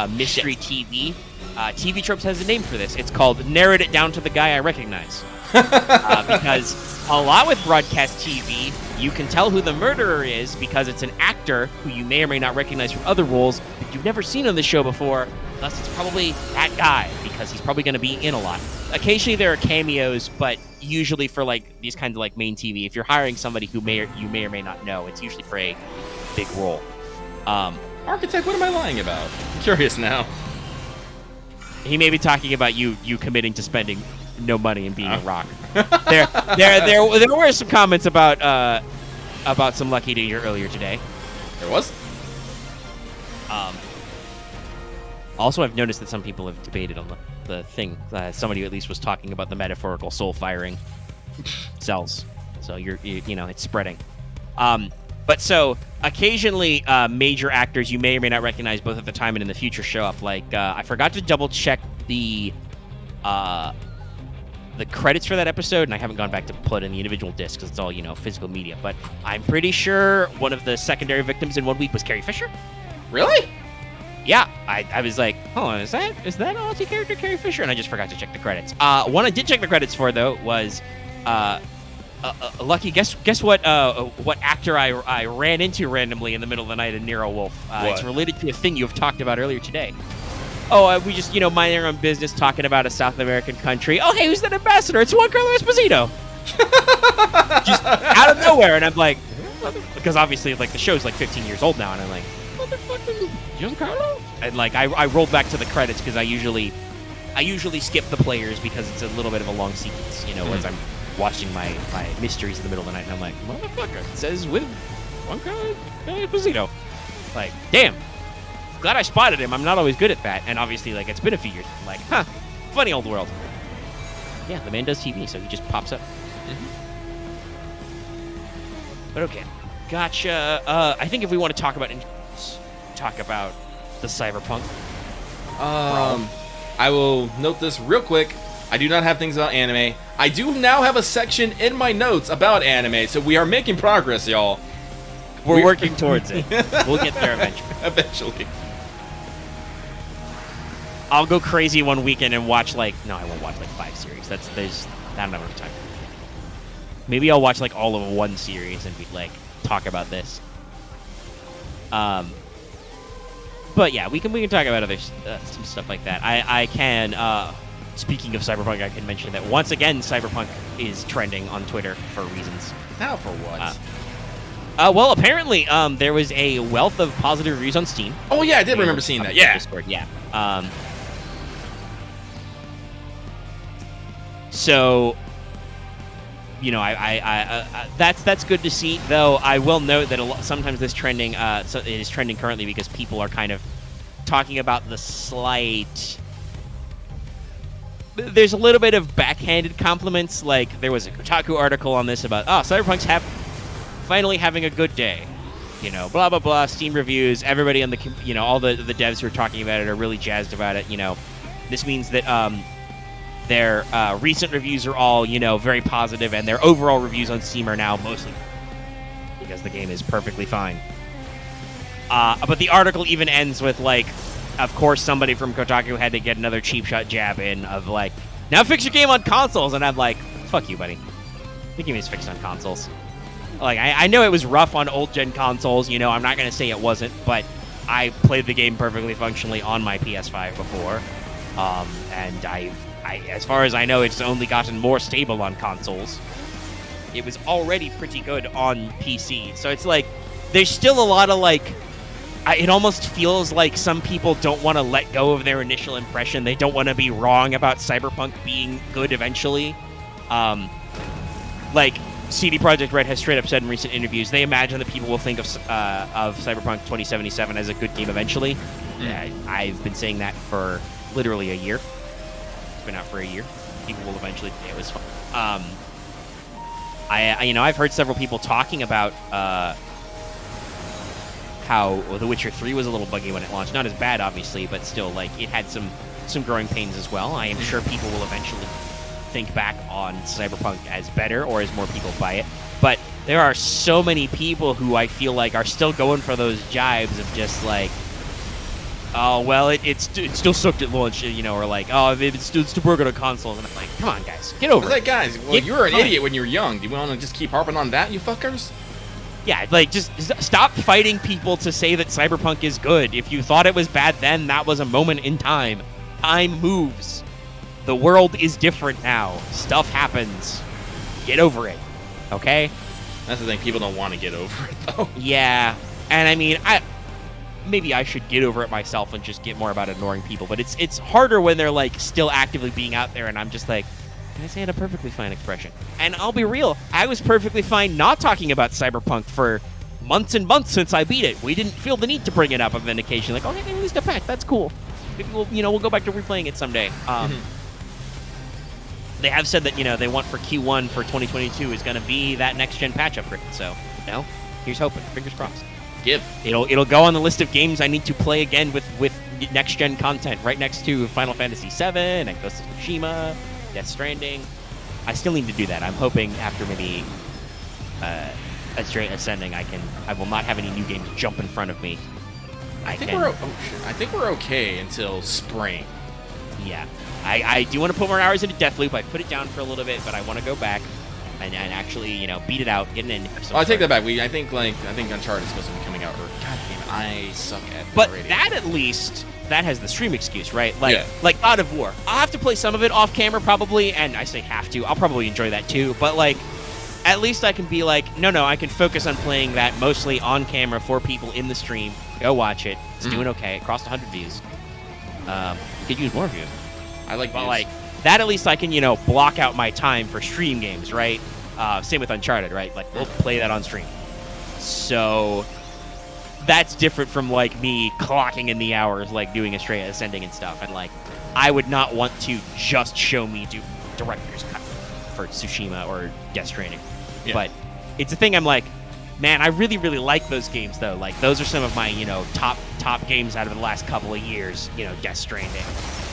mystery TV. TV Tropes has a name for this. It's called "Narrate It Down to the Guy I Recognize." Because a lot with broadcast TV, you can tell who the murderer is because it's an actor who you may or may not recognize from other roles that you've never seen on the show before. Thus, it's probably that guy because he's probably going to be in a lot. Occasionally, there are cameos, but usually for like these kinds of like main TV, if you're hiring somebody who you may or may not know, it's usually for a big role. Architect, what am I lying about? I'm curious now. He may be talking about you committing to spending no money and being a rock. There were some comments about some Lucky Danger earlier today. There was? Also, I've noticed that some people have debated on the thing. Somebody at least was talking about the metaphorical soul firing cells. So you know, it's spreading. But so occasionally, major actors you may or may not recognize both at the time and in the future show up. Like I forgot to double check the credits for that episode, and I haven't gone back to put in the individual discs because it's all, you know, physical media. But I'm pretty sure one of the secondary victims in 1 week was Carrie Fisher. Really? Yeah, I was like, hold on, is that Aussie character Carrie Fisher? And I just forgot to check the credits. One I did check the credits for though was Lucky. Guess what actor I ran into randomly in the middle of the night in Nero Wolf. It's related to a thing you've talked about earlier today. Oh, we just, you know, minding our own business, talking about a South American country. Oh, hey, who's that ambassador? It's Juan Carlos Esposito. Just out of nowhere, and I'm like, because obviously, like, the show's like 15 years old now, and I'm like, motherfucking Giancarlo? And like, I rolled back to the credits because I usually skip the players because it's a little bit of a long sequence, you know, as I'm watching my mysteries in the middle of the night, and I'm like, motherfucker, it says with Juan Carlos Esposito. Like, damn. Glad I spotted him. I'm not always good at that. And obviously, like, it's been a few years. I'm like, huh, funny old world. Yeah, the man does TV, so he just pops up. But okay. Gotcha. I think if we want to talk about the Cyberpunk. I will note this real quick. I do not have things about anime. I do now have a section in my notes about anime, so we are making progress, y'all. We're working towards it. We'll get there eventually. Eventually. I'll go crazy one weekend and watch I won't watch like 5 series. I don't have enough time. Maybe I'll watch like all of one series and be like talk about this. But yeah, we can talk about other some stuff like that. I can. Speaking of Cyberpunk, I can mention that once again Cyberpunk is trending on Twitter for reasons. Now for what? Well, apparently there was a wealth of positive reviews on Steam. Oh yeah, I did remember seeing that. Yeah. Discord, yeah. So, you know, that's good to see. Though I will note that sometimes this trending, it is trending currently because people are kind of talking about the slight. There's a little bit of backhanded compliments. Like there was a Kotaku article on this about Cyberpunk's finally having a good day. You know, blah blah blah. Steam reviews. Everybody on the all the devs who are talking about it are really jazzed about it. You know, this means that their recent reviews are all, you know, very positive, and their overall reviews on Steam are now mostly because the game is perfectly fine. But the article even ends with, like, of course somebody from Kotaku had to get another cheap shot jab in of, like, now fix your game on consoles, and I'm like, fuck you, buddy. The game is fixed on consoles. Like, I know it was rough on old-gen consoles, you know, I'm not going to say it wasn't, but I played the game perfectly functionally on my PS5 before, and as far as I know, it's only gotten more stable on consoles. It was already pretty good on PC. So it's like, there's still a lot of, like, it almost feels like some people don't want to let go of their initial impression. They don't want to be wrong about Cyberpunk being good eventually. Like, CD Projekt Red has straight up said in recent interviews, they imagine that people will think of Cyberpunk 2077 as a good game eventually. I've been saying that for literally a year. Been out for a year. People will eventually think it was fun. I've heard several people talking about how The Witcher 3 was a little buggy when it launched. Not as bad, obviously, but still, like, it had some growing pains as well. I am sure people will eventually think back on Cyberpunk as better, or as more people buy it. But there are so many people who I feel like are still going for those jibes of just like, oh, well, it still sucked at launch, you know, or like, oh, it's still broken on consoles. And I'm like, come on, guys, get over it. Like, guys, well, you were an idiot when you were young. Do you want to just keep harping on that, you fuckers? Yeah, like, just stop fighting people to say that Cyberpunk is good. If you thought it was bad then, that was a moment in time. Time moves. The world is different now. Stuff happens. Get over it. Okay? That's the thing. People don't want to get over it, though. Yeah. And I mean, maybe I should get over it myself and just get more about ignoring people. But it's harder when they're like still actively being out there, and I'm just like, can I say it a perfectly fine expression? And I'll be real, I was perfectly fine not talking about Cyberpunk for months and months since I beat it. We didn't feel the need to bring it up of an occasion. Like, okay, they released a patch, that's cool. Maybe we'll go back to replaying it someday. They have said that they want for Q1 for 2022 is going to be that next gen patch upgrade. So here's hoping. Fingers crossed. It'll go on the list of games I need to play again with next gen content right next to Final Fantasy VII and Ghost of Tsushima, Death Stranding. I still need to do that. I'm hoping after maybe a straight ascending, I will not have any new games jump in front of me. I think we're okay until spring. Yeah, I do want to put more hours into Deathloop. I put it down for a little bit, but I want to go back and actually beat it out, get an end. I take that back. I think Uncharted is supposed to be coming out. God damn it, I suck at. But rating. that at least has the stream excuse, right? Like God of War. I'll have to play some of it off camera probably, and I say have to. I'll probably enjoy that too. But like, at least I can be like, no, I can focus on playing that mostly on camera for people in the stream. Go watch it. It's doing okay. It crossed 100 views. Could use more views. I like but views. Like that, at least I can block out my time for stream games, right? Same with Uncharted, right? Like we'll play that on stream. So that's different from like me clocking in the hours, like doing a straight ascending and stuff. And like, I would not want to just show me do director's cut for Tsushima or Death Stranding. Yeah. But it's a thing. I'm like, man, I really, really like those games though. Like those are some of my top games out of the last couple of years. Death Stranding,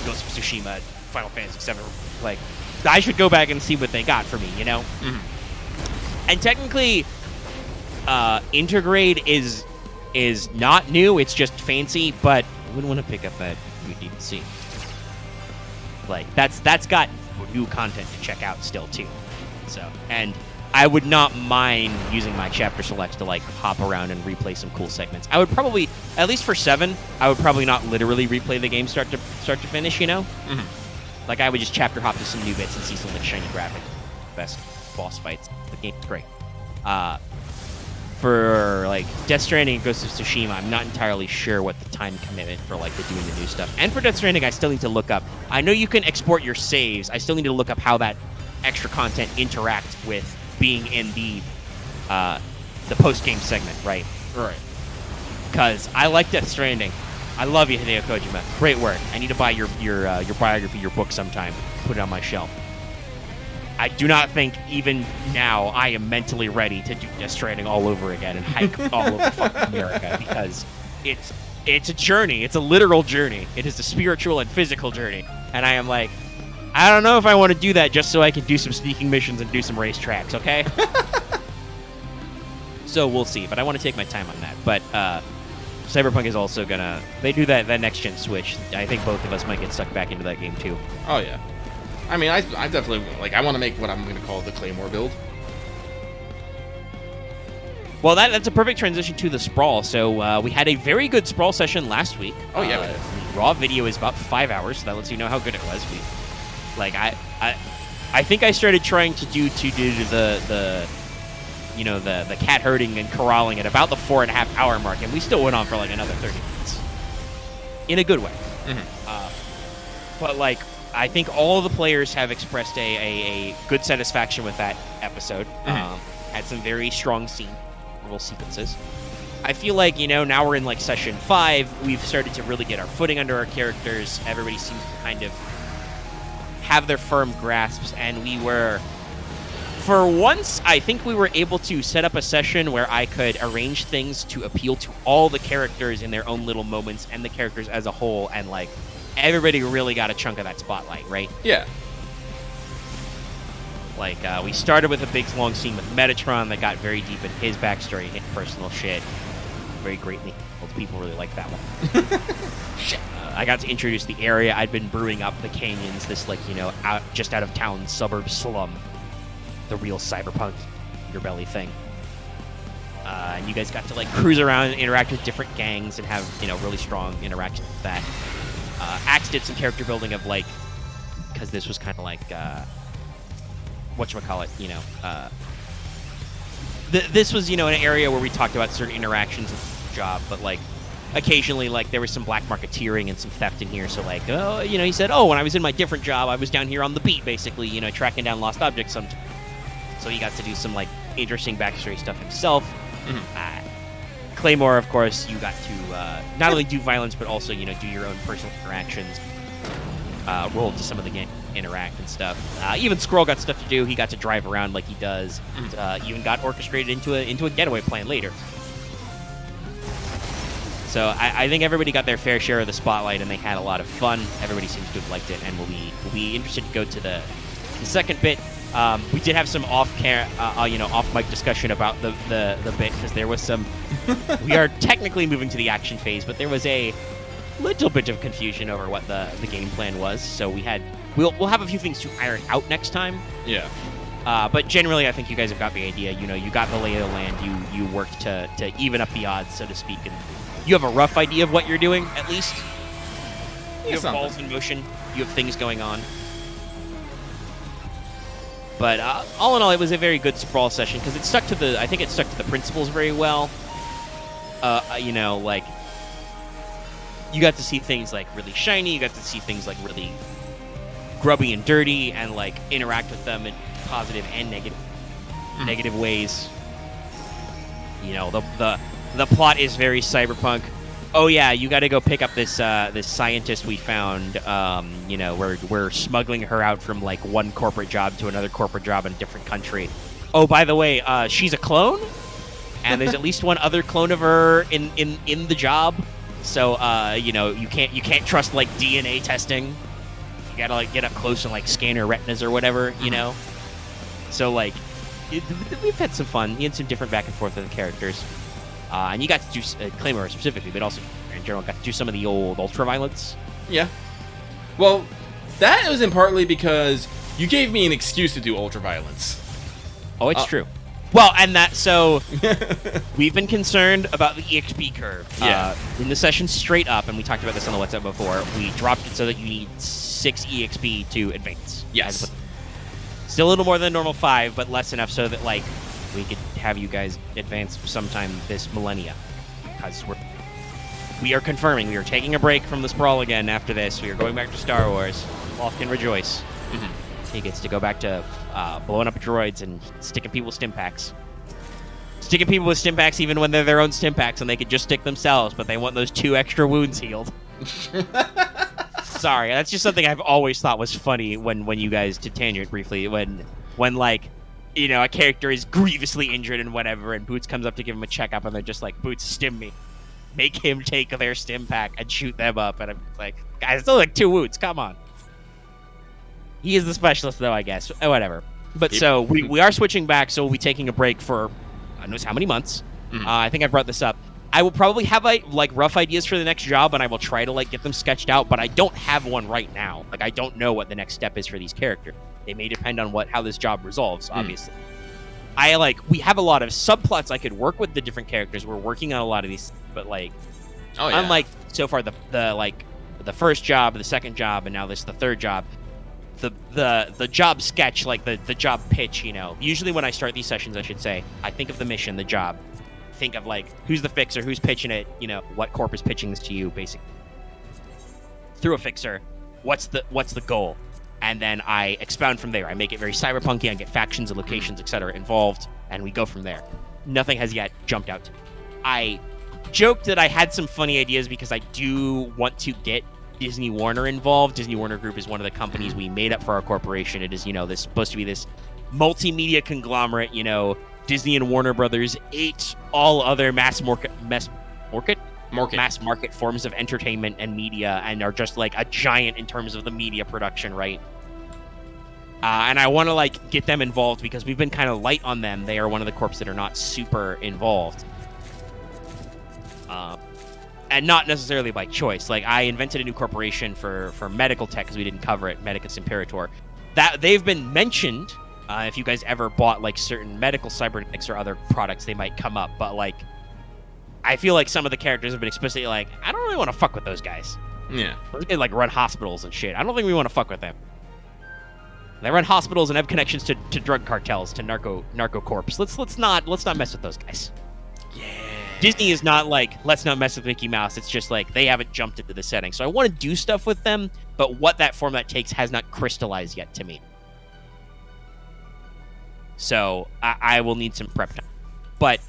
Ghost of Tsushima, Final Fantasy VII. Like, I should go back and see what they got for me. And technically, Intergrade is not new. It's just fancy, but I wouldn't want to pick up that UDC. Like that's got new content to check out still too. So, and I would not mind using my chapter select to like hop around and replay some cool segments. I would probably, at least for 7, I would probably not literally replay the game start to finish. Like I would just chapter hop to some new bits and see some like shiny graphic, best boss fights. The game's great. For like Death Stranding and Ghost of Tsushima, I'm not entirely sure what the time commitment for like doing the new stuff. And for Death Stranding, I still need to look up. I know you can export your saves. I still need to look up how that extra content interacts with being in the post-game segment, right? Right. Because I like Death Stranding. I love you, Hideo Kojima. Great work. I need to buy your biography, your book sometime. Put it on my shelf. I do not think even now I am mentally ready to do Death Stranding all over again and hike all over fucking America, because it's a journey. It's a literal journey. It is a spiritual and physical journey. And I am like, I don't know if I want to do that just so I can do some sneaking missions and do some racetracks, okay? So we'll see, but I want to take my time on that. But Cyberpunk is also gonna... They do that next-gen Switch. I think both of us might get sucked back into that game, too. Oh, yeah. I mean, I definitely... Like, I want to make what I'm going to call the Claymore build. Well, that's a perfect transition to the Sprawl. So we had a very good Sprawl session last week. Oh, yeah. The raw video is about 5 hours, so that lets you know how good it was. I think I started trying to do the cat herding and corralling at about the 4.5 hour mark, and we still went on for like another 30 minutes. In a good way. But like, I think all of the players have expressed a good satisfaction with that episode. Had some very strong sequences. I feel like, now we're in like session 5. We've started to really get our footing under our characters. Everybody seems to kind of have their firm grasps, and we were, for once, I think we were able to set up a session where I could arrange things to appeal to all the characters in their own little moments and the characters as a whole, and like, everybody really got a chunk of that spotlight, right? Yeah. Like, we started with a big, long scene with Metatron that got very deep in his backstory, his personal shit. Very greatly. Well, people really like that one. Shit. I got to introduce the area. I'd been brewing up the canyons, this, like, just out of town suburb slum. The real cyberpunk underbelly thing. And you guys got to, like, cruise around and interact with different gangs and have, really strong interactions with that. Axe did some character building of, like, because this was kind of like, whatchamacallit, this was, an area where we talked about certain interactions with the job, but, like, occasionally, like, there was some black marketeering and some theft in here. So, like, oh, you know, he said, oh, when I was in my different job, I was down here on the beat, basically, you know, tracking down lost objects sometimes. So he got to do some, like, interesting backstory stuff himself. Claymore, of course, you got to not only do violence, but also, you know, do your own personal interactions. Roll to some of the game, interact and stuff. Even Scroll got stuff to do. He got to drive around like he does. Even got orchestrated into a getaway plan later. So I think everybody got their fair share of the spotlight, and they had a lot of fun. Everybody seems to have liked it, and we'll be interested to go to the second bit. We did have some off mic discussion about the bit, because there was some. We are technically moving to the action phase, but there was a little bit of confusion over what the game plan was. So we'll have a few things to iron out next time. Yeah. But generally, I think you guys have got the idea. You know, you got the lay of the land. You worked to even up the odds, so to speak, and you have a rough idea of what you're doing, at least. You have balls in motion. You have things going on. But all in all, it was a very good Sprawl session, because I think it stuck to the principles very well. You know, like, you got to see things like really shiny. You got to see things like really grubby and dirty, and like interact with them in positive and negative ways. You know, the plot is very cyberpunk. Oh yeah, you got to go pick up this this scientist we found. You know, we're smuggling her out from like one corporate job to another corporate job in a different country. Oh, by the way, she's a clone, and there's at least one other clone of her in the job. So you know, you can't trust like DNA testing. You gotta like get up close and like scan her retinas or whatever. You know. So like, we've had some fun. You had some different back and forth with the characters. And you got to do Claymore specifically, but also in general got to do some of the old ultraviolence. Yeah. Well, that was in partly because you gave me an excuse to do ultraviolence. Oh, it's true. Well, and so we've been concerned about the EXP curve. Yeah. In the session straight up, and we talked about this on the WhatsApp before, we dropped it so that you need 6 EXP to advance. Yes. Still a little more than normal 5, but less enough so that like we could have you guys advance sometime this millennia, because we are confirming we are taking a break from the Sprawl again after this. We are going back to Star Wars. Loth can rejoice. He gets to go back to blowing up droids and sticking people with stim packs. Sticking people with stim packs even when they're their own stim packs and they could just stick themselves, but they want those 2 extra wounds healed. Sorry, that's just something I've always thought was funny when you guys, to tangent briefly, when like, you know, a character is grievously injured and whatever, and Boots comes up to give him a checkup, and they're just like, Boots, stim me. Make him take their stim pack and shoot them up. And I'm like, guys, it's only like 2 wounds. Come on. He is the specialist, though, I guess. Whatever. But so we are switching back, so we'll be taking a break for God knows how many months. I think I brought this up. I will probably have like rough ideas for the next job, and I will try to like get them sketched out, but I don't have one right now. Like, I don't know what the next step is for these characters. They may depend on how this job resolves, obviously. We have a lot of subplots I could work with the different characters. We're working on a lot of these, but like, unlike so far the first job, the second job, and now the third job, the job sketch, like the job pitch, you know. Usually when I start these sessions, I should say, I think of the mission, the job. Think of like, who's the fixer, who's pitching it, you know, what corp is pitching this to you, basically. Through a fixer, what's the goal? And then I expound from there. I make it very cyberpunky. I get factions and locations, etc. involved, and we go from there. Nothing has yet jumped out to me. I joked that I had some funny ideas because I do want to get Disney Warner involved. Disney Warner Group is one of the companies we made up for our corporation. It is, you know, this supposed to be this multimedia conglomerate. You know, Disney and Warner Brothers ate all other mass market forms of entertainment and media, and are just like a giant in terms of the media production, right? And I want to like get them involved because we've been kind of light on them. They are one of the corps that are not super involved, and not necessarily by choice. Like, I invented a new corporation for medical tech because we didn't cover it, Medicus Imperator. That they've been mentioned. If you guys ever bought like certain medical cybernetics or other products, they might come up. But like, I feel like some of the characters have been explicitly like, I don't really want to fuck with those guys. Yeah. They like run hospitals and shit. I don't think we want to fuck with them. They run hospitals and have connections to drug cartels, to narco corps. Let's not mess with those guys. Yeah. Disney is not like, let's not mess with Mickey Mouse. It's just like they haven't jumped into the setting. So I want to do stuff with them, but what that format takes has not crystallized yet to me. So I will need some prep time. But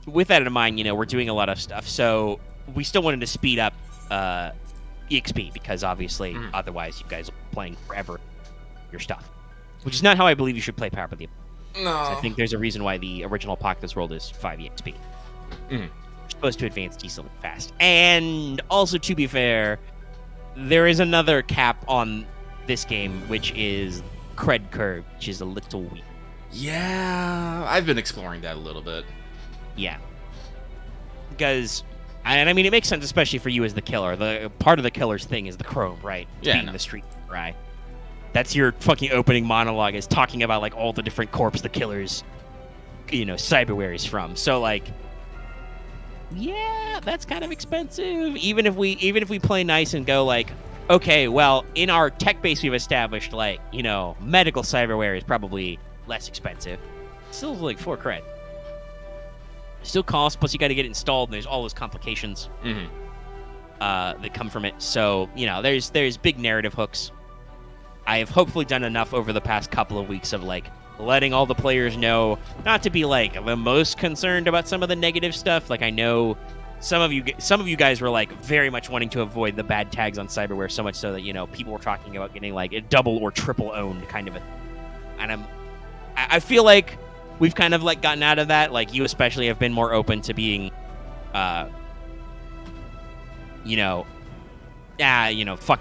with that in mind, we're doing a lot of stuff. So we still wanted to speed up EXP because obviously otherwise you guys are playing forever your stuff. Which is not how I believe you should play Power of the No. I think there's a reason why the original Apocalypse World is 5 EXP. You're supposed to advance decently fast. And also, to be fair, there is another cap on this game, which is cred curve, which is a little weak. Yeah, I've been exploring that a little bit. Yeah. Because, and I mean, it makes sense, especially for you as the killer. The part of the killer's thing is the chrome, right? Yeah, the street, right? That's your fucking opening monologue, is talking about, like, all the different corpse the killer's, cyberware is from. So, like, yeah, that's kind of expensive. Even if we play nice and go, like, okay, well, in our tech base we've established, like, medical cyberware is probably less expensive. Still, like, 4 cred. Still costs, plus you got to get it installed, and there's all those complications that come from it. So, there's big narrative hooks. I have hopefully done enough over the past couple of weeks of, like, letting all the players know not to be, like, the most concerned about some of the negative stuff. Like, I know some of you guys were, like, very much wanting to avoid the bad tags on cyberware, so much so that, people were talking about getting, like, a double or triple owned kind of a... And I feel like we've kind of, like, gotten out of that. Like, you especially have been more open to being, fuck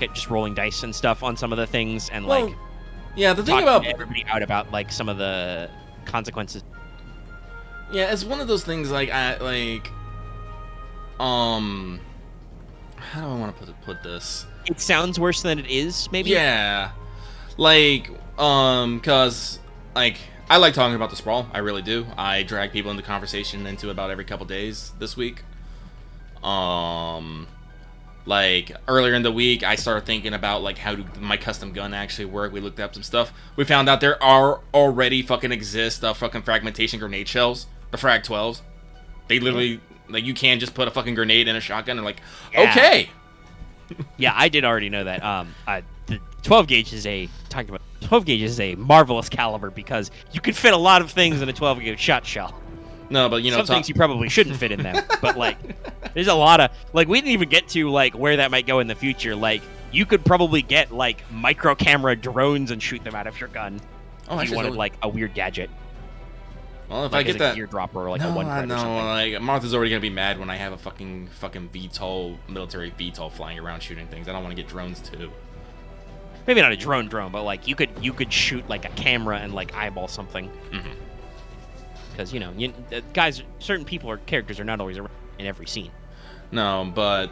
it, just rolling dice and stuff on some of the things, and yeah, the thing about everybody out about like some of the consequences. Yeah, it's one of those things like how do I want to put this? It sounds worse than it is, maybe. Yeah, cause like I like talking about the sprawl, I really do. I drag people into conversation into about every couple days this week. Like, earlier in the week, I started thinking about, like, how do my custom gun actually work. We looked up some stuff. We found out there are already fucking exist fucking fragmentation grenade shells. The Frag 12s. They literally, like, you can just put a fucking grenade in a shotgun and, like, yeah. Okay! Yeah, I did already know that. The 12 gauge is a marvelous caliber because you can fit a lot of things in a 12 gauge shot shell. No, but some things you probably shouldn't fit in them. But like, there's a lot of like we didn't even get to like where that might go in the future. Like, you could probably get like micro camera drones and shoot them out of your gun. Oh, if you wanted like a weird gadget. Well, if like, I get that eardropper or like a one cred or something. Like Martha's already gonna be mad when I have a fucking VTOL military VTOL flying around shooting things. I don't want to get drones too. Maybe not a drone, but like you could shoot like a camera and like eyeball something. Because guys, certain people or characters are not always around in every scene. No, but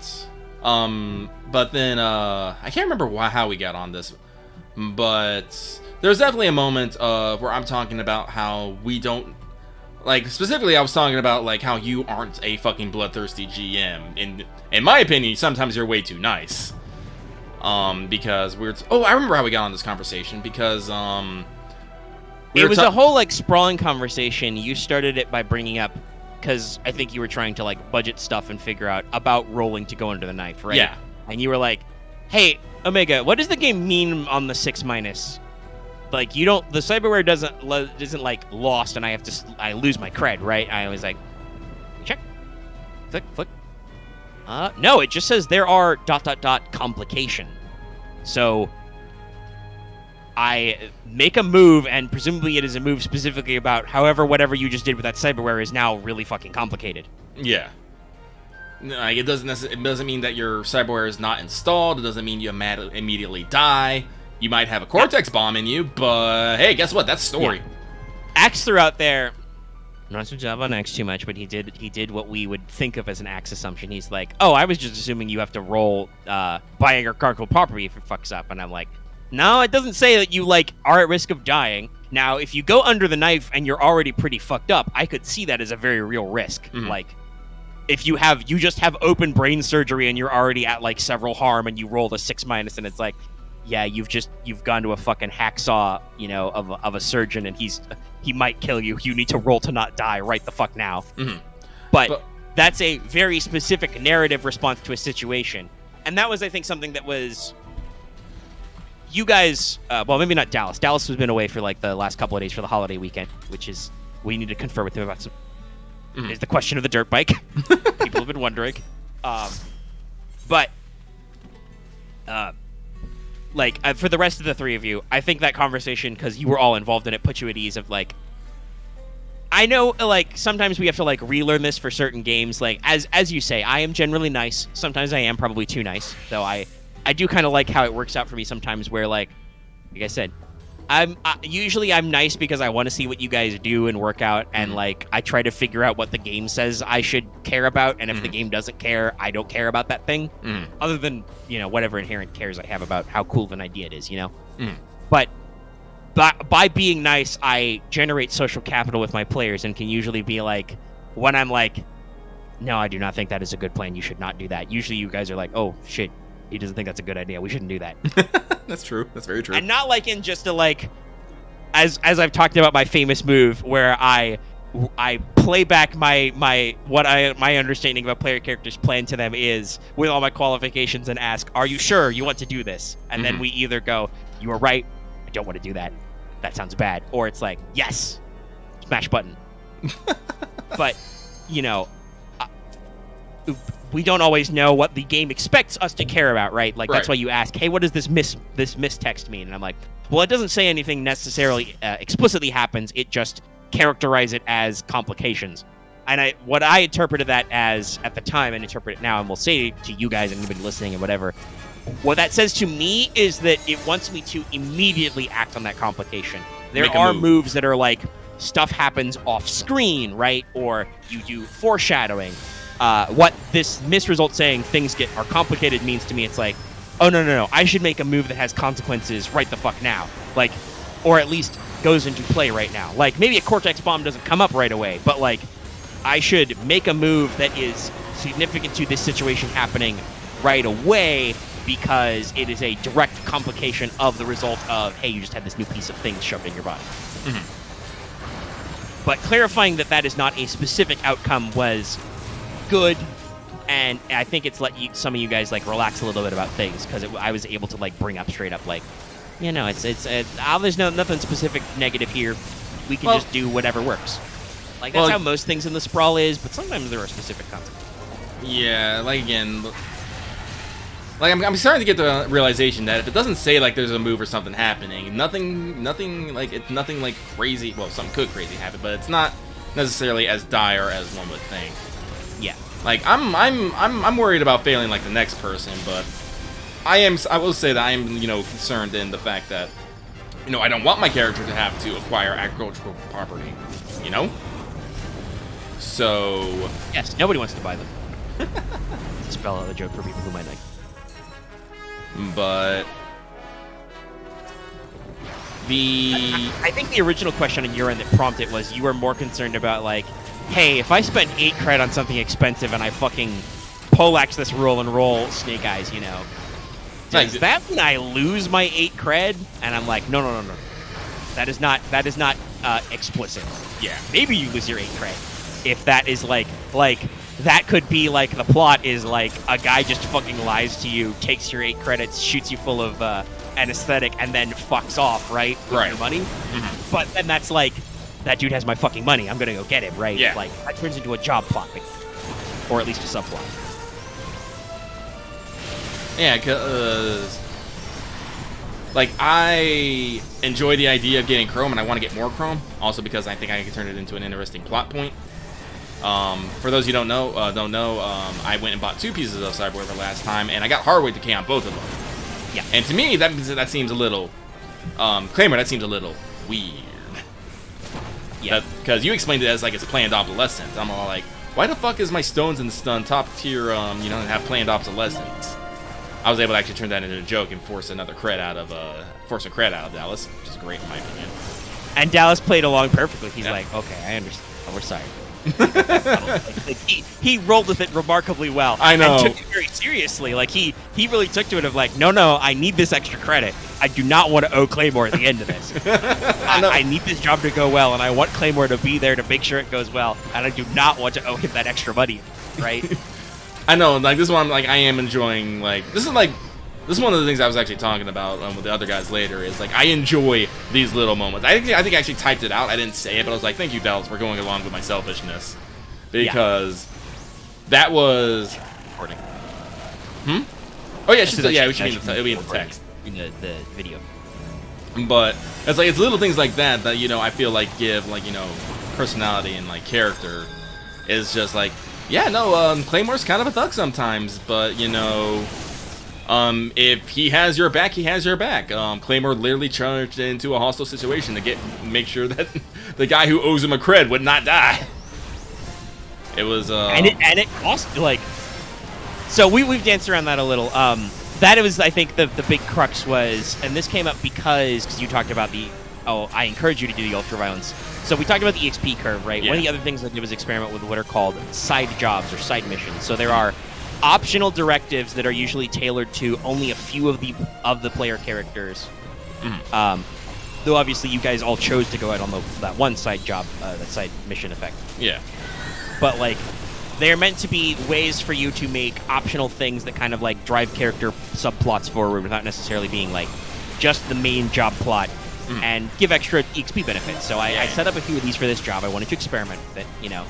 then I can't remember how we got on this, but there's definitely a moment of where I'm talking about how we don't like specifically. I was talking about like how you aren't a fucking bloodthirsty GM. In my opinion, sometimes you're way too nice. Because I remember how we got on this conversation because it was a whole like sprawling conversation. You started it by bringing up because I think you were trying to like budget stuff and figure out about rolling to go under the knife, right? Yeah. And you were like, "Hey, Omega, what does the game mean on the 6-?" Like, the cyberware isn't like lost, and I lose my cred, right? I was like, check, flick. No, it just says there are ... complication. So I make a move, and presumably it is a move specifically about whatever you just did with that cyberware is now really fucking complicated. Yeah. Like, it doesn't mean that your cyberware is not installed. It doesn't mean you immediately die. You might have a Cortex bomb in you, but hey, guess what? That's story. Yeah. Axe threw out there. Not to job on Axe too much, but he did what we would think of as an Axe assumption. He's like, "Oh, I was just assuming you have to roll buying your cargo property if it fucks up," and I'm like, "No, it doesn't say that you like are at risk of dying. Now, if you go under the knife and you're already pretty fucked up, I could see that as a very real risk. Like, if you just have open brain surgery and you're already at like several harm and you rolled a 6- and it's like, yeah, you've gone to a fucking hacksaw, of a surgeon, and he might kill you. You need to roll to not die right the fuck now." But that's a very specific narrative response to a situation. And that was, I think, something that was... You guys... well, maybe not Dallas. Dallas has been away for, like, the last couple of days for the holiday weekend, which is... We need to confer with him about some... Is the question of the dirt bike. People have been wondering. But... for the rest of the three of you, I think that conversation, because you were all involved in it, put you at ease of, like... I know, like, sometimes we have to, like, relearn this for certain games. Like, as you say, I am generally nice. Sometimes I am probably too nice. Though I do kind of like how it works out for me sometimes where, like I said, usually I'm nice because I want to see what you guys do and work out. And, like, I try to figure out what the game says I should care about. And if the game doesn't care, I don't care about that thing. Other than, you know, whatever inherent cares I have about how cool of an idea it is, you know? But... by being nice, I generate social capital with my players and can usually be like, when I'm like, no, I do not think that is a good plan. You should not do that. Usually you guys are like, oh, shit, he doesn't think that's a good idea. We shouldn't do that. That's true. That's very true. And not like in just a, like, as I've talked about my famous move where I play back my understanding of a player character's plan to them is with all my qualifications and ask, are you sure you want to do this? And then we either go, you are right. I don't want to do that. That sounds bad. Or it's like, yes, smash button. But, you know, we don't always know what the game expects us to care about, right? Like, that's why you ask, hey, what does this mistext mean? And I'm like, well, it doesn't say anything necessarily explicitly happens. It just characterizes it as complications. And what I interpreted that as at the time and interpret it now, and we'll say to you guys and anybody listening and whatever, what that says to me is that it wants me to immediately act on that complication. There are moves that are like, stuff happens off screen, right? Or you do foreshadowing. What this misresult saying things are complicated means to me, it's like, oh, no, I should make a move that has consequences right the fuck now. Like, or at least goes into play right now. Like, maybe a Cortex bomb doesn't come up right away, but like, I should make a move that is significant to this situation happening right away, because it is a direct complication of the result of, hey, you just had this new piece of thing shoved in your body. But clarifying that is not a specific outcome was good, and I think it's let some of you guys, like, relax a little bit about things, because I was able to, like, bring up straight up, like, you know, there's nothing specific negative here. We can just do whatever works. Like, that's how most things in the Sprawl is, but sometimes there are specific consequences. Yeah, like, again... Like, I'm starting to get the realization that if it doesn't say, like, there's a move or something happening, nothing like crazy, well, something could crazy happen, but it's not necessarily as dire as one would think. Yeah. Like, I'm worried about failing like the next person, but I will say that I am, you know, concerned in the fact that, you know, I don't want my character to have to acquire agricultural property, you know? So... Yes, nobody wants to buy them. To spell out the joke for people who might like. But I think the original question on your end that prompted was you were more concerned about, like, hey, if I spend 8 cred on something expensive and I fucking poleaxe this roll and roll Snake Eyes, you know, does that mean I lose my 8 cred? And I'm like, no. That is not explicit. Yeah, maybe you lose your 8 cred. If that is like that could be like the plot is like a guy just fucking lies to you, takes your 8 credits, shoots you full of anesthetic, and then fucks off, right? With your money. But then that's like, that dude has my fucking money. I'm gonna go get him, right? Yeah. Like, that turns into a job plot, or at least a subplot. Yeah, because like, I enjoy the idea of getting chrome, and I want to get more chrome. Also because I think I can turn it into an interesting plot point. For those who don't know, I went and bought 2 pieces of Cyberweaver last time, and I got hardware decay on both of them. Yeah. And to me, that seems a little, Kramer, that seems a little weird. Yeah. Because you explained it as like it's planned obsolescence. I'm all like, why the fuck is my stones and stun top tier, have planned obsolescence? I was able to actually turn that into a joke and force a cred out of Dallas, which is great in my opinion. And Dallas played along perfectly. He's like, okay, I understand. Oh, we're sorry. He rolled with it remarkably well. I know. And took it very seriously. Like, he really took to it of like, no, I need this extra credit. I do not want to owe Claymore at the end of this. I need this job to go well, and I want Claymore to be there to make sure it goes well, and I do not want to owe him that extra money, right? I know, like, this one, like, I am enjoying, like, this is one of the things I was actually talking about with the other guys later, is, like, I enjoy these little moments. I think I actually typed it out. I didn't say it, but I was like, thank you, Dallas, for going along with my selfishness. Because that was... Recording. Oh, yeah, it should be in the text. In the video. But it's like, it's little things like that, you know, I feel like give, like, you know, personality and, like, character. Is just like, yeah, no, Claymore's kind of a thug sometimes, but, you know... if he has your back, he has your back. Claymore literally charged into a hostile situation to make sure that the guy who owes him a cred would not die. It was, and it cost, like, so we've danced around that a little. That was, I think, the big crux was, and this came up because you talked about I encourage you to do the ultraviolence. So we talked about the EXP curve, right? Yeah. One of the other things I did was experiment with what are called side jobs or side missions. So there are optional directives that are usually tailored to only a few of the player characters. Though obviously you guys all chose to go out on that one side job, that side mission effect. Yeah. But like, they're meant to be ways for you to make optional things that kind of like drive character subplots forward without necessarily being like just the main job plot, and give extra EXP benefits. So I set up a few of these for this job. I wanted to experiment with it, you know.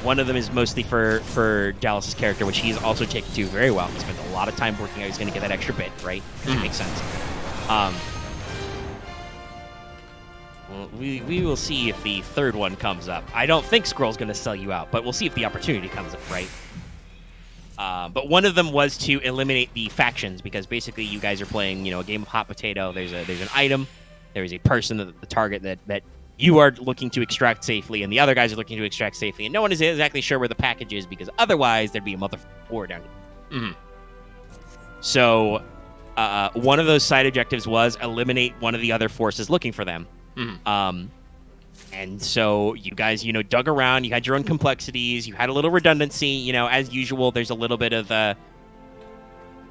One of them is mostly for Dallas's character, which he's also taken to very well. He spent a lot of time working out. He's going to get that extra bit, right? Because it makes sense. Well, we will see if the third one comes up. I don't think Scroll's going to sell you out, but we'll see if the opportunity comes up, right? But one of them was to eliminate the factions, because basically you guys are playing, you know, a game of hot potato. There's an item, there is a person, the target that you are looking to extract safely, and the other guys are looking to extract safely, and no one is exactly sure where the package is, because otherwise there'd be a war down here. So one of those side objectives was eliminate one of the other forces looking for them. And so you guys, you know, dug around. You had your own complexities. You had a little redundancy. You know, as usual, there's a little bit of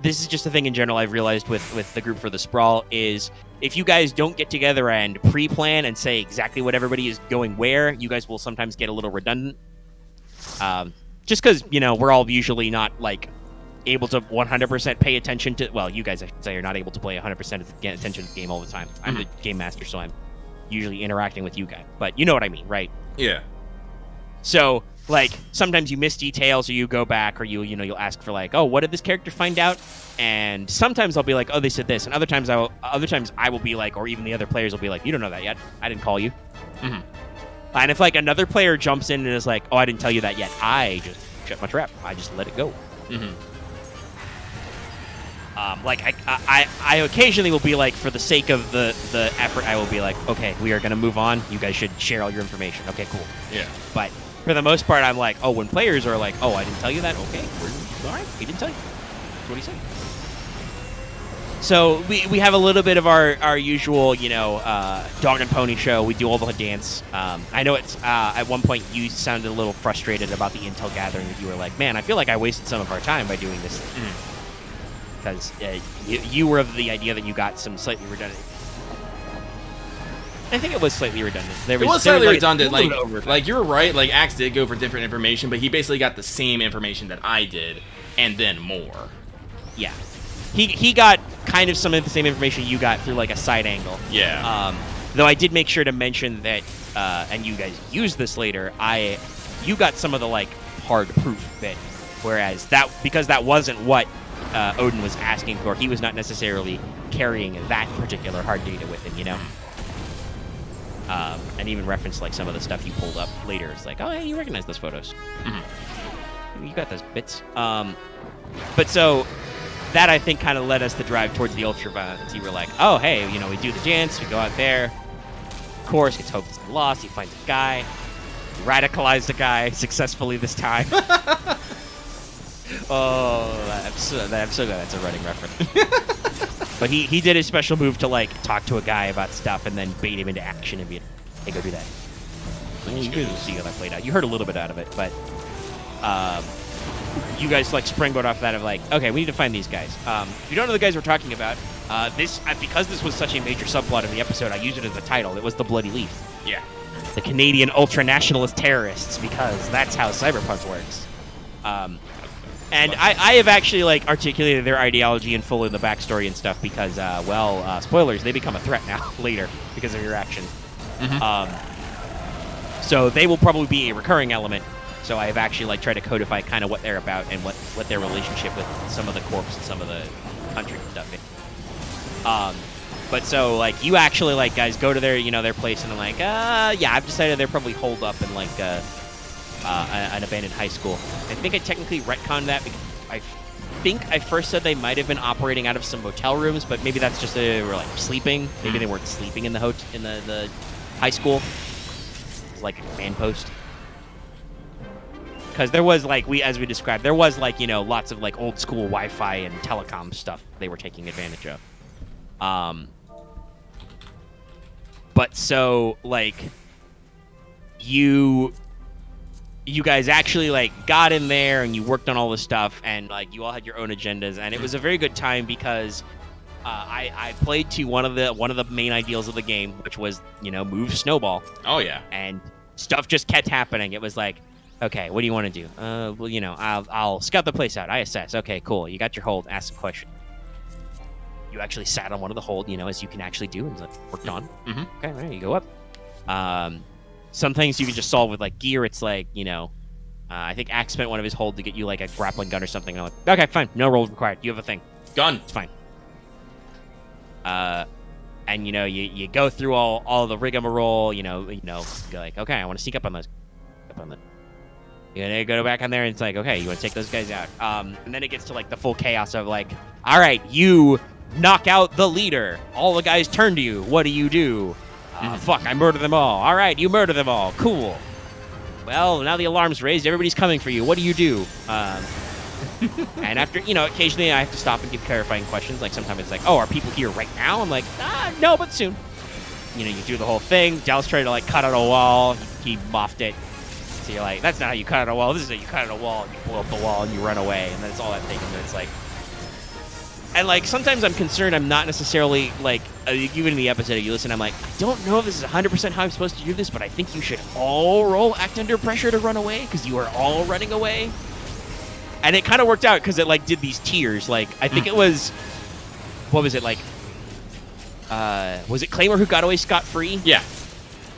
this is just a thing in general I've realized with the group for the Sprawl is if you guys don't get together and pre-plan and say exactly what everybody is going where, you guys will sometimes get a little redundant. Just because, you know, we're all usually not, like, able to 100% pay attention to... Well, you guys, I should say, are not able to play 100% attention to the game all the time. I'm the game master, so I'm usually interacting with you guys. But you know what I mean, right? Yeah. So, like, sometimes you miss details, or you go back, or you'll ask for, like, oh, what did this character find out? And sometimes I'll be like, oh, they said this. And other times I will be like, or even the other players will be like, you don't know that yet. I didn't call you. And if, like, another player jumps in and is like, oh, I didn't tell you that yet, I just shut my trap. I just let it go. Like, I occasionally will be like, for the sake of the effort, I will be like, okay, we are going to move on. You guys should share all your information. Okay, cool. Yeah. But for the most part, I'm like, oh, when players are like, oh, I didn't tell you that? Okay, all right, we didn't tell you. That's what he said. So we have a little bit of our usual, you know, dog and pony show. We do all the dance. I know it's at one point you sounded a little frustrated about the intel gathering. You were like, man, I feel like I wasted some of our time by doing this. Because you were of the idea that you got some slightly redundant. I think it was slightly redundant. It was slightly redundant. Like you were right. Like Axe did go for different information, but he basically got the same information that I did, and then more. Yeah, he got kind of some of the same information you got through like a side angle. Yeah. Though I did make sure to mention that, and you guys use this later. You got some of the like hard proof bit, whereas because that wasn't what Odin was asking for. He was not necessarily carrying that particular hard data with him, you know. And even referenced like some of the stuff you pulled up later. It's like, oh, hey, you recognize those photos. You got those bits. But so that I think kind of led us to drive towards the ultraviolence. You were like, oh, hey, you know, we do the dance, we go out there. Of course, gets hopeless and lost. You find the guy, you radicalize the guy successfully this time. Oh, I'm so glad that's a running reference. But he did his special move to like talk to a guy about stuff and then bait him into action and be, hey, go do that. You couldn't see how that played out. You heard a little bit out of it, but you guys like springboard off that of like, okay, we need to find these guys. If you don't know the guys we're talking about, Because this was such a major subplot of the episode, I used it as the title. It was the Bloody Leaf. Yeah. The Canadian ultra-nationalist terrorists, because that's how cyberpunk works. And I have actually like articulated their ideology in full in the backstory and stuff because, spoilers, they become a threat now later because of your action. So they will probably be a recurring element. So I have actually like tried to codify kind of what they're about and what their relationship with some of the corps and some of the country stuff is. But so like you actually like guys go to their their place and I'm like yeah, I've decided they're probably holed up in like an abandoned high school. I think I technically retconned that because I think I first said they might have been operating out of some motel rooms, but maybe that's just they were like sleeping. Maybe they weren't sleeping in the the high school. It was like a command post. Because there was like as we described, there was like lots of like old school Wi-Fi and telecom stuff they were taking advantage of. But so like you guys actually like got in there and you worked on all this stuff and like you all had your own agendas and it was a very good time because I played to one of the main ideals of the game, which was move snowball. Oh yeah. And stuff just kept happening. It was like, okay, what do you want to do? I'll scout the place out. I assess. Okay, cool. You got your hold. Ask a question. You actually sat on one of the hold, as you can actually do, and worked on. Okay, there you go up. Some things you can just solve with like gear. It's like I think Axe spent one of his hold to get you like a grappling gun or something. And I'm like, okay, fine, no rolls required. You have a thing. Gun. It's fine. And you go through all the rigmarole. You're like, okay, I want to sneak up on those. You go back on there and it's like, okay, you want to take those guys out. And then it gets to like the full chaos of like, all right, you knock out the leader. All the guys turn to you. What do you do? Fuck, I murder them all. All right, you murder them all. Cool. Well, now the alarm's raised. Everybody's coming for you. What do you do? And after, occasionally I have to stop and give clarifying questions. Like sometimes it's like, oh, are people here right now? I'm like, no, but soon. You do the whole thing. Dallas tried to like cut out a wall. He moffed it. So you're like, that's not how you cut out a wall. This is how you cut out a wall. And you blow up the wall and you run away. And then it's all that thing. And then it's like... And, like, sometimes I'm concerned I'm not necessarily, like, even in the episode you listen, I'm like, I don't know if this is 100% how I'm supposed to do this, but I think you should all roll act under pressure to run away, because you are all running away. And it kind of worked out, because it, like, did these tiers. Like, I think it was, what was it, like, was it Claymore who got away scot-free? Yeah.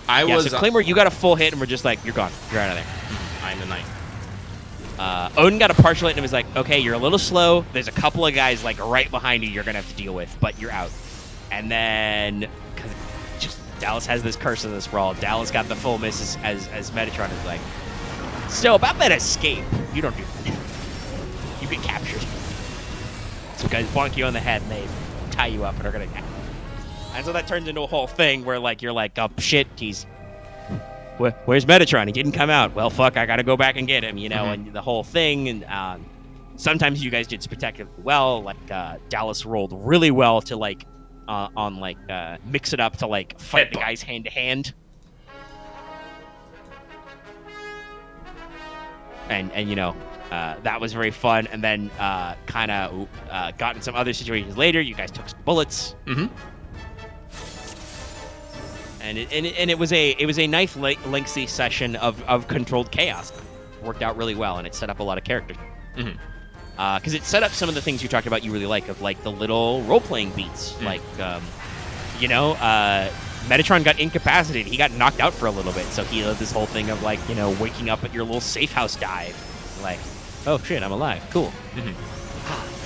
So Claymore, you got a full hit, and we're just like, you're gone. You're out of there. I'm the knight. Odin got a partial hit and was like, okay, you're a little slow. There's a couple of guys like right behind you you're going to have to deal with, but you're out. And then, because just Dallas has this curse in this brawl, Dallas got the full miss as Metatron is like, so about that escape, you don't do that. You get captured. Some guys bonk you on the head and they tie you up and are going to... And so that turns into a whole thing where like you're like, oh shit, he's... Where's Metatron? He didn't come out. Well, fuck, I gotta go back and get him, and the whole thing. And sometimes you guys did spectacularly well. Like, Dallas rolled really well to, like, mix it up to, like, fight the guys hand-to-hand. And that was very fun. And then kind of got in some other situations later. You guys took some bullets. And it was a nice lengthy session of controlled chaos. It worked out really well, and it set up a lot of characters. Because it set up some of the things you talked about you really like, of like the little role-playing beats. Like, Metatron got incapacitated. He got knocked out for a little bit, so he did this whole thing of like, waking up at your little safe house dive. Like, oh shit, I'm alive. Cool.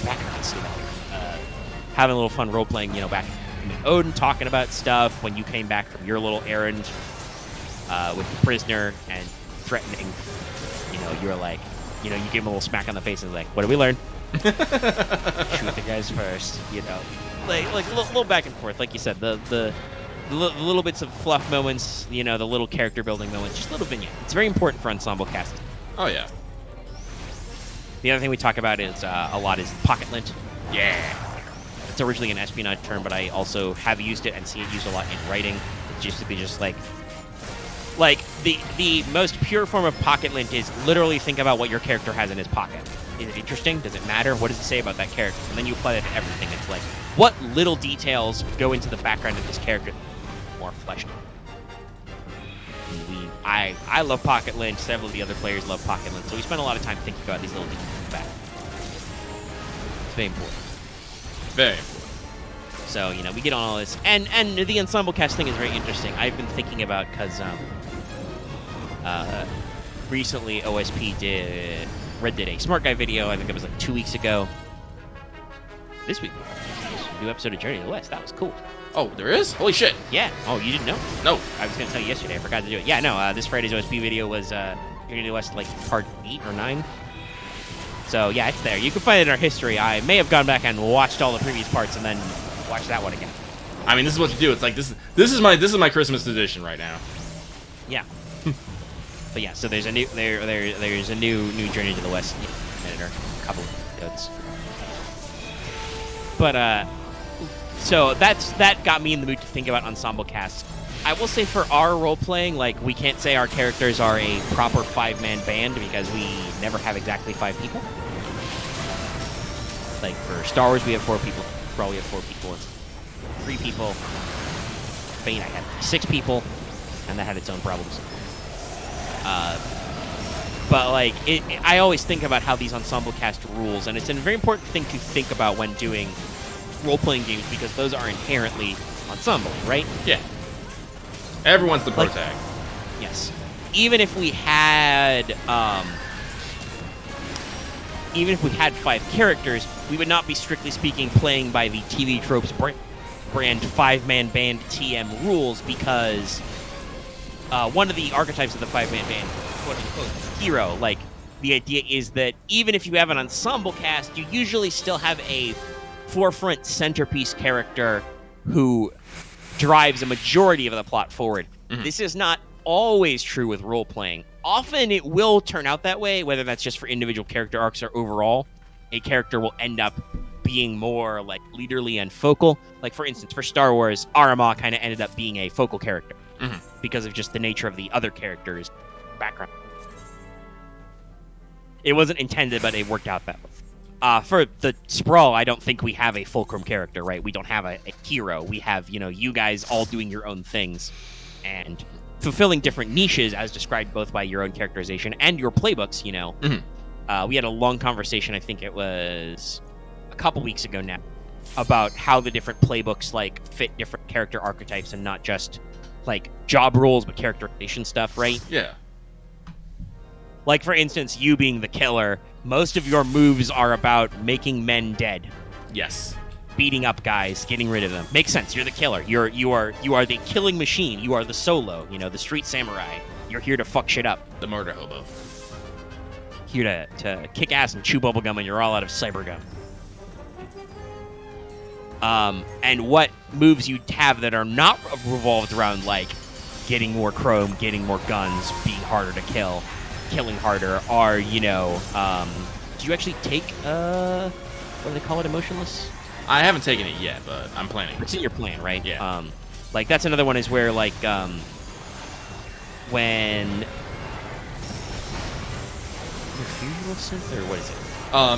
Background stuff. Having a little fun role-playing, back Odin talking about stuff when you came back from your little errand with the prisoner and threatening. You were like, you gave him a little smack on the face and was like, what did we learn? Shoot the guys first. Like a little back and forth, like you said. The little bits of fluff moments, the little character building moments, just little vignette. It's very important for ensemble casting. Oh yeah. The other thing we talk about is a lot is pocket lint. Yeah. It's originally an espionage term, but I also have used it and see it used a lot in writing. It used to be just like the most pure form of pocket lint is literally think about what your character has in his pocket. Is it interesting? Does it matter? What does it say about that character? And then you apply that to everything. It's like, what little details go into the background of this character more fleshed out. I love Pocket Lynch. Several of the other players love Pocket Lynch. So we spend a lot of time thinking about these little details in the back. It's very important. Very important. So, you know, we get on all this. And the ensemble cast thing is very interesting. I've been thinking about, because recently OSP did a Smart Guy video. I think it was like 2 weeks ago. This week, a new episode of Journey to the West. That was cool. Oh, there is? Holy shit. Yeah. Oh, you didn't know? No. I was going to tell you yesterday. I forgot to do it. Yeah, no, this Friday's OSP video was Journey to the West, like, part 8 or 9. So, yeah, it's there. You can find it in our history. I may have gone back and watched all the previous parts and then watched that one again. I mean, this is what you do. It's like, this is my Christmas edition right now. Yeah. But yeah, so there's a new there's a new Journey to the West editor, a couple of episodes. But so that got me in the mood to think about ensemble casts. I will say for our role playing, like, we can't say our characters are a proper 5-man band because we never have exactly 5 people. Like for Star Wars, we have 4 people. Brawl, we have 4 people. It's 3 people. Fate, I had 6 people, and that had its own problems. But like, I always think about how these ensemble cast rules, and it's a very important thing to think about when doing role-playing games because those are inherently ensemble, right? Yeah. Everyone's the Like, protag. Yes. Even if we had 5 characters, we would not be strictly speaking playing by the TV Tropes brand 5-man band TM rules because one of the archetypes of the 5-man band, quote-unquote, hero, like, the idea is that even if you have an ensemble cast, you usually still have a forefront centerpiece character who drives a majority of the plot forward. Mm-hmm. This is not always true with role-playing. Often it will turn out that way, whether that's just for individual character arcs or overall. A character will end up being more, like, leaderly and focal. Like, for instance, for Star Wars, Arama kind of ended up being a focal character. Mm-hmm. Because of just the nature of the other characters' background. It wasn't intended, but it worked out that way. For the Sprawl, I don't think we have a fulcrum character, right? We don't have a hero. We have, you know, you guys all doing your own things and fulfilling different niches as described both by your own characterization and your playbooks, you know. Mm-hmm. We had a long conversation, I think it was a couple weeks ago now, about how the different playbooks, like, fit different character archetypes and not just like job roles but characterization stuff, right? Yeah. Like, for instance, you being the killer, most of your moves are about making men dead. Yes. Beating up guys, getting rid of them. Makes sense. You're the killer. You are the killing machine. You are the solo, you know, the street samurai. You're here to fuck shit up. The murder hobo. Here to kick ass and chew bubblegum, and you're all out of cyber gum. And what moves you have that are not revolved around, like, getting more chrome, getting more guns, being harder to kill, killing harder, are, you know, do you actually take, what do they call it, emotionless? I haven't taken it yet, but I'm planning. It's in your plan, right? Yeah. Like, that's another one is where, like, when... Fusional synth, or what is it?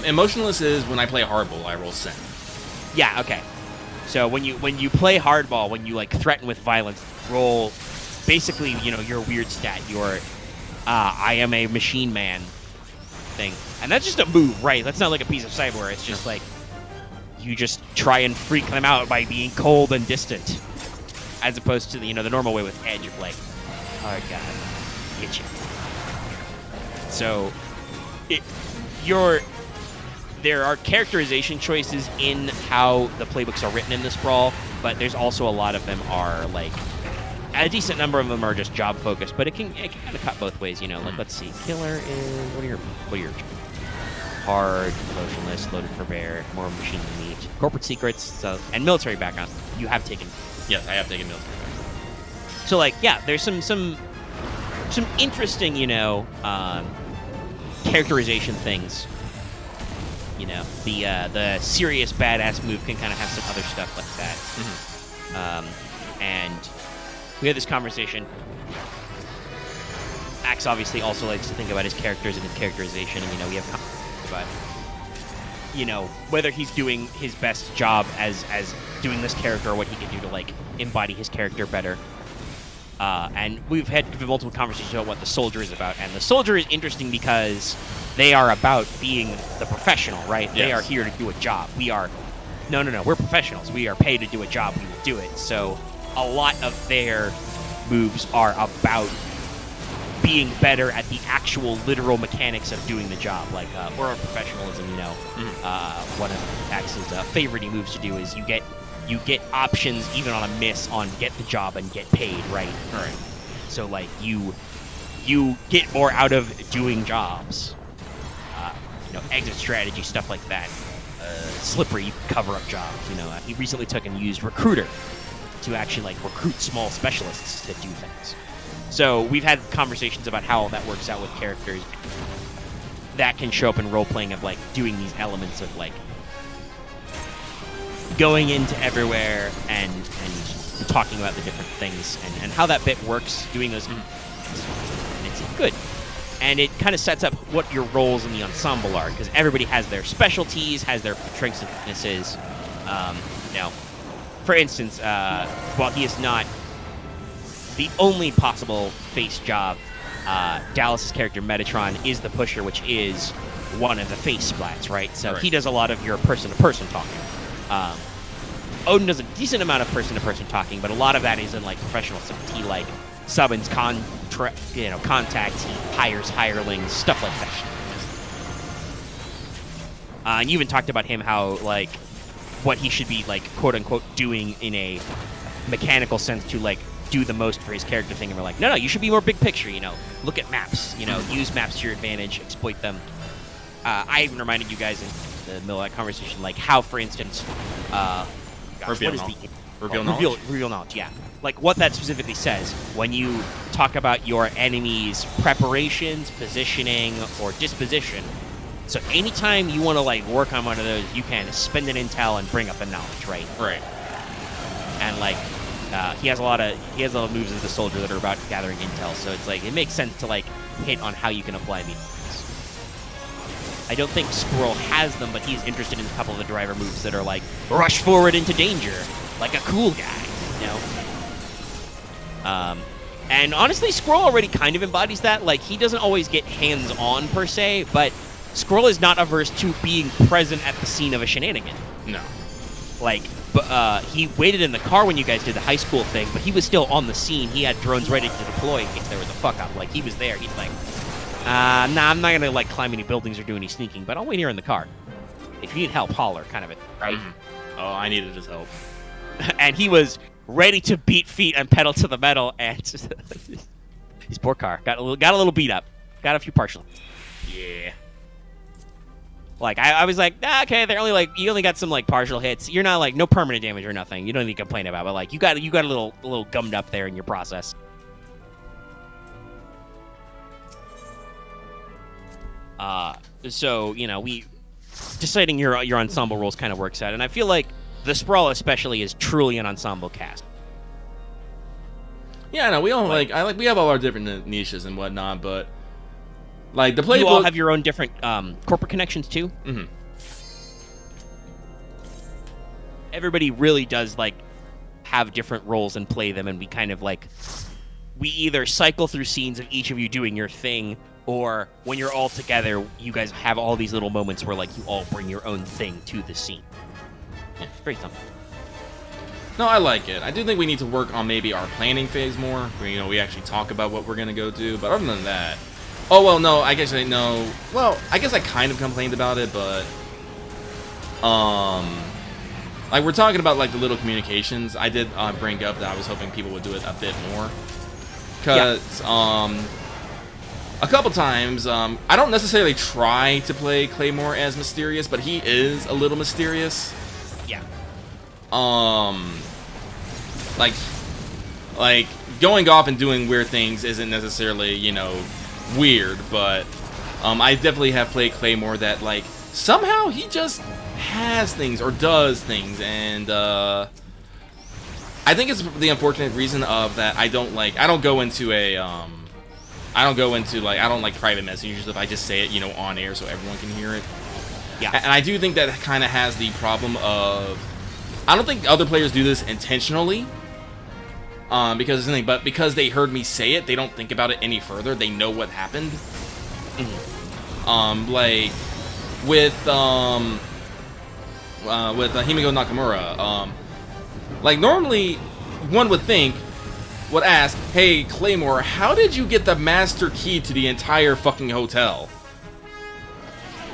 Emotionless is when I play hardball, I roll synth. Yeah, okay. So when you play hardball, when you, like, threaten with violence, roll basically, you know, your weird stat, your I am a machine man thing. And that's just a move, right? That's not like a piece of cyberware. It's just like you just try and freak them out by being cold and distant. As opposed to the, you know, the normal way with Edge of, like, oh god, get you. So there are characterization choices in how the playbooks are written in this brawl, but there's also a lot of them are, like, a decent number of them are just job focused, but it can kind of cut both ways, you know. Like, let's see, killer is what are your hard, motionless, loaded for bear, more machine than meat, corporate secrets, so, and military background. You have taken. Yes, I have taken military background. So, like, yeah, there's some interesting, you know, characterization things. You know, the serious badass move can kind of have some other stuff like that. Mm-hmm. And we had this conversation. Axe obviously also likes to think about his characters and his characterization, and, you know, we have about, you know, whether he's doing his best job as doing this character or what he can do to like embody his character better. And we've had multiple conversations about what the soldier is about, and the soldier is interesting because they are about being the professional, right? Yes. They are here to do a job. We are, no, we're professionals. We are paid to do a job. We will do it. So a lot of their moves are about being better at the actual literal mechanics of doing the job, like or professionalism. You know, one of Axe's favorite moves to do is you get options even on a miss on get the job and get paid, right? All right. So like you get more out of doing jobs. You know, exit strategy, stuff like that. Slippery cover-up jobs. You know, he recently took and used recruiter to actually like recruit small specialists to do things. So we've had conversations about how that works out with characters. That can show up in role-playing of like doing these elements of like going into everywhere and talking about the different things and how that bit works, doing those. And it's good. And it kind of sets up what your roles in the ensemble are, because everybody has their specialties, has their strengths and weaknesses. You know, for instance, while he is not the only possible face job, Dallas's character Metatron is the pusher, which is one of the face splats, right? So he does a lot of your person-to-person talking. Odin does a decent amount of person-to-person talking, but a lot of that is in like professional stuff. He like summons contacts, he hires hirelings, stuff like that. And you even talked about him how like what he should be like quote unquote doing in a mechanical sense to like do the most for his character thing, and we're like, no, you should be more big picture, you know, look at maps, you know, use maps to your advantage, exploit them. I even reminded you guys in the middle of that conversation, like how, for instance, reveal knowledge, yeah. Like what that specifically says when you talk about your enemy's preparations, positioning, or disposition. So anytime you want to like work on one of those, you can spend an intel and bring up a knowledge, right? Right. And like he has a lot of moves as the soldier that are about gathering intel, so it's like it makes sense to like hit on how you can apply these. I don't think Squirrel has them, but he's interested in a couple of the driver moves that are like rush forward into danger, like a cool guy, you know. And honestly, Squirrel already kind of embodies that. Like he doesn't always get hands-on per se, but Squirrel is not averse to being present at the scene of a shenanigan. No. Like, he waited in the car when you guys did the high school thing, but he was still on the scene. He had drones ready to deploy in case there was a fuck-up. Like, he was there. He's like, nah, I'm not gonna, like, climb any buildings or do any sneaking, but I'll wait here in the car. If you need help, holler, kind of it, right? Mm-hmm. Oh, I needed his help. And he was ready to beat feet and pedal to the metal, and his poor car got a little beat up. Got a few partial. Yeah. Like, I was like, okay, they're only like, you only got some like partial hits. You're not like, no permanent damage or nothing. You don't need to complain about, but like, you got a little gummed up there in your process. So, you know, we deciding your ensemble roles kind of works out, and I feel like the Sprawl especially is truly an ensemble cast. Yeah, no, we all we have all our different niches and whatnot, but like the playbook. You all have your own different corporate connections too. Mm-hmm. Everybody really does like have different roles and play them, and we kind of like we either cycle through scenes of each of you doing your thing, or when you're all together, you guys have all these little moments where like you all bring your own thing to the scene. Yeah, very something. No, I like it. I do think we need to work on maybe our planning phase more, where, you know, we actually talk about what we're gonna go do. But other than that, oh well, no, I guess I know. Well, I guess I kind of complained about it, but like we're talking about like the little communications. I did bring up that I was hoping people would do it a bit more, because a couple times I don't necessarily try to play Claymore as mysterious, but he is a little mysterious. Yeah. Like going off and doing weird things isn't necessarily, you know, weird, but I definitely have played Claymore that like somehow he just has things or does things, and I think it's the unfortunate reason of that I don't like private messages if I just say it, you know, on air so everyone can hear it. Yeah. And I do think that kind of has the problem of, I don't think other players do this intentionally, but because they heard me say it, they don't think about it any further. They know what happened. Like with Himiko Nakamura, like normally one would ask, "Hey Claymore, how did you get the master key to the entire fucking hotel?"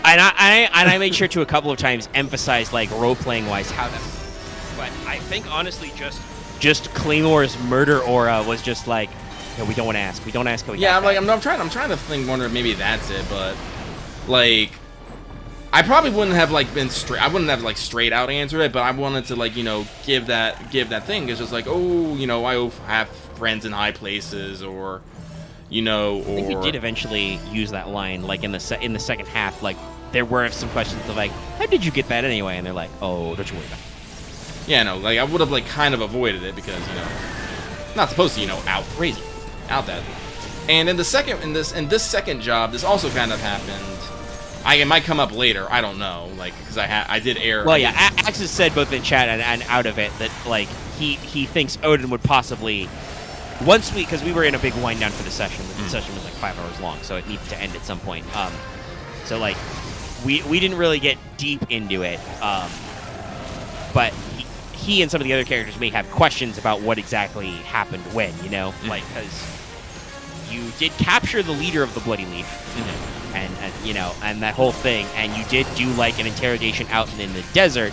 And I made sure to a couple of times emphasize, like, role-playing wise how that. But I think honestly, just Claymore's murder aura was just like, no, we don't want to ask. We don't ask. Yeah, I'm trying to think, wonder if maybe that's it, but like, I probably wouldn't have like been straight. I wouldn't have like straight out answered it, but I wanted to, like, give that thing. It's just like, oh, I have friends in high places, or I think you did eventually use that line, like in the second half. Like, there were some questions of like, how did you get that anyway? And they're like, oh, don't you worry about it. Yeah, no, like I would have like kind of avoided it because not supposed to out that. And in this second job, this also kind of happened. It might come up later. I don't know, like, because I did air. Well, yeah, Axis said both in chat and out of it that, like, he thinks Odin would possibly, because we were in a big wind down for the session. The session was like 5 hours long, so it needed to end at some point. So like we didn't really get deep into it. But he and some of the other characters may have questions about what exactly happened when, like, because you did capture the leader of the Bloody Leaf, and that whole thing, and you did do like an interrogation out in the desert,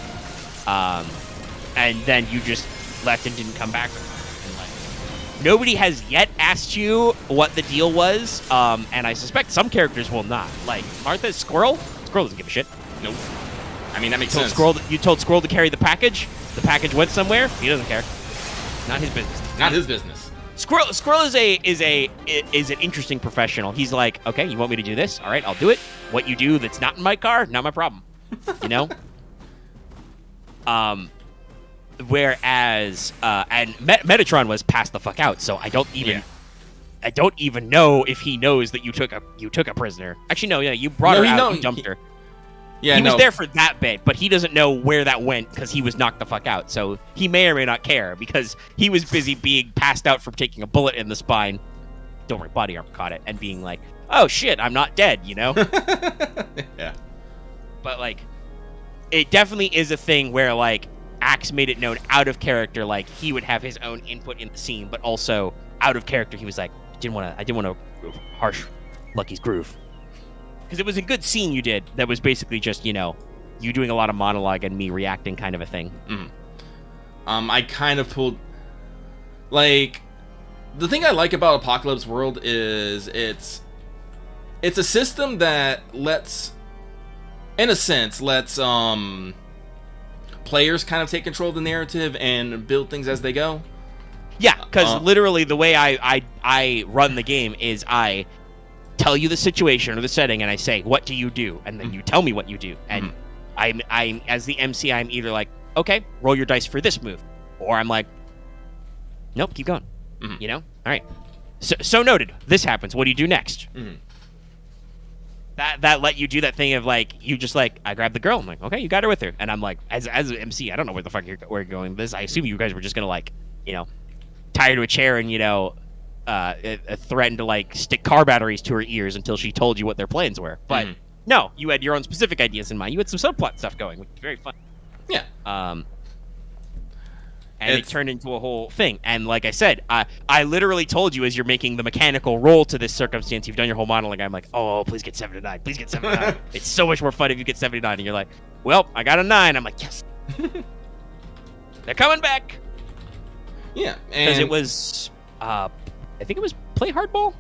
and then you just left and didn't come back. And like, nobody has yet asked you what the deal was, and I suspect some characters will not. Like Martha's Squirrel doesn't give a shit. Nope. I mean, that makes sense. You told Squirrel to carry the package. The package went somewhere. He doesn't care. Not his business. Not his business. Squirrel is an interesting professional. He's like, okay, you want me to do this? All right, I'll do it. What you do that's not in my car, not my problem. Whereas and Metatron was passed the fuck out, so I don't even know if he knows that you took a prisoner. Actually, no, yeah, you brought her out, you dumped her. Yeah, he was there for that bit, but he doesn't know where that went because he was knocked the fuck out. So he may or may not care because he was busy being passed out from taking a bullet in the spine. Don't worry, body armor caught it, and being like, "Oh shit, I'm not dead," Yeah. But like, it definitely is a thing where like Axe made it known out of character, like he would have his own input in the scene, but also out of character, he was like, I didn't want to harsh Lucky's groove. Because it was a good scene you did that was basically just, you doing a lot of monologue and me reacting kind of a thing. I kind of pulled... Like, the thing I like about Apocalypse World is it's a system that lets players kind of take control of the narrative and build things as they go. Yeah, because literally the way I run the game is I tell you the situation or the setting, and I say, what do you do? And then you tell me what you do. And I'm as the MC, I'm either like, okay, roll your dice for this move. Or I'm like, nope, keep going. All right. So noted. This happens. What do you do next? That let you do that thing of like, you just like, I grabbed the girl. I'm like, okay, you got her with her. And I'm like, as an MC, I don't know where the fuck we're going with this. I assume you guys were just going to like, tie her to a chair and, threaten to like stick car batteries to her ears until she told you what their plans were. But no, you had your own specific ideas in mind. You had some subplot stuff going, which was very fun. Yeah. And it turned into a whole thing. And like I said, I literally told you as you're making the mechanical roll to this circumstance, you've done your whole monologue. I'm like, oh, please get 7 to 9. Please get 7 to 9. It's so much more fun if you get 7 to 9. And you're like, well, I got a 9. I'm like, yes. They're coming back. Yeah. Because it was, I think it was play hardball.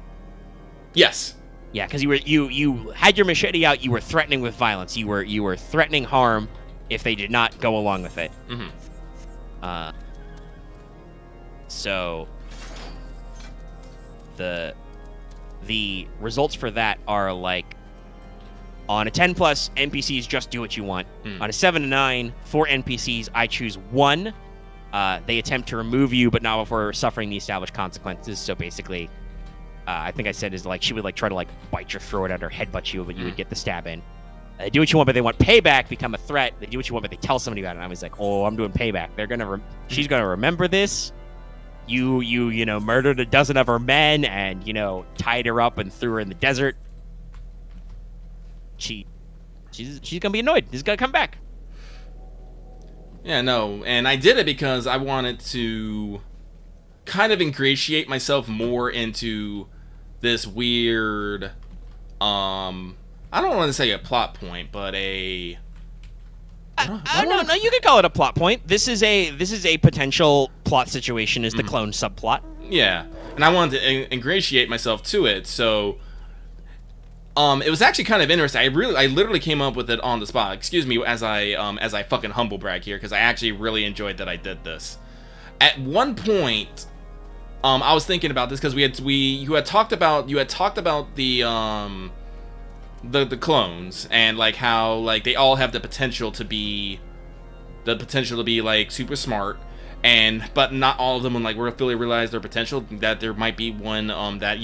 Yes. Yeah, because you had your machete out. You were threatening with violence. You were threatening harm if they did not go along with it. So the results for that are like on a 10+, NPCs just do what you want. On a 7 to 9, for NPCs, I choose 1. They attempt to remove you, but not before suffering the established consequences. So basically, I think I said is like she would like try to like bite your throat out or headbutt you, but you would get the stab in. They do what you want, but they want payback. Become a threat. They do what you want, but they tell somebody about it. And I was like, oh, I'm doing payback. She's gonna remember this. You murdered a dozen of her men and tied her up and threw her in the desert. She's gonna be annoyed. She's gonna come back. Yeah, no, and I did it because I wanted to kind of ingratiate myself more into this weird, I don't want to say a plot point, but a... No, you could call it a plot point. This is a potential plot situation, is the clone subplot. Yeah, and I wanted to ingratiate myself to it, so... it was actually kind of interesting. I literally came up with it on the spot. Excuse me as I fucking humble brag here, because I actually really enjoyed that I did this. At one point, I was thinking about this because you had talked about the clones and like how like they all have the potential to be like super smart, but not all of them when like fully realize their potential. That there might be one that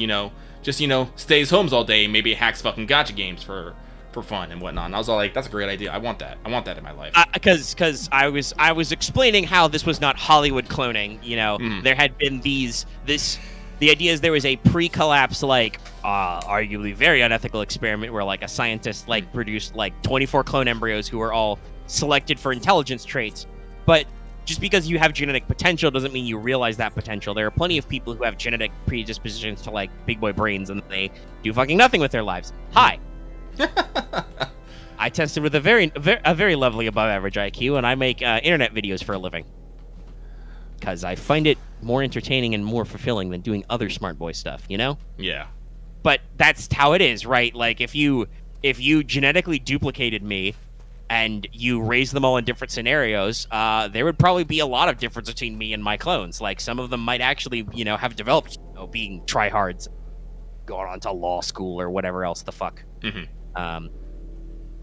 just stays homes all day, maybe hacks fucking gacha games for fun and whatnot. And I was all like, that's a great idea. I want that in my life. Because I was explaining how this was not Hollywood cloning. There had been the idea is there was a pre-collapse arguably very unethical experiment where like a scientist produced 24 clone embryos who were all selected for intelligence traits, but just because you have genetic potential doesn't mean you realize that potential. There are plenty of people who have genetic predispositions to big boy brains and they do fucking nothing with their lives. Hi. I tested with a very lovely above average IQ, and I make internet videos for a living because I find it more entertaining and more fulfilling than doing other smart boy stuff. Yeah. But that's how it is, right? Like if you genetically duplicated me and you raise them all in different scenarios, there would probably be a lot of difference between me and my clones. Like some of them might actually, have developed, being tryhards, going on to law school or whatever else the fuck. Mm-hmm.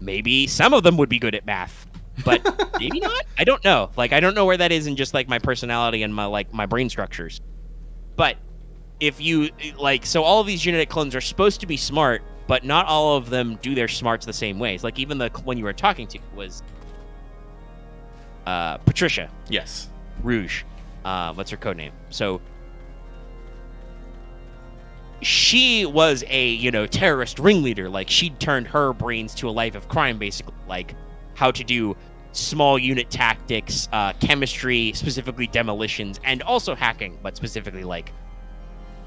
Maybe some of them would be good at math, but maybe not. I don't know. I don't know where that is in just my personality and my brain structures. But if you so all of these genetic clones are supposed to be smart, but not all of them do their smarts the same ways. Like even the one you were talking to was Patricia. Yes. Rouge. What's her code name? So she was a terrorist ringleader. She turned her brains to a life of crime, basically, how to do small unit tactics, chemistry, specifically demolitions, and also hacking, but specifically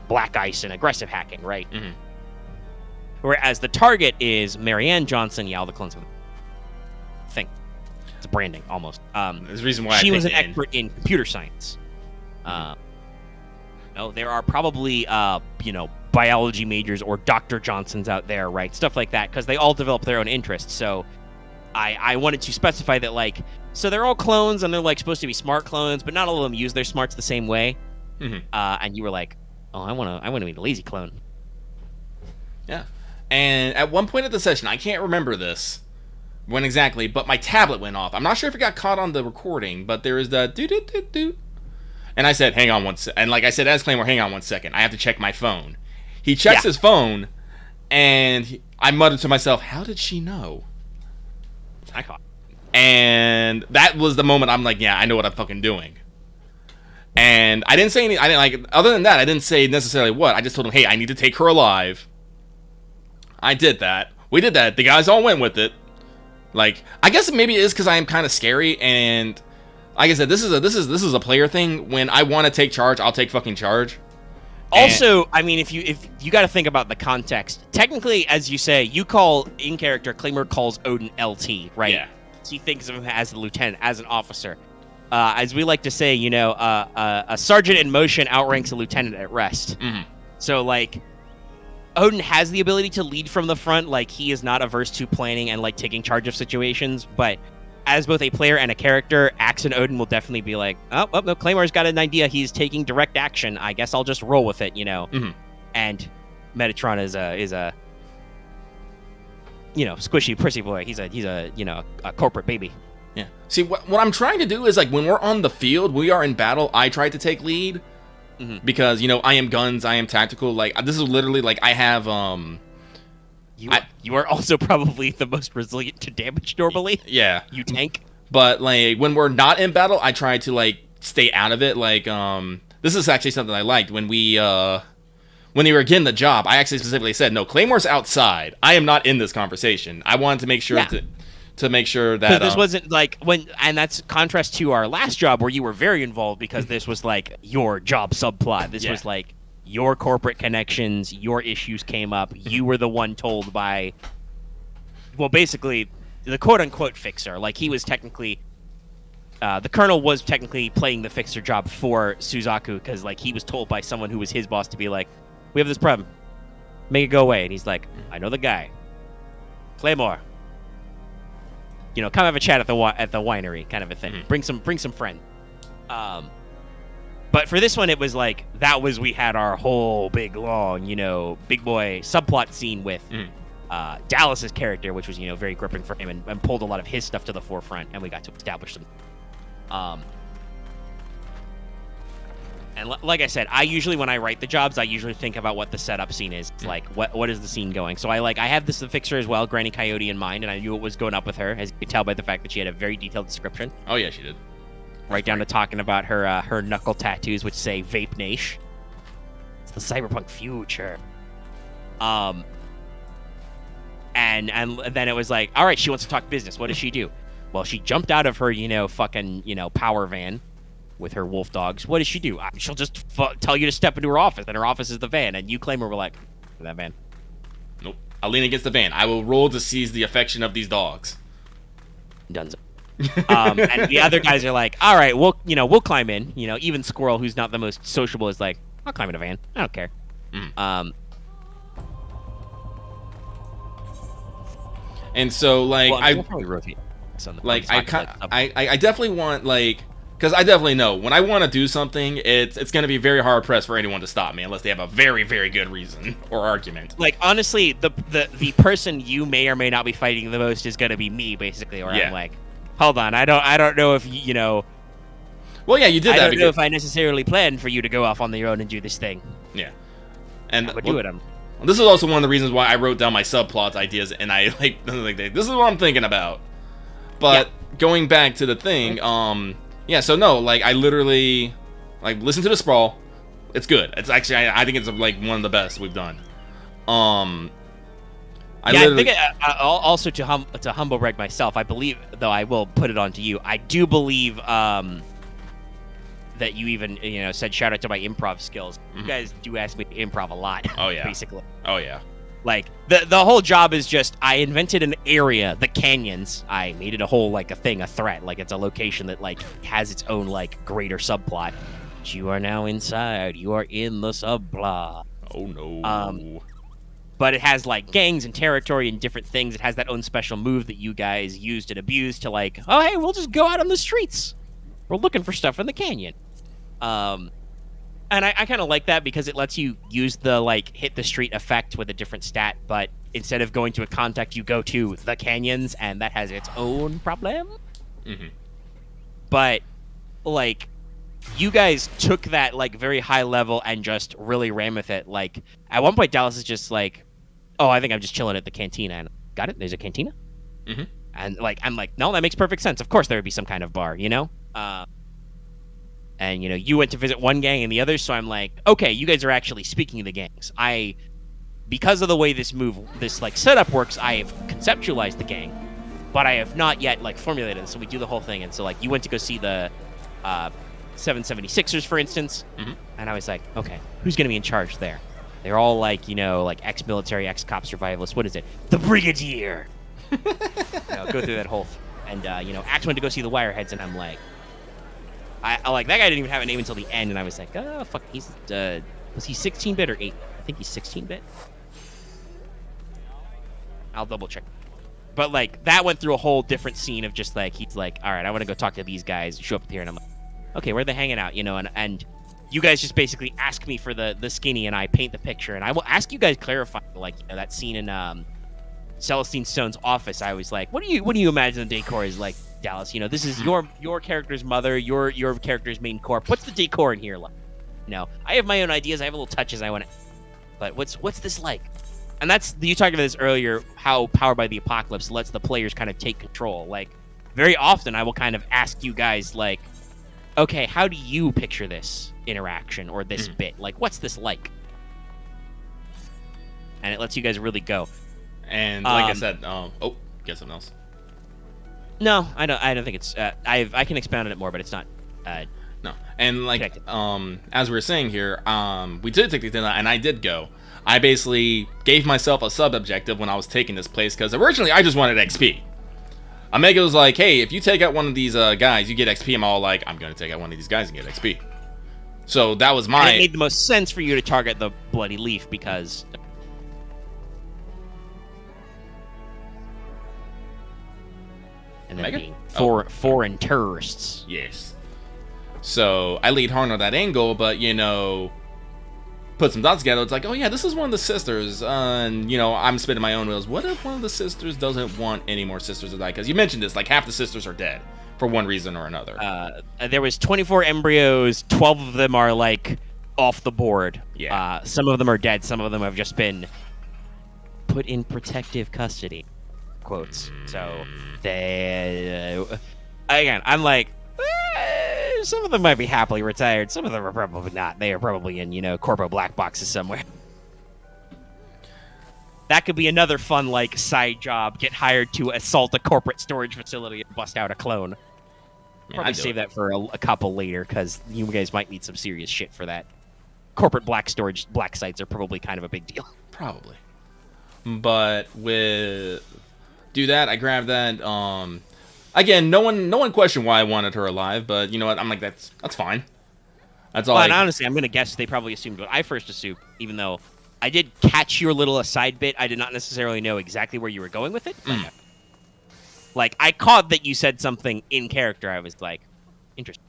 black ice and aggressive hacking, right? Mm-hmm. Whereas the target is Marianne Johnson. Yeah, all the clones of the thing. It's branding almost. There's a reason why she was an expert in computer science. There are probably biology majors or Dr. Johnsons out there, right? Stuff like that, because they all develop their own interests. So I wanted to specify that so they're all clones and they're supposed to be smart clones, but not all of them use their smarts the same way. Mm-hmm. And you were like, oh, I want to be the lazy clone. Yeah. And at one point of the session, I can't remember this when exactly, but my tablet went off. I'm not sure if it got caught on the recording, but there is the do. And I said, hang on one second. And I said, as Claymore, hang on one second. I have to check my phone. He checks his phone, and I muttered to myself, how did she know? I caught. And that was the moment I'm like, yeah, I know what I'm fucking doing. And I didn't say anything. Other than that, I didn't say necessarily what. I just told him, hey, I need to take her alive. I did that. We did that. The guys all went with it. I guess maybe it is because I am kind of scary, and like I said, this is a player thing. When I want to take charge, I'll take fucking charge. Also, I mean, if you got to think about the context. Technically, as you say, you call in character, Claymore calls Odin LT, right? Yeah. He thinks of him as a lieutenant, as an officer. As we like to say, a sergeant in motion outranks a lieutenant at rest. Mm-hmm. So Odin has the ability to lead from the front. He is not averse to planning and taking charge of situations. But as both a player and a character, Axe and Odin will definitely be oh no, Claymore's got an idea. He's taking direct action. I guess I'll just roll with it, Mm-hmm. And Metatron is a squishy, prissy boy. He's a corporate baby. Yeah. See, what I'm trying to do is when we're on the field, we are in battle. I try to take lead. Mm-hmm. Because I am guns, I am tactical. This is literally I have You are also probably the most resilient to damage normally. Yeah. You tank. But like when we're not in battle, I try to like stay out of it. Like this is actually something I liked when they were getting the job. I actually specifically said, no, Claymore's outside. I am not in this conversation. I wanted to make sure to make sure that this wasn't like and that's contrast to our last job where you were very involved because this was like your job subplot. This was like your corporate connections, your issues came up. You were the one told by, well, basically the quote unquote fixer. Like he was technically, the colonel was technically playing the fixer job for Suzaku because like he was told by someone who was his boss to be like, we have this problem, make it go away. And he's like, I know the guy, Claymore. You know, come have a chat at the winery, kind of a thing. Mm-hmm. Bring some friends. But for this one, it was like we had our whole big long, you know, big boy subplot scene with Dallas's character, which was, you know, very gripping for him and pulled a lot of his stuff to the forefront, and we got to establish them. And like I said, I usually, when I write the jobs, I usually think about what the setup scene is. It's like, what is the scene going? So I have the fixer as well, Granny Coyote, in mind, and I knew what was going up with her, as you could tell by the fact that she had a very detailed description. Oh yeah, she did. Right down to talking about her knuckle tattoos, which say Vape Nation. It's the cyberpunk future. And then it was like, all right, she wants to talk business. What does she do? Well, she jumped out of her, you know, fucking, you know, power van with her wolf dogs. What does she do? She'll just tell you to step into her office, and her office is the van. And you claim her, we're like, that van. Nope. I'll lean against the van. I will roll to seize the affection of these dogs. Dunzo. And the other guys are like, all right, we'll climb in. You know, even Squirrel, who's not the most sociable, is like, I'll climb in a van. I don't care. And so, like, we'll probably rotate. I definitely want, like, because I definitely know when I want to do something, it's going to be very hard pressed for anyone to stop me unless they have a very, very good reason or argument. Like, honestly, the person you may or may not be fighting the most is going to be me, basically. Or I'm like, hold on, I don't know if you know. Well, yeah, you did that. I don't know if I necessarily planned for you to go off on your own and do this thing. Yeah, and do it. This is also one of the reasons why I wrote down my subplot ideas, and I like this is what I'm thinking about. But going back to the thing, yeah, so no, like I literally like listen to the sprawl. It's good. It's actually I think it's like one of the best we've done. I think also to humble brag myself, I believe, though I will put it on to you, I do believe that you even, you know, said shout out to my improv skills. You guys do ask me to improv a lot. Oh yeah. Basically. Oh yeah. Like the whole job is just I invented an area, the canyons. I made it a whole like a threat, like it's a location that like has its own like greater subplot. But you are now inside. You are in the subplot. Oh no. But it has like gangs and territory and different things. It has that own special move that you guys used and abused to like, oh hey, we'll just go out on the streets. We're looking for stuff in the canyon. And I kind of like that because it lets you use the like hit the street effect with a different stat, but instead of going to a contact, you go to the canyons, and that has its own problem. But like, you guys took that like very high level and just really ran with it. Like at one point, Dallas is just like, "Oh, I think I'm just chilling at the cantina." And got it? There's a cantina. And like I'm like, no, that makes perfect sense. Of course, there would be some kind of bar, you know. And, you know, you went to visit one gang and the other, so I'm like, okay, you guys are actually speaking of the gangs. Because of the way this like, setup works, I have conceptualized the gang, but I have not yet, like, formulated it, so we do the whole thing. And so, like, you went to go see the 776ers, for instance, and I was like, okay, who's going to be in charge there? They're all, like, you know, like, ex-military, ex-cop survivalists. What is it? The Brigadier! You know, go through that whole thing. And, you know, Axe went to go see the Wireheads, and I'm like, I like that guy didn't even have a name until the end, and I was like, oh fuck, he's was he 16-bit or 8? I think he's 16-bit. I'll double check. But like that went through a whole different scene of just like he's like, all right, I want to go talk to these guys. Show up here, and I'm like, okay, where are they hanging out? You know, and you guys just basically ask me for the skinny, and I paint the picture, and I will ask you guys clarify like, you know, that scene in Celestine Stone's office. I was like, what do you imagine the decor is like? Dallas, you know, this is your character's mother, your character's main corp. What's the decor in here like? You know, I have my own ideas. I have little touches I want to. But what's this like? And that's, you talked about this earlier, how Powered by the Apocalypse lets the players kind of take control. Like, very often I will kind of ask you guys, like, okay, how do you picture this interaction or this bit? Like, what's this like? And it lets you guys really go. And like I said, get something else. No, I don't think it's. I can expound on it more, but it's not. No, and like connected. as we were saying here, we did take the dinner, and I did go. I basically gave myself a sub objective when I was taking this place because originally I just wanted XP. Omega was like, "Hey, if you take out one of these guys, you get XP." I'm all like, "I'm gonna take out one of these guys and get XP." So that was my. And it made the most sense for you to target the Bloody Leaf because. And then Omega? being foreign terrorists. Yes. So I lead hard on that angle, but put some dots together. It's like, oh yeah, this is one of the sisters, and I'm spinning my own wheels. What if one of the sisters doesn't want any more sisters to die? Because you mentioned this, like half the sisters are dead for one reason or another. There was 24 embryos. 12 of them are like off the board. Yeah. Some of them are dead. Some of them have just been put in protective custody. Quotes. So they again, I'm like, some of them might be happily retired. Some of them are probably not. They are probably in corpo black boxes somewhere. That could be another fun like side job. Get hired to assault a corporate storage facility and bust out a clone. Probably save that for a couple later because you guys might need some serious shit for that. Corporate black sites are probably kind of a big deal. Probably. But do that, I grabbed that. Again, no one questioned why I wanted her alive, but you know what? I'm like, that's fine. That's all. Well, and honestly, I'm gonna guess they probably assumed what I first assumed, even though I did catch your little aside bit. I did not necessarily know exactly where you were going with it. Like, I caught that you said something in character. I was like, interesting.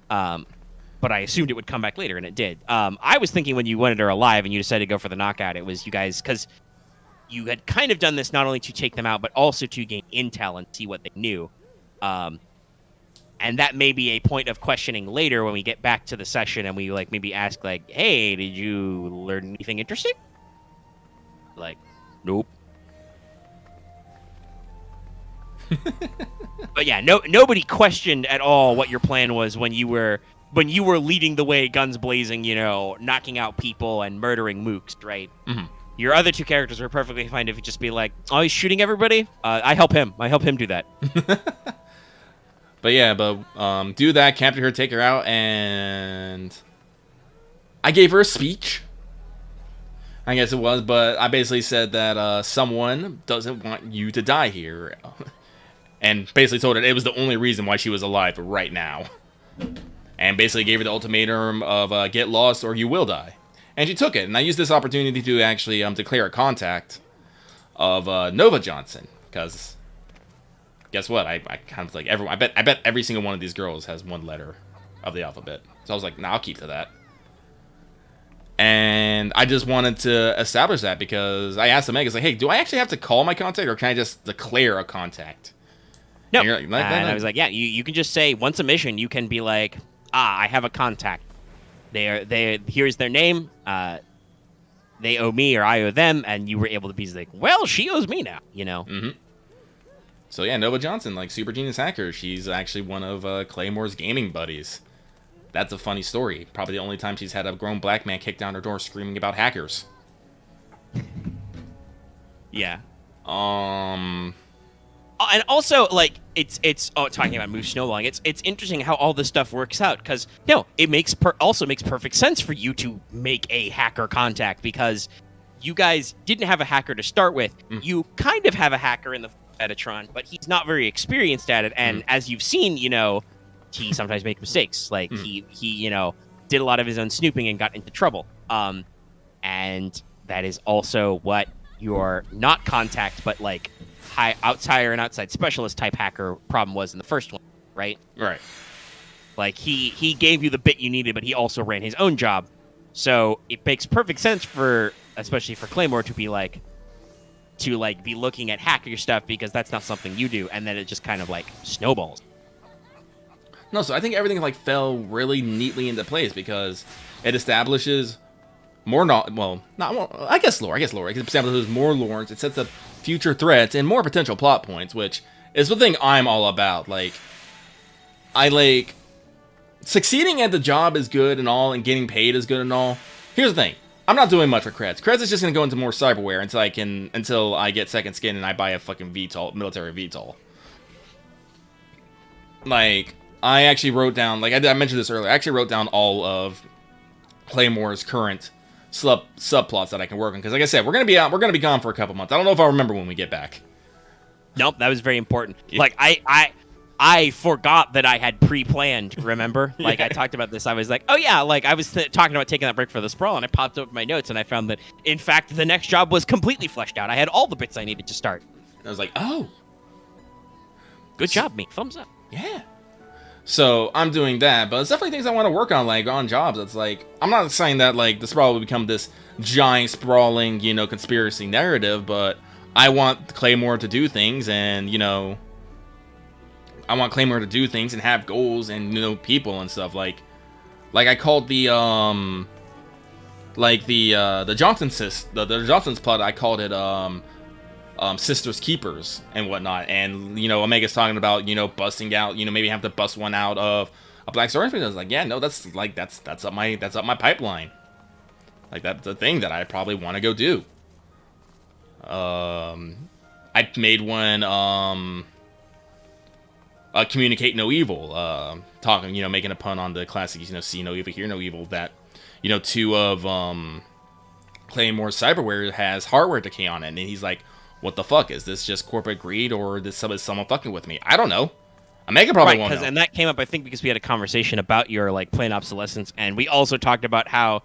But I assumed it would come back later, and it did. I was thinking when you wanted her alive and you decided to go for the knockout, it was you guys, because you had kind of done this not only to take them out, but also to gain intel and see what they knew. And that may be a point of questioning later when we get back to the session and we like maybe ask like, hey, did you learn anything interesting? Like, nope. But yeah, nobody questioned at all what your plan was when you were leading the way, guns blazing, knocking out people and murdering mooks, right? Mm-hmm. Your other two characters were perfectly fine if you just be like, oh, he's shooting everybody? I help him do that. But yeah, do that, capture her, take her out, and I gave her a speech. I guess it was, but I basically said that someone doesn't want you to die here. And basically told her it was the only reason why she was alive right now. And basically gave her the ultimatum of get lost or you will die. And she took it, and I used this opportunity to actually declare a contact of Nova Johnson, because guess what? I kind of like everyone. I bet every single one of these girls has one letter of the alphabet. So I was like, nah, I'll keep to that. And I just wanted to establish that because I asked Omega, like, hey, do I actually have to call my contact, or can I just declare a contact? No. And, and I was like, yeah, you can just say once a mission, you can be like, I have a contact. Here's their name. They owe me or I owe them, and you were able to be like, well, she owes me now, Mm-hmm. So yeah, Nova Johnson, like super genius hacker. She's actually one of Claymore's gaming buddies. That's a funny story. Probably the only time she's had a grown black man kick down her door screaming about hackers. Yeah. And also, like, it's talking about Moose snowballing. It's interesting how all this stuff works out because it makes perfect sense for you to make a hacker contact because you guys didn't have a hacker to start with. You kind of have a hacker in the Metatron, but he's not very experienced at it. And as you've seen, he sometimes makes mistakes. Like he did a lot of his own snooping and got into trouble. And that is also what your not contact, but like outsider and outside specialist type hacker problem was in the first one, right? Right. Like he gave you the bit you needed, but he also ran his own job. So it makes perfect sense especially for Claymore to be be looking at hacker stuff because that's not something you do, and then it just kind of like snowballs. No, so I think everything fell really neatly into place because it establishes more not more, I guess lore. It establishes more lore. It sets up future threats and more potential plot points, which is the thing I'm all about. Like, I like succeeding at the job is good and all, and getting paid is good and all. Here's the thing: I'm not doing much with creds. Creds is just gonna go into more cyberware until I get second skin and I buy a fucking VTOL, military VTOL. Like, I actually wrote down, like I mentioned this earlier. I actually wrote down all of Claymore's current subplots that I can work on, because like I said, we're gonna be gone for a couple months. I don't know if I'll remember when we get back. Nope, that was very important. Yeah. Like I forgot that I had pre-planned, remember? Like, I talked about this. I was like, oh yeah, like I was talking about taking that break for the sprawl, and I popped up my notes and I found that in fact the next job was completely fleshed out. I had all the bits I needed to start. I was like, oh, good job, me. Thumbs up. Yeah. So I'm doing that, but it's definitely things I want to work on, like on jobs. It's like, I'm not saying that like the sprawl will become this giant sprawling, conspiracy narrative, but I want Claymore to do things, and I want Claymore to do things and have goals and people and stuff. Like I called the Johnson's plot. I called it Sisters Keepers and whatnot, and Omega's talking about busting out, maybe have to bust one out of a Black Star Infantry. I was like, yeah, no, that's up my pipeline. Like, that's the thing that I probably want to go do. I made one Communicate No Evil, talking, making a pun on the classic, see no evil, hear no evil, that two of Claymore's cyberware has hardware decay on it, and he's like, what the fuck? Is this just corporate greed, or is someone fucking with me? I don't know. Omega probably won't know. And that came up, I think, because we had a conversation about your planned obsolescence, and we also talked about how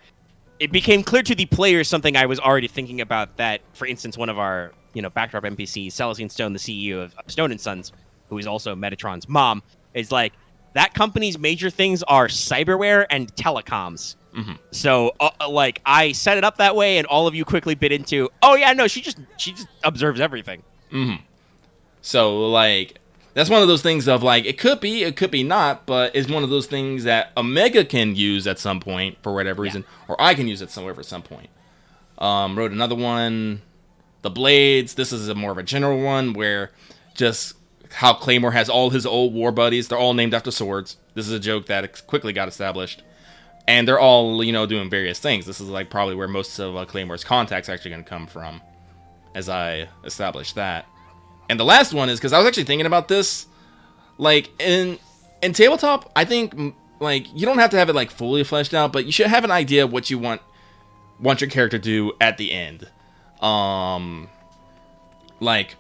it became clear to the players something I was already thinking about, that, for instance, one of our backdrop NPCs, Celestine Stone, the CEO of Stone & Sons, who is also Metatron's mom, is like, that company's major things are cyberware and telecoms. Mm-hmm. So, I set it up that way, and all of you quickly bit into, oh yeah, no, she just observes everything. Mm-hmm. So, like, that's one of those things of, like, it could be not, but it's one of those things that Omega can use at some point, for whatever reason, or I can use it somewhere for some point. Wrote another one, The Blades. This is more of a general one, where just how Claymore has all his old war buddies. They're all named after swords. This is a joke that quickly got established. And they're all, doing various things. This is, like, probably where most of Claymore's contacts are actually going to come from, as I established that. And the last one is, because I was actually thinking about this, like, in tabletop, I think, like, you don't have to have it, like, fully fleshed out, but you should have an idea of what you want your character to do at the end. Like,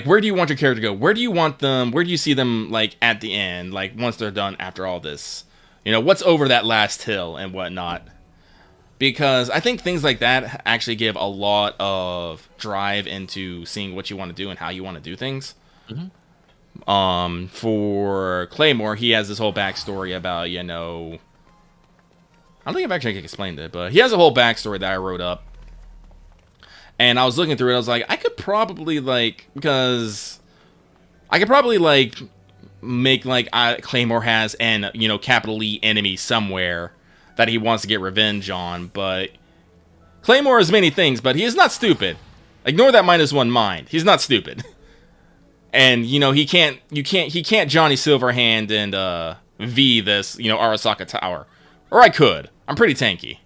where do you want your character to go? Where do you see them, like, at the end, like, once they're done after all this? What's over that last hill and whatnot? Because I think things like that actually give a lot of drive into seeing what you want to do and how you want to do things. Mm-hmm. For Claymore, he has this whole backstory about, I don't think I've actually explained it, but he has a whole backstory that I wrote up. And I was looking through it, I was like, I could probably, make, like, Claymore has an, capital E enemy somewhere that he wants to get revenge on, but Claymore is many things, but he is not stupid. Ignore that -1 mind. He's not stupid. And, he can't Johnny Silverhand and, V this, Arasaka Tower. Or I could. I'm pretty tanky.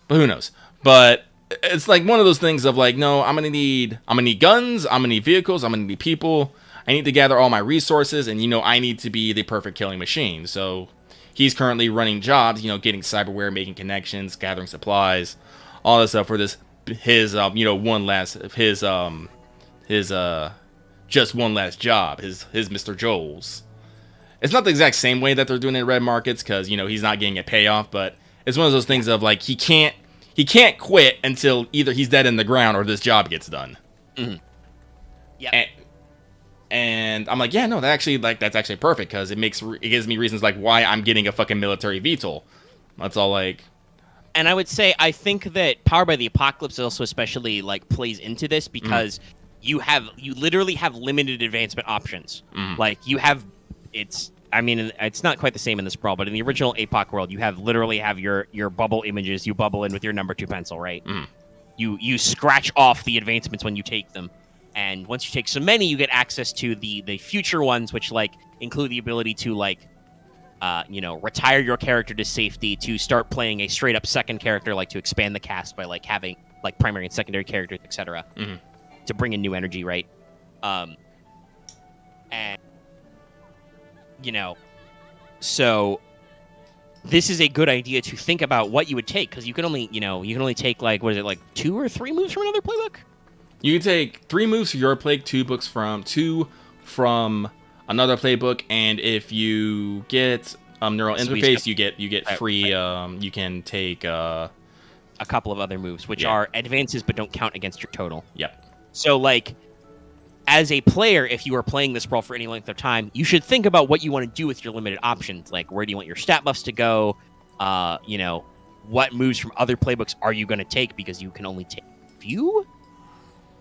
But who knows? But it's like one of those things of like, no, I'm gonna need guns, I'm gonna need vehicles, I'm gonna need people. I need to gather all my resources, and, I need to be the perfect killing machine. So he's currently running jobs, getting cyberware, making connections, gathering supplies, all that stuff for his just one last job, his Mr. Joel's. It's not the exact same way that they're doing it in red markets, because, he's not getting a payoff, but it's one of those things of like, he can't quit until either he's dead in the ground or this job gets done. Mm-hmm. Yeah. And I'm like, yeah, no, that's actually perfect, because it gives me reasons like why I'm getting a fucking military VTOL. That's all like. And I would say I think that Powered by the Apocalypse also especially like plays into this, because you literally have limited advancement options. Mm. Like you have, it's I mean, it's not quite the same in this brawl, but in the original APOC world, you literally have your bubble images. You bubble in with your number 2 pencil, right? Mm. You scratch off the advancements when you take them, and once you take so many, you get access to the future ones, which like include the ability to retire your character to safety, to start playing a straight up second character, like to expand the cast by like having like primary and secondary characters, etc. Mm-hmm. To bring in new energy, right? And so this is a good idea to think about what you would take, because you can only take like, what is it, like 2 or 3 moves from another playbook? You can take 3 moves from your playbook, 2 from another playbook, and if you get neural interface, you get free. You can take a couple of other moves, which are advances but don't count against your total. Yep. So like, as a player, if you are playing this brawl for any length of time, you should think about what you want to do with your limited options. Like, where do you want your stat buffs to go? What moves from other playbooks are you going to take, because you can only take a few?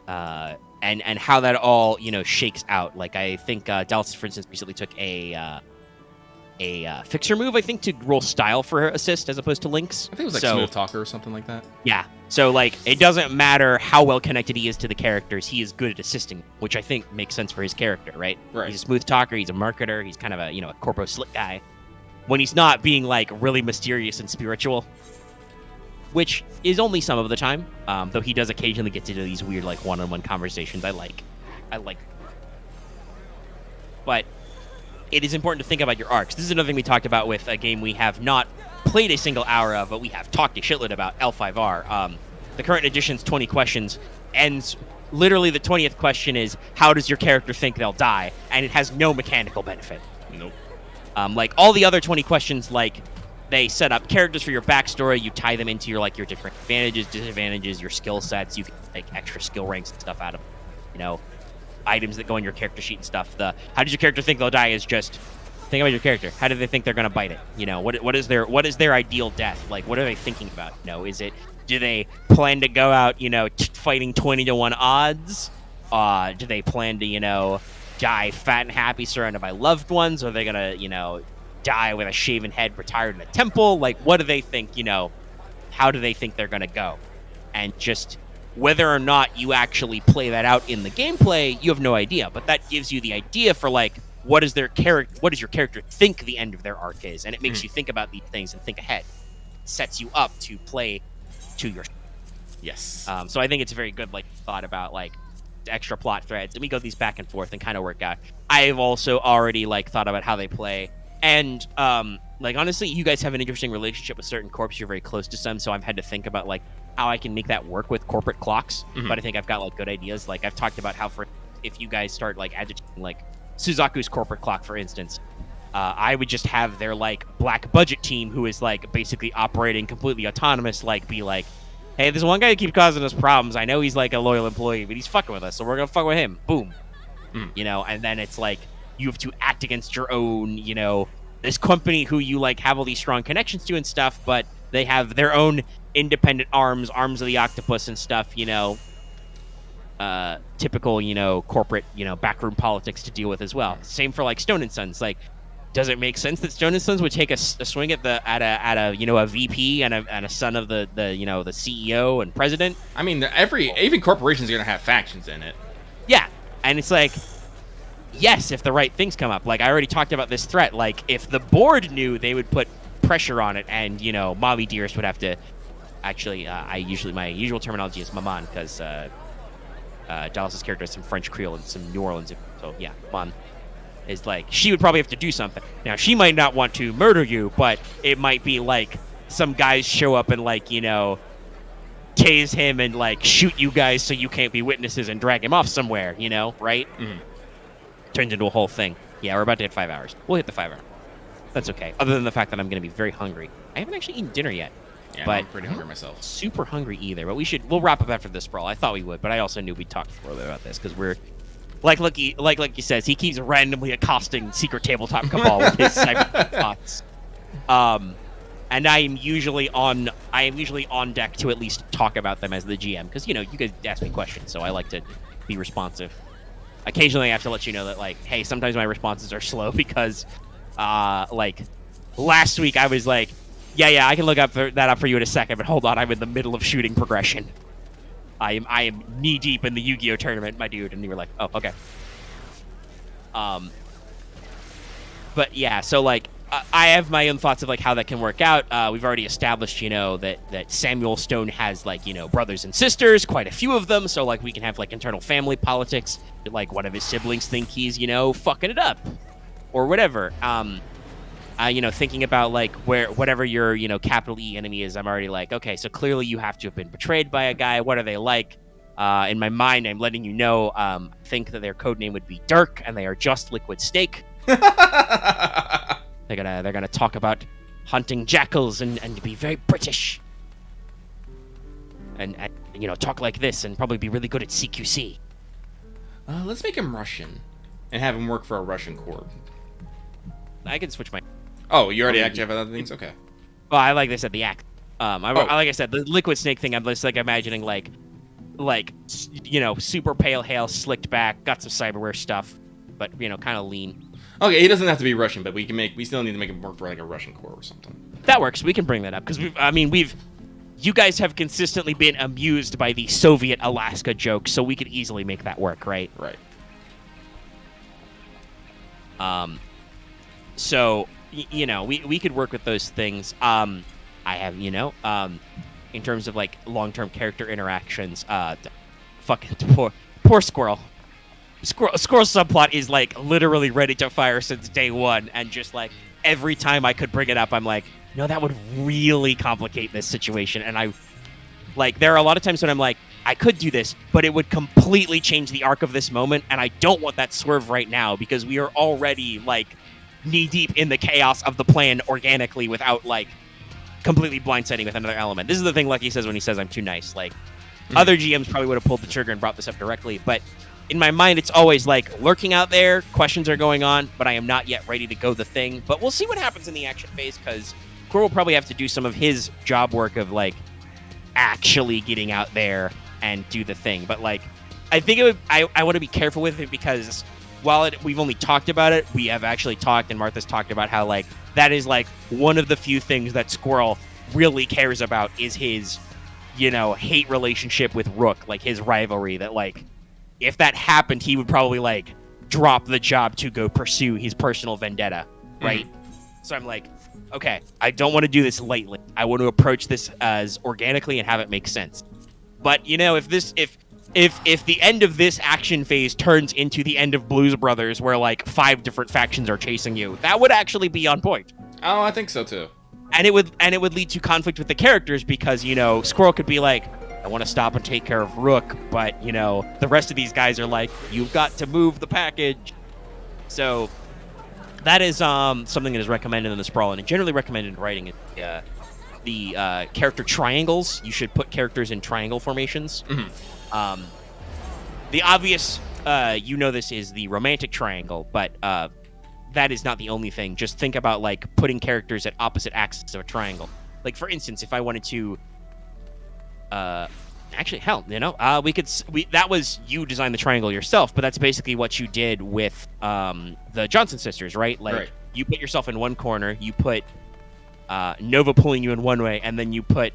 And how that all, shakes out. Like, I think Dallas, for instance, recently took a fixer move, I think, to roll style for her assist as opposed to links. I think it was like Smooth Talker or something like that. Yeah. So, like, it doesn't matter how well connected he is to the characters. He is good at assisting, which I think makes sense for his character, right? Right. He's a smooth talker. He's a marketer. He's kind of a corpo slick guy. When he's not being, like, really mysterious and spiritual, which is only some of the time, though he does occasionally get into these weird, like, one-on-one conversations I like. But it is important to think about your arcs. This is another thing we talked about with a game we have not played a single hour of, but we have talked a shitload about, L5R. The current edition's 20 questions ends literally the 20th question is, how does your character think they'll die? And it has no mechanical benefit. Nope. Like all the other 20 questions, like they set up characters for your backstory, you tie them into your different advantages, disadvantages, your skill sets, you can take extra skill ranks and stuff out of, items that go in your character sheet and stuff. The how does your character think they'll die is just think about your character. How do they think they're gonna bite it? What is their ideal death? Like, what are they thinking about? Do they plan to go out, fighting 20-1 odds? Do they plan to, die fat and happy surrounded by loved ones? Or are they gonna, die with a shaven head retired in a temple? Like, what do they think, how do they think they're gonna go? And just whether or not you actually play that out in the gameplay, you have no idea. But that gives you the idea for, like, what does your character think the end of their arc is? And it makes you think about these things and think ahead. It sets you up to play to your... Yes. So I think it's a very good, thought about, extra plot threads. And we go these back and forth and kind of work out. I've also already, thought about how they play. And, honestly, you guys have an interesting relationship with certain corps. You're very close to some, so I've had to think about, how I can make that work with corporate clocks. Mm-hmm. But I think I've got, good ideas. I've talked about how, if you guys start, agitating, Suzaku's corporate clock, for instance, I would just have their, black budget team who is, basically operating completely autonomous, be like, hey, there's one guy who keeps causing us problems. I know he's, a loyal employee, but he's fucking with us, so we're gonna fuck with him. Boom. And then it's, you have to act against your own, this company who you, have all these strong connections to and stuff, but they have their own independent arms of the octopus and stuff, typical, corporate, backroom politics to deal with as well. Same for, Stone and Sons. Does it make sense that Stone and Sons would take a swing at a VP and a son of the CEO and president? I mean, even corporations are gonna have factions in it. Yeah, and it's yes, if the right things come up. I already talked about this threat. If the board knew, they would put pressure on it, and Mommy Dearest would have to. Actually, my usual terminology is maman, because Dallas's character has some French Creole and some New Orleans. So yeah, maman is she would probably have to do something. Now she might not want to murder you, but it might be some guys show up and tase him and shoot you guys so you can't be witnesses and drag him off somewhere. Right? Mm-hmm. Turns into a whole thing. Yeah, we're about to hit 5 hours. We'll hit the 5 hour. That's okay. Other than the fact that I'm going to be very hungry. I haven't actually eaten dinner yet. Yeah, but I'm pretty hungry myself. Super hungry either. But we'll wrap up after this brawl. I thought we would, but I also knew we'd talk further about this because we're like Lucky says, he keeps randomly accosting Secret Tabletop Cabal with his sniper thoughts. And I am usually on deck to at least talk about them as the GM because you guys ask me questions, so I like to be responsive. Occasionally, I have to let you know that hey, sometimes my responses are slow because Like last week, I was like, yeah, I can look that up for you in a second, but hold on, I'm in the middle of shooting progression. I am knee deep in the Yu-Gi-Oh tournament, my dude, and you were like, oh, okay. But yeah, so like I have my own thoughts of like how that can work out. We've already established, that Samuel Stone has like, brothers and sisters, quite a few of them. So like we can have like internal family politics. Like one of his siblings think he's, fucking it up or whatever. Thinking about like whatever your, capital E enemy is, I'm already like, okay, so clearly you have to have been betrayed by a guy. What are they like? In my mind, I'm letting you know, think that their code name would be Dirk, and they are just liquid steak. They're gonna talk about hunting jackals and be very British, and talk like this and probably be really good at CQC. Let's make him Russian and have him work for a Russian corp. I can switch my. Oh, you already actually have other things? Okay. Well, I like this at the act. Like I said, the liquid snake thing. I'm just like imagining like super pale hair, slicked back, got some cyberware stuff, but kind of lean. Okay, he doesn't have to be Russian, but we still need to make him work for like a Russian corps or something. That works. We can bring that up because you guys have consistently been amused by the Soviet Alaska joke, so we could easily make that work, right? Right. So we could work with those things. I have in terms of like long-term character interactions, fucking poor Squirrel. Squirrel subplot is like literally ready to fire since day one, and just like every time I could bring it up, I'm like, no, that would really complicate this situation. And I like there are a lot of times when I'm like, I could do this, but it would completely change the arc of this moment, and I don't want that swerve right now because we are already like knee deep in the chaos of the plan organically without like completely blindsiding with another element. This is the thing Lucky says when he says I'm too nice. Like other GMs probably would have pulled the trigger and brought this up directly, but in my mind, it's always like lurking out there. Questions are going on, but I am not yet ready to go the thing. But we'll see what happens in the action phase because Core will probably have to do some of his job work of like actually getting out there and do the thing. But like, I think I want to be careful with it because while we've only talked about it, we have actually talked, and Martha's talked about how like that is like one of the few things that Squirrel really cares about is his, hate relationship with Rook, like his rivalry that like. If that happened, he would probably like drop the job to go pursue his personal vendetta, right? So I'm like, okay, I don't want to do this lightly. I want to approach this as organically and have it make sense. But if the end of this action phase turns into the end of Blues Brothers, where like 5 different factions are chasing you, that would actually be on point. Oh, I think so too. And it would lead to conflict with the characters because Squirrel could be like, I want to stop and take care of Rook, but, the rest of these guys are like, you've got to move the package. So that is something that is recommended in the Sprawl, and generally recommended in writing. The character triangles. You should put characters in triangle formations. Mm-hmm. The obvious, this is the romantic triangle, but that is not the only thing. Just think about, like, putting characters at opposite axes of a triangle. Like, for instance, if I wanted to... actually, hell, that was you designed the triangle yourself, but that's basically what you did with the Johnson sisters, right? Like, right. You put yourself in one corner, you put Nova pulling you in one way, and then you put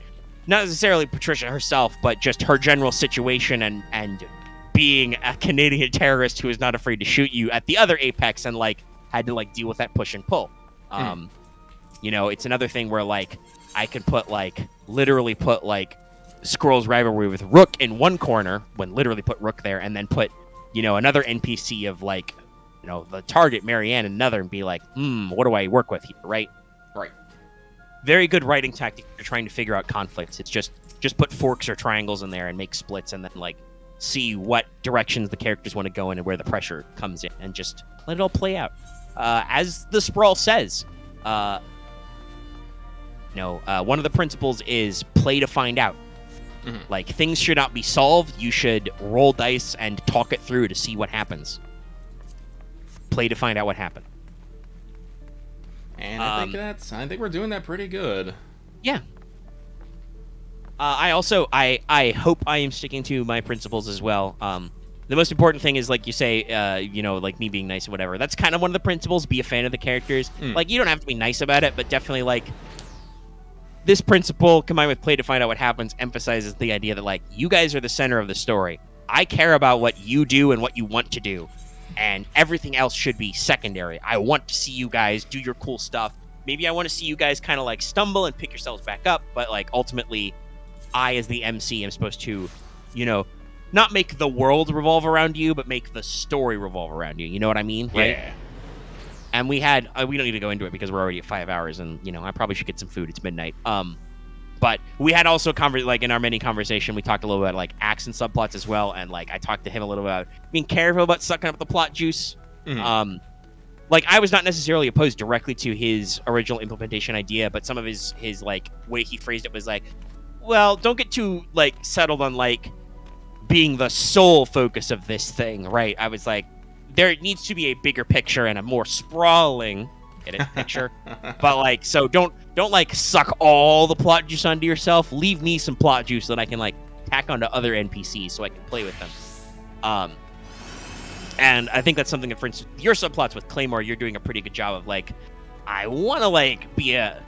not necessarily Patricia herself, but just her general situation and being a Canadian terrorist who is not afraid to shoot you at the other apex, and like had to like deal with that push and pull. It's another thing where like I could literally put Squirrel's rivalry with Rook in one corner, when literally put Rook there, and then put, another NPC of like, the target, Marianne, in another, and be like, what do I work with here, right? Right. Very good writing tactic if you're trying to figure out conflicts. It's just put forks or triangles in there and make splits, and then like see what directions the characters want to go in and where the pressure comes in, and just let it all play out. As the Sprawl says, one of the principles is play to find out. Mm-hmm. Like, things should not be solved. You should roll dice and talk it through to see what happens. Play to find out what happened. And I think we're doing that pretty good. Yeah. I hope I am sticking to my principles as well. the most important thing is, like you say, like me being nice or whatever. That's kind of one of the principles. Be a fan of the characters. Like, you don't have to be nice about it, but definitely, like, this principle, combined with play to find out what happens, emphasizes the idea that, like, you guys are the center of the story. I care about what you do and what you want to do, and everything else should be secondary. I want to see you guys do your cool stuff. Maybe I want to see you guys kind of, like, stumble and pick yourselves back up, but, like, ultimately, I, as the MC, am supposed to, not make the world revolve around you, but make the story revolve around you. You know what I mean? Right? Yeah. And we had, we don't need to go into it because we're already at 5 hours, and, I probably should get some food. It's midnight. But we had also, like, in our mini conversation, we talked a little bit about, like, acts and subplots as well, and, like, I talked to him a little about being careful about sucking up the plot juice. Like, I was not necessarily opposed directly to his original implementation idea, but some of his like, way he phrased it was like, well, don't get too, like, settled on, like, being the sole focus of this thing, right? I was like, there needs to be a bigger picture and a more sprawling picture. But, like, so don't like suck all the plot juice onto yourself. Leave me some plot juice that I can, like, tack onto other NPCs so I can play with them. And I think that's something that, for instance, your subplots with Claymore, you're doing a pretty good job of, like, I want to, like,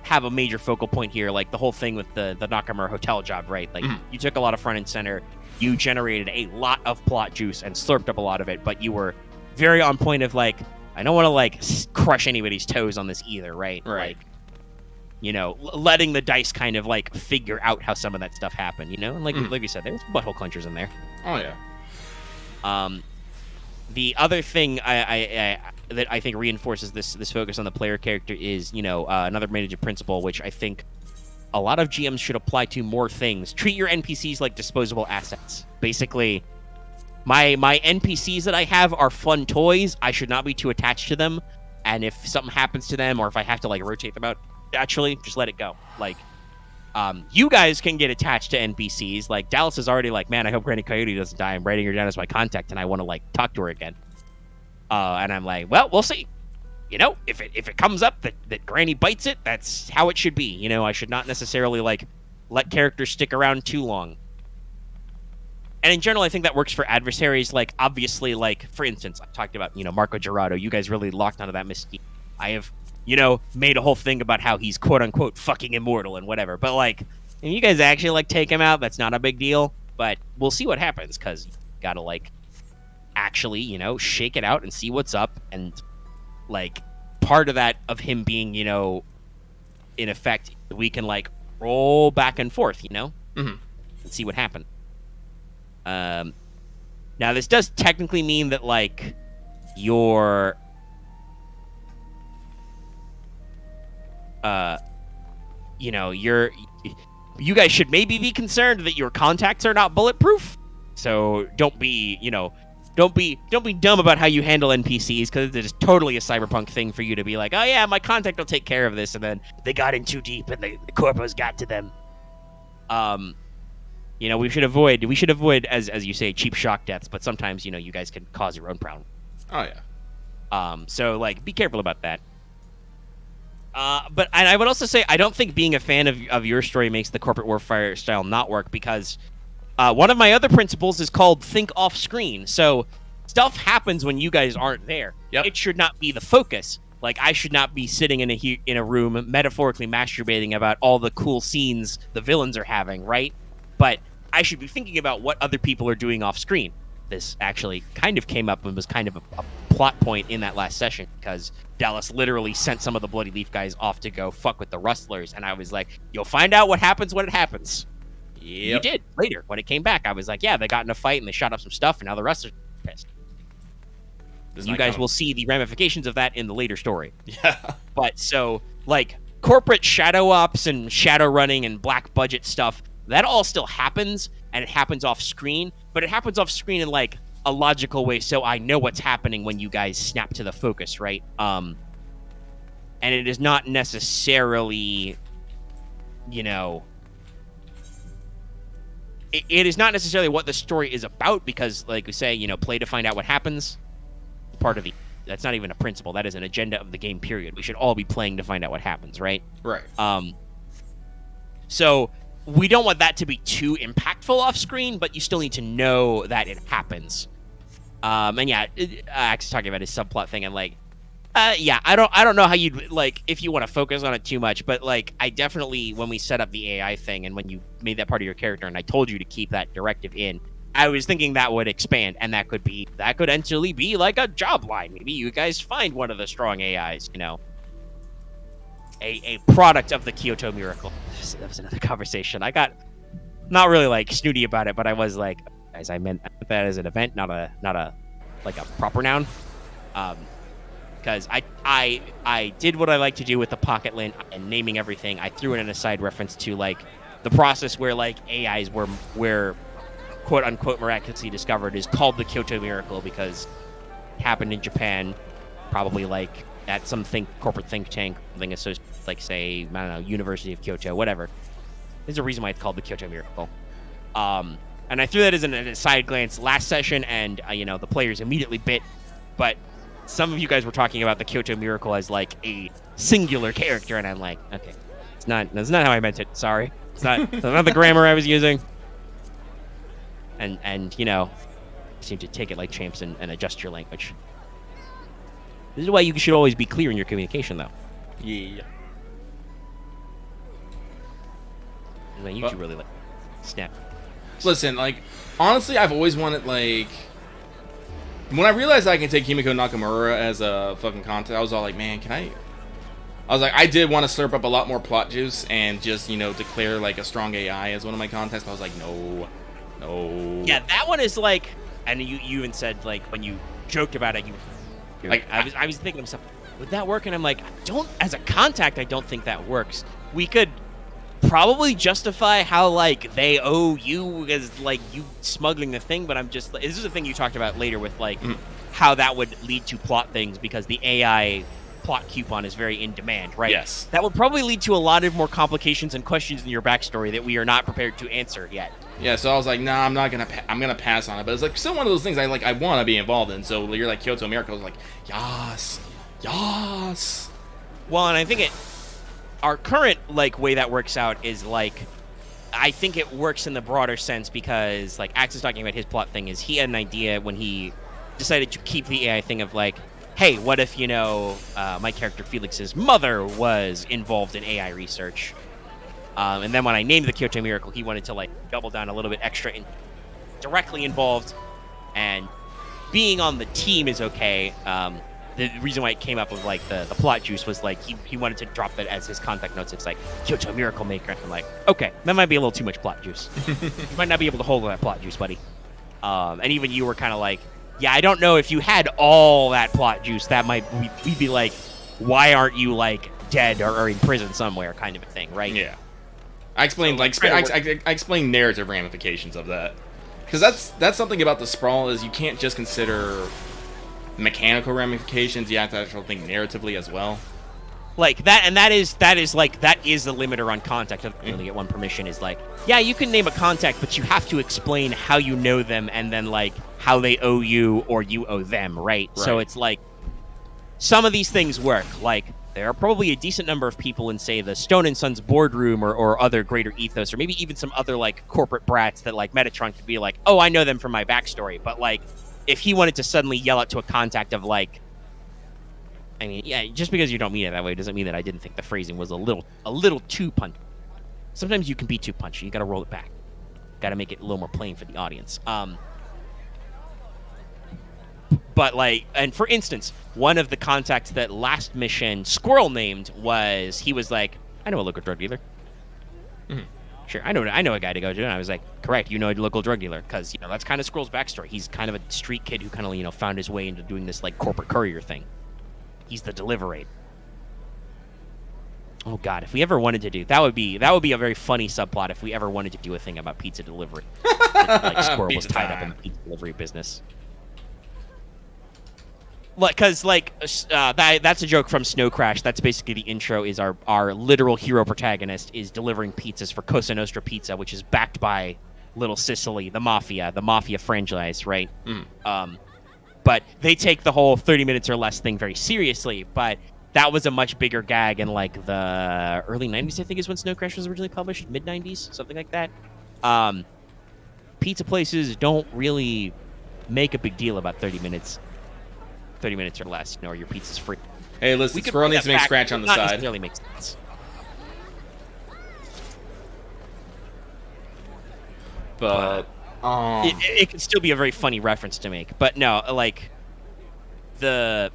have a major focal point here, like the whole thing with the Nakamura hotel job, right? Like, you took a lot of front and center, you generated a lot of plot juice and slurped up a lot of it, but you were very on point of, like, I don't want to, like, crush anybody's toes on this either, right? Right. Like, letting the dice kind of, like, figure out how some of that stuff happened, And like you said, there's butthole clenchers in there. Oh, yeah. The other thing that I think reinforces this focus on the player character is, another major principle, which I think a lot of GMs should apply to more things. Treat your NPCs like disposable assets. Basically, my NPCs that I have are fun toys. I should not be too attached to them. And if something happens to them, or if I have to, like, rotate them out, actually, just let it go. Like, you guys can get attached to NPCs. Like, Dallas is already like, man, I hope Granny Coyote doesn't die. I'm writing her down as my contact, and I want to, like, talk to her again. And I'm like, well, we'll see. If it comes up that Granny bites it, that's how it should be. I should not necessarily, like, let characters stick around too long. And in general, I think that works for adversaries. Like, obviously, like, for instance, I've talked about, Marco Gerardo. You guys really locked onto that mystique. I have, made a whole thing about how he's quote-unquote fucking immortal and whatever. But, like, if you guys actually, like, take him out, that's not a big deal. But we'll see what happens, because you gotta, like, actually, shake it out and see what's up. And, like, part of that, of him being, in effect, we can, like, roll back and forth, and see what happened. Now, this does technically mean that, like, your you guys should maybe be concerned that your contacts are not bulletproof. So don't be dumb about how you handle NPCs, because it's totally a cyberpunk thing for you to be like, oh yeah, my contact will take care of this, and then they got in too deep and the corpos got to them. We should avoid, as you say, cheap shock deaths, but sometimes, you guys can cause your own problem. Oh, yeah. So, like, be careful about that. But I would also say, I don't think being a fan of your story makes the corporate warfare style not work, because one of my other principles is called think off screen. So stuff happens when you guys aren't there. Yep. It should not be the focus. Like, I should not be sitting in a room metaphorically masturbating about all the cool scenes the villains are having, right? But I should be thinking about what other people are doing off screen. This actually kind of came up and was kind of a plot point in that last session, because Dallas literally sent some of the Bloody Leaf guys off to go fuck with the Rustlers, and I was like, you'll find out what happens when it happens. Yep. You did. Later, when it came back, I was like, yeah, they got in a fight and they shot up some stuff, and now the Rustlers are pissed. You guys will see the ramifications of that in the later story. Yeah. But so, like, corporate shadow ops and shadow running and black budget stuff, that all still happens, and it happens off screen, but it happens off screen in, like, a logical way, so I know what's happening when you guys snap to the focus, right? And it is not necessarily, it is not necessarily what the story is about, because, like we say, play to find out what happens. That's not even a principle. That is an agenda of the game, period. We should all be playing to find out what happens, right? Right. So we don't want that to be too impactful off screen, but you still need to know that it happens. And yeah, Axe talking about his subplot thing, and like, yeah, I don't know how you'd like if you want to focus on it too much, but like, I definitely when we set up the AI thing and when you made that part of your character, and I told you to keep that directive in, I was thinking that would expand, and that could actually be like a job line. Maybe you guys find one of the strong AIs, you know, a product of the Kyoto Miracle. That was another conversation. I got not really like snooty about it, but I was like, guys, I meant that as an event, not a like a proper noun. Because I did what I like to do with the pocket lint and naming everything. I threw in an aside reference to like the process where like AIs were quote unquote miraculously discovered is called the Kyoto Miracle because it happened in Japan, probably like at some corporate think tank, something associated, like say, I don't know, University of Kyoto, whatever. There's a reason why it's called the Kyoto Miracle. And I threw that as an aside glance last session, and you know, the players immediately bit, but some of you guys were talking about the Kyoto Miracle as like a singular character, and I'm like, okay, that's not how I meant it. Sorry, it's not the grammar I was using. And you know, you seem to take it like champs and adjust your language. This is why you should always be clear in your communication, though. Yeah. And then you two really like snap. Listen, like, honestly, I've always wanted, like, when I realized I can take Himiko Nakamura as a fucking content, I was all like, man, can I was like, I did want to slurp up a lot more plot juice and just, you know, declare, like, a strong AI as one of my contests, but I was like, no. Yeah, that one is like, and you even said, like, when you joked about it, like, I was thinking to myself, would that work? And I'm like, as a contact, I don't think that works. We could probably justify how, like, they owe you as, like, you smuggling the thing, but I'm just, this is the thing you talked about later with, like, how that would lead to plot things, because the AI plot coupon is very in demand, right? Yes. That would probably lead to a lot of more complications and questions in your backstory that we are not prepared to answer yet. Yeah, so I was like, nah, I'm gonna pass on it. But it's like still one of those things I want to be involved in. So you're like Kyoto Miracle, I was like, yas. Well, and I think our current like way that works out is like, I think it works in the broader sense because like Axe is talking about his plot thing is he had an idea when he decided to keep the AI thing of like, hey, what if, you know, my character Felix's mother was involved in AI research? And then when I named the Kyoto Miracle, he wanted to like double down a little bit extra and directly involved. And being on the team is okay. The reason why it came up with like the plot juice was like he wanted to drop that as his contact notes. It's like Kyoto Miracle Maker. I'm like, okay, that might be a little too much plot juice. You might not be able to hold that plot juice, buddy. And even you were kind of like, yeah, I don't know if you had all that plot juice. That might we'd be like, why aren't you like dead or in prison somewhere, kind of a thing, right? Yeah. I explained I explained narrative ramifications of that, because that's something about the sprawl is you can't just consider mechanical ramifications. You have to actually think narratively as well. Like that, and that is the limiter on contact of only get one permission is like, yeah, you can name a contact, but you have to explain how you know them and then like how they owe you or you owe them, right? So it's like some of these things work. Like there are probably a decent number of people in, say, the Stone and Sons boardroom or other greater ethos, or maybe even some other like corporate brats that like Metatron could be like, oh, I know them from my backstory. But like, if he wanted to suddenly yell out to a contact of like, I mean, yeah, just because you don't mean it that way doesn't mean that I didn't think the phrasing was a little too punchy. Sometimes you can be too punchy. You got to roll it back. Got to make it a little more plain for the audience. But like, and for instance, one of the contacts that last mission Squirrel named was, he was like, I know a local drug dealer. Mm-hmm. Sure, I know a guy to go to. And I was like, correct, you know a local drug dealer, because, you know, that's kind of Squirrel's backstory. He's kind of a street kid who kind of, you know, found his way into doing this like corporate courier thing. He's the delivery. Oh God, if we ever wanted to do that would be a very funny subplot if we ever wanted to do a thing about pizza delivery. Like Squirrel was tied up in the pizza delivery business. Because like that's a joke from Snow Crash. That's basically the intro. Is our literal hero protagonist is delivering pizzas for Cosa Nostra Pizza, which is backed by Little Sicily, the mafia franchise, right? But they take the whole 30 minutes or less thing very seriously. But that was a much bigger gag in like the early 90s, I think, is when Snow Crash was originally published, mid 90s, something like that. Pizza places don't really make a big deal about 30 minutes or less, or your pizza's free. Hey, listen, Squirrel needs to make scratch on the not side. Necessarily makes sense. But it could still be a very funny reference to make. But no, like the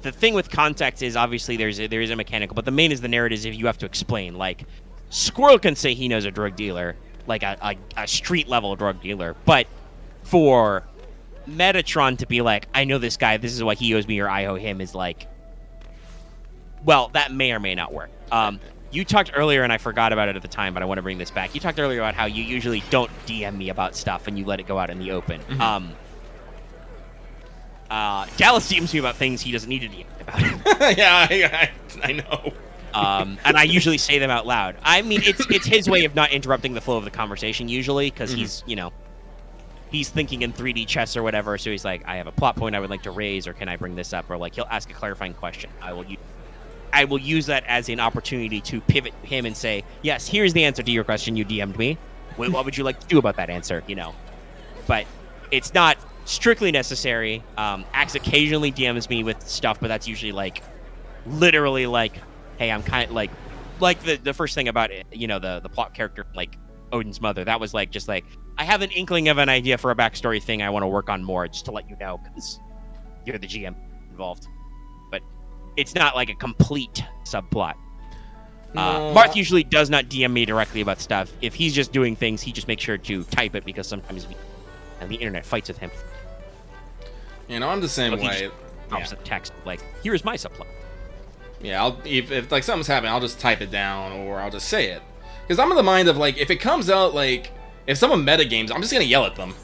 thing with context is obviously there is a mechanical, but the main is the narrative. If you have to explain, like Squirrel can say he knows a drug dealer, like a street level drug dealer, but for Metatron to be like, I know this guy, this is what he owes me or I owe him, is like, well, that may or may not work. You talked earlier, and I forgot about it at the time, but I want to bring this back. You talked earlier about how you usually don't DM me about stuff and you let it go out in the open. Mm-hmm. Dallas DMs me about things he doesn't need to DM about. Yeah, I know. And I usually say them out loud. I mean, it's his way of not interrupting the flow of the conversation usually, because he's thinking in 3D chess or whatever. So he's like, I have a plot point I would like to raise, or can I bring this up? Or like he'll ask a clarifying question. I will use that as an opportunity to pivot him and say, yes, here's the answer to your question. You DM'd me. What would you like to do about that answer? But it's not strictly necessary. Axe occasionally DMs me with stuff, but that's usually like, literally like, hey, I'm kind of like the first thing about it, the plot character, like Odin's mother. That was like, just like, I have an inkling of an idea for a backstory thing I want to work on more, just to let you know, because you're the GM involved. But it's not like a complete subplot. Marth usually does not DM me directly about stuff. If he's just doing things, he just makes sure to type it, because sometimes the internet fights with him. I'm the same way. Drops a text like, here's my subplot. Yeah, if like something's happening, I'll just type it down, or I'll just say it. Because I'm in the mind of like, if it comes out like, if someone metagames, I'm just gonna yell at them.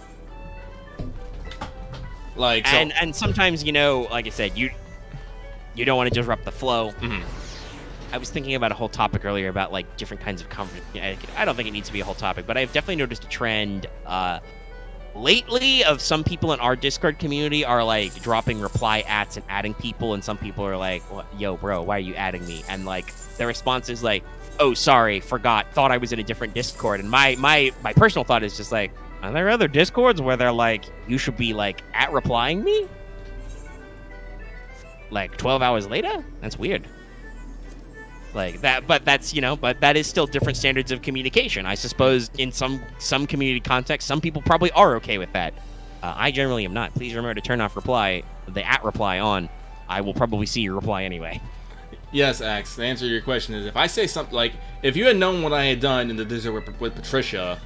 Like, so, and sometimes like I said, you don't want to disrupt the flow. Mm-hmm. I was thinking about a whole topic earlier about like different kinds of conversation etiquette. I don't think it needs to be a whole topic, but I've definitely noticed a trend lately of some people in our Discord community are like dropping reply ats and adding people, and some people are like, yo bro, why are you adding me? And like their response is like, oh sorry, forgot, thought I was in a different Discord. And my personal thought is just like, are there other Discords where they're like, you should be like at replying me like 12 hours later? That's weird. Like that, but that's but that is still different standards of communication. I suppose in some community context, some people probably are okay with that. I generally am not. Please remember to turn off the at reply on. I will probably see your reply anyway. Yes, Axe. The answer to your question is, if I say something like, if you had known what I had done in the desert with Patricia,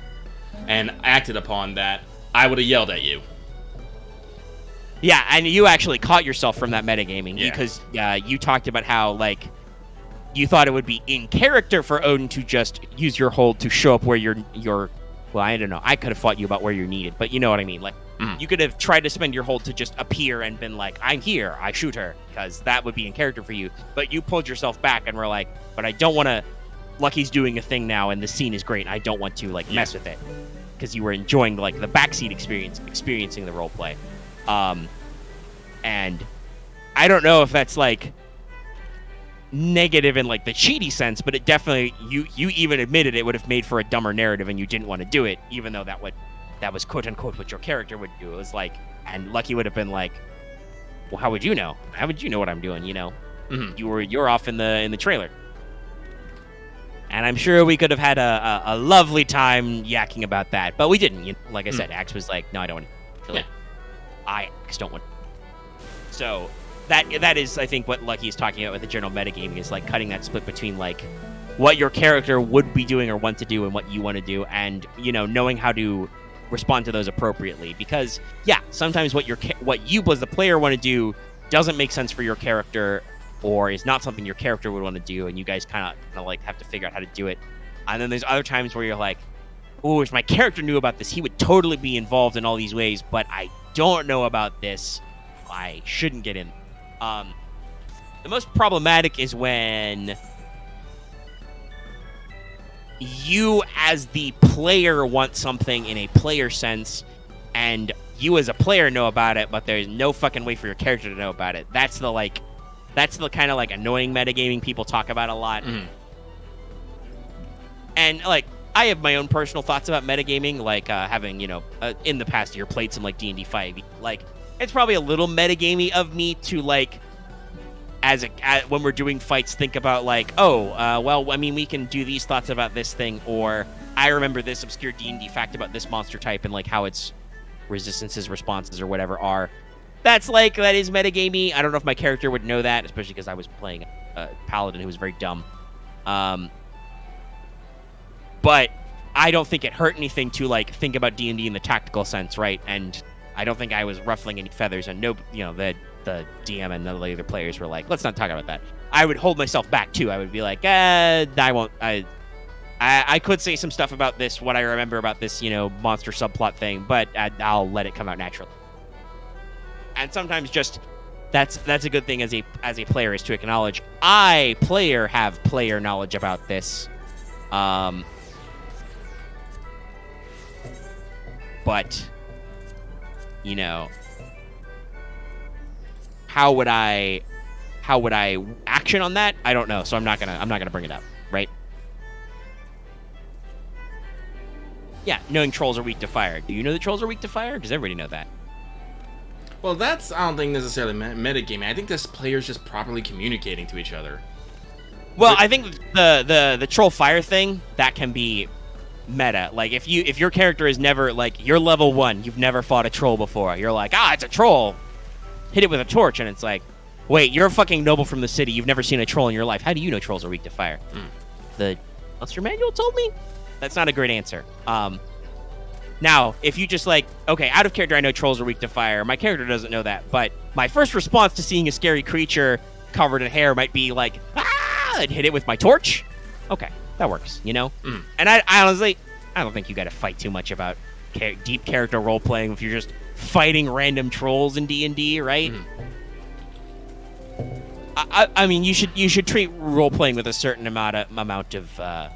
and acted upon that, I would have yelled at you. Yeah, and you actually caught yourself from that metagaming, yeah. Because you talked about how like, you thought it would be in character for Odin to just use your hold to show up where you're well, I don't know. I could have fought you about where you're needed, but you know what I mean. Like, you could have tried to spend your hold to just appear and been like, I'm here, I shoot her, because that would be in character for you. But you pulled yourself back and were like, but I don't want to. Lucky's doing a thing now, and the scene is great, and I don't want to like mess with it, because you were enjoying like the backseat experiencing the role play. And I don't know if that's like negative in like the cheaty sense, but it definitely, you even admitted it would have made for a dumber narrative and you didn't want to do it, even though that was quote unquote what your character would do. It was like, and Lucky would have been like, well, how would you know what I'm doing? You're off in the trailer. And I'm sure we could have had a lovely time yakking about that, but we didn't. Like I said, Axe was like, no, I don't want to. Like, I don't want. So that is, I think, what Lucky is talking about with the general metagaming, is like cutting that split between like what your character would be doing or want to do and what you want to do, and knowing how to respond to those appropriately. Because sometimes what you as the player want to do doesn't make sense for your character, or is not something your character would want to do, and you guys kind of like have to figure out how to do it. And then there's other times where you're like, oh, if my character knew about this, he would totally be involved in all these ways, but I don't know about this. I shouldn't get in. The most problematic is when you as the player want something in a player sense, and you as a player know about it, but there's no fucking way for your character to know about it. That's the kind of like annoying metagaming people talk about a lot. And like, I have my own personal thoughts about metagaming, like having, in the past year played some like D&D 5e. Like, it's probably a little metagamey of me to like, when we're doing fights, think about like, well, I mean, we can do these thoughts about this thing, or I remember this obscure D&D fact about this monster type and like how its resistances, responses, or whatever are. That is metagamey. I don't know if my character would know that, especially because I was playing a paladin who was very dumb. But I don't think it hurt anything to like think about D&D in the tactical sense, right? And I don't think I was ruffling any feathers, and the DM and the other players were like, let's not talk about that. I would hold myself back too. I would be like, I won't. I could say some stuff about this, what I remember about this, monster subplot thing, but I'll let it come out naturally. And sometimes just that's a good thing as a player, is to acknowledge player have player knowledge about this. But how would I action on that? I don't know, so I'm not gonna bring it up, right? Yeah, knowing trolls are weak to fire. Do you know that trolls are weak to fire? Does everybody know that? Well, that's, I don't think necessarily metagaming. I think this players just properly communicating to each other. Well, I think the troll fire thing, that can be meta. Like if your character is never, like, you're level 1, you've never fought a troll before. You're like, it's a troll. Hit it with a torch, and it's like, wait, you're a fucking noble from the city. You've never seen a troll in your life. How do you know trolls are weak to fire? The monster manual told me? That's not a great answer. Now, if you just like, okay, out of character, I know trolls are weak to fire. My character doesn't know that, but my first response to seeing a scary creature covered in hair might be like, I'd hit it with my torch. Okay, that works, And I honestly, I don't think you got to fight too much about deep character role playing if you're just fighting random trolls in D&D, right? I mean, you should treat role playing with a certain amount of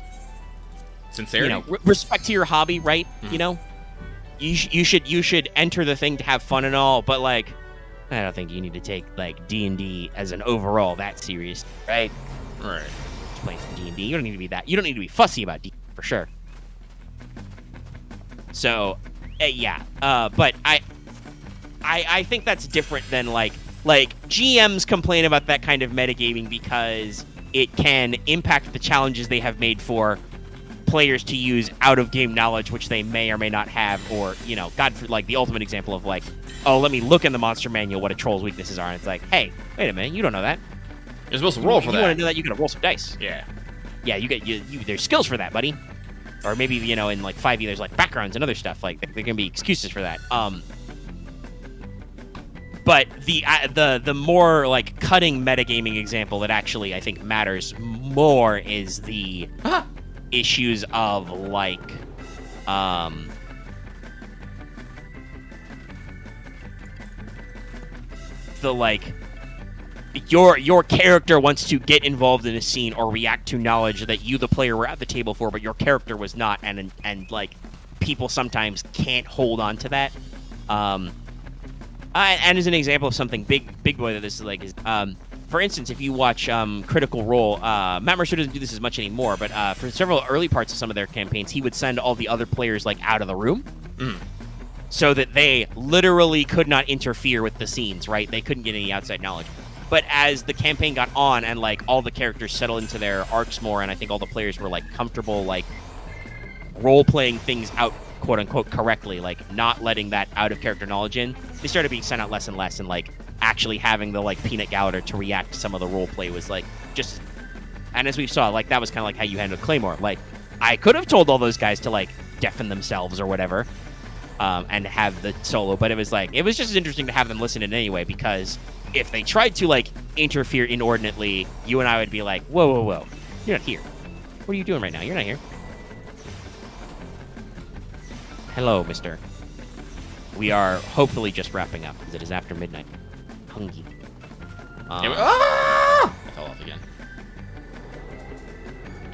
sincerity, respect to your hobby, right? You should enter the thing to have fun and all, but like, I don't think you need to take like D&D as an overall that serious, right? Right. Just playing some D&D. You don't need to be that. You don't need to be fussy about D&D for sure. So, yeah. But I think that's different than like GMs complain about that kind of metagaming because it can impact the challenges they have made for players to use out-of-game knowledge, which they may or may not have, or, like, the ultimate example of, like, let me look in the monster manual what a troll's weaknesses are, and it's like, hey, wait a minute, you don't know that. You're supposed to roll for that. You want to know that, you gotta roll some dice. Yeah. Yeah, there's skills for that, buddy. Or maybe, in, like, 5e, there's, like, backgrounds and other stuff. Like, there can be excuses for that. But the more, like, cutting metagaming example that actually, I think, matters more is the issues of, like, the, like, your character wants to get involved in a scene or react to knowledge that you, the player, were at the table for, but your character was not, and like, people sometimes can't hold on to that. And as an example of something big boy that this is like is, for instance, if you watch Critical Role, Matt Mercer doesn't do this as much anymore, but for several early parts of some of their campaigns, he would send all the other players like out of the room, so that they literally could not interfere with the scenes. Right? They couldn't get any outside knowledge. But as the campaign got on and like all the characters settled into their arcs more, and I think all the players were like comfortable like role playing things out, quote unquote, correctly, like not letting that out of character knowledge in, they started being sent out less and less, and like actually having the like peanut gallery to react to some of the role play was like just. And as we saw, like that was kind of like how you handled Claymore. Like I could have told all those guys to like deafen themselves or whatever, and have the solo, but it was just as interesting to have them listen in anyway, because if they tried to like interfere inordinately, you and I would be like, whoa, you're not here. What are you doing right now? You're not here. Hello, mister. We are hopefully just wrapping up, because it is after midnight. Hungry. I fell off again.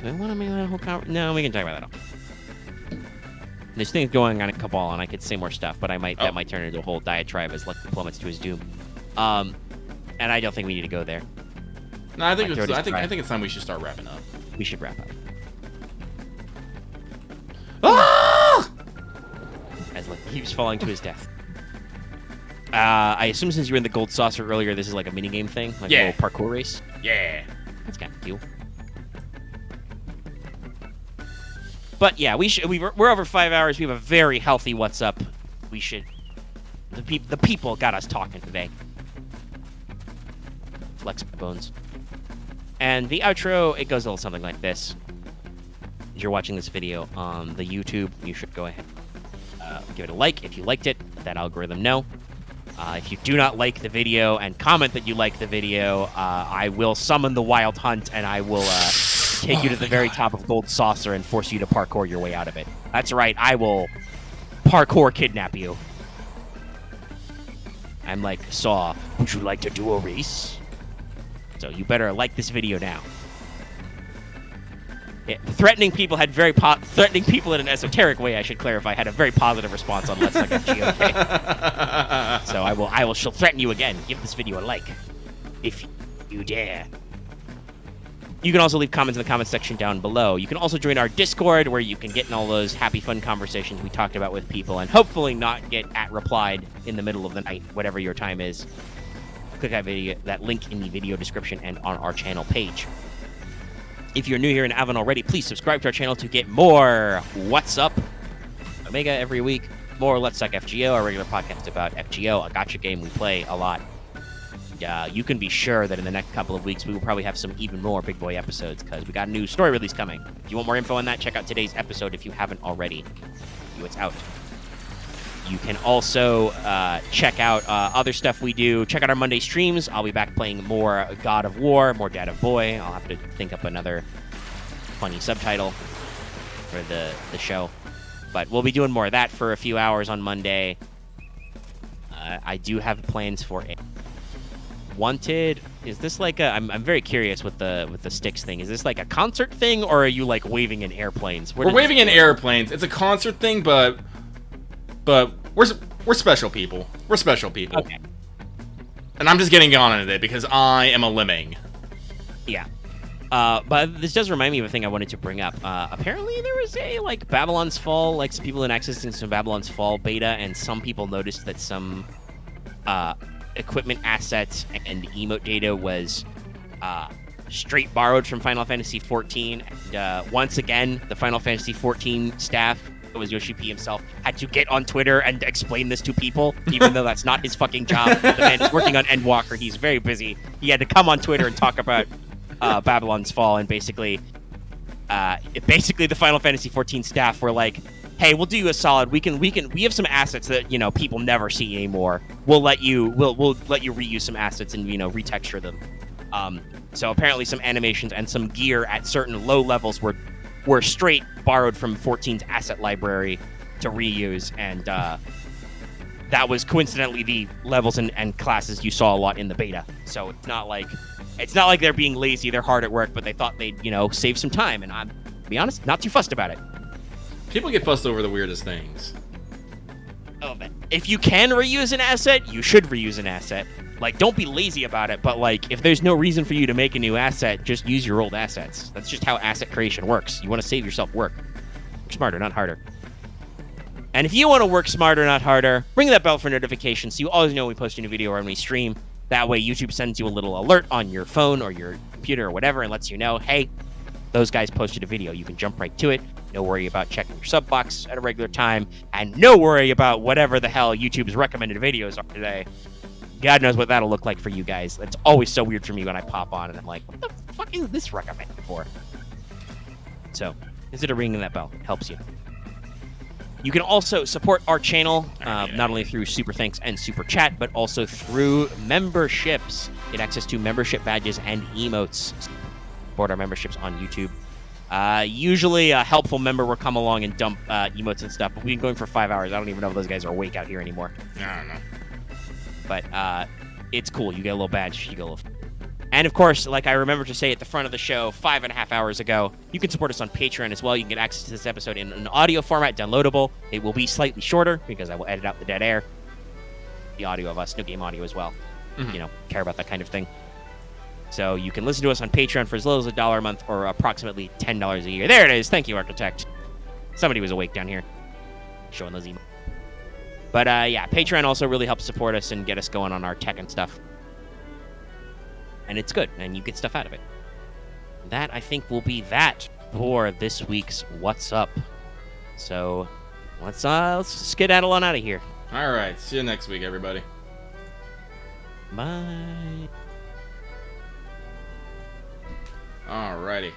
Do I want to make that whole No, we can talk about that all. There's things going on at Cabal, and I could say more stuff, but that might turn into a whole diatribe as Luck plummets to his doom. And I don't think we need to go there. No, I think it's time we should start wrapping up. We should wrap up. keeps falling to his death. I assume since you were in the gold saucer earlier, this is like a minigame thing? Like a little parkour race? Yeah. That's kind of cool. But yeah, we're over 5 hours. We have a very healthy what's up. We should... The people got us talking today. Flex bones. And the outro, it goes a little something like this. If you're watching this video on the YouTube, you should go ahead give it a like if you liked it. Let that algorithm know. If you do not like the video and comment that you like the video, I will summon the Wild Hunt and I will take you to the very top of Gold Saucer and force you to parkour your way out of it. That's right, I will parkour kidnap you. I'm like Saw. Would you like to do a race? So you better like this video now. Threatening people had threatening people in an esoteric way, I should clarify, had a very positive response on Let's Suck FGO. So I will shall threaten you again. Give this video a like, if you dare. You can also leave comments in the comment section down below. You can also join our Discord, where you can get in all those happy, fun conversations we talked about with people, and hopefully not get replied in the middle of the night, whatever your time is. Click that link in the video description and on our channel page. If you're new here and haven't already, please subscribe to our channel to get more What's Up Omega every week, more Let's Suck FGO, our regular podcast about FGO, a gacha game we play a lot. You can be sure that in the next couple of weeks, we will probably have some even more big boy episodes, because we got a new story release coming. If you want more info on that, check out today's episode if you haven't already. It's out. You can also check out other stuff we do. Check out our Monday streams. I'll be back playing more God of War, more Dad of Boy. I'll have to think up another funny subtitle for the show. But we'll be doing more of that for a few hours on Monday. I do have plans for a Wanted. Is this like a... I'm very curious with the sticks thing. Is this like a concert thing, or are you like waving in airplanes? We're waving in airplanes. It's a concert thing, but we're special people. We're special people. Okay. And I'm just getting on into it because I am a lemming. Yeah. But this does remind me of a thing I wanted to bring up. Apparently there was a, like, Babylon's Fall, like, some people in accessing some Babylon's Fall beta, and some people noticed that some equipment assets and emote data was straight borrowed from Final Fantasy XIV. And once again, the Final Fantasy XIV staff, it was Yoshi P himself, had to get on Twitter and explain this to people, even though that's not his fucking job. The man is working on Endwalker. He's very busy. He had to come on Twitter and talk about Babylon's Fall, and basically the Final Fantasy XIV staff were like, hey, we'll do you a solid. We have some assets that, people never see anymore. We'll let you reuse some assets and, retexture them. So apparently some animations and some gear at certain low levels were straight borrowed from 14's asset library to reuse, and that was coincidentally the levels and classes you saw a lot in the beta. So it's not like they're being lazy. They're hard at work, but they thought they'd save some time, and I'm, to be honest, not too fussed about it. People get fussed over the weirdest things. Oh, man. If you can reuse an asset, you should reuse an asset. Like, don't be lazy about it, but, like, if there's no reason for you to make a new asset, just use your old assets. That's just how asset creation works. You want to save yourself work. Work smarter, not harder. And if you want to work smarter, not harder, ring that bell for notifications so you always know when we post a new video or when we stream. That way, YouTube sends you a little alert on your phone or your computer or whatever and lets you know, hey, those guys posted a video. You can jump right to it. No worry about checking your sub box at a regular time. And no worry about whatever the hell YouTube's recommended videos are today. God knows what that'll look like for you guys. It's always so weird for me when I pop on and I'm like, what the fuck is this recommended for? So, consider ringing that bell. It helps you. You can also support our channel, not only through Super Thanks and Super Chat, but also through memberships. Get access to membership badges and emotes. Support our memberships on YouTube. Usually a helpful member will come along and dump emotes and stuff, but we've been going for 5 hours. I don't even know if those guys are awake out here anymore. I don't know. But it's cool. You get a little badge. You get a little... And, of course, like I remember to say at the front of the show 5.5 hours ago, you can support us on Patreon as well. You can get access to this episode in an audio format, downloadable. It will be slightly shorter because I will edit out the dead air. The audio of us, no game audio as well. Mm-hmm. Care about that kind of thing. So you can listen to us on Patreon for as little as $1 a month or approximately $10 a year. There it is. Thank you, Architect. Somebody was awake down here. Showing those emails. But yeah, Patreon also really helps support us and get us going on our tech and stuff. And it's good, and you get stuff out of it. That, I think, will be that for this week's What's Up. So, let's skedaddle on out of here. All right, see you next week, everybody. Bye. Alrighty.